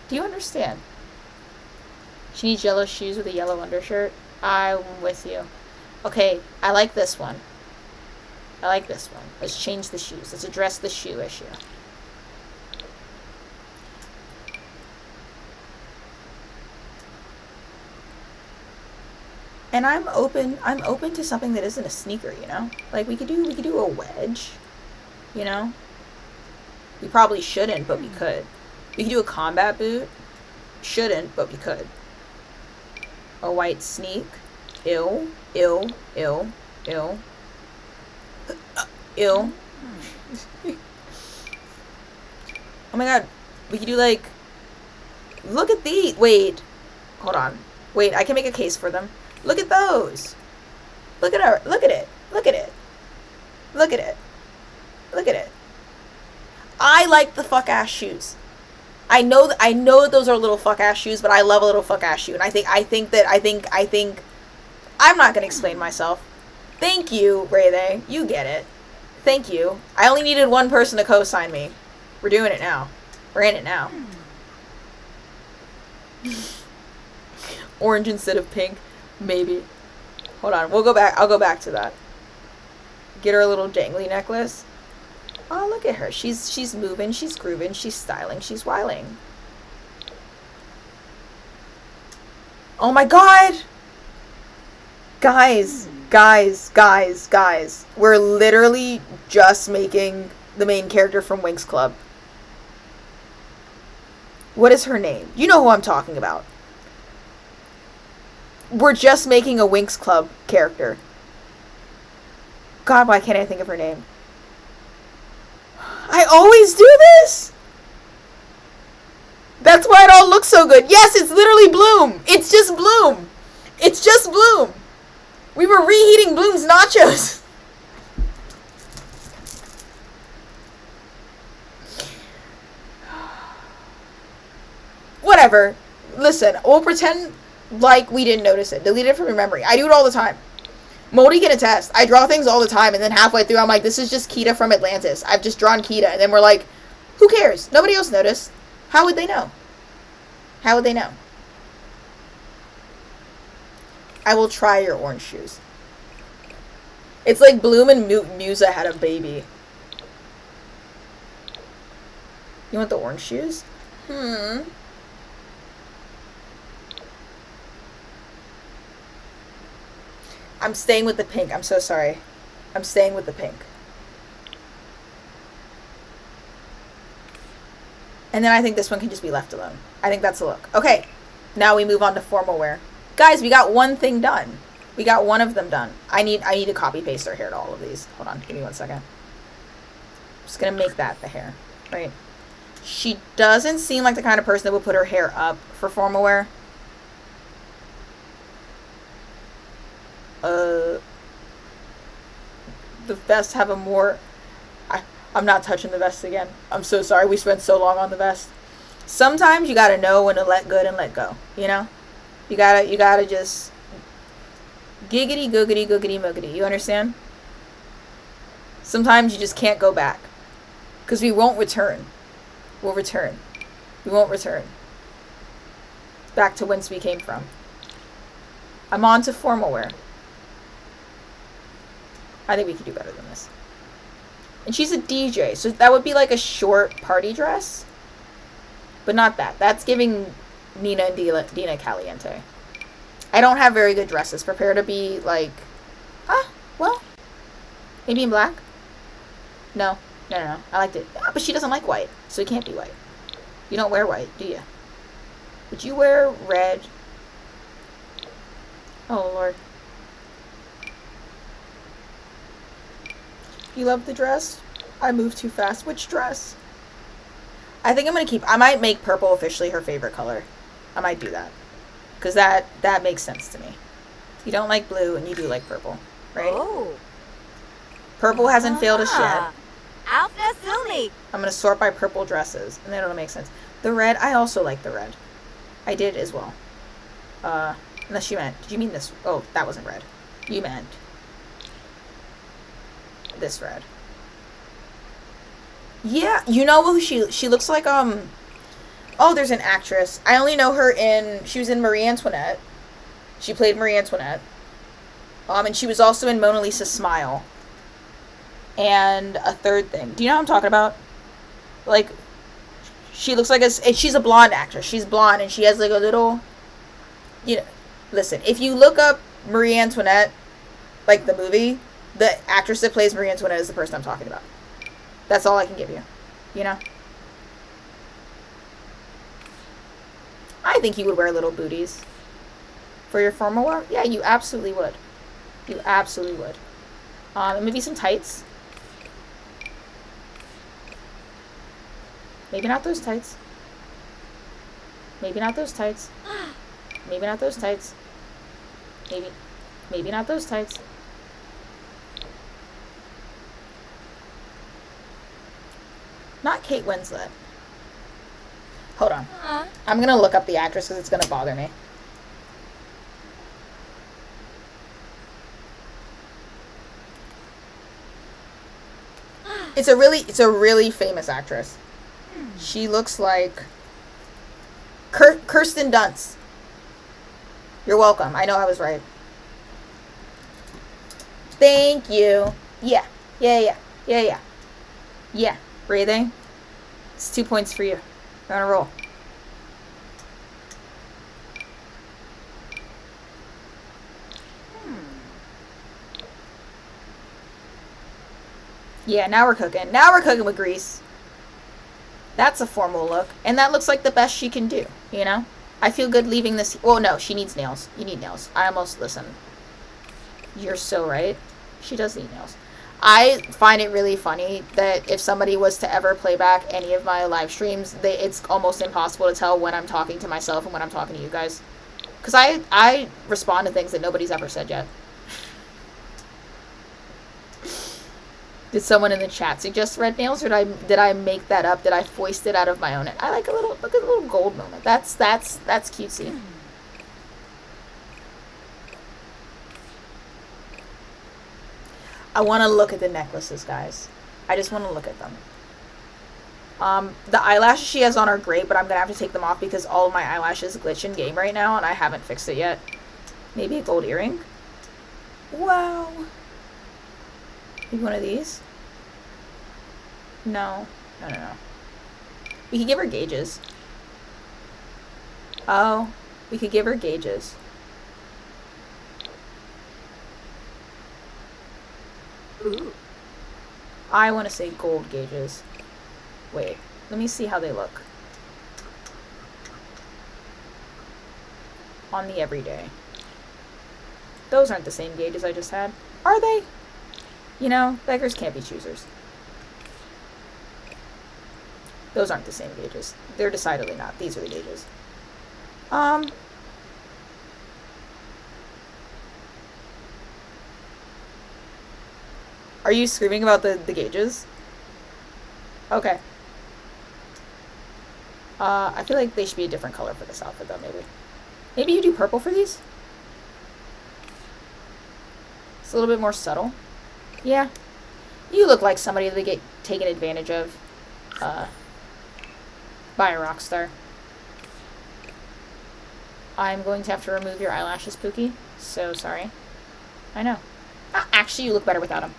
Do you understand? She needs yellow shoes with a yellow undershirt. I'm with you. Okay, I like this one. I like this one. Let's change the shoes. Let's address the shoe issue. And I'm open to something that isn't a sneaker, you know? Like we could do a wedge, you know? We probably shouldn't, but we could. We could do a combat boot. Shouldn't, but we could. A white sneak. Ew. Ew. Ew. Ew. Ew. Oh my god. We could do like... Look at these. Wait. Hold on. Wait, I can make a case for them. Look at those. Look at her. Look at it. Look at it. Look at it. Look at it. I like the fuck ass shoes. I know that those are little fuck ass shoes, but I love a little fuck ass shoe, and I think I'm not gonna explain myself. Thank you, Rayday. You get it. Thank you. I only needed one person to co-sign me. We're doing it now. We're in it now. Orange instead of pink, maybe. Hold on. We'll go back. I'll go back to that. Get her a little dangly necklace. Oh, look at her. She's moving, she's grooving, she's styling, she's wiling. Oh my god! Guys. We're literally just making the main character from Winx Club. What is her name? You know who I'm talking about. We're just making a Winx Club character. God, why can't I think of her name? I always do this! That's why it all looks so good. Yes, it's literally Bloom. It's just Bloom. It's just Bloom. We were reheating Bloom's nachos. Whatever. Listen, we'll pretend like we didn't notice it. Delete it from your memory. I do it all the time. Modi can attest. I draw things all the time, and then halfway through, I'm like, this is just Kita from Atlantis. I've just drawn Kita. And then we're like, Who cares? Nobody else noticed. How would they know? How would they know? I will try your orange shoes. It's like Bloom and Musa had a baby. You want the orange shoes? I'm staying with the pink. I'm so sorry. I'm staying with the pink. And then I think this one can just be left alone. I think that's the look. Okay. Now we move on to formal wear. Guys, we got one thing done. We got one of them done. I need to copy paste our hair to all of these. Hold on. Give me 1 second. I'm just going to make that the hair. Right? She doesn't seem like the kind of person that would put her hair up for formal wear. The vests have a more... I'm not touching the vest again. I'm so sorry. We spent so long on the vest. Sometimes you gotta know when to let good and let go. You know? You gotta just... Giggity, googity, googity, moogity. You understand? Sometimes you just can't go back. Because we won't return. We'll return. We won't return. Back to whence we came from. I'm on to formal wear. I think we could do better than this. And she's a DJ, so that would be like a short party dress. But not that. That's giving Nina and Dina Caliente. I don't have very good dresses. Prepare to be like... well... Maybe in black? No. No. I liked it. But she doesn't like white, so it can't be white. You don't wear white, do you? Would you wear red? Oh, Lord. You love the dress? I moved too fast. Which dress? I think I'm going to keep... I might make purple officially her favorite color. I might do that. Because that makes sense to me. You don't like blue and you do like purple, right? Oh. Purple hasn't failed us yet. Alpha Sumi. I'm going to sort by purple dresses, and then it'll make sense. The red, I also like the red. I did as well. Unless you meant... Did you mean this? Oh, that wasn't red. You meant... this red. Yeah, you know who she looks like, oh, there's an actress. I only know her she was in Marie Antoinette. She played Marie Antoinette. And she was also in Mona Lisa's Smile. And a third thing. Do you know what I'm talking about? Like, she looks like she's a blonde actress. She's blonde and she has like a little, you know, listen, if you look up Marie Antoinette, like the movie, the actress that plays Marie Antoinette is the person I'm talking about. That's all I can give you. You know? I think you would wear little booties for your formal wear. Yeah, you absolutely would. You absolutely would. And maybe some tights. Maybe not those tights. Maybe not those tights. Maybe not those tights. Maybe not those tights. Not Kate Winslet. Hold on. I'm gonna look up the actress because it's gonna bother me. It's a really famous actress. She looks like Kirsten Dunst. You're welcome. I know I was right. Thank you. Yeah. Breathing. It's 2 points for you. You're on a roll. Yeah, now we're cooking. Now we're cooking with grease. That's a formal look. And that looks like the best she can do, you know? I feel good leaving this... Well, no, she needs nails. You need nails. Listen. You're so right. She does need nails. I find it really funny that if somebody was to ever play back any of my live streams, it's almost impossible to tell when I'm talking to myself and when I'm talking to you guys. Because I respond to things that nobody's ever said yet. Did someone in the chat suggest red nails, or did I make that up? Did I foist it out of my own? I like look at a little gold moment. That's cutesy. I want to look at the necklaces, guys. I just want to look at them. The eyelashes she has on are great, but I'm gonna have to take them off because all of my eyelashes glitch in game right now, and I haven't fixed it yet. Maybe a gold earring? Wow. Maybe one of these? No. No. We could give her gauges. Oh, we could give her gauges. Ooh. I want to say gold gauges. Wait, let me see how they look. On the everyday. Those aren't the same gauges I just had. Are they? You know, beggars can't be choosers. Those aren't the same gauges. They're decidedly not. These are the gauges. Are you screaming about the gauges? Okay. I feel like they should be a different color for this outfit, though, maybe. Maybe you do purple for these? It's a little bit more subtle. Yeah. You look like somebody that get taken advantage of by a Rockstar. I'm going to have to remove your eyelashes, Pookie. So sorry. I know. Actually, you look better without them.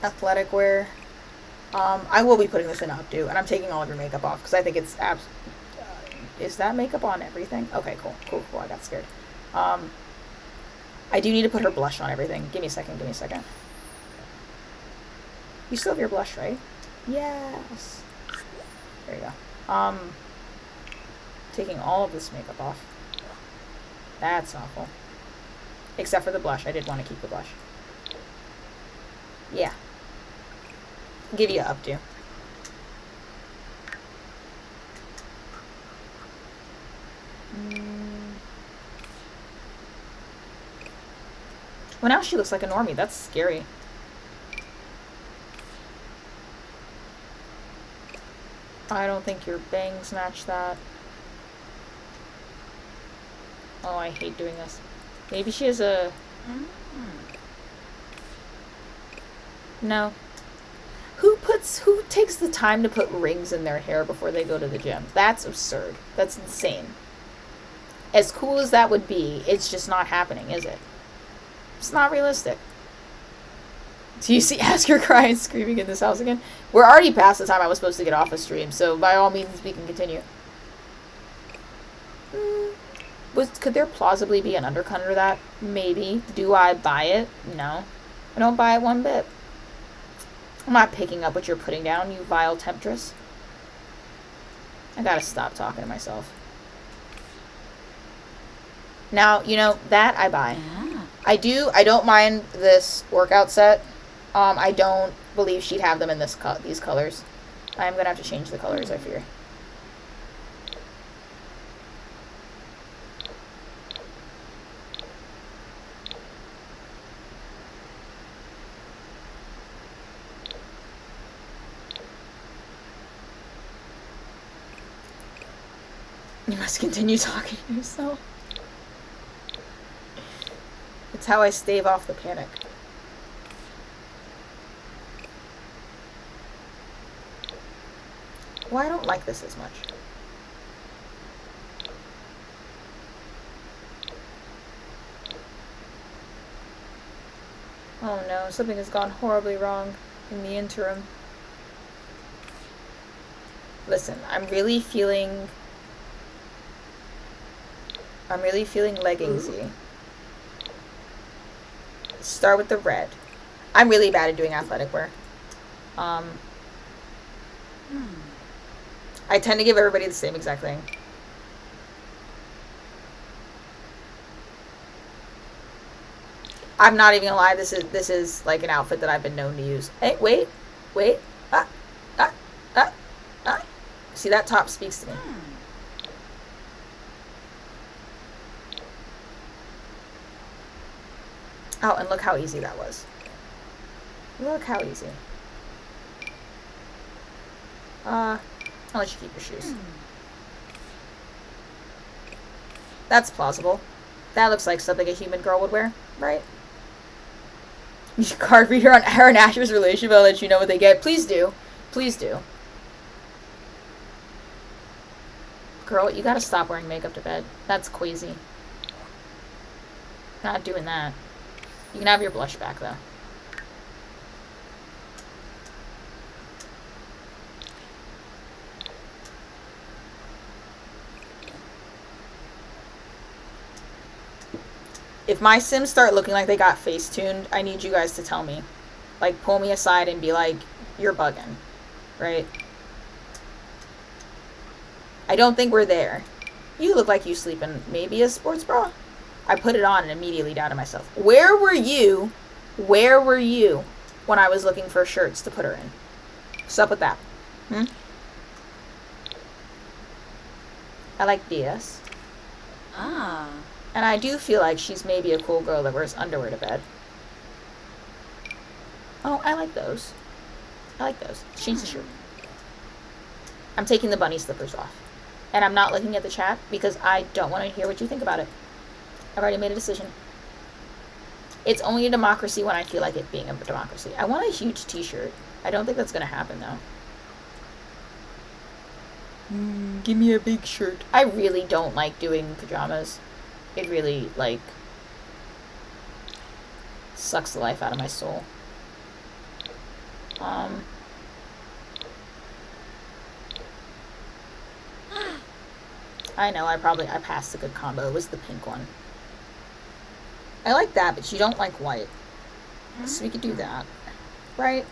Athletic wear. I will be putting this in updo, and I'm taking all of your makeup off because I think it's is that makeup on everything? Okay, cool. I got scared. I do need to put her blush on everything. Give me a second. You still have your blush, right? Yes. There you go. Taking all of this makeup off. That's awful. Except for the blush. I did want to keep the blush. Yeah. Give you an updo. Well, now she looks like a normie. That's scary. I don't think your bangs match that. Oh, I hate doing this. Maybe she has a... No. Who takes the time to put rings in their hair before they go to the gym? That's absurd. That's insane. As cool as that would be, it's just not happening, is it? It's not realistic. Do you see Asker crying and screaming in this house again? We're already past the time I was supposed to get off a stream, so by all means we can continue. Could there plausibly be an undercut under that? Maybe. Do I buy it? No. I don't buy it one bit. I'm not picking up what you're putting down, you vile temptress. I gotta stop talking to myself. Now, you know, that I buy. Yeah. I don't mind this workout set. I don't believe she'd have them in these colors. I'm gonna have to change the colors, I fear. You must continue talking to yourself. It's how I stave off the panic. Well, I don't like this as much. Oh no, something has gone horribly wrong in the interim. Listen, I'm really feeling leggingsy. Start with the red. I'm really bad at doing athletic wear. I tend to give everybody the same exact thing. I'm not even gonna lie, this is like an outfit that I've been known to use. Hey, wait. See, that top speaks to me. Oh, and look how easy that was. Look how easy. I'll let you keep your shoes. That's plausible. That looks like something a human girl would wear, right? You should card read her on her and Asher's relationship. I'll let you know what they get. Please do. Please do. Girl, you gotta stop wearing makeup to bed. That's queasy. Not doing that. You can have your blush back, though. If my Sims start looking like they got face-tuned, I need you guys to tell me. Like, pull me aside and be like, you're bugging. Right? I don't think we're there. You look like you sleep in maybe a sports bra? I put it on and immediately doubted myself. Where were you? Where were you when I was looking for shirts to put her in? What's up with that? I like DS. Ah. And I do feel like she's maybe a cool girl that wears underwear to bed. Oh, I like those. I like those. Change the shirt. I'm taking the bunny slippers off. And I'm not looking at the chat because I don't want to hear what you think about it. I've already made a decision. It's only a democracy when I feel like it being a democracy. I want a huge t-shirt. I don't think that's going to happen, though. Give me a big shirt. I really don't like doing pajamas. It really, like, sucks the life out of my soul. I know, I passed a good combo. It was the pink one. I like that, but you don't like white. So we could do that. Right?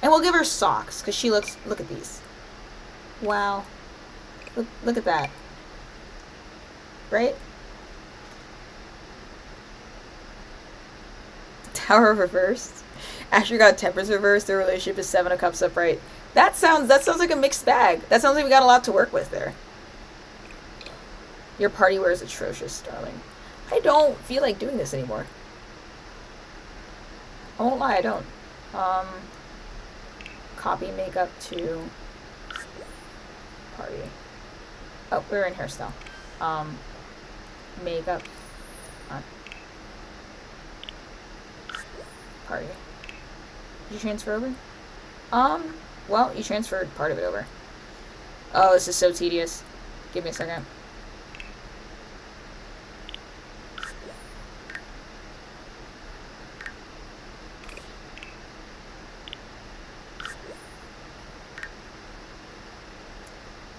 And we'll give her socks, because she looks, look at these. Wow. Look at that. Right? Tower reversed. Asher got tempers reversed. Their relationship is 7 of Cups upright. That sounds like a mixed bag. That sounds like we got a lot to work with there. Your party wear is atrocious, darling. I don't feel like doing this anymore. I won't lie, I don't. Copy makeup to party. Oh, we're in hairstyle. Makeup. Party. Did you transfer over? Well, you transferred part of it over. Oh, this is so tedious. Give me a second.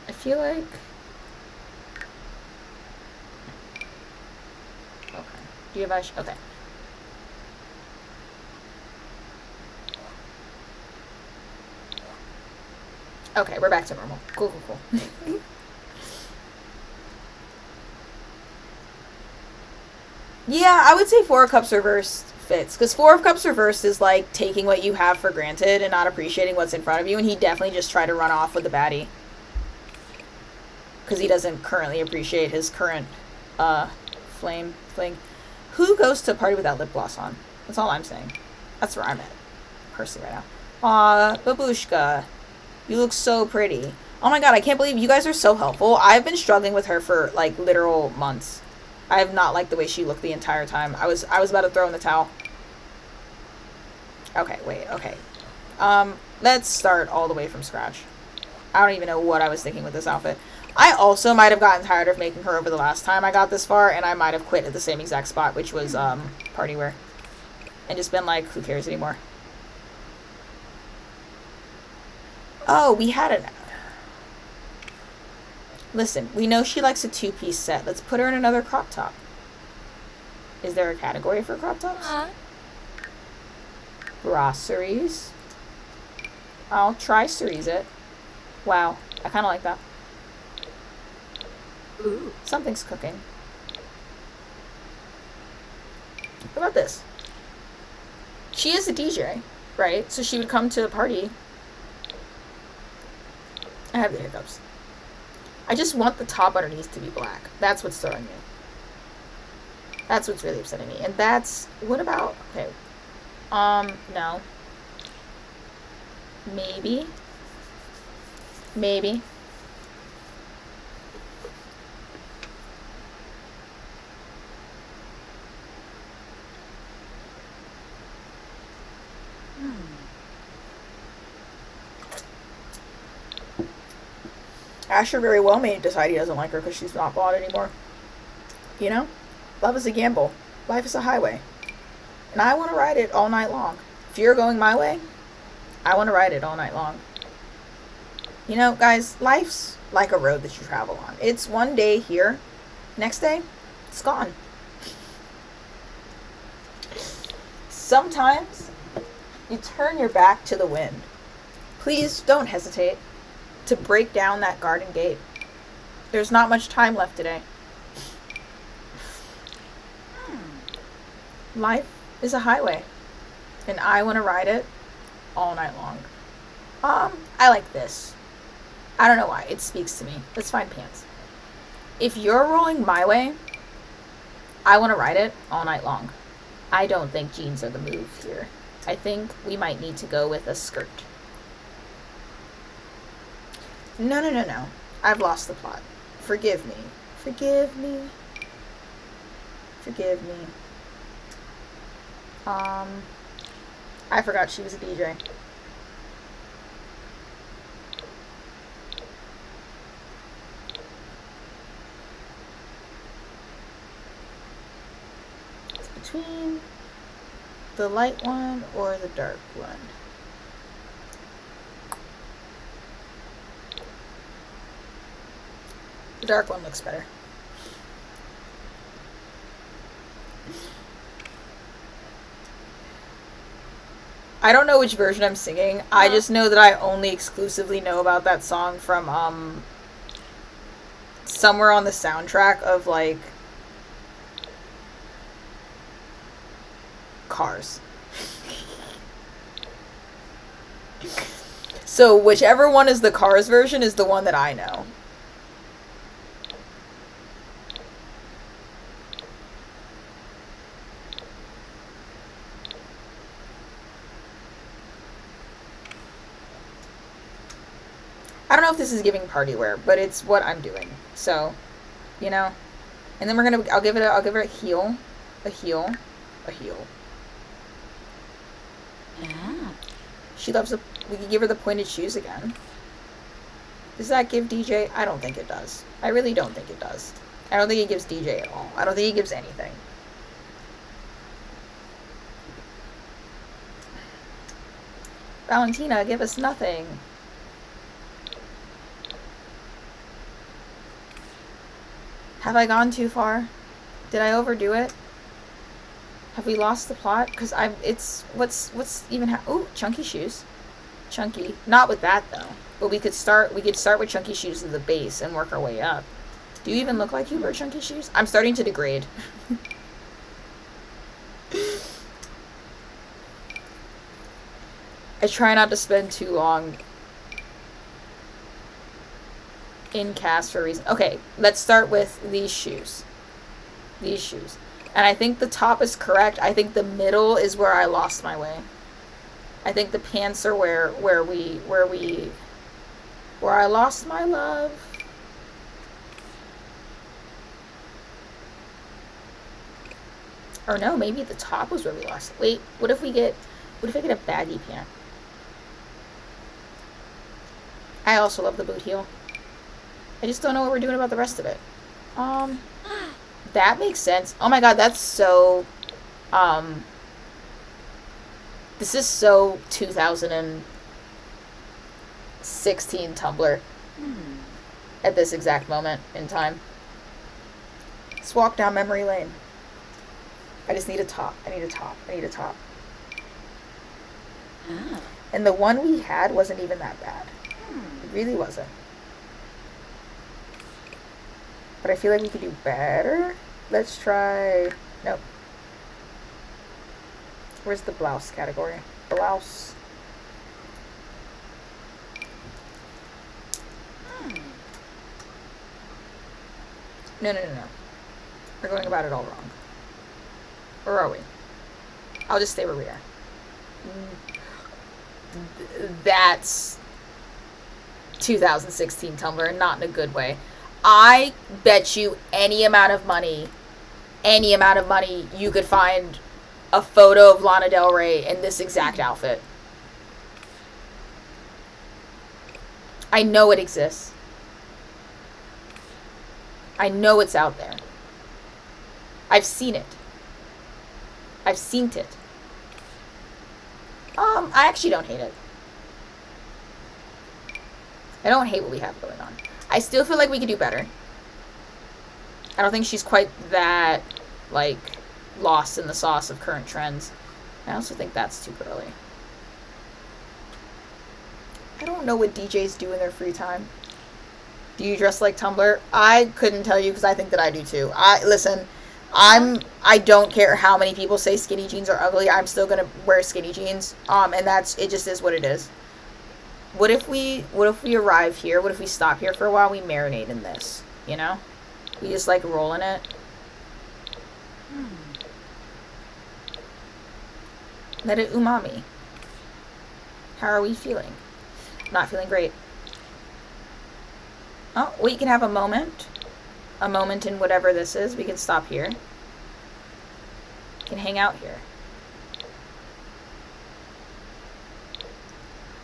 I feel like... Okay. Do you have okay. Okay, we're back to normal. Cool. Yeah, I would say 4 of Cups reversed fits. Because 4 of Cups reversed is like taking what you have for granted and not appreciating what's in front of you. And he definitely just tried to run off with the baddie. Because he doesn't currently appreciate his current fling. Who goes to a party without lip gloss on? That's all I'm saying. That's where I'm at. Personally right now. Aw, Babushka. You look so pretty. Oh my god, I can't believe you guys are so helpful. I've been struggling with her for, like, literal months. I have not liked the way she looked the entire time. I was about to throw in the towel. Okay, wait, okay. Let's start all the way from scratch. I don't even know what I was thinking with this outfit. I also might have gotten tired of making her over the last time I got this far, and I might have quit at the same exact spot, which was, party wear. And just been like, who cares anymore? Oh, we had it. Listen, we know she likes a 2-piece set. Let's put her in another crop top. Is there a category for crop tops? Groceries. I'll try cerise it. Wow, I kind of like that. Ooh. Something's cooking. What about this? She is a DJ, right? So she would come to a party. I have the hiccups. I just want the top underneath to be black. That's what's throwing me. That's what's really upsetting me. And that's... What about... Okay. No. Maybe. Maybe. Asher very well may decide he doesn't like her because she's not bought anymore. You know? Love is a gamble. Life is a highway. And I want to ride it all night long. If you're going my way, I want to ride it all night long. You know, guys, life's like a road that you travel on. It's one day here, next day, it's gone. Sometimes you turn your back to the wind. Please don't hesitate to break down that garden gate. There's not much time left today. Life is a highway, and I want to ride it all night long. I like this. I don't know why. It speaks to me. Let's find pants. If you're rolling my way, I want to ride it all night long. I don't think jeans are the move here. I think we might need to go with a skirt. No. I've lost the plot. Forgive me. Forgive me. I forgot she was a DJ. It's between the light one or the dark one. The dark one looks better. I don't know which version I'm singing. I just know that I only exclusively know about that song from somewhere on the soundtrack of like Cars. So whichever one is the Cars version is the one that I know. I don't know if this is giving party wear, but it's what I'm doing. So, you know. And then I'll give it a heel. A heel. Yeah. She loves we could give her the pointed shoes again. Does that give DJ? I don't think it does. I really don't think it does. I don't think it gives DJ at all. I don't think it gives anything. Valentina, give us nothing. Have I gone too far? Did I overdo it? Have we lost the plot? Because what's even ooh, chunky shoes. Chunky. Not with that though. But we could start with chunky shoes as the base and work our way up. Do you even look like you wear chunky shoes? I'm starting to degrade. I try not to spend too long in cast for a reason. Okay, let's start with these shoes. And I think the top is correct. I think the middle is where I lost my way. I think the pants are where I lost my love. Or no, maybe the top was where we lost it. Wait, what if I get a baggy pant? I also love the boot heel. I just don't know what we're doing about the rest of it. That makes sense. Oh my god, that's so, this is so 2016 Tumblr at this exact moment in time. Let's walk down memory lane. I just need a top. I need a top. Ah. And the one we had wasn't even that bad. It really wasn't. But I feel like we could do better. Let's try... Nope. Where's the blouse category? Blouse. No. We're going about it all wrong. Or are we? I'll just stay where we are. That's 2016 Tumblr, not in a good way. I bet you any amount of money, you could find a photo of Lana Del Rey in this exact outfit. I know it exists. I know it's out there. I've seen it. I've seen it. I actually don't hate it. I don't hate what we have going on. I still feel like we could do better. I don't think she's quite that, like, lost in the sauce of current trends. I also think that's too early. I don't know what DJs do in their free time. Do you dress like Tumblr? I couldn't tell you because I think that I do too. I don't care how many people say skinny jeans are ugly. I'm still gonna wear skinny jeans. And it just is what it is. What if we arrive here? What if we stop here for a while? We marinate in this, you know? We just like roll in it. Let it umami. How are we feeling? Not feeling great. Oh, we can have a moment. A moment in whatever this is. We can stop here. We can hang out here.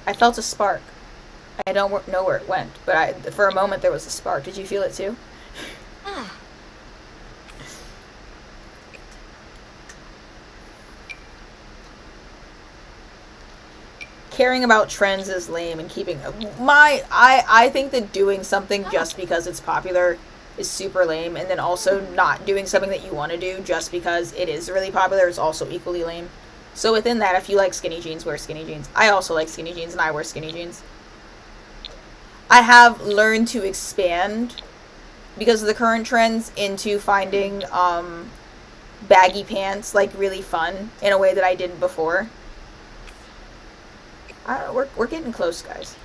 I felt a spark. I don't know where it went, but for a moment there was a spark. Did you feel it too? Caring about trends is lame and keeping I think that doing something just because it's popular is super lame, and then also not doing something that you want to do just because it is really popular is also equally lame. So within that, if you like skinny jeans, wear skinny jeans. I also like skinny jeans and I wear skinny jeans. I have learned to expand because of the current trends into finding baggy pants like really fun in a way that I didn't before. We're getting close, guys.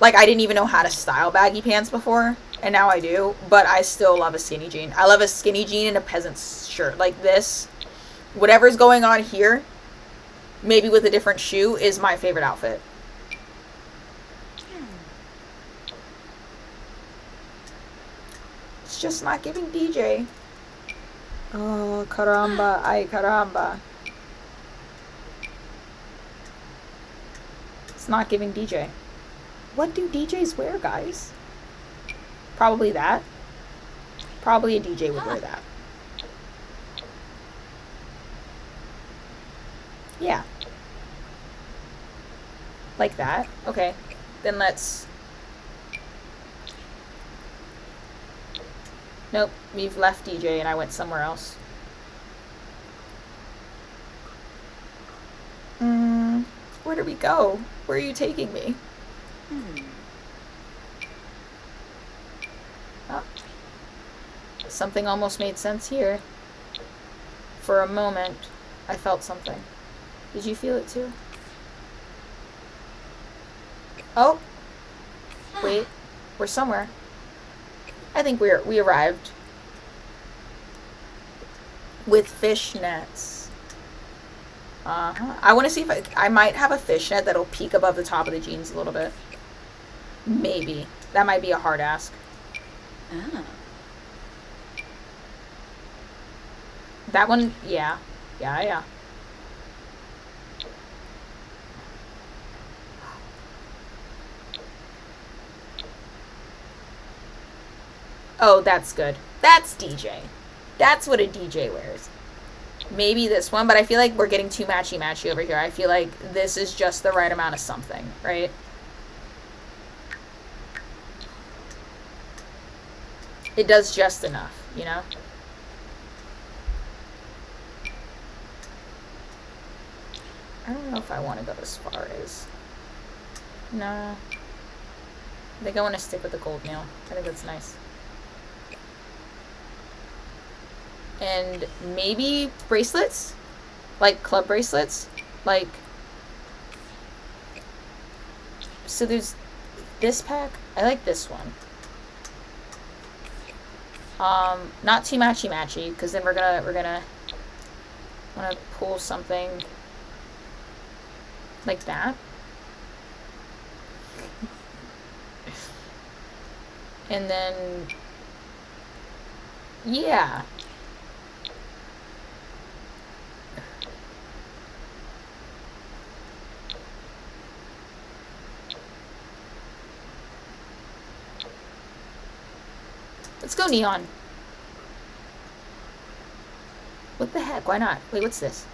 Like, I didn't even know how to style baggy pants before, and now I do, but I still love a skinny jean. I love a skinny jean and a peasant's shirt. Like this, whatever's going on here, maybe with a different shoe, is my favorite outfit. It's just not giving DJ. Oh, caramba, ay caramba. It's not giving DJ. What do DJs wear, guys? Probably that. Probably a DJ would wear that. Yeah. Like that? Okay. Then let's... Nope. We've left DJ and I went somewhere else. Where do we go? Where are you taking me? Oh. Something almost made sense here. For a moment, I felt something. Did you feel it too? Oh! Wait. We're somewhere. I think we arrived. With fishnets. I want to see if I might have a fishnet that'll peek above the top of the jeans a little bit. Maybe. That might be a hard ask. Oh. That one, yeah. Yeah. Oh, that's good. That's DJ. That's what a DJ wears. Maybe this one, but I feel like we're getting too matchy-matchy over here. I feel like this is just the right amount of something, right? It does just enough, you know? I don't know if I want to go as far as... No. I think I want to stick with the gold nail. I think that's nice. And maybe bracelets? Like club bracelets? Like... So there's this pack. I like this one. Not too matchy-matchy, because then we're gonna want to pull something like that. And then... Yeah. Let's go neon. What the heck? Why not? Wait, what's this?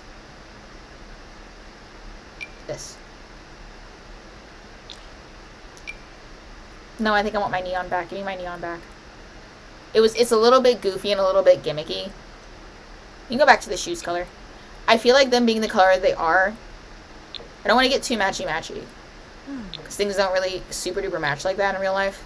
This. No, I think I want my neon back. Give me my neon back. It's a little bit goofy and a little bit gimmicky. You can go back to the shoes color. I feel like them being the color they are, I don't want to get too matchy-matchy. Because things don't really super duper match like that in real life.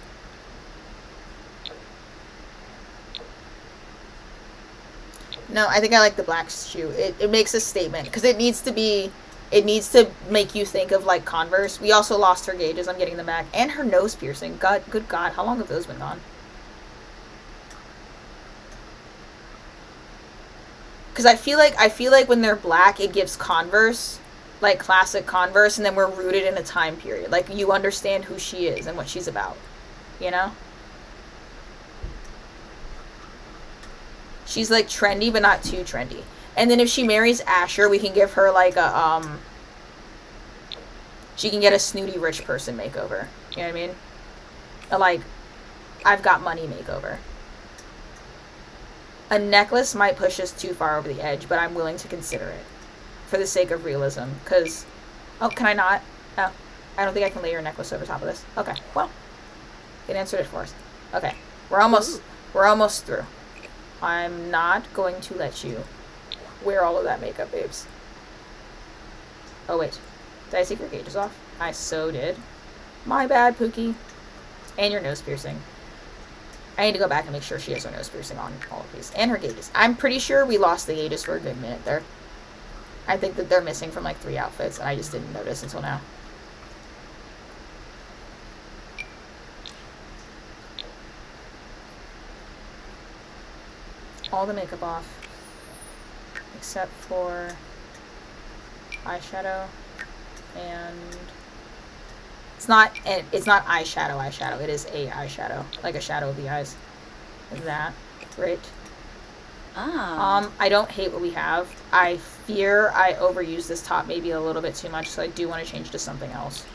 No, I think I like the black shoe. It makes a statement. Because it needs to make you think of, like, Converse. We also lost her gauges. I'm getting them back. And her nose piercing. God, good God. How long have those been gone? Because I feel like when they're black, it gives Converse, like classic Converse, and then we're rooted in a time period. Like, you understand who she is and what she's about, you know? She's, like, trendy, but not too trendy. And then if she marries Asher, we can give her, like, she can get a snooty rich person makeover. You know what I mean? Like, I've got money makeover. A necklace might push us too far over the edge, but I'm willing to consider it. For the sake of realism. Because... Oh, can I not? Oh. I don't think I can layer a necklace over top of this. Okay, well. It answered it for us. Okay. We're almost through. I'm not going to let you wear all of that makeup, babes. Oh, wait. Did I take your gauges off? I so did. My bad, Pookie. And your nose piercing. I need to go back and make sure she has her nose piercing on all of these. And her gauges. I'm pretty sure we lost the gauges for a good minute there. I think that they're missing from like 3 outfits, and I just didn't notice until now. All the makeup off. Except for eyeshadow. And... It's not eyeshadow. It is a eyeshadow. Like a shadow of the eyes. Like that. Right? Oh. I don't hate what we have. I fear I overuse this top maybe a little bit too much, so I do want to change to something else.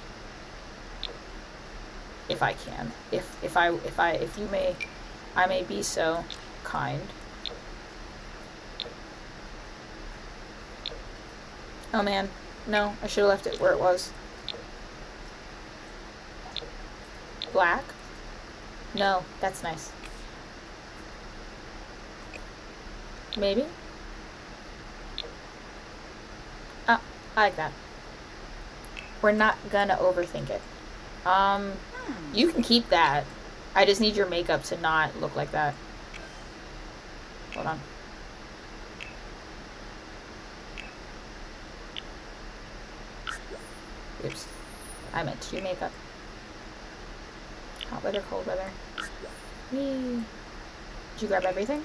If I can. If you may, I may be so kind. Oh man. No, I should have left it where it was. Black? No, that's nice. Maybe? Oh, I like that. We're not gonna overthink it. You can keep that. I just need your makeup to not look like that. Hold on. Oops. I meant your makeup. Hot weather, cold weather. Whee. Did you grab everything?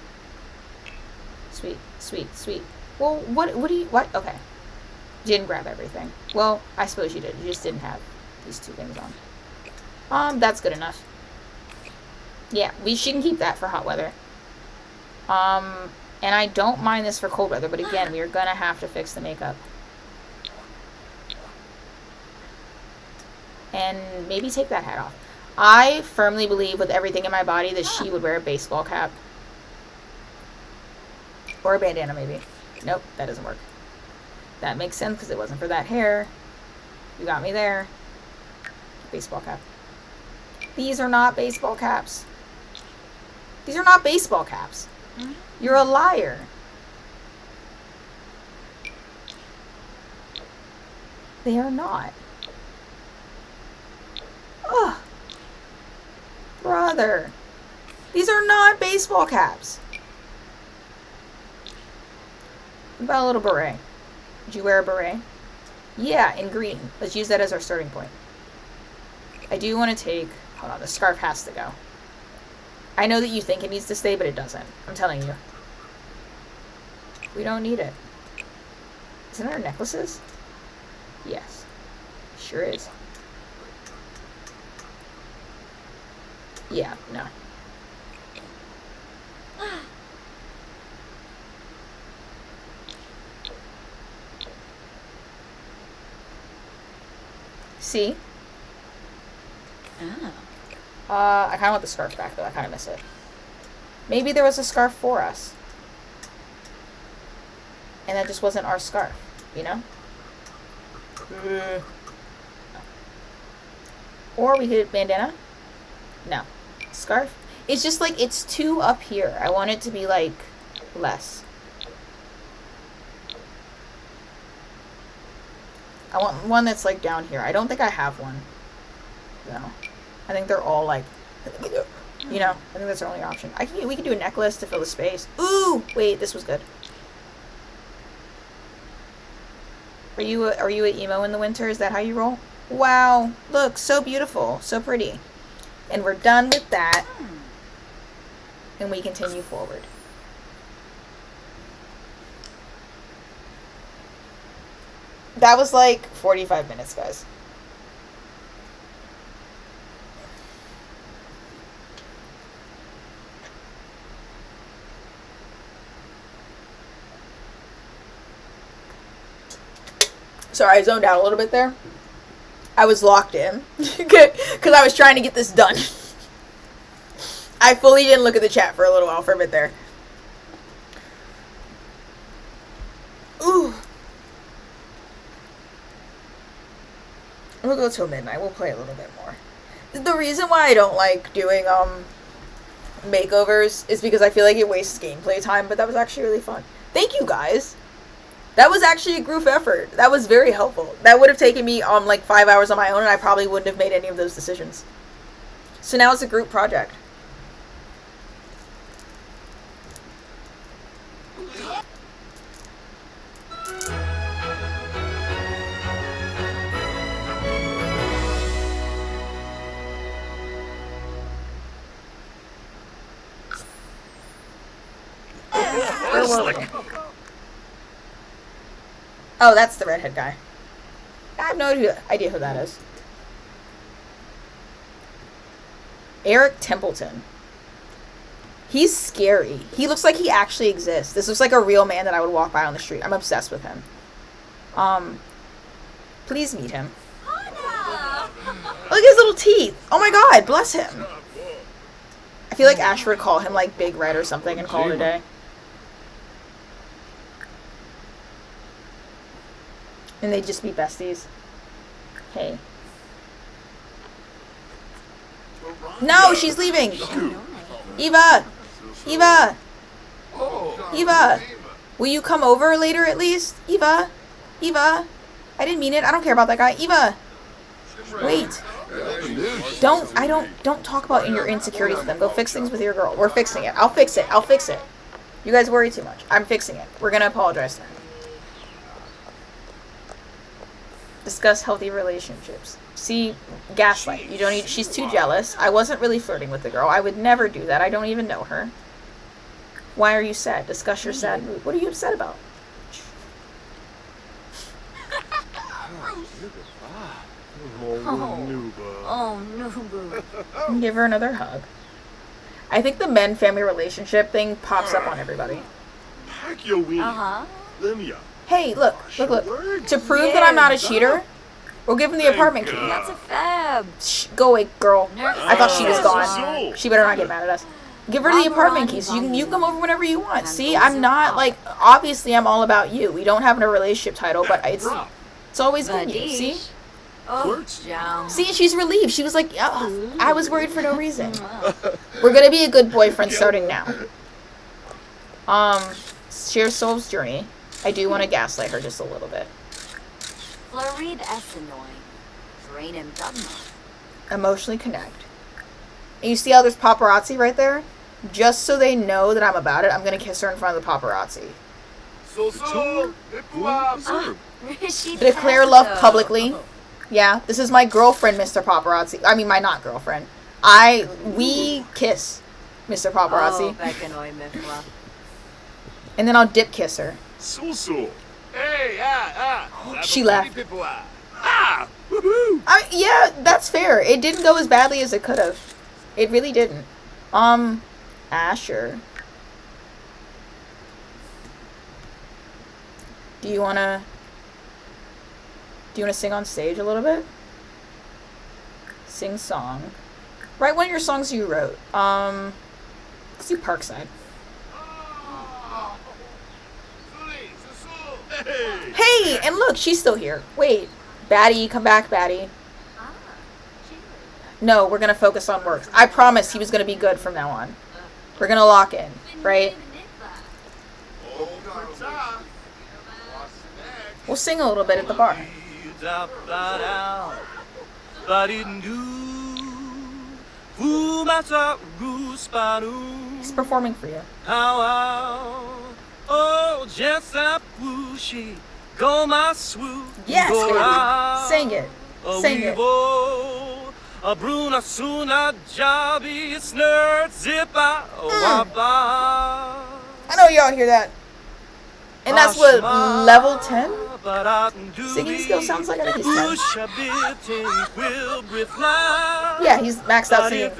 Sweet, sweet, sweet. Well, what? Okay. You didn't grab everything. Well, I suppose you did. You just didn't have these 2 things on. That's good enough. Yeah, she can keep that for hot weather. And I don't mind this for cold weather, but again, we are gonna have to fix the makeup. And maybe take that hat off. I firmly believe with everything in my body that she would wear a baseball cap. Or a bandana, maybe. Nope, that doesn't work. That makes sense because it wasn't for that hair. You got me there. Baseball cap. These are not baseball caps. These are not baseball caps. You're a liar. They are not. Ugh. Brother. These are not baseball caps. What about a little beret? Did you wear a beret? Yeah, in green. Let's use that as our starting point. I do want to take... Hold on, the scarf has to go. I know that you think it needs to stay, but it doesn't. I'm telling you. We don't need it. Isn't there necklaces? Yes. Sure is. Yeah, no. See? Oh. I kind of want the scarf back, though. I kind of miss it. Maybe there was a scarf for us. And that just wasn't our scarf, you know? Or we could bandana? No. Scarf? It's just like, it's too up here. I want it to be like less. I want one that's like down here. I don't think I have one. No. I think they're all like, you know, I think that's our only option. We can do a necklace to fill the space. Ooh, wait, this was good. Are you a emo in the winter? Is that how you roll? Wow, look, so beautiful, so pretty. And we're done with that. And we continue forward. That was like 45 minutes, guys. Sorry, I zoned out a little bit there. I was locked in because I was trying to get this done. I fully didn't look at the chat for a little while, for a bit there. Ooh. We'll go till midnight. We'll play a little bit more. The reason why I don't like doing makeovers is because I feel like it wastes gameplay time, but that was actually really fun. Thank you, guys. That was actually a group effort. That was very helpful. That would have taken me like 5 hours on my own, and I probably wouldn't have made any of those decisions. So now it's a group project. Oh, that's the redhead guy. I have no idea who that is. Eric Templeton. He's scary. He looks like he actually exists. This looks like a real man that I would walk by on the street. I'm obsessed with him. Please meet him. Look at his little teeth. Oh my god, bless him. I feel like Ash would call him like Big Red or something and call it a day. And they'd just be besties. Hey. No, she's leaving! Eva! Eva! Eva! Will you come over later at least? Eva! Eva! I didn't mean it. I don't care about that guy. Eva! Wait. Don't talk about your insecurities with them. Go fix things with your girl. We're fixing it. I'll fix it. I'll fix it. You guys worry too much. I'm fixing it. We're gonna apologize to her. Discuss healthy relationships. See, gaslight. You don't need. She's too jealous. I wasn't really flirting with the girl. I would never do that. I don't even know her. Why are you sad? Discuss your sad mood. What are you upset about? Oh, no. Give her another hug. I think the men-family relationship thing pops up on everybody. Hey, look. To prove that I'm not a cheater, we'll give him the apartment key. That's a fab. Shh, go away, girl. I thought she was gone. She better not get mad at us. Give her the apartment key so you can come over whenever you want. See, I'm not, like, obviously I'm all about you. We don't have a relationship title, but it's always been you, see? Oh, see, she's relieved. She was like, oh, I was worried for no reason. We're gonna be a good boyfriend starting now. Share Soul's journey. I do want to gaslight her just a little bit. Florid Essenoi. Rainem Dugma. Emotionally connect. And you see how there's paparazzi right there? Just so they know that I'm about it, I'm gonna kiss her in front of the paparazzi. Declare love publicly. Yeah, this is my girlfriend, Mr. Paparazzi. I mean, my not girlfriend. We kiss, Mr. Paparazzi. And then I'll dip kiss her. She left. Yeah, that's fair. It didn't go as badly as it could have. It really didn't. Asher. Do you wanna sing on stage a little bit? Sing song. Write one of your songs you wrote. Let's do Parkside. Hey! Hey, and look, she's still here. Wait, Batty, come back, Batty. No, we're gonna focus on works. I promised he was gonna be good from now on. We're gonna lock in, right? We'll sing a little bit at the bar. He's performing for you. Yes, baby. Sing it. Sing it. I know y'all hear that. And that's what level 10 singing skill sounds like. I think he's 10. Yeah, he's maxed out singing.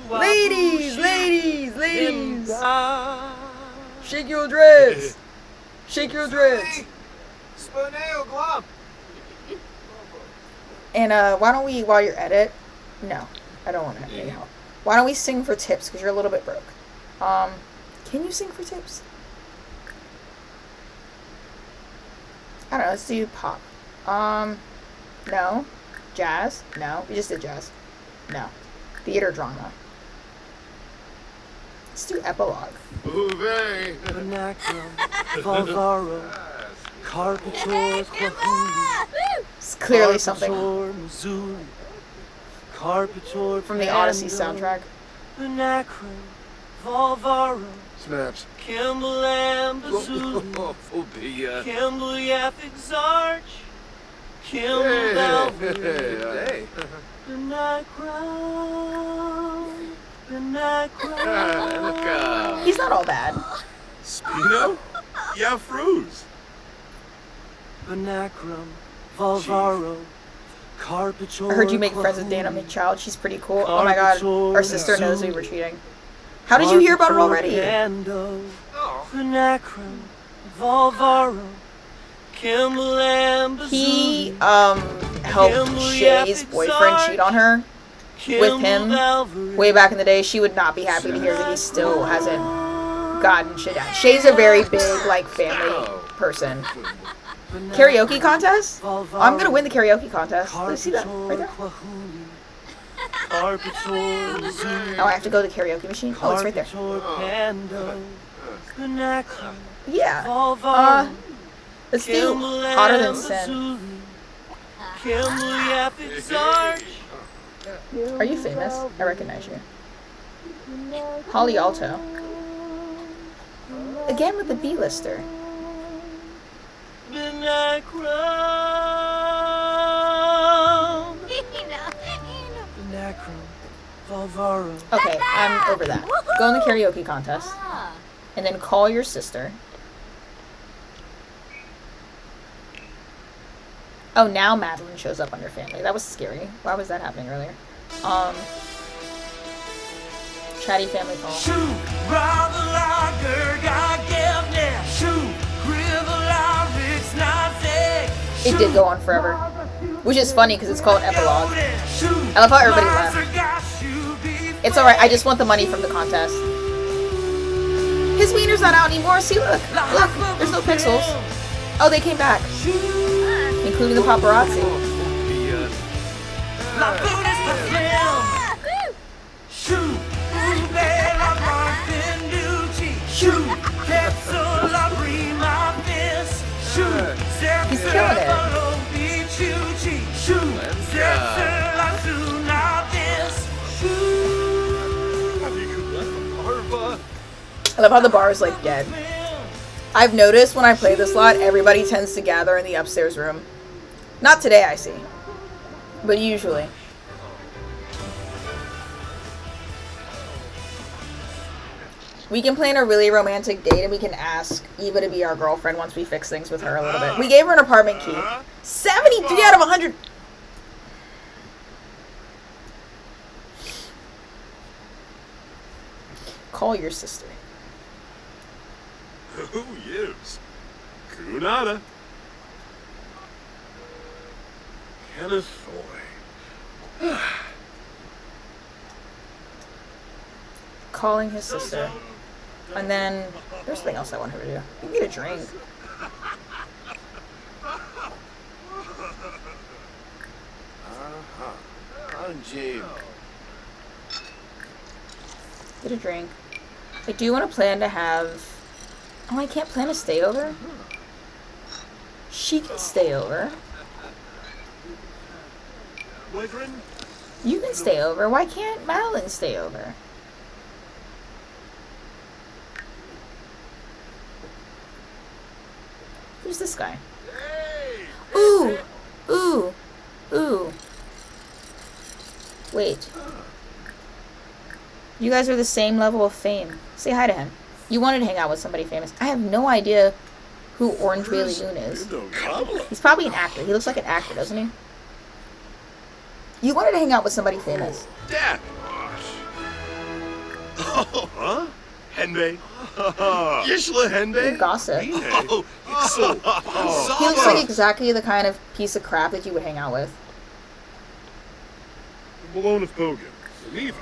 Ladies, ladies, ladies. Shake your dreads. Shake your dreads. And why don't we, while you're at it, no, I don't want to have any help. Why don't we sing for tips, because you're a little bit broke. Can you sing for tips? I don't know, let's do pop. No. Jazz? No. We just did jazz. No. Theater drama. Let's do epilogue. It's clearly something from the Odyssey soundtrack. Snaps. Kimball and Bazoo, Kimball Yaffix Arch, Kimball Belvedere, Hey. the night crown, the night crown. He's not all bad. Spino? Yeah, Fruz. Benacrum, Volvaro, Carpachor. I heard you make friends with Dana McChild. She's pretty cool. Oh my god, our sister knows we were cheating. How did you hear about it already? Benacrum, Volvaro, Kimball and Bazoo. He helped Shay's boyfriend cheat on her with him way back in the day. She would not be happy to hear that he still hasn't gotten shit out. Shay's a very big like family person. Karaoke contest? Oh, I'm gonna win the karaoke contest. Let's see that right there. Oh, I have to go to the karaoke machine. Oh, it's right there. Yeah. Let's do Hotter Than Sin. Are you famous? I recognize you. Holly Alto. Again with the B-lister. Okay, I'm over that. Go in the karaoke contest. And then call your sister. Oh, now Madeline shows up on your family. That was scary. Why was that happening earlier? Chatty family call. It did go on forever. Which is funny because it's called Epilogue. I love how everybody left. It's alright, I just want the money from the contest. His wiener's not out anymore. See, look. Look, there's no pixels. Oh, they came back. Including the paparazzi. He's killing it. I love how the bar is like dead. I've noticed when I play this lot, everybody tends to gather in the upstairs room. Not today, I see. But usually. We can plan a really romantic date and we can ask Eva to be our girlfriend once we fix things with her a little bit. We gave her an apartment key. 73 out of 100. Call your sister. Who gives? Kunada. Kenneth Foy. calling his sister. And then there's something else I want her to do. You can get a drink. James. Get a drink. I do want to plan to have... Oh, I can't plan to stay over? She can stay over. You can stay over. Why can't Madeline stay over? Who's this guy? Ooh! Ooh! Ooh! Wait. You guys are the same level of fame. Say hi to him. You wanted to hang out with somebody famous. I have no idea who Orange Bay Lagoon is. He's probably an actor. He looks like an actor, doesn't he? You wanted to hang out with somebody famous. Dad. Oh, huh? Henbei. Yishla Henbei. You gossip. Oh, so. He looks like exactly the kind of piece of crap that you would hang out with. Bologna Fogan. Neva.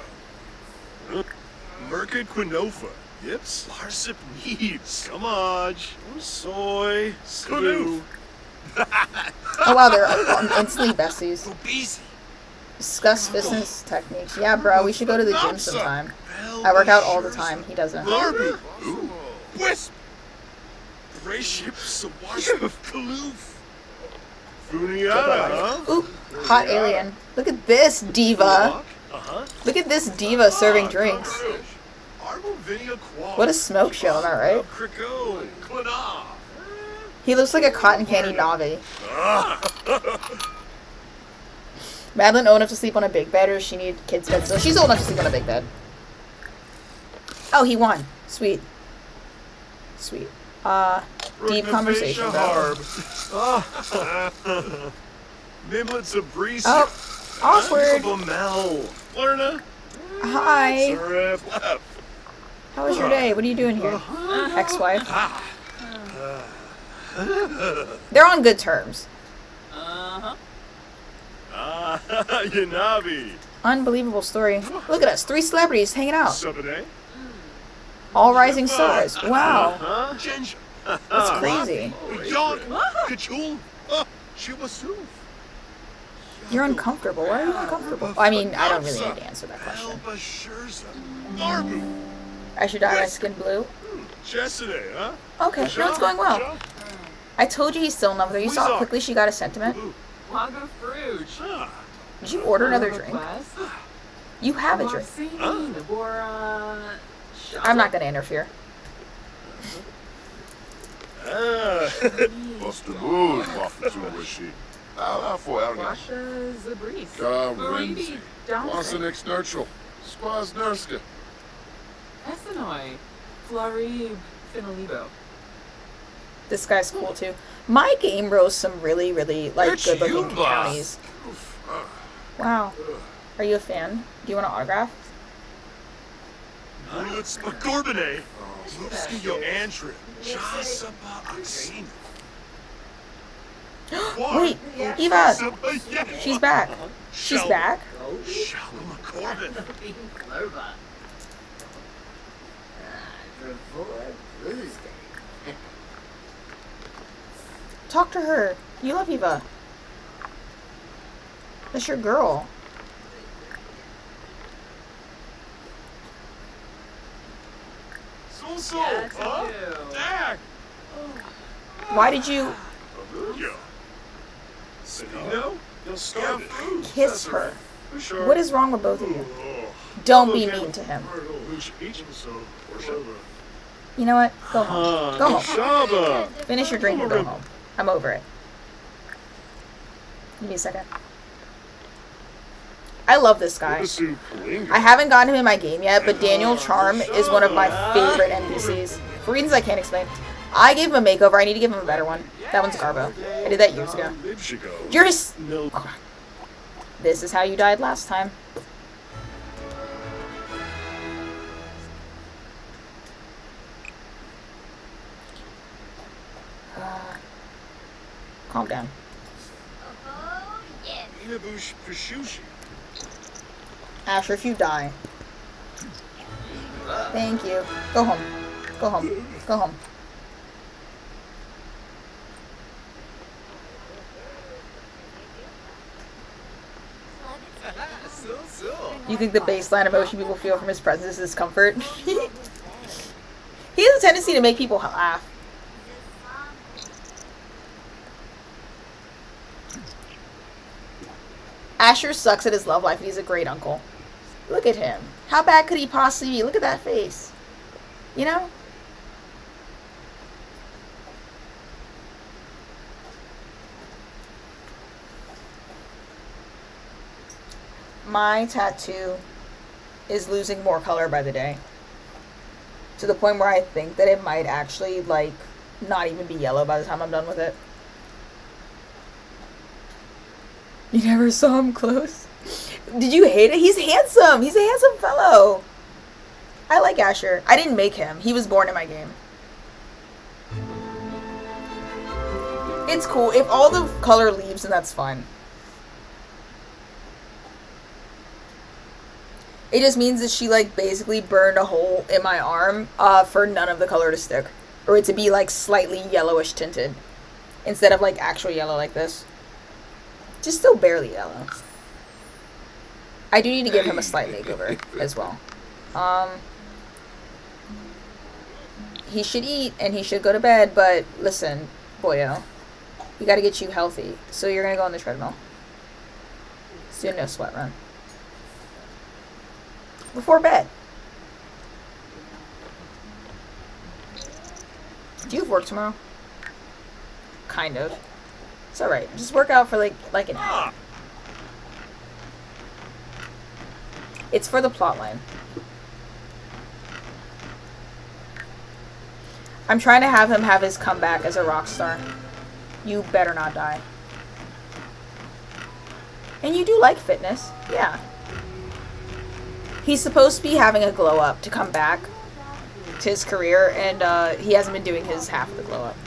Merkid Quinofa. Yips. Larsip Needs. Kamaj. Soy. Skanu. Oh wow, they're instantly besties. Obese. Discuss business techniques. Yeah, bro, we should go to the gym sometime. I work out all the time. He doesn't. Barbie. Wisp. Grayship Sawash of Kaloof. Funiata, huh? Ooh, hot alien. Look at this diva. Look at this diva serving drinks. What a smoke show, am I right? He looks like a cotton candy Navi. Madeline old enough to sleep on a big bed, or does she need kids' bed? So she's old enough to sleep on a big bed. Oh, he won. Sweet. Sweet. Deep conversation, bro. Nimblets of Breeze. Oh, awkward. Lerna. Hi. How was your day? What are you doing here? Ex-wife. They're on good terms. Yanabi. Unbelievable story. Look at us. 3 celebrities hanging out. Sabade. All rising stars. Wow. Ginger. That's crazy. Young. Kachul. Chiwasu. You're uncomfortable. Why are you uncomfortable? I mean, I don't really need to answer that question. I should dye my skin blue. Yesterday, huh? Okay, no, it's going well. I told you he's still in love with her. You saw how quickly she got a sentiment? Lago Fruge. Did you order another drink? You have a drink. I'm not going to interfere. Basta good, Waffle Washa Zabris. Renzi. Wasanik Nurchel. Squaz Nurska. Essenoi. Florib Finalibo. This guy's cool too. My game rose some really, really like good looking counties. Wow. Are you a fan? Do you want an autograph? Let's Gorbine. Yo Andrew. Jasaba Axina. Wait, Eva! She's back. She's back? Shalom Corbin. Talk to her. You love Eva. That's your girl. So, huh? Dak. Why did you Sedino? You'll start kiss her? What is wrong with both of you? Don't be mean to him. You know what? Go home. Go home. Shaba. Finish your drink and go home. I'm over it. Give me a second. I love this guy. I haven't gotten him in my game yet, but Daniel Charm is one of my favorite NPCs. For reasons I can't explain. I gave him a makeover. I need to give him a better one. That one's Garbo. I did that years ago. You're just... Oh. This is how you died last time. Calm down. Asher, if you die. Thank you. Go home. Go home. Go home. You think the baseline emotion people feel from his presence is comfort? He has a tendency to make people laugh. Asher sucks at his love life and he's a great uncle. Look at him. How bad could he possibly be? Look at that face. You know? My tattoo is losing more color by the day. To the point where I think that it might actually, like, not even be yellow by the time I'm done with it. You never saw him close? Did you hate it? He's handsome. He's a handsome fellow. I like Asher. I didn't make him. He was born in my game. It's cool. If all the color leaves, then that's fine. It just means that she, like, basically burned a hole in my arm for none of the color to stick. Or it to be, like, slightly yellowish tinted. Instead of, like, actual yellow like this. Just still barely yellow. I do need to give him a slight makeover as well. He should eat and he should go to bed, but listen, boyo. We gotta get you healthy. So you're gonna go on the treadmill. Let's do a no sweat run. Before bed. Do you have work tomorrow? Kind of. It's alright. Just work out for like an hour. It's for the plot line. I'm trying to have him have his comeback as a rock star. You better not die. And you do like fitness. Yeah. He's supposed to be having a glow up to come back to his career, and he hasn't been doing his half of the glow up.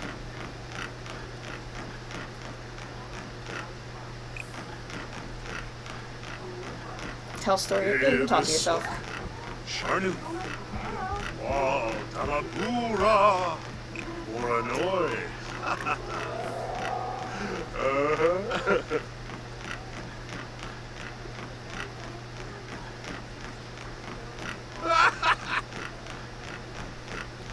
Tell story. You can talk to yourself. Sharnu. Wow, Tamapura. Moranoi.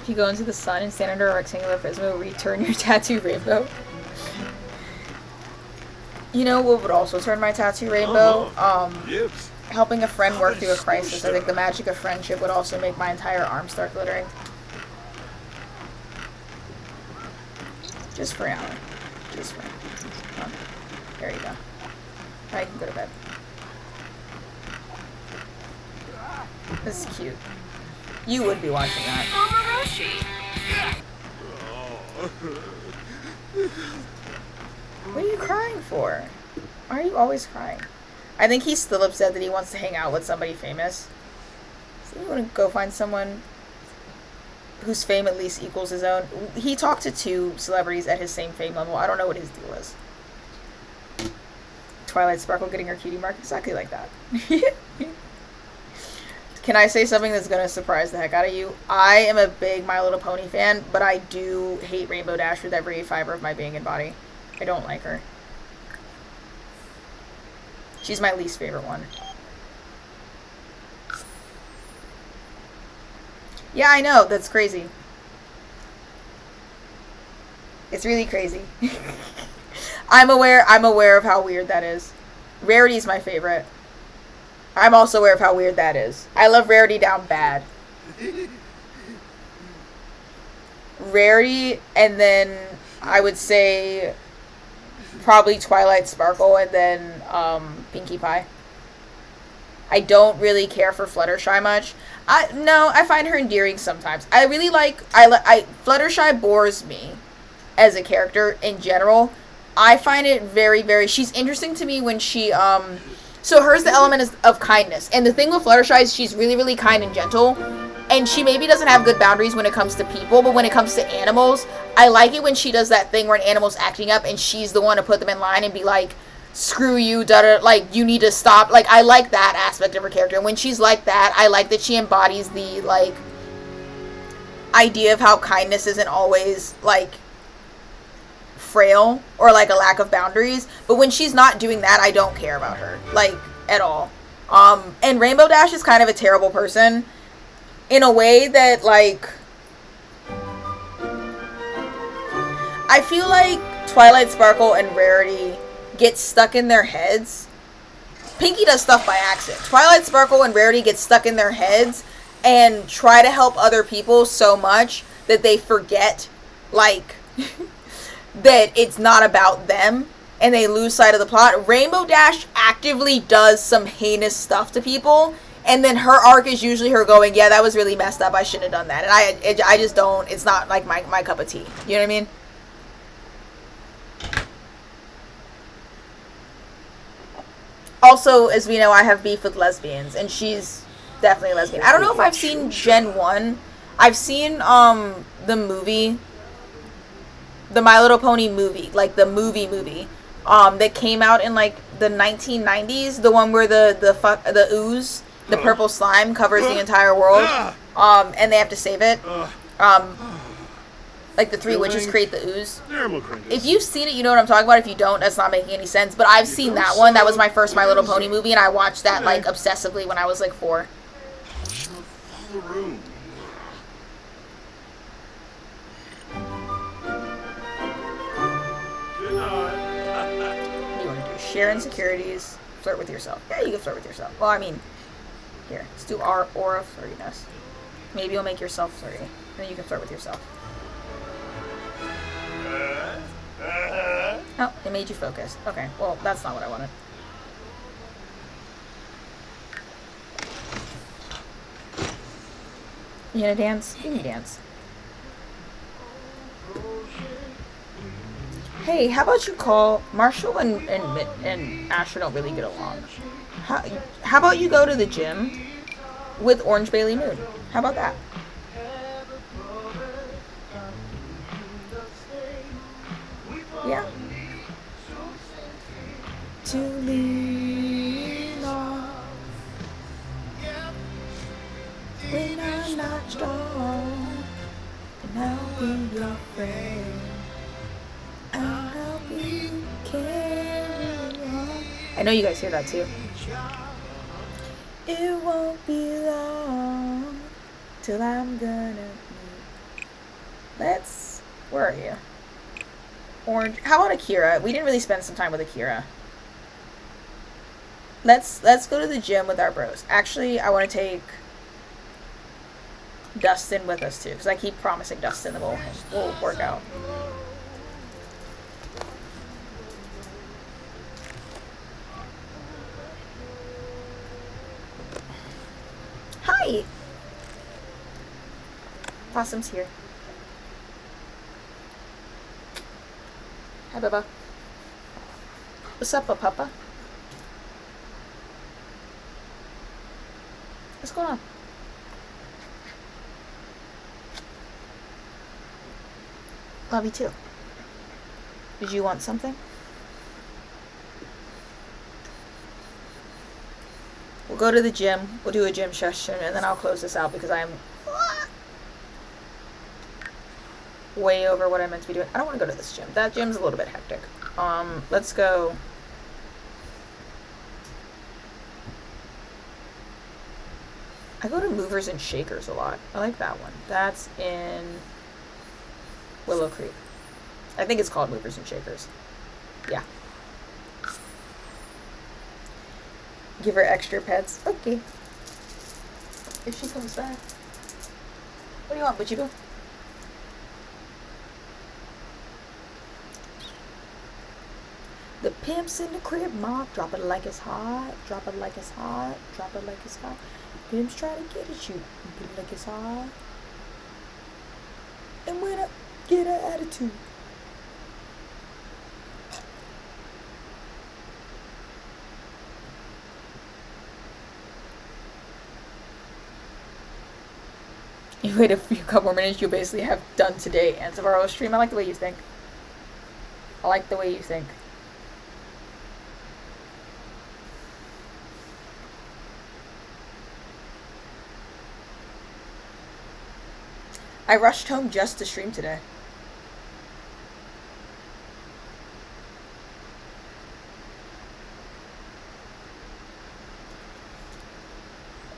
If you go into the sun and stand under a rectangular prism, it will return your tattoo rainbow. You know what would also turn my tattoo rainbow? Yes. Helping a friend work through a crisis. I think the magic of friendship would also make my entire arm start glittering. Just for an hour. Just for an hour. Oh, there you go. Now you can go to bed. This is cute. You would be watching that. What are you crying for? Why are you always crying? I think he's still upset that he wants to hang out with somebody famous. So you want to go find someone whose fame at least equals his own. He talked to 2 celebrities at his same fame level. I don't know what his deal is. Twilight Sparkle getting her cutie mark exactly like that. Can I say something that's going to surprise the heck out of you? I am a big My Little Pony fan, but I do hate Rainbow Dash with every fiber of my being and body. I don't like her. She's my least favorite one. Yeah, I know. That's crazy. It's really crazy. I'm aware of how weird that is. Rarity's my favorite. I'm also aware of how weird that is. I love Rarity down bad. Rarity, and then I would say probably Twilight Sparkle, and then Pinkie Pie. I don't really care for Fluttershy much. I find her endearing sometimes. I really like Fluttershy bores me as a character in general. I find it very, very. She's interesting to me when she So hers, the element is of kindness. And the thing with Fluttershy is she's really, really kind and gentle. And she maybe doesn't have good boundaries when it comes to people, but when it comes to animals, I like it when she does that thing where an animal's acting up and she's the one to put them in line and be like, screw you, like, you need to stop. Like, I like that aspect of her character. And when she's like that, I like that she embodies the, like, idea of how kindness isn't always, like, frail or, like, a lack of boundaries. But when she's not doing that, I don't care about her, like, at all. And Rainbow Dash is kind of a terrible person in a way that, like, I feel like Twilight Sparkle and Rarity get stuck in their heads. Pinkie does stuff by accident. Twilight Sparkle and Rarity get stuck in their heads and try to help other people so much that they forget, like, that it's not about them, and they lose sight of the plot. Rainbow Dash actively does some heinous stuff to people, and then her arc is usually her going, yeah, that was really messed up, I shouldn't have done that. And I just don't, it's not, like, my cup of tea. You know what I mean? Also, as we know, I have beef with lesbians, and she's definitely a lesbian. I don't know if I've seen Gen 1. I've seen, the movie, the My Little Pony movie, like, the movie, that came out in, like, the 1990s, the one where the ooze, the purple slime covers the entire world, and they have to save it. Like, the three witches create the ooze. If you've seen it, you know what I'm talking about. If you don't, that's not making any sense. But I've seen that one. That was my first My Little Pony movie, and I watched that, like, obsessively when I was, like, 4. What do you want to do? Share insecurities. Flirt with yourself. Yeah, you can flirt with yourself. Well, I mean, here. Let's do our aura flirtiness. Maybe you'll make yourself flirty. And then you can flirt with yourself. Oh, it made you focus. Okay, well, that's not what I wanted. You gonna dance? You can dance. Hey, how about you call Marshall and Asher don't really get along. How about you go to the gym with Orange Bailey Moon? How about that? Yeah. To lean on when I'm not strong, and I'll be your friend. I'll help you carry on. I know you guys hear that too. It won't be long till I'm gonna meet. Where are you? Orange. How about Akira? We didn't really spend some time with Akira. Let's go to the gym with our bros. Actually, I want to take Dustin with us too, because I keep promising Dustin that we'll work out. Hi. Possum's here. Hi, Bubba. What's up, Papa? What's going on? Love you too. Did you want something? We'll go to the gym. We'll do a gym session, and then I'll close this out because I'm way over what I meant to be doing. I don't want to go to this gym. That gym's a little bit hectic. Let's go. I go to Movers and Shakers a lot. I like that one. That's in Willow Creek. I think it's called Movers and Shakers. Yeah. Give her extra pets. Okay. If she comes back. What do you want, Butchie Boo? The pimp's in the crib, ma. Drop it like it's hot. Drop it like it's hot. Drop it like it's hot. Pimp's trying to get at you. Get it like it's hot. And when I get an attitude. You wait a couple more minutes, you'll basically have done today and tomorrow's stream. I like the way you think. I like the way you think. I rushed home just to stream today.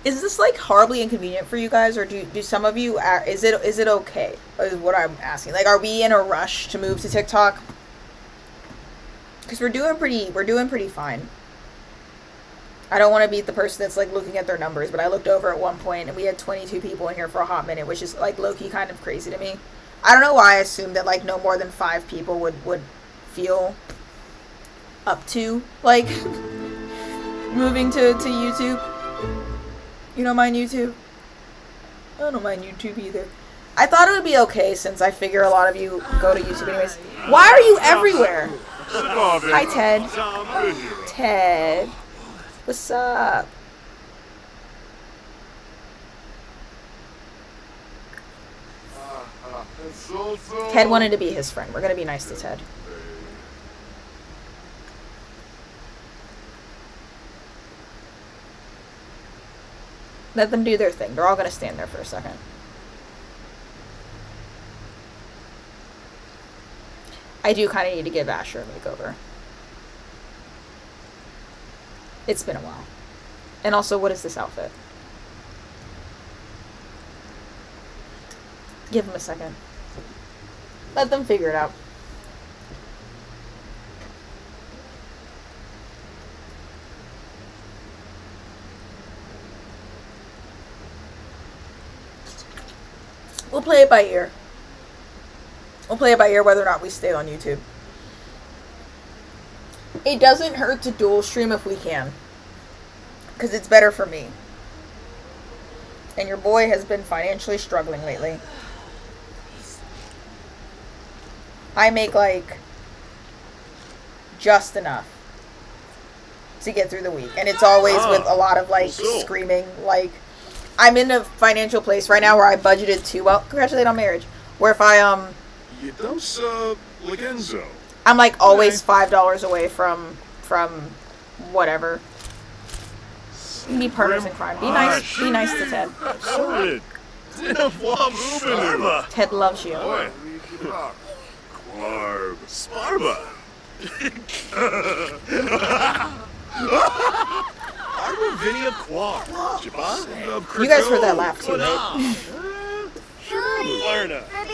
Is this like horribly inconvenient for you guys, or do some of you is it okay? Is what I'm asking. Like, are we in a rush to move to TikTok? Because we're doing pretty fine. I don't want to be the person that's like looking at their numbers, but I looked over at one point and we had 22 people in here for a hot minute, which is like low-key kind of crazy to me. I don't know why I assumed that like no more than 5 people would feel up to like moving to YouTube. You don't mind YouTube? I don't mind YouTube either. I thought it would be okay since I figure a lot of you go to YouTube anyways. Why are you everywhere? Hi, Ted. Ted. What's up? Ted wanted to be his friend. We're going to be nice to Ted. Let them do their thing. They're all going to stand there for a second. I do kind of need to give Asher a makeover. It's been a while. And also, what is this outfit? Give them a second. Let them figure it out. We'll play it by ear. We'll play it by ear whether or not we stay on YouTube. It doesn't hurt to dual stream if we can. Because it's better for me. And your boy has been financially struggling lately. I make like just enough to get through the week. And it's always with a lot of like screaming. Like, I'm in a financial place right now where I budgeted to, well, congratulate on marriage. Where if I, I'm like always $5 away from whatever. Be partners in crime. Be nice to Ted. Ted loves you. You guys heard that laugh too, right?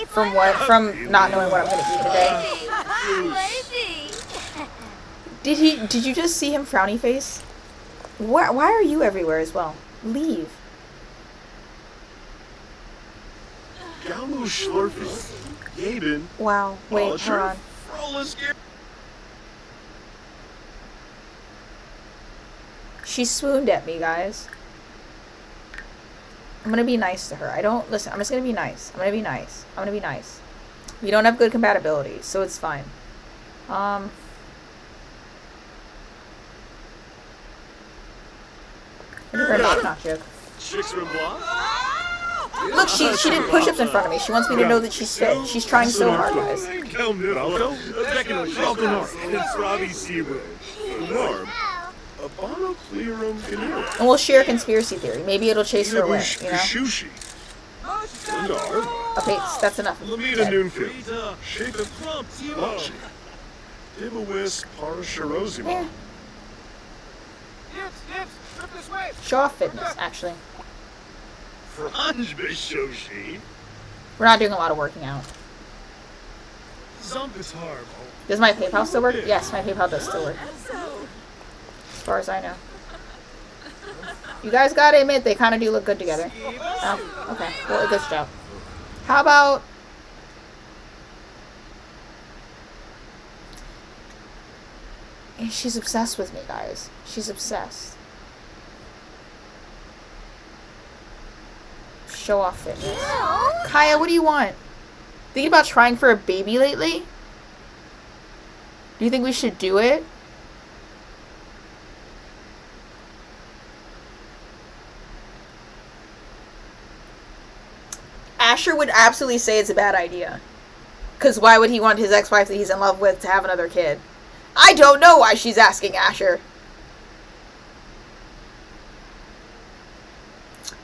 From what? From not knowing what I'm gonna eat today. Did you just see him frowny face? Why are you everywhere as well? Leave. Wow. Wait, hold on. She swooned at me, guys. I'm gonna be nice to her. Listen, I'm just gonna be nice. I'm gonna be nice. We don't have good compatibility, so it's fine. Look at her knock joke. Look, she did push-ups in front of me. She wants me to know that she's fit. She's trying so hard, guys. And we'll share a conspiracy theory. Maybe it'll chase her away, you know? Okay, that's enough. Yeah. Show off fitness, actually. We're not doing a lot of working out. Does my PayPal still work? Yes, my PayPal does still work. As far as I know. You guys gotta admit, they kind of do look good together. Oh, okay. Well, good job. How about... She's obsessed with me, guys. She's obsessed. Show off fitness. Kaya, what do you want? Thinking about trying for a baby lately? Do you think we should do it? Asher would absolutely say it's a bad idea. Because why would he want his ex-wife that he's in love with to have another kid? I don't know why she's asking Asher.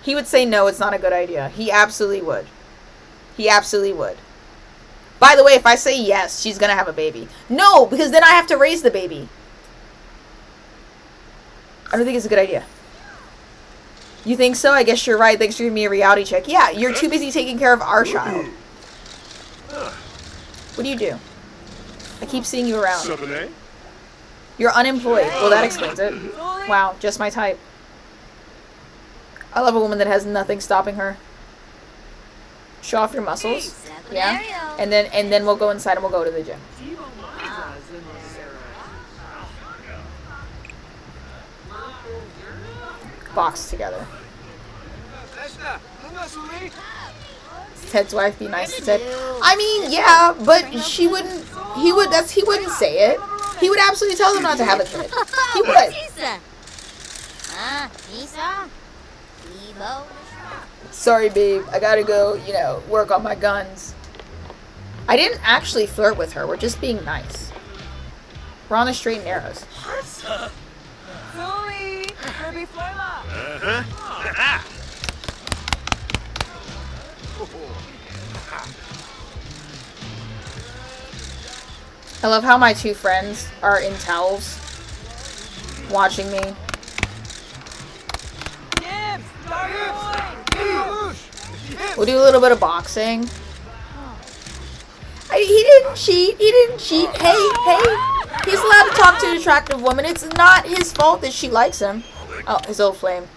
He would say no, it's not a good idea. He absolutely would. He absolutely would. By the way, if I say yes, she's gonna have a baby. No, because then I have to raise the baby. I don't think it's a good idea. You think so? I guess you're right. Thanks for giving me a reality check. Yeah, you're too busy taking care of our child. What do you do? I keep seeing you around. You're unemployed. Well, that explains it. Wow, just my type. I love a woman that has nothing stopping her. Show off your muscles. Yeah. And then we'll go inside and we'll go to the gym. Box together. Ted's wife be nice to Ted. I mean, yeah, but he wouldn't say it. He would absolutely tell them not to have a kid. He would. Sorry, babe. I gotta go, work on my guns. I didn't actually flirt with her. We're just being nice. We're on the straight and narrows. I love how my two friends are in towels watching me. We'll do a little bit of boxing. He didn't cheat. Hey. He's allowed to talk to an attractive woman. It's not his fault that she likes him. Oh, his old flame.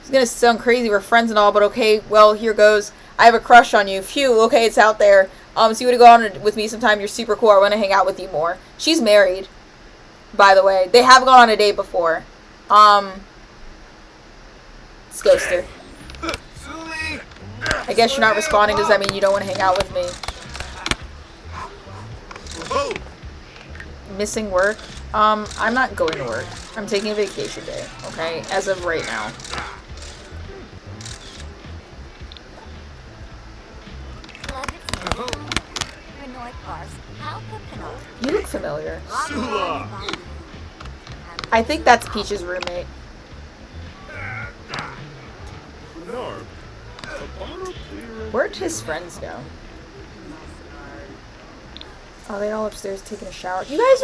It's gonna sound crazy. We're friends and all, but okay, well, here goes. I have a crush on you. Phew, okay, it's out there. So you wanna go on with me sometime? You're super cool. I wanna hang out with you more. She's married, by the way. They have gone on a date before. Let's ghost her. I guess you're not responding. Does that mean you don't want to hang out with me? Missing work? I'm not going to work. I'm taking a vacation day, okay? As of right now. You look familiar. I think that's Peach's roommate. Where'd his friends go? Oh, they all upstairs taking a shower. You guys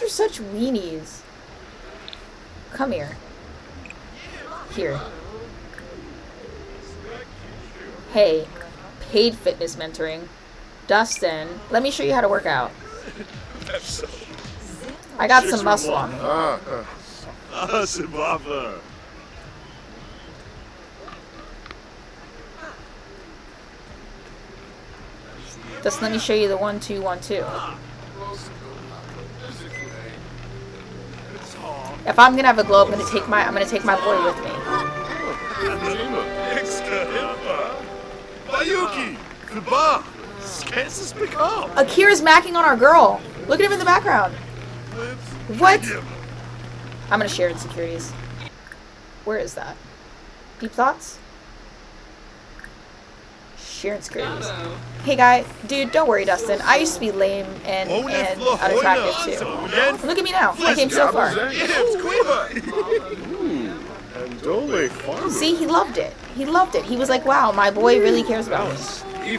are such weenies. Come here. Here. Hey, paid fitness mentoring. Dustin, let me show you how to work out. I got some muscle on me. Just let me show you the 1-2-1-2. If I'm gonna have a glow up, I'm gonna take my boy with me. Akira's macking on our girl. Look at him in the background. What? I'm gonna share insecurities. Where is that? Deep thoughts? Share insecurities. Hey guy, dude, don't worry, Dustin. I used to be lame and unattractive too. Look at me now. I came so far. See, he loved it. He loved it. He was like, wow, my boy really cares about me.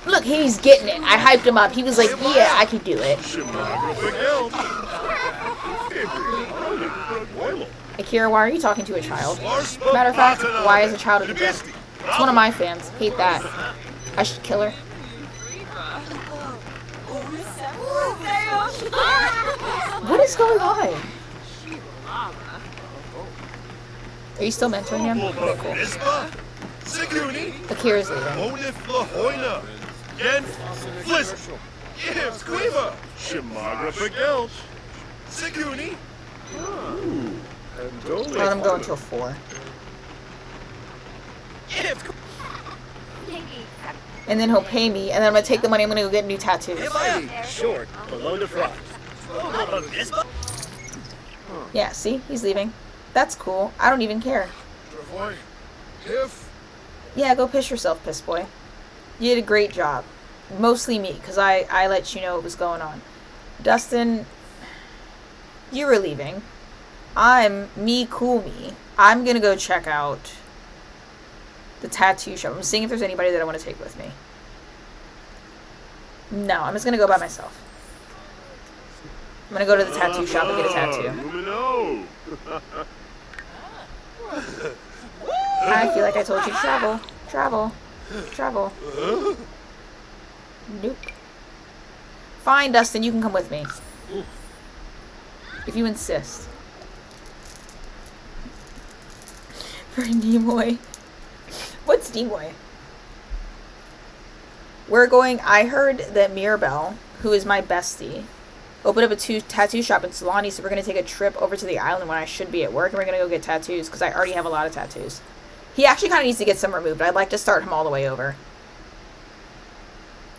Look, he's getting it. I hyped him up. He was like, yeah, I can do it. Akira, why are you talking to a child? Matter of fact, why is a child at the gym? It's one of my fans. Hate that. I should kill her. What is going on? Are you still mentoring him? Okay, cool. Akira's leaving. Let him go until 4. And then he'll pay me, and then I'm gonna take the money. I'm gonna go get new tattoos. Yeah, see, he's leaving. That's cool. I don't even care. Yeah, go piss yourself, piss boy. You did a great job. Mostly me, because I let you know what was going on. Dustin, you were leaving. me cool me. I'm gonna go check out the tattoo shop. I'm seeing if there's anybody that I want to take with me. No, I'm just gonna go by myself. I'm gonna go to the tattoo shop and get a tattoo. Lumino. I feel like I told you to travel. Travel. Travel. Nope. Fine, Dustin, you can come with me. If you insist. For Nimoy. What's Nimoy? We're going... I heard that Mirabelle, who is my bestie, opened up a tattoo shop in Solani, so we're going to take a trip over to the island when I should be at work, and we're going to go get tattoos, because I already have a lot of tattoos. He actually kind of needs to get some removed. I'd like to start him all the way over.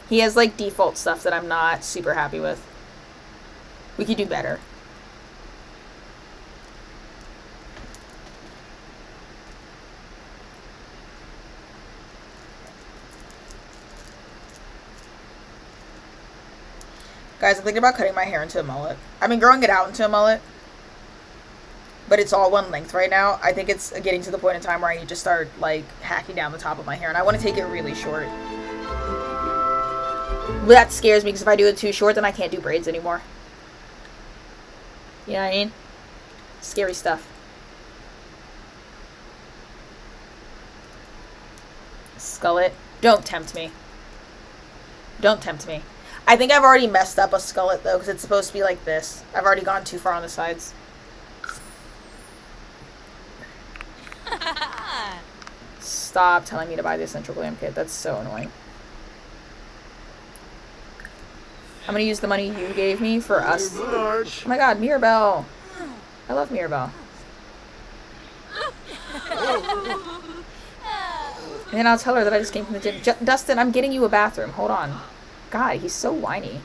He has, like, default stuff that I'm not super happy with. We could do better. Guys, I'm thinking about cutting my hair into a mullet. I've been growing it out into a mullet, but it's all one length right now. I think it's getting to the point in time where I need to start, like, hacking down the top of my hair, and I want to take it really short. But that scares me, because if I do it too short, then I can't do braids anymore. You know what I mean? Scary stuff. Skullet. Don't tempt me. Don't tempt me. I think I've already messed up a skullet, though, because it's supposed to be like this. I've already gone too far on the sides. Stop telling me to buy the Essential Glam Kit. That's so annoying. I'm going to use the money you gave me for us. Oh my god, Mirabelle. I love Mirabelle. And then I'll tell her that I just came from the gym. Dustin, I'm getting you a bathroom. Hold on. God, he's so whiny.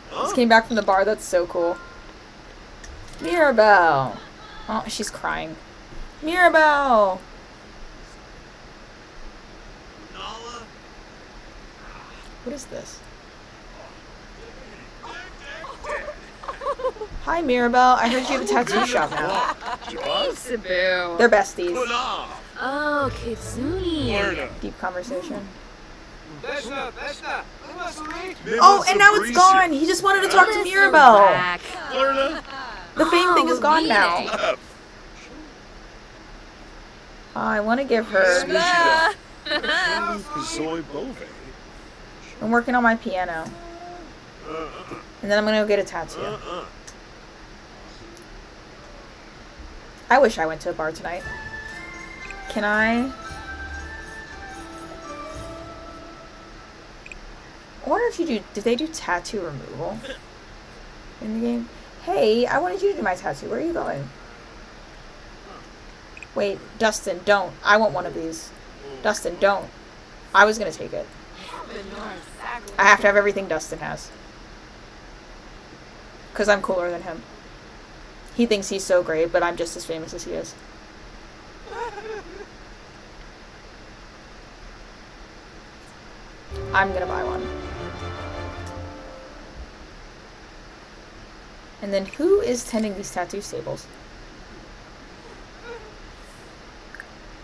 Just came back from the bar. That's so cool. Mirabelle. Oh, she's crying. Mirabelle. What is this? Hi, Mirabelle. I heard you have a tattoo shop now. Cebu. They're besties. Oh, Kitsune. Deep conversation. Besta. Oh, and now it's gone. He just wanted to talk to Mirabelle. Back. The fame thing is gone now. I want to give her... I'm working on my piano. And then I'm going to go get a tattoo. I wish I went to a bar tonight. Can I... I wonder if you do... Did they do tattoo removal in the game? Hey, I wanted you to do my tattoo. Where are you going? Wait, Dustin, don't. I want one of these. Dustin, don't. I was going to take it. I have to have everything Dustin has. Because I'm cooler than him. He thinks he's so great, but I'm just as famous as he is. I'm gonna buy one. And then who is tending these tattoo tables?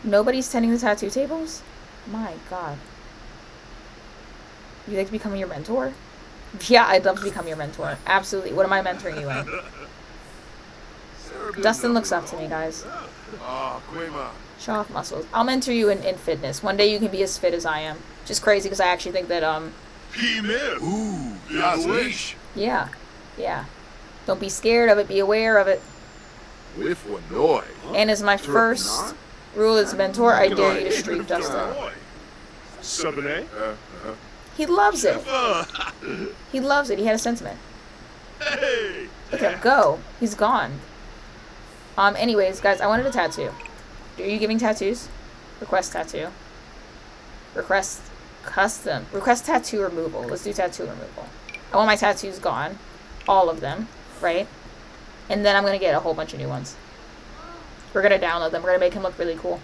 Nobody's tending the tattoo tables? My god. You'd like to become your mentor? Yeah, I'd love to become your mentor. Absolutely. What am I mentoring you in? Dustin looks up to me, guys. Show off muscles. I'll mentor you in fitness. One day you can be as fit as I am. Just crazy because I actually think that, yeah. Yeah. Don't be scared of it. Be aware of it. And as my first rule as mentor, I dare you to streak Dustin. He loves it. He loves it. He had a sentiment. Look at him go. He's gone. Anyways, guys, I wanted a tattoo. Are you giving tattoos? Request tattoo. Request custom. Request tattoo removal. Let's do tattoo removal. I want my tattoos gone. All of them. Right? And then I'm going to get a whole bunch of new ones. We're going to download them. We're going to make him look really cool.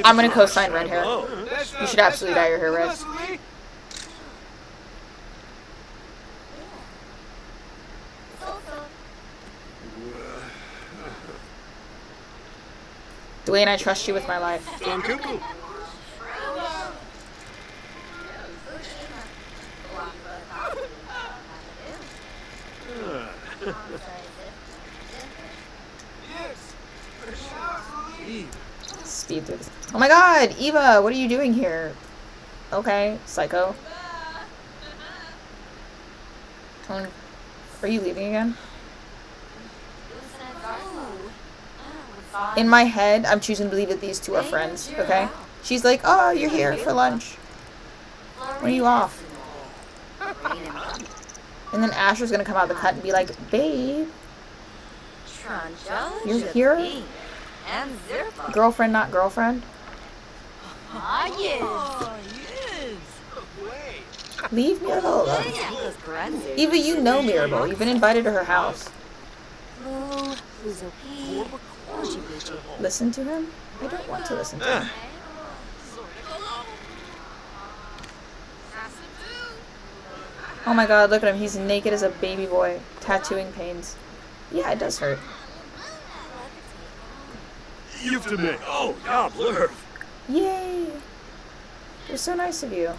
I'm gonna co-sign red hair. You should absolutely dye your hair red. Dwayne, I trust you with my life. Speed through this. Oh my god, Eva, what are you doing here? Okay, psycho. Tone, are you leaving again? In my head, I'm choosing to believe that these two are friends, okay? She's like, oh, you're here for lunch. When are you off? And then Asher's gonna come out of the cut and be like, babe, you're here? Girlfriend, not girlfriend? Leave Mirabelle alone. Eva, you know Mirabelle. You've been invited to her house. Listen to him? I don't want to listen to him. Oh my god, look at him. He's naked as a baby boy. Tattooing pains. Yeah, it does hurt. Oh, ja, blurf. Yay! You're so nice of you.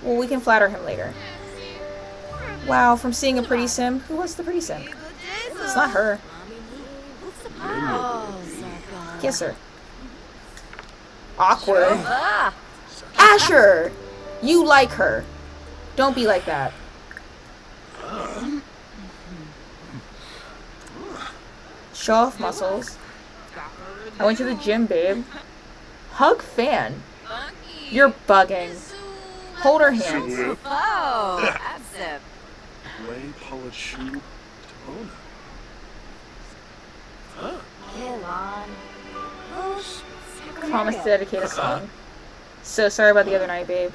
Well, we can flatter him later. Wow, from seeing a pretty sim? Who was the pretty sim? It's not her. Kiss her. Awkward. Asher! You like her. Don't be like that. Show off muscles. I went to the gym, babe. Hug fan. You're bugging. Hold her hands. Promise to dedicate a song. So sorry about the other night, babe.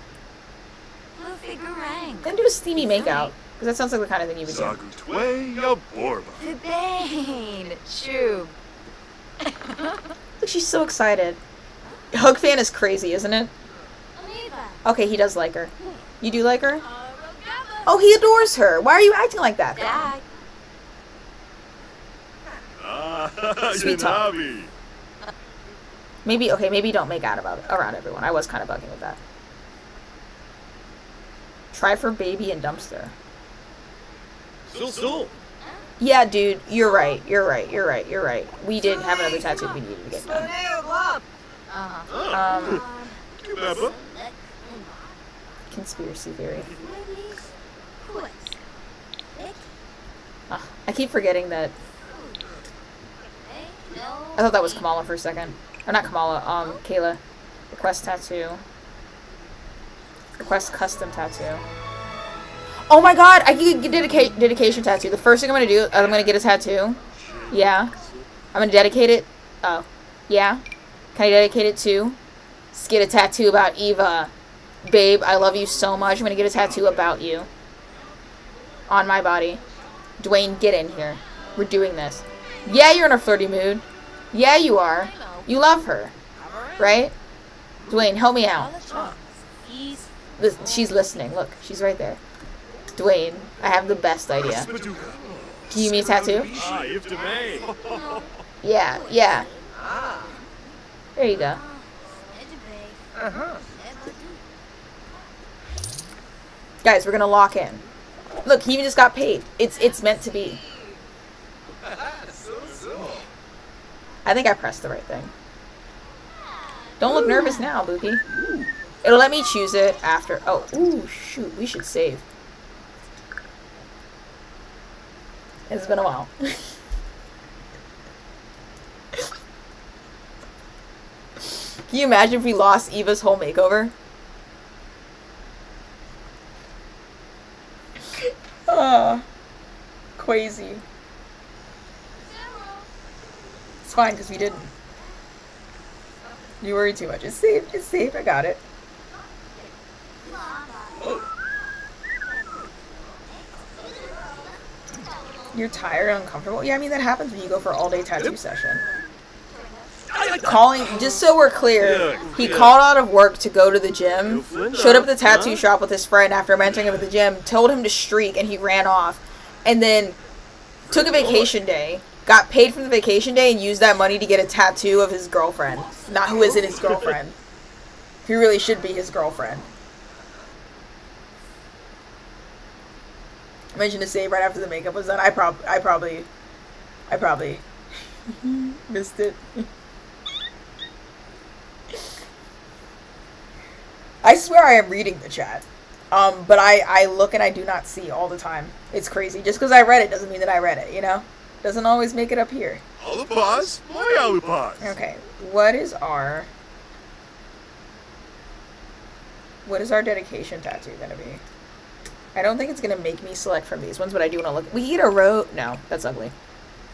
Then do a steamy makeout, because that sounds like the kind of thing you would do. Look, she's so excited. Hug fan is crazy, isn't it? Okay, he does like her. You do like her? Oh, he adores her. Why are you acting like that? Sweet talk. Maybe, okay, maybe don't make out around everyone. I was kind of bugging with that. Try for baby and dumpster. Yeah, dude, you're right. We did have another tattoo we needed to get done. Conspiracy theory. I keep forgetting that. I thought that was Kamala for a second. Or not Kamala, Kayla. Request tattoo. Request custom tattoo. Oh my god, I can get dedication tattoo. The first thing I'm gonna do, I'm gonna get a tattoo. Yeah. I'm gonna dedicate it. Oh. Yeah. Can I dedicate it to? Let's get a tattoo about Eva. Babe, I love you so much. I'm gonna get a tattoo about you. On my body. Dwayne, get in here. We're doing this. Yeah, you're in a flirty mood. Yeah, you are. You love her. Right? Dwayne, help me out. She's listening. Look, she's right there. Dwayne, I have the best idea. Can you give me a tattoo? Yeah. There you go. Guys, we're gonna lock in. Look, he just got paid. It's meant to be. I think I pressed the right thing. Don't look nervous now, Buki. It'll let me choose it after. Oh, ooh, shoot. We should save. It's been a while. Can you imagine if we lost Eva's whole makeover? Crazy. It's fine because we didn't. You worry too much. It's safe. I got it. You're tired and uncomfortable? Yeah, I mean, that happens when you go for an all-day tattoo session. calling, just so we're clear, he called out of work to go to the gym, showed up at the tattoo shop with his friend after mentoring him at the gym, told him to streak, and he ran off, and then took a vacation day, got paid from the vacation day, and used that money to get a tattoo of his girlfriend. Not who isn't his girlfriend. Who really should be his girlfriend. I mentioned to save right after the makeup was done. I probably missed it. I swear I am reading the chat. But I look and I do not see all the time. It's crazy. Just because I read it doesn't mean that I read it, you know? Doesn't always make it up here. Alupaz? My Alupaz. Okay, what is our dedication tattoo gonna be? I don't think it's gonna make me select from these ones, but I do want to look. We eat a row. No, that's ugly.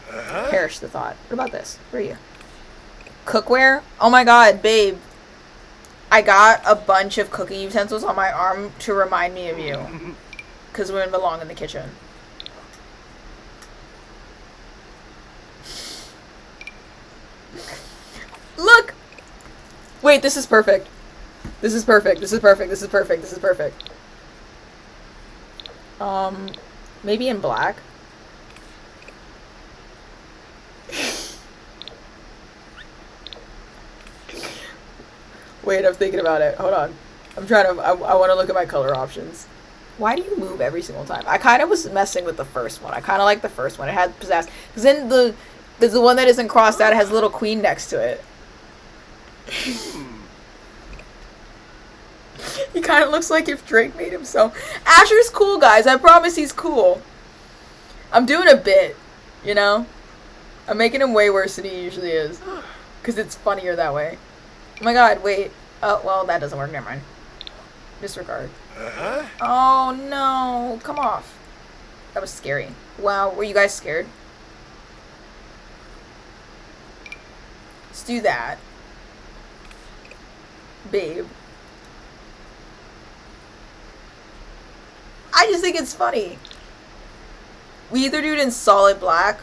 Perish the thought. What about this? Where are you? Cookware? Oh my god, babe. I got a bunch of cooking utensils on my arm to remind me of you. Because women belong in the kitchen. Look! Wait, this is perfect. This is perfect. This is perfect. This is perfect. This is perfect. Maybe in black. Wait, I'm thinking about it. Hold on. I'm trying to, I want to look at my color options. Why do you move every single time? I kind of was messing with the first one. I kind of like the first one. It had pizzazz. Because then there's the one that isn't crossed out. It has a little queen next to it. He kind of looks like if Drake made himself. Asher's cool, guys. I promise he's cool. I'm doing a bit, you know? I'm making him way worse than he usually is. Because it's funnier that way. Oh my god, wait. Oh, well, that doesn't work. Never mind. Disregard. Oh, no. Come off. That was scary. Wow, were you guys scared? Let's do that. Babe. I just think it's funny. We either do it in solid black,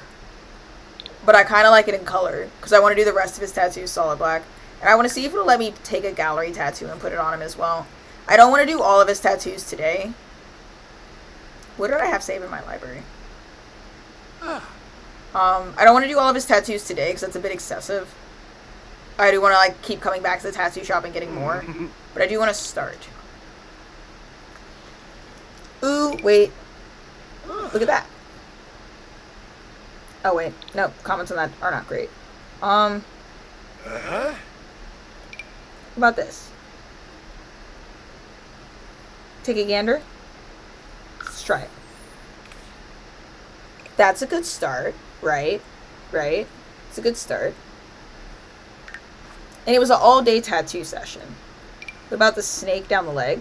but I kind of like it in color, because I want to do the rest of his tattoos solid black. And I want to see if it'll let me take a gallery tattoo and put it on him as well. I don't want to do all of his tattoos today. What did I have saved in my library? I don't want to do all of his tattoos today, because that's a bit excessive. I do want to like keep coming back to the tattoo shop and getting more. But I do want to start. Ooh, wait. Look at that. Oh, wait. No, comments on that are not great. How about this? Take a gander. Let's try it. That's a good start, right? Right? It's a good start. And it was an all-day tattoo session. What about the snake down the leg?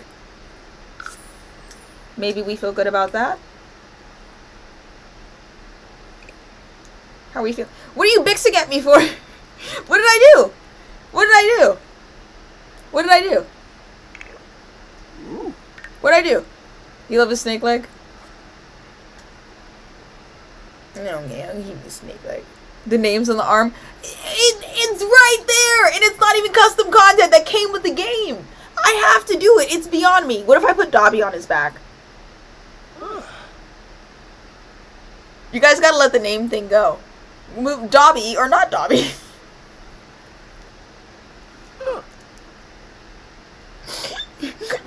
Maybe we feel good about that. How are we feeling? What are you bixing at me for? What did I do? What did I do? What did I do? What did I do? You love the snake leg? No, yeah, I'll keep the snake leg. The names on the arm. It's right there! And it's not even custom content that came with the game. I have to do it. It's beyond me. What if I put Dobby on his back? You guys gotta let the name thing go. Move Dobby or not Dobby.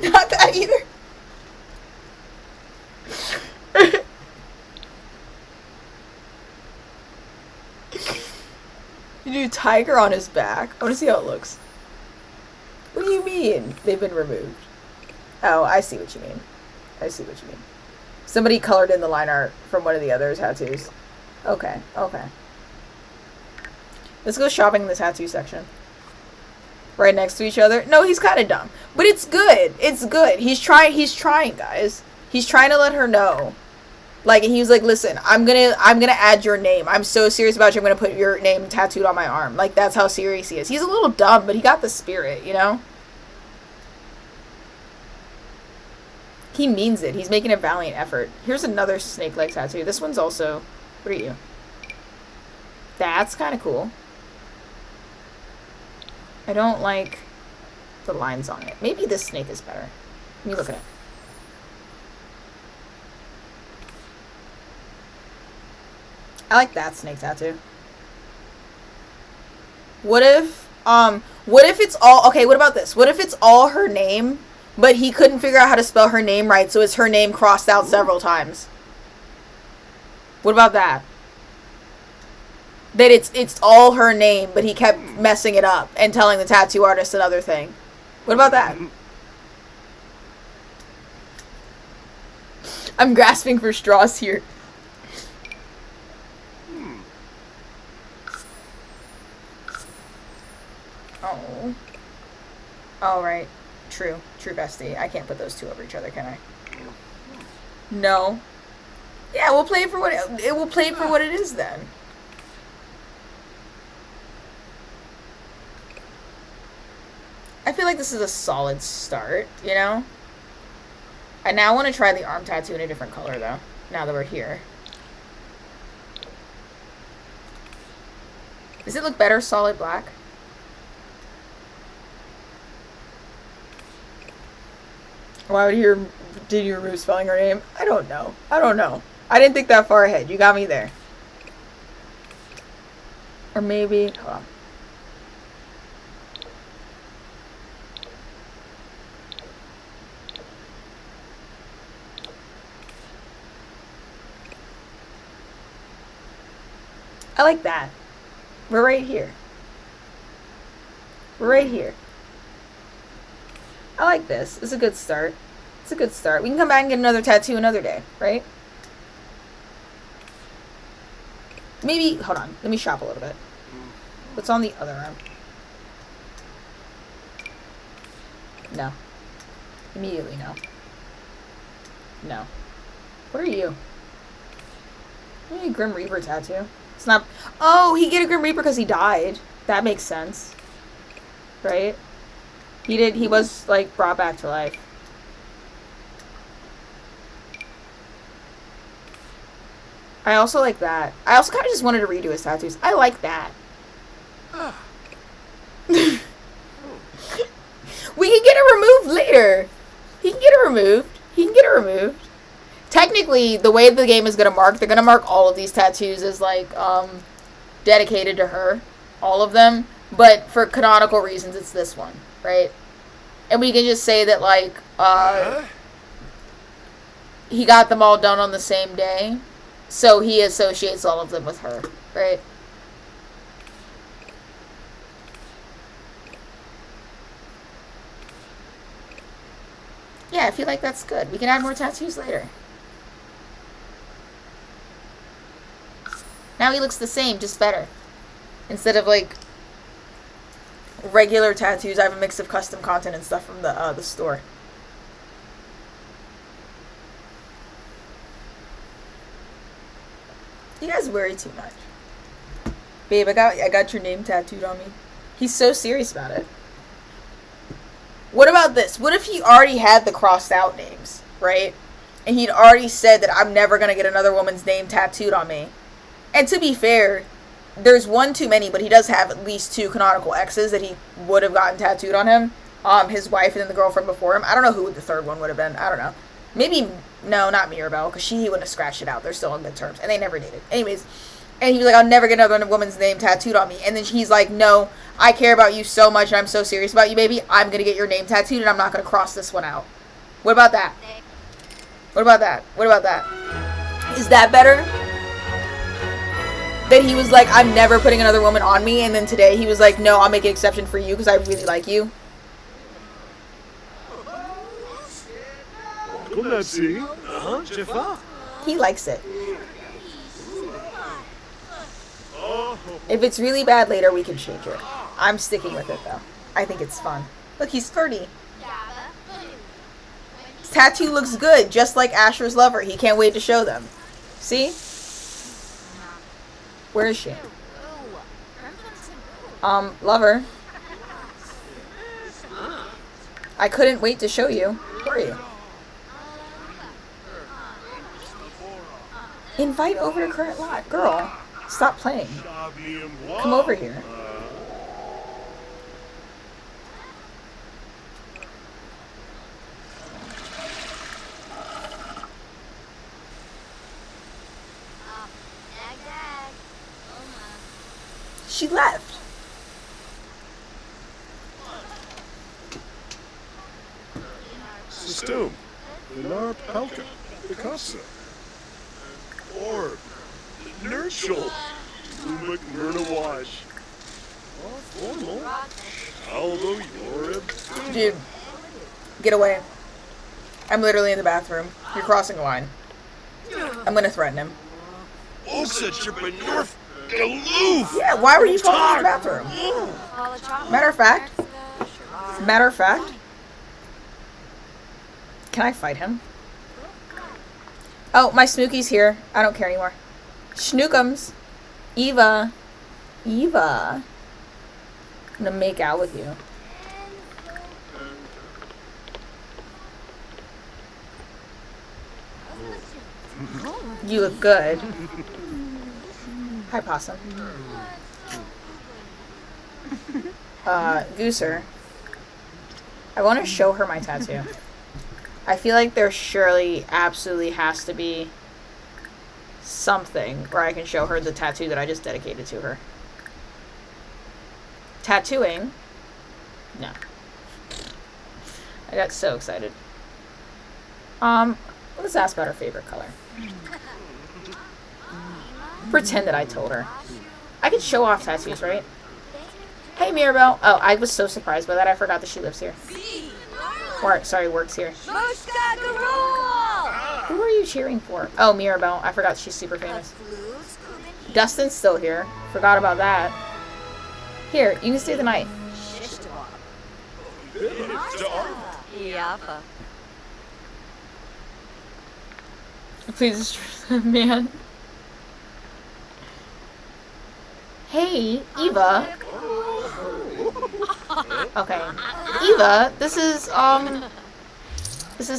Not that either. You do tiger on his back. I want to see how it looks. What do you mean they've been removed? Oh, I see what you mean. I see what you mean. Somebody colored in the line art from one of the other tattoos. Okay, okay. Let's go shopping in the tattoo section. Right next to each other. No, he's kind of dumb. But it's good. It's good. He's trying, guys. He's trying to let her know. Like, and he was like, listen, I'm gonna add your name. I'm so serious about you, I'm gonna put your name tattooed on my arm. Like, that's how serious he is. He's a little dumb, but he got the spirit, you know? He means it. He's making a valiant effort. Here's another snake leg tattoo. This one's also... What are you? That's kind of cool. I don't like the lines on it. Maybe this snake is better. Let me look at it. I like that snake tattoo. What if it's all, okay, what about this? What if it's all her name, but he couldn't figure out how to spell her name right, so it's her name crossed out several times? What about that? That it's all her name, but he kept messing it up and telling the tattoo artist another thing. What about that? I'm grasping for straws here. Oh. Oh, right. True. True, bestie. I can't put those two over each other, can I? No. Yeah, we'll play it for what it will play for what it is then. I feel like this is a solid start, you know? I now want to try the arm tattoo in a different color, though, now that we're here. Does it look better solid black? Why would you did you remove spelling her name? I don't know. I don't know. I didn't think that far ahead. You got me there. Or maybe, hold on. I like that. We're right here. We're right here. I like this. It's a good start. It's a good start. We can come back and get another tattoo another day, right? Maybe, hold on. Let me shop a little bit. What's on the other arm? No. Immediately no. No. What are you? You need a Grim Reaper tattoo. It's not... Oh, he get a Grim Reaper because he died. That makes sense. Right? He did... He was, like, brought back to life. I also like that. I also kind of just wanted to redo his tattoos. I like that. We can get it removed later. He can get it removed. He can get it removed. Technically, the way the game is going to mark, they're going to mark all of these tattoos as, like, dedicated to her. All of them. But for canonical reasons, it's this one, right? And we can just say that, like, he got them all done on the same day. So he associates all of them with her, right? Yeah, I feel like that's good. We can add more tattoos later. Now he looks the same, just better. Instead of, like, regular tattoos, I have a mix of custom content and stuff from the store. You guys worry too much. Babe, I got your name tattooed on me. He's so serious about it. What about this? What if he already had the crossed out names, right? And he'd already said that I'm never going to get another woman's name tattooed on me. And to be fair, there's one too many, but he does have at least 2 canonical exes that he would have gotten tattooed on him. His wife and then the girlfriend before him. I don't know who the third one would have been. I don't know. Maybe, no, not Mirabelle, because he wouldn't have scratched it out. They're still on good terms. And they never dated. Anyways, and he was like, I'll never get another woman's name tattooed on me. And then he's like, no, I care about you so much and I'm so serious about you, baby. I'm going to get your name tattooed and I'm not going to cross this one out. What about that? What about that? What about that? Is that better? That he was like, I'm never putting another woman on me. And then today he was like, no, I'll make an exception for you because I really like you. He likes it. If it's really bad later, we can change it. I'm sticking with it, though. I think it's fun. Look, he's 30. His tattoo looks good, just like Asher's lover. He can't wait to show them. See? Where is she? Lover. I couldn't wait to show you. Where are you? Invite over to current lot. Girl, stop playing. Come over here. She left. System. Vinar Palka. Picasso. Orb. Nurchel. Umak Myrna formal. Aldo Yorib. Dude, get away. I'm literally in the bathroom. You're crossing a line. I'm gonna threaten him. Oxa North Galoof. Yeah, why were you calling in the bathroom? Matter of fact, can I fight him? Oh, my Snooky's here. I don't care anymore. Schnookums. Eva. I'm gonna make out with you. You look good. Hi, Possum. Gooser. I want to show her my tattoo. I feel like there surely absolutely has to be something where I can show her the tattoo that I just dedicated to her. Tattooing? No. I got so excited. Let's ask about her favorite color. Pretend that I told her. I can show off tattoos, right? Hey, Mirabelle. Oh, I was so surprised by that. I forgot that she lives here. Works here. Who are you cheering for? Oh, Mirabelle. I forgot she's super famous. Dustin's still here. Forgot about that. Here, you can stay the night. Please, man. Hey, Eva. Okay. Eva, this is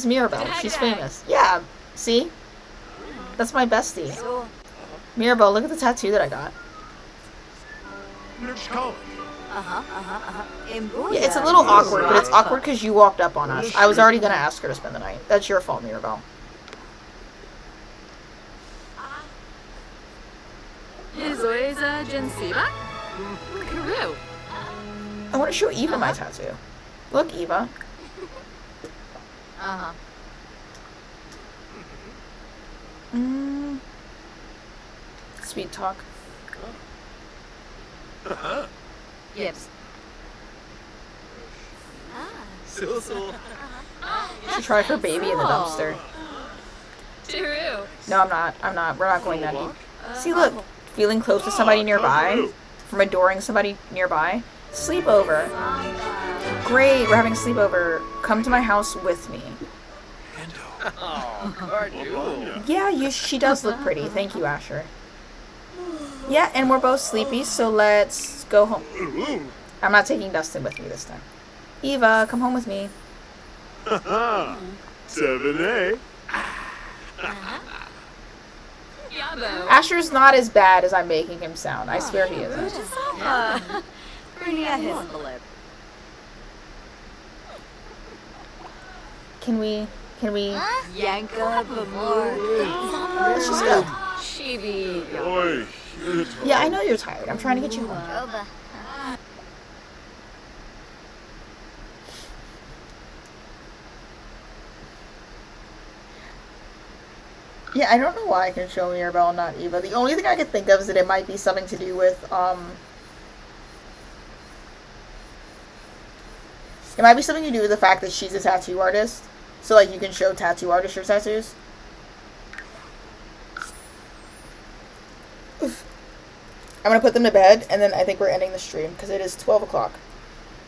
Mirabelle. She's famous. Yeah, see? That's my bestie. Mirabelle, look at the tattoo that I got. Yeah, it's a little awkward, but it's awkward because you walked up on us. I was already going to ask her to spend the night. That's your fault, Mirabelle. I want to show Eva my tattoo. Look, Eva. Sweet talk. Yes. Should try for baby in the dumpster. No, I'm not. We're not going that deep. See, look. Feeling close to somebody nearby. From adoring somebody nearby. Sleepover. Great, we're having a sleepover. Come to my house with me. Yeah, she does look pretty. Thank you, Asher. Yeah, and we're both sleepy, so let's go home. I'm not taking Dustin with me this time. Eva, come home with me. 7A. Asher's not as bad as I'm making him sound. I swear he isn't. Can we? Yanka before. Let's just go. Oi, Yeah, I know you're tired. I'm trying to get you home. Yeah, I don't know why I can show Mirabelle and not Eva. The only thing I could think of is that it might be something to do with, it might be something to do with the fact that she's a tattoo artist. So, like, you can show tattoo artists your tattoos. Oof. I'm gonna put them to bed, and then I think we're ending the stream, because it is 12 o'clock.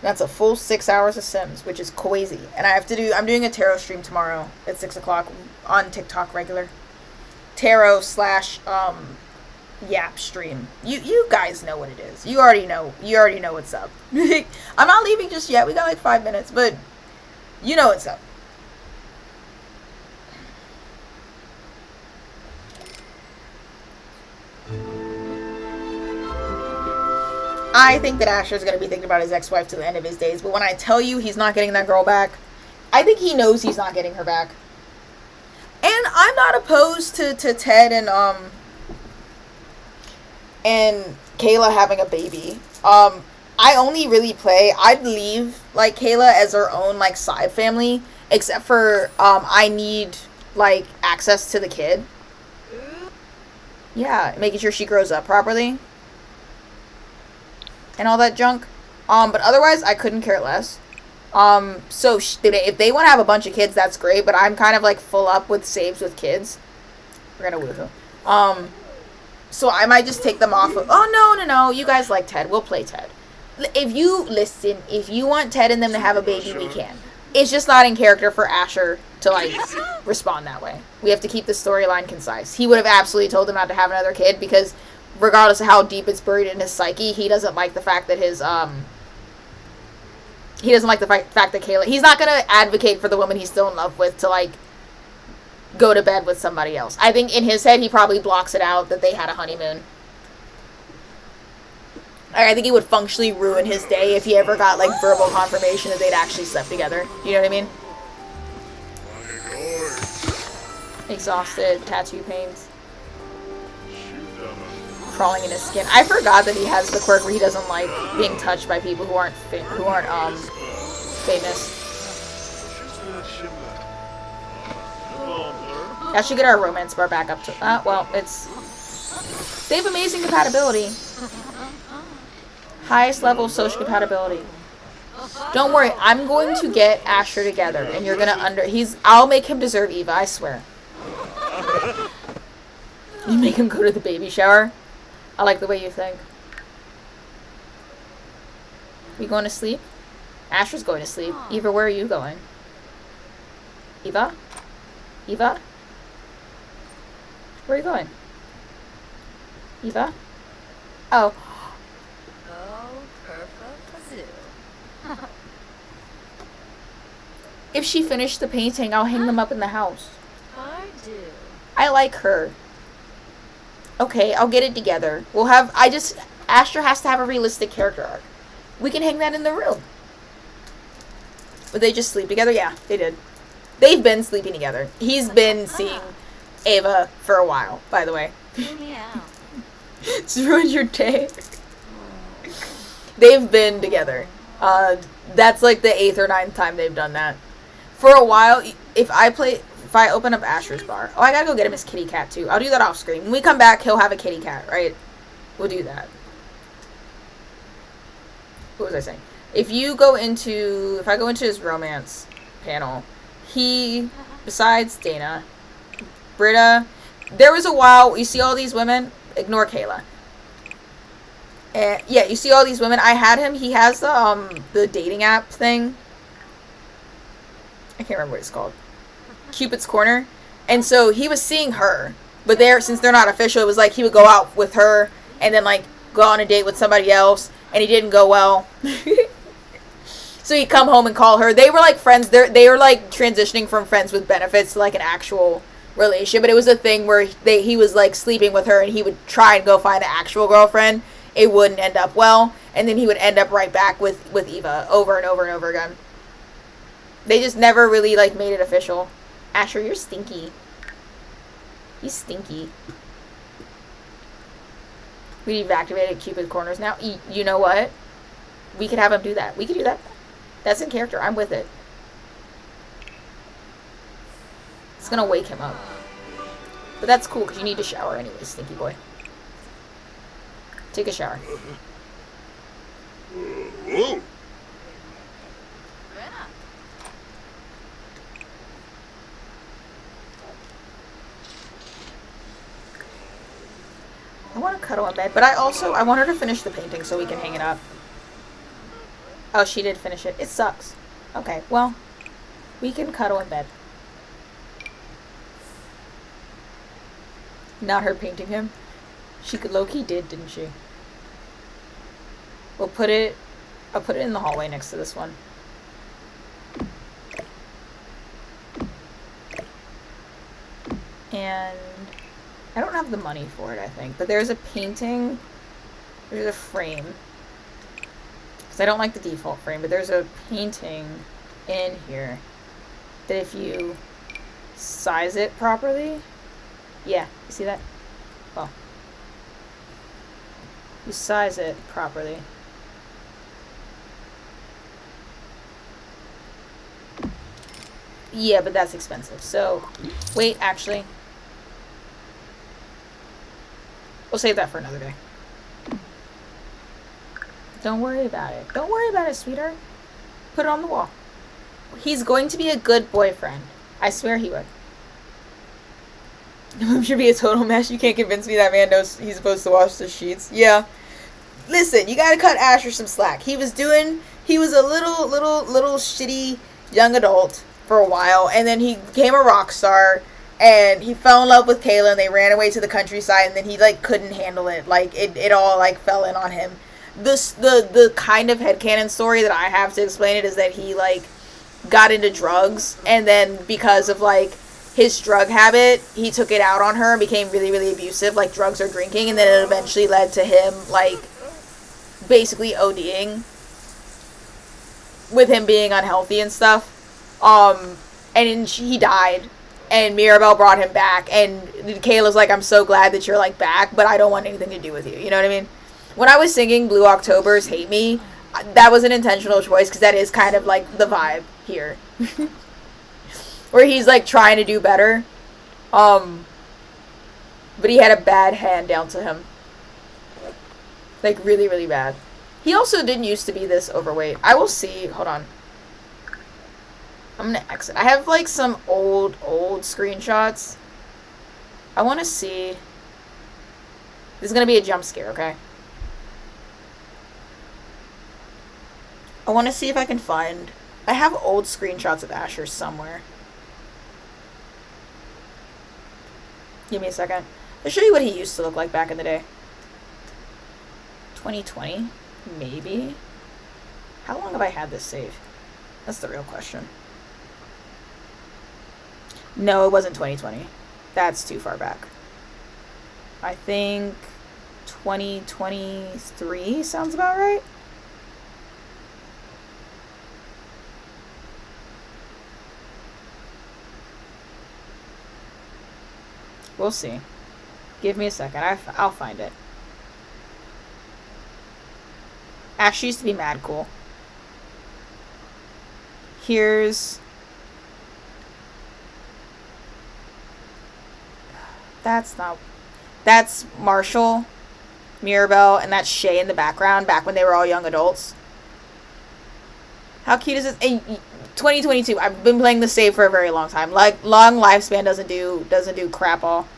That's a full 6 hours of Sims, which is crazy. And I'm doing a tarot stream tomorrow at 6 o'clock on TikTok regular. Tarot / Yap stream. You guys know what it is. You already know what's up. I'm not leaving just yet. We got like 5 minutes, but you know what's up. I think that Asher's going to be thinking about his ex-wife to the end of his days, but when I tell you he's not getting that girl back, I think he knows he's not getting her back. And I'm not opposed to Ted and and Kayla having a baby. I only really play. I'd leave like Kayla as her own like side family, except for I need like access to the kid. Yeah, making sure she grows up properly and all that junk. But otherwise, I couldn't care less. So if they want to have a bunch of kids, that's great. But I'm kind of like full up with saves with kids. We're gonna woohoo. So I might just take them off of. Oh no! You guys like Ted? We'll play Ted. If you want Ted and them to have a baby, we can. It's just not in character for Asher to like respond that way. We have to keep the storyline concise. He would have absolutely told them not to have another kid because, regardless of how deep it's buried in his psyche, he doesn't like the fact that he doesn't like the fact that Kayla. He's not gonna advocate for the woman he's still in love with to like go to bed with somebody else. I think in his head he probably blocks it out that they had a honeymoon. I think it would functionally ruin his day if he ever got, like, verbal confirmation that they'd actually slept together. You know what I mean? Exhausted, tattoo pains. Crawling in his skin. I forgot that he has the quirk where he doesn't like being touched by people who aren't famous. I should get our romance bar back up to... well, it's... They have amazing compatibility. Highest level of social compatibility. Don't worry, I'm going to get Asher together, and you're gonna I'll make him deserve Eva, I swear. You make him go to the baby shower? I like the way you think. You going to sleep? Asher's going to sleep. Eva, where are you going? Eva? Eva? Where are you going? Eva? Oh. If she finished the painting, I'll hang them up in the house. I like her. Okay, I'll get it together. Asher has to have a realistic character arc. We can hang that in the room. Would they just sleep together? Yeah, they did. They've been sleeping together. He's been seeing Ava for a while, by the way. It's ruined your day. They've been together. That's like the 8th or 9th time they've done that. For a while, if I open up Asher's bar... Oh, I gotta go get him his kitty cat, too. I'll do that off screen. When we come back, he'll have a kitty cat, right? We'll do that. What was I saying? If I go into his romance panel, besides Dana, Britta... There was a while, you see all these women? Ignore Kayla. Yeah, you see all these women. I had him. He has the dating app thing. I can't remember what it's called. Cupid's Corner. And so he was seeing her. But since they're not official, it was like he would go out with her and then like go on a date with somebody else. And he didn't go well. So he'd come home and call her. They were like friends. They were like transitioning from friends with benefits to like an actual relationship. But it was a thing where he was like sleeping with her and he would try and go find an actual girlfriend. It wouldn't end up well, and then he would end up right back with Eva over and over and over again. They just never really like made it official. Asher, you're stinky. You stinky. We've activated Cupid Corners now. You know what? We could have him do that. We could do that. That's in character. I'm with it. It's gonna wake him up. But that's cool because you need to shower anyway, stinky boy. Take a shower. Whoa. I want to cuddle in bed, but I want her to finish the painting so we can hang it up. Oh, she did finish it. It sucks. Okay, well, we can cuddle in bed. Not her painting him. She low-key didn't she? I'll put it in the hallway next to this one. And I don't have the money for it, I think. But there's a painting. There's a frame. Because I don't like the default frame, but there's a painting in here that if you size it properly... Yeah, you see that? Well. You size it properly. Yeah, but that's expensive. So, wait, actually. We'll save that for another day. Don't worry about it. Don't worry about it, sweetheart. Put it on the wall. He's going to be a good boyfriend. I swear he would. The room should be a total mess. You can't convince me that man knows he's supposed to wash the sheets. Yeah. Listen, you gotta cut Asher some slack. He was a little shitty young adult for a while, and then he became a rock star, and he fell in love with Kayla, and they ran away to the countryside, and then he, like, couldn't handle it. Like, it all, like, fell in on him. The kind of headcanon story that I have to explain it is that he, like, got into drugs, and then because of, like, his drug habit, he took it out on her and became really, really abusive, like drugs or drinking, and then it eventually led to him, like, basically ODing, with him being unhealthy and stuff. And he died, and Mirabelle brought him back, and Kayla's like, I'm so glad that you're, like, back, but I don't want anything to do with you, you know what I mean? When I was singing Blue October's Hate Me, that was an intentional choice, because that is kind of, like, the vibe here. Where he's, like, trying to do better. But he had a bad hand down to him. Like, really, really bad. He also didn't used to be this overweight. I will see. Hold on. I'm gonna exit. I have, like, some old screenshots. I want to see. This is gonna be a jump scare, okay? I want to see if I can find... I have old screenshots of Asher somewhere. Give me a second. I'll show you what he used to look like back in the day. 2020? Maybe? How long have I had this saved? That's the real question. No, it wasn't 2020. That's too far back. I think 2023 sounds about right. We'll see. Give me a second. I'll find it. Ash used to be mad cool. Here's... That's not... That's Marshall, Mirabelle, and that's Shay in the background, back when they were all young adults. How cute is this? 2022. I've been playing the save for a very long time. Like, long lifespan doesn't do crap all.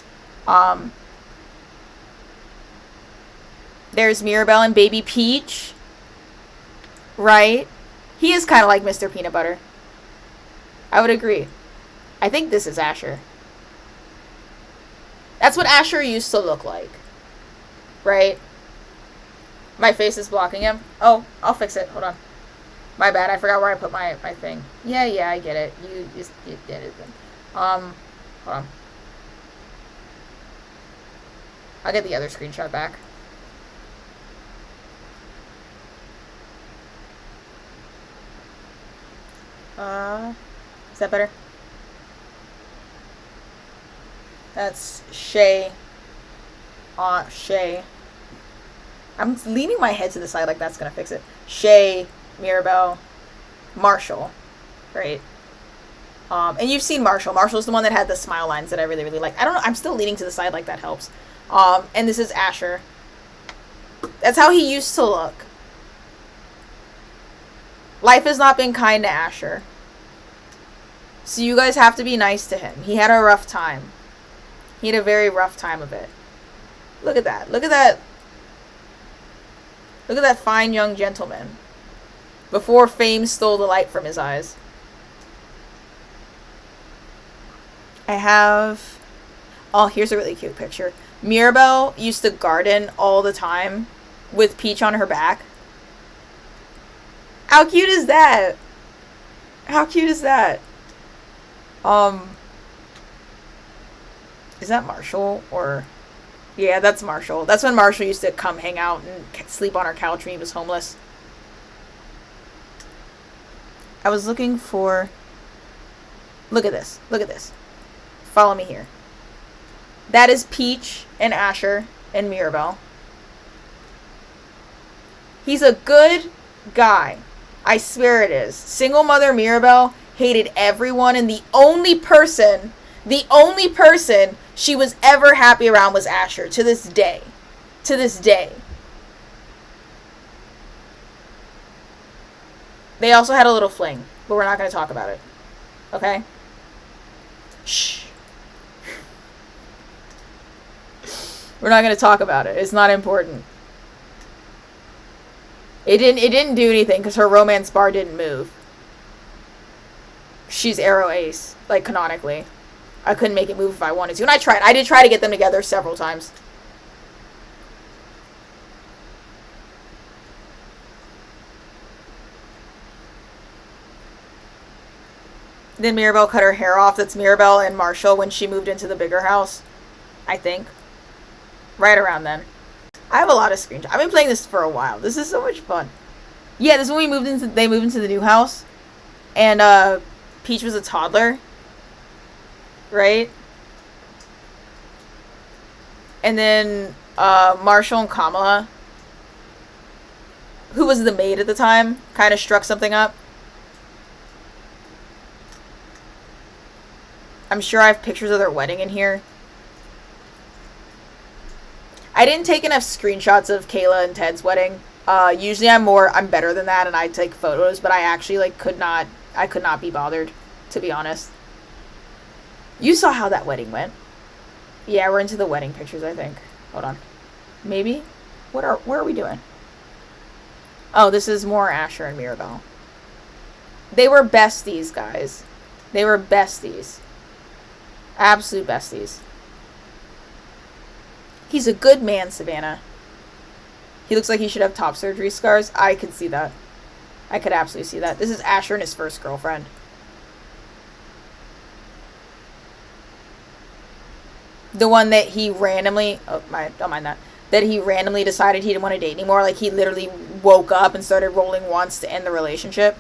There's Mirabelle and Baby Peach. Right? He is kind of like Mr. Peanut Butter. I would agree. I think this is Asher. That's what Asher used to look like. Right? My face is blocking him. Oh, I'll fix it. Hold on. My bad. I forgot where I put my thing. Yeah, I get it. You did it then. Hold on. I'll get the other screenshot back. Is that better? That's Shay. Shay. I'm leaning my head to the side like that's gonna fix it. Shay, Mirabelle, Marshall. Right. And you've seen Marshall. Marshall's the one that had the smile lines that I really, really like. I don't know. I'm still leaning to the side like that helps. And this is Asher. That's how he used to look. Life has not been kind to Asher. So you guys have to be nice to him. He had a rough time. He had a very rough time of it. Look at that. Look at that. Look at that fine young gentleman. Before fame stole the light from his eyes. I have... Oh, here's a really cute picture. Mirabelle used to garden all the time with Peach on her back. How cute is that? How cute is that? Is that Marshall? Or... Yeah, that's Marshall. That's when Marshall used to come hang out and sleep on our couch when he was homeless. I was looking for... Look at this. Look at this. Follow me here. That is Peach and Asher and Mirabelle. He's a good guy. I swear it is. Single mother Mirabelle hated everyone, and the only person she was ever happy around was Asher, to this day. To this day. They also had a little fling, but we're not going to talk about it. Okay? Shh. We're not going to talk about it. It's not important. It didn't do anything because her romance bar didn't move. She's Arrow Ace, like canonically. I couldn't make it move if I wanted to. And I tried. I did try to get them together several times. Then Mirabelle cut her hair off. That's Mirabelle and Marshall when she moved into the bigger house. I think. Right around then. I have a lot of screenshots. I've been playing this for a while. This is so much fun. Yeah, this is when they moved into the new house. And Peach was a toddler. Right? And then Marshall and Kamala, who was the maid at the time, kind of struck something up. I'm sure I have pictures of their wedding in here. I didn't take enough screenshots of Kayla and Ted's wedding. Usually I'm better than that and I take photos, but I actually could not be bothered, to be honest. You saw how that wedding went. Yeah, we're into the wedding pictures, I think. Hold on. Maybe? Where are we doing? Oh, this is more Asher and Mirabelle. They were besties, guys. They were besties. Absolute besties. He's a good man, Savannah. He looks like he should have top surgery scars. I could see that. I could absolutely see that. This is Asher and his first girlfriend. The one that he randomly... Oh, don't mind that. That he randomly decided he didn't want to date anymore. Like, he literally woke up and started rolling once to end the relationship.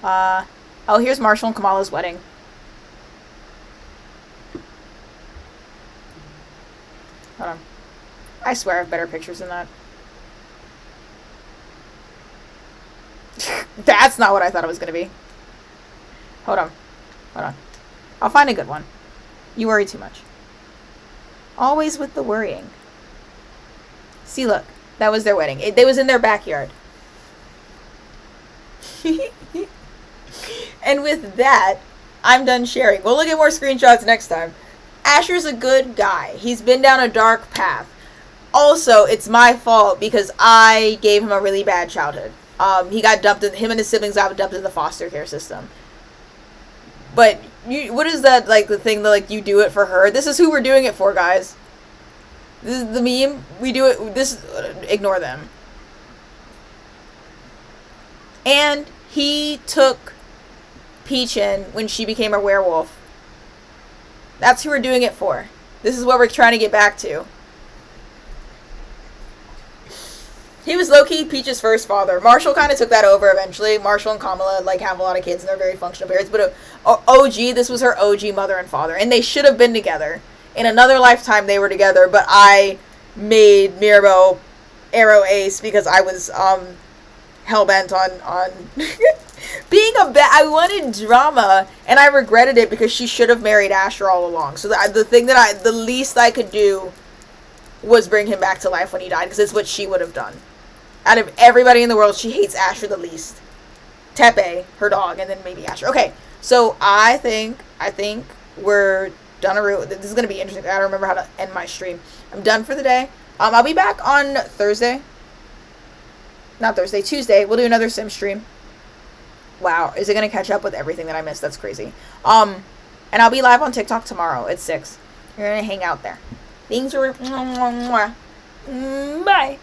Oh, here's Marshall and Kamala's wedding. Hold on. I swear I have better pictures than that. That's not what I thought it was going to be. Hold on. Hold on. I'll find a good one. You worry too much. Always with the worrying. See, look. That was their wedding. It was in their backyard. And with that, I'm done sharing. We'll look at more screenshots next time. Asher's a good guy. He's been down a dark path. Also, it's my fault because I gave him a really bad childhood. He got dumped. Him and his siblings got dumped in the foster care system. But what is that, like, the thing that, like, you do it for her? This is who we're doing it for, guys. This is the meme. We do it. Ignore them. And he took Peach in when she became a werewolf. That's who we're doing it for. This is what we're trying to get back to. He was low-key Peach's first father. Marshall kind of took that over eventually. Marshall and Kamala, like, have a lot of kids and they're very functional parents. But OG, this was her OG mother and father. And they should have been together. In another lifetime, they were together. But I made Mirabelle Arrow Ace because I was hell-bent on being I wanted drama. And I regretted it because she should have married Asher all along. So the least I could do was bring him back to life when he died. Because it's what she would have done. Out of everybody in the world, she hates Asher the least. Tepe, her dog, and then maybe Asher. Okay, so I think we're done. This is going to be interesting. I don't remember how to end my stream. I'm done for the day. I'll be back on Thursday. Not Thursday, Tuesday. We'll do another sim stream. Wow, is it going to catch up with everything that I missed? That's crazy. And I'll be live on TikTok tomorrow at 6. You're going to hang out there. Things are... Bye.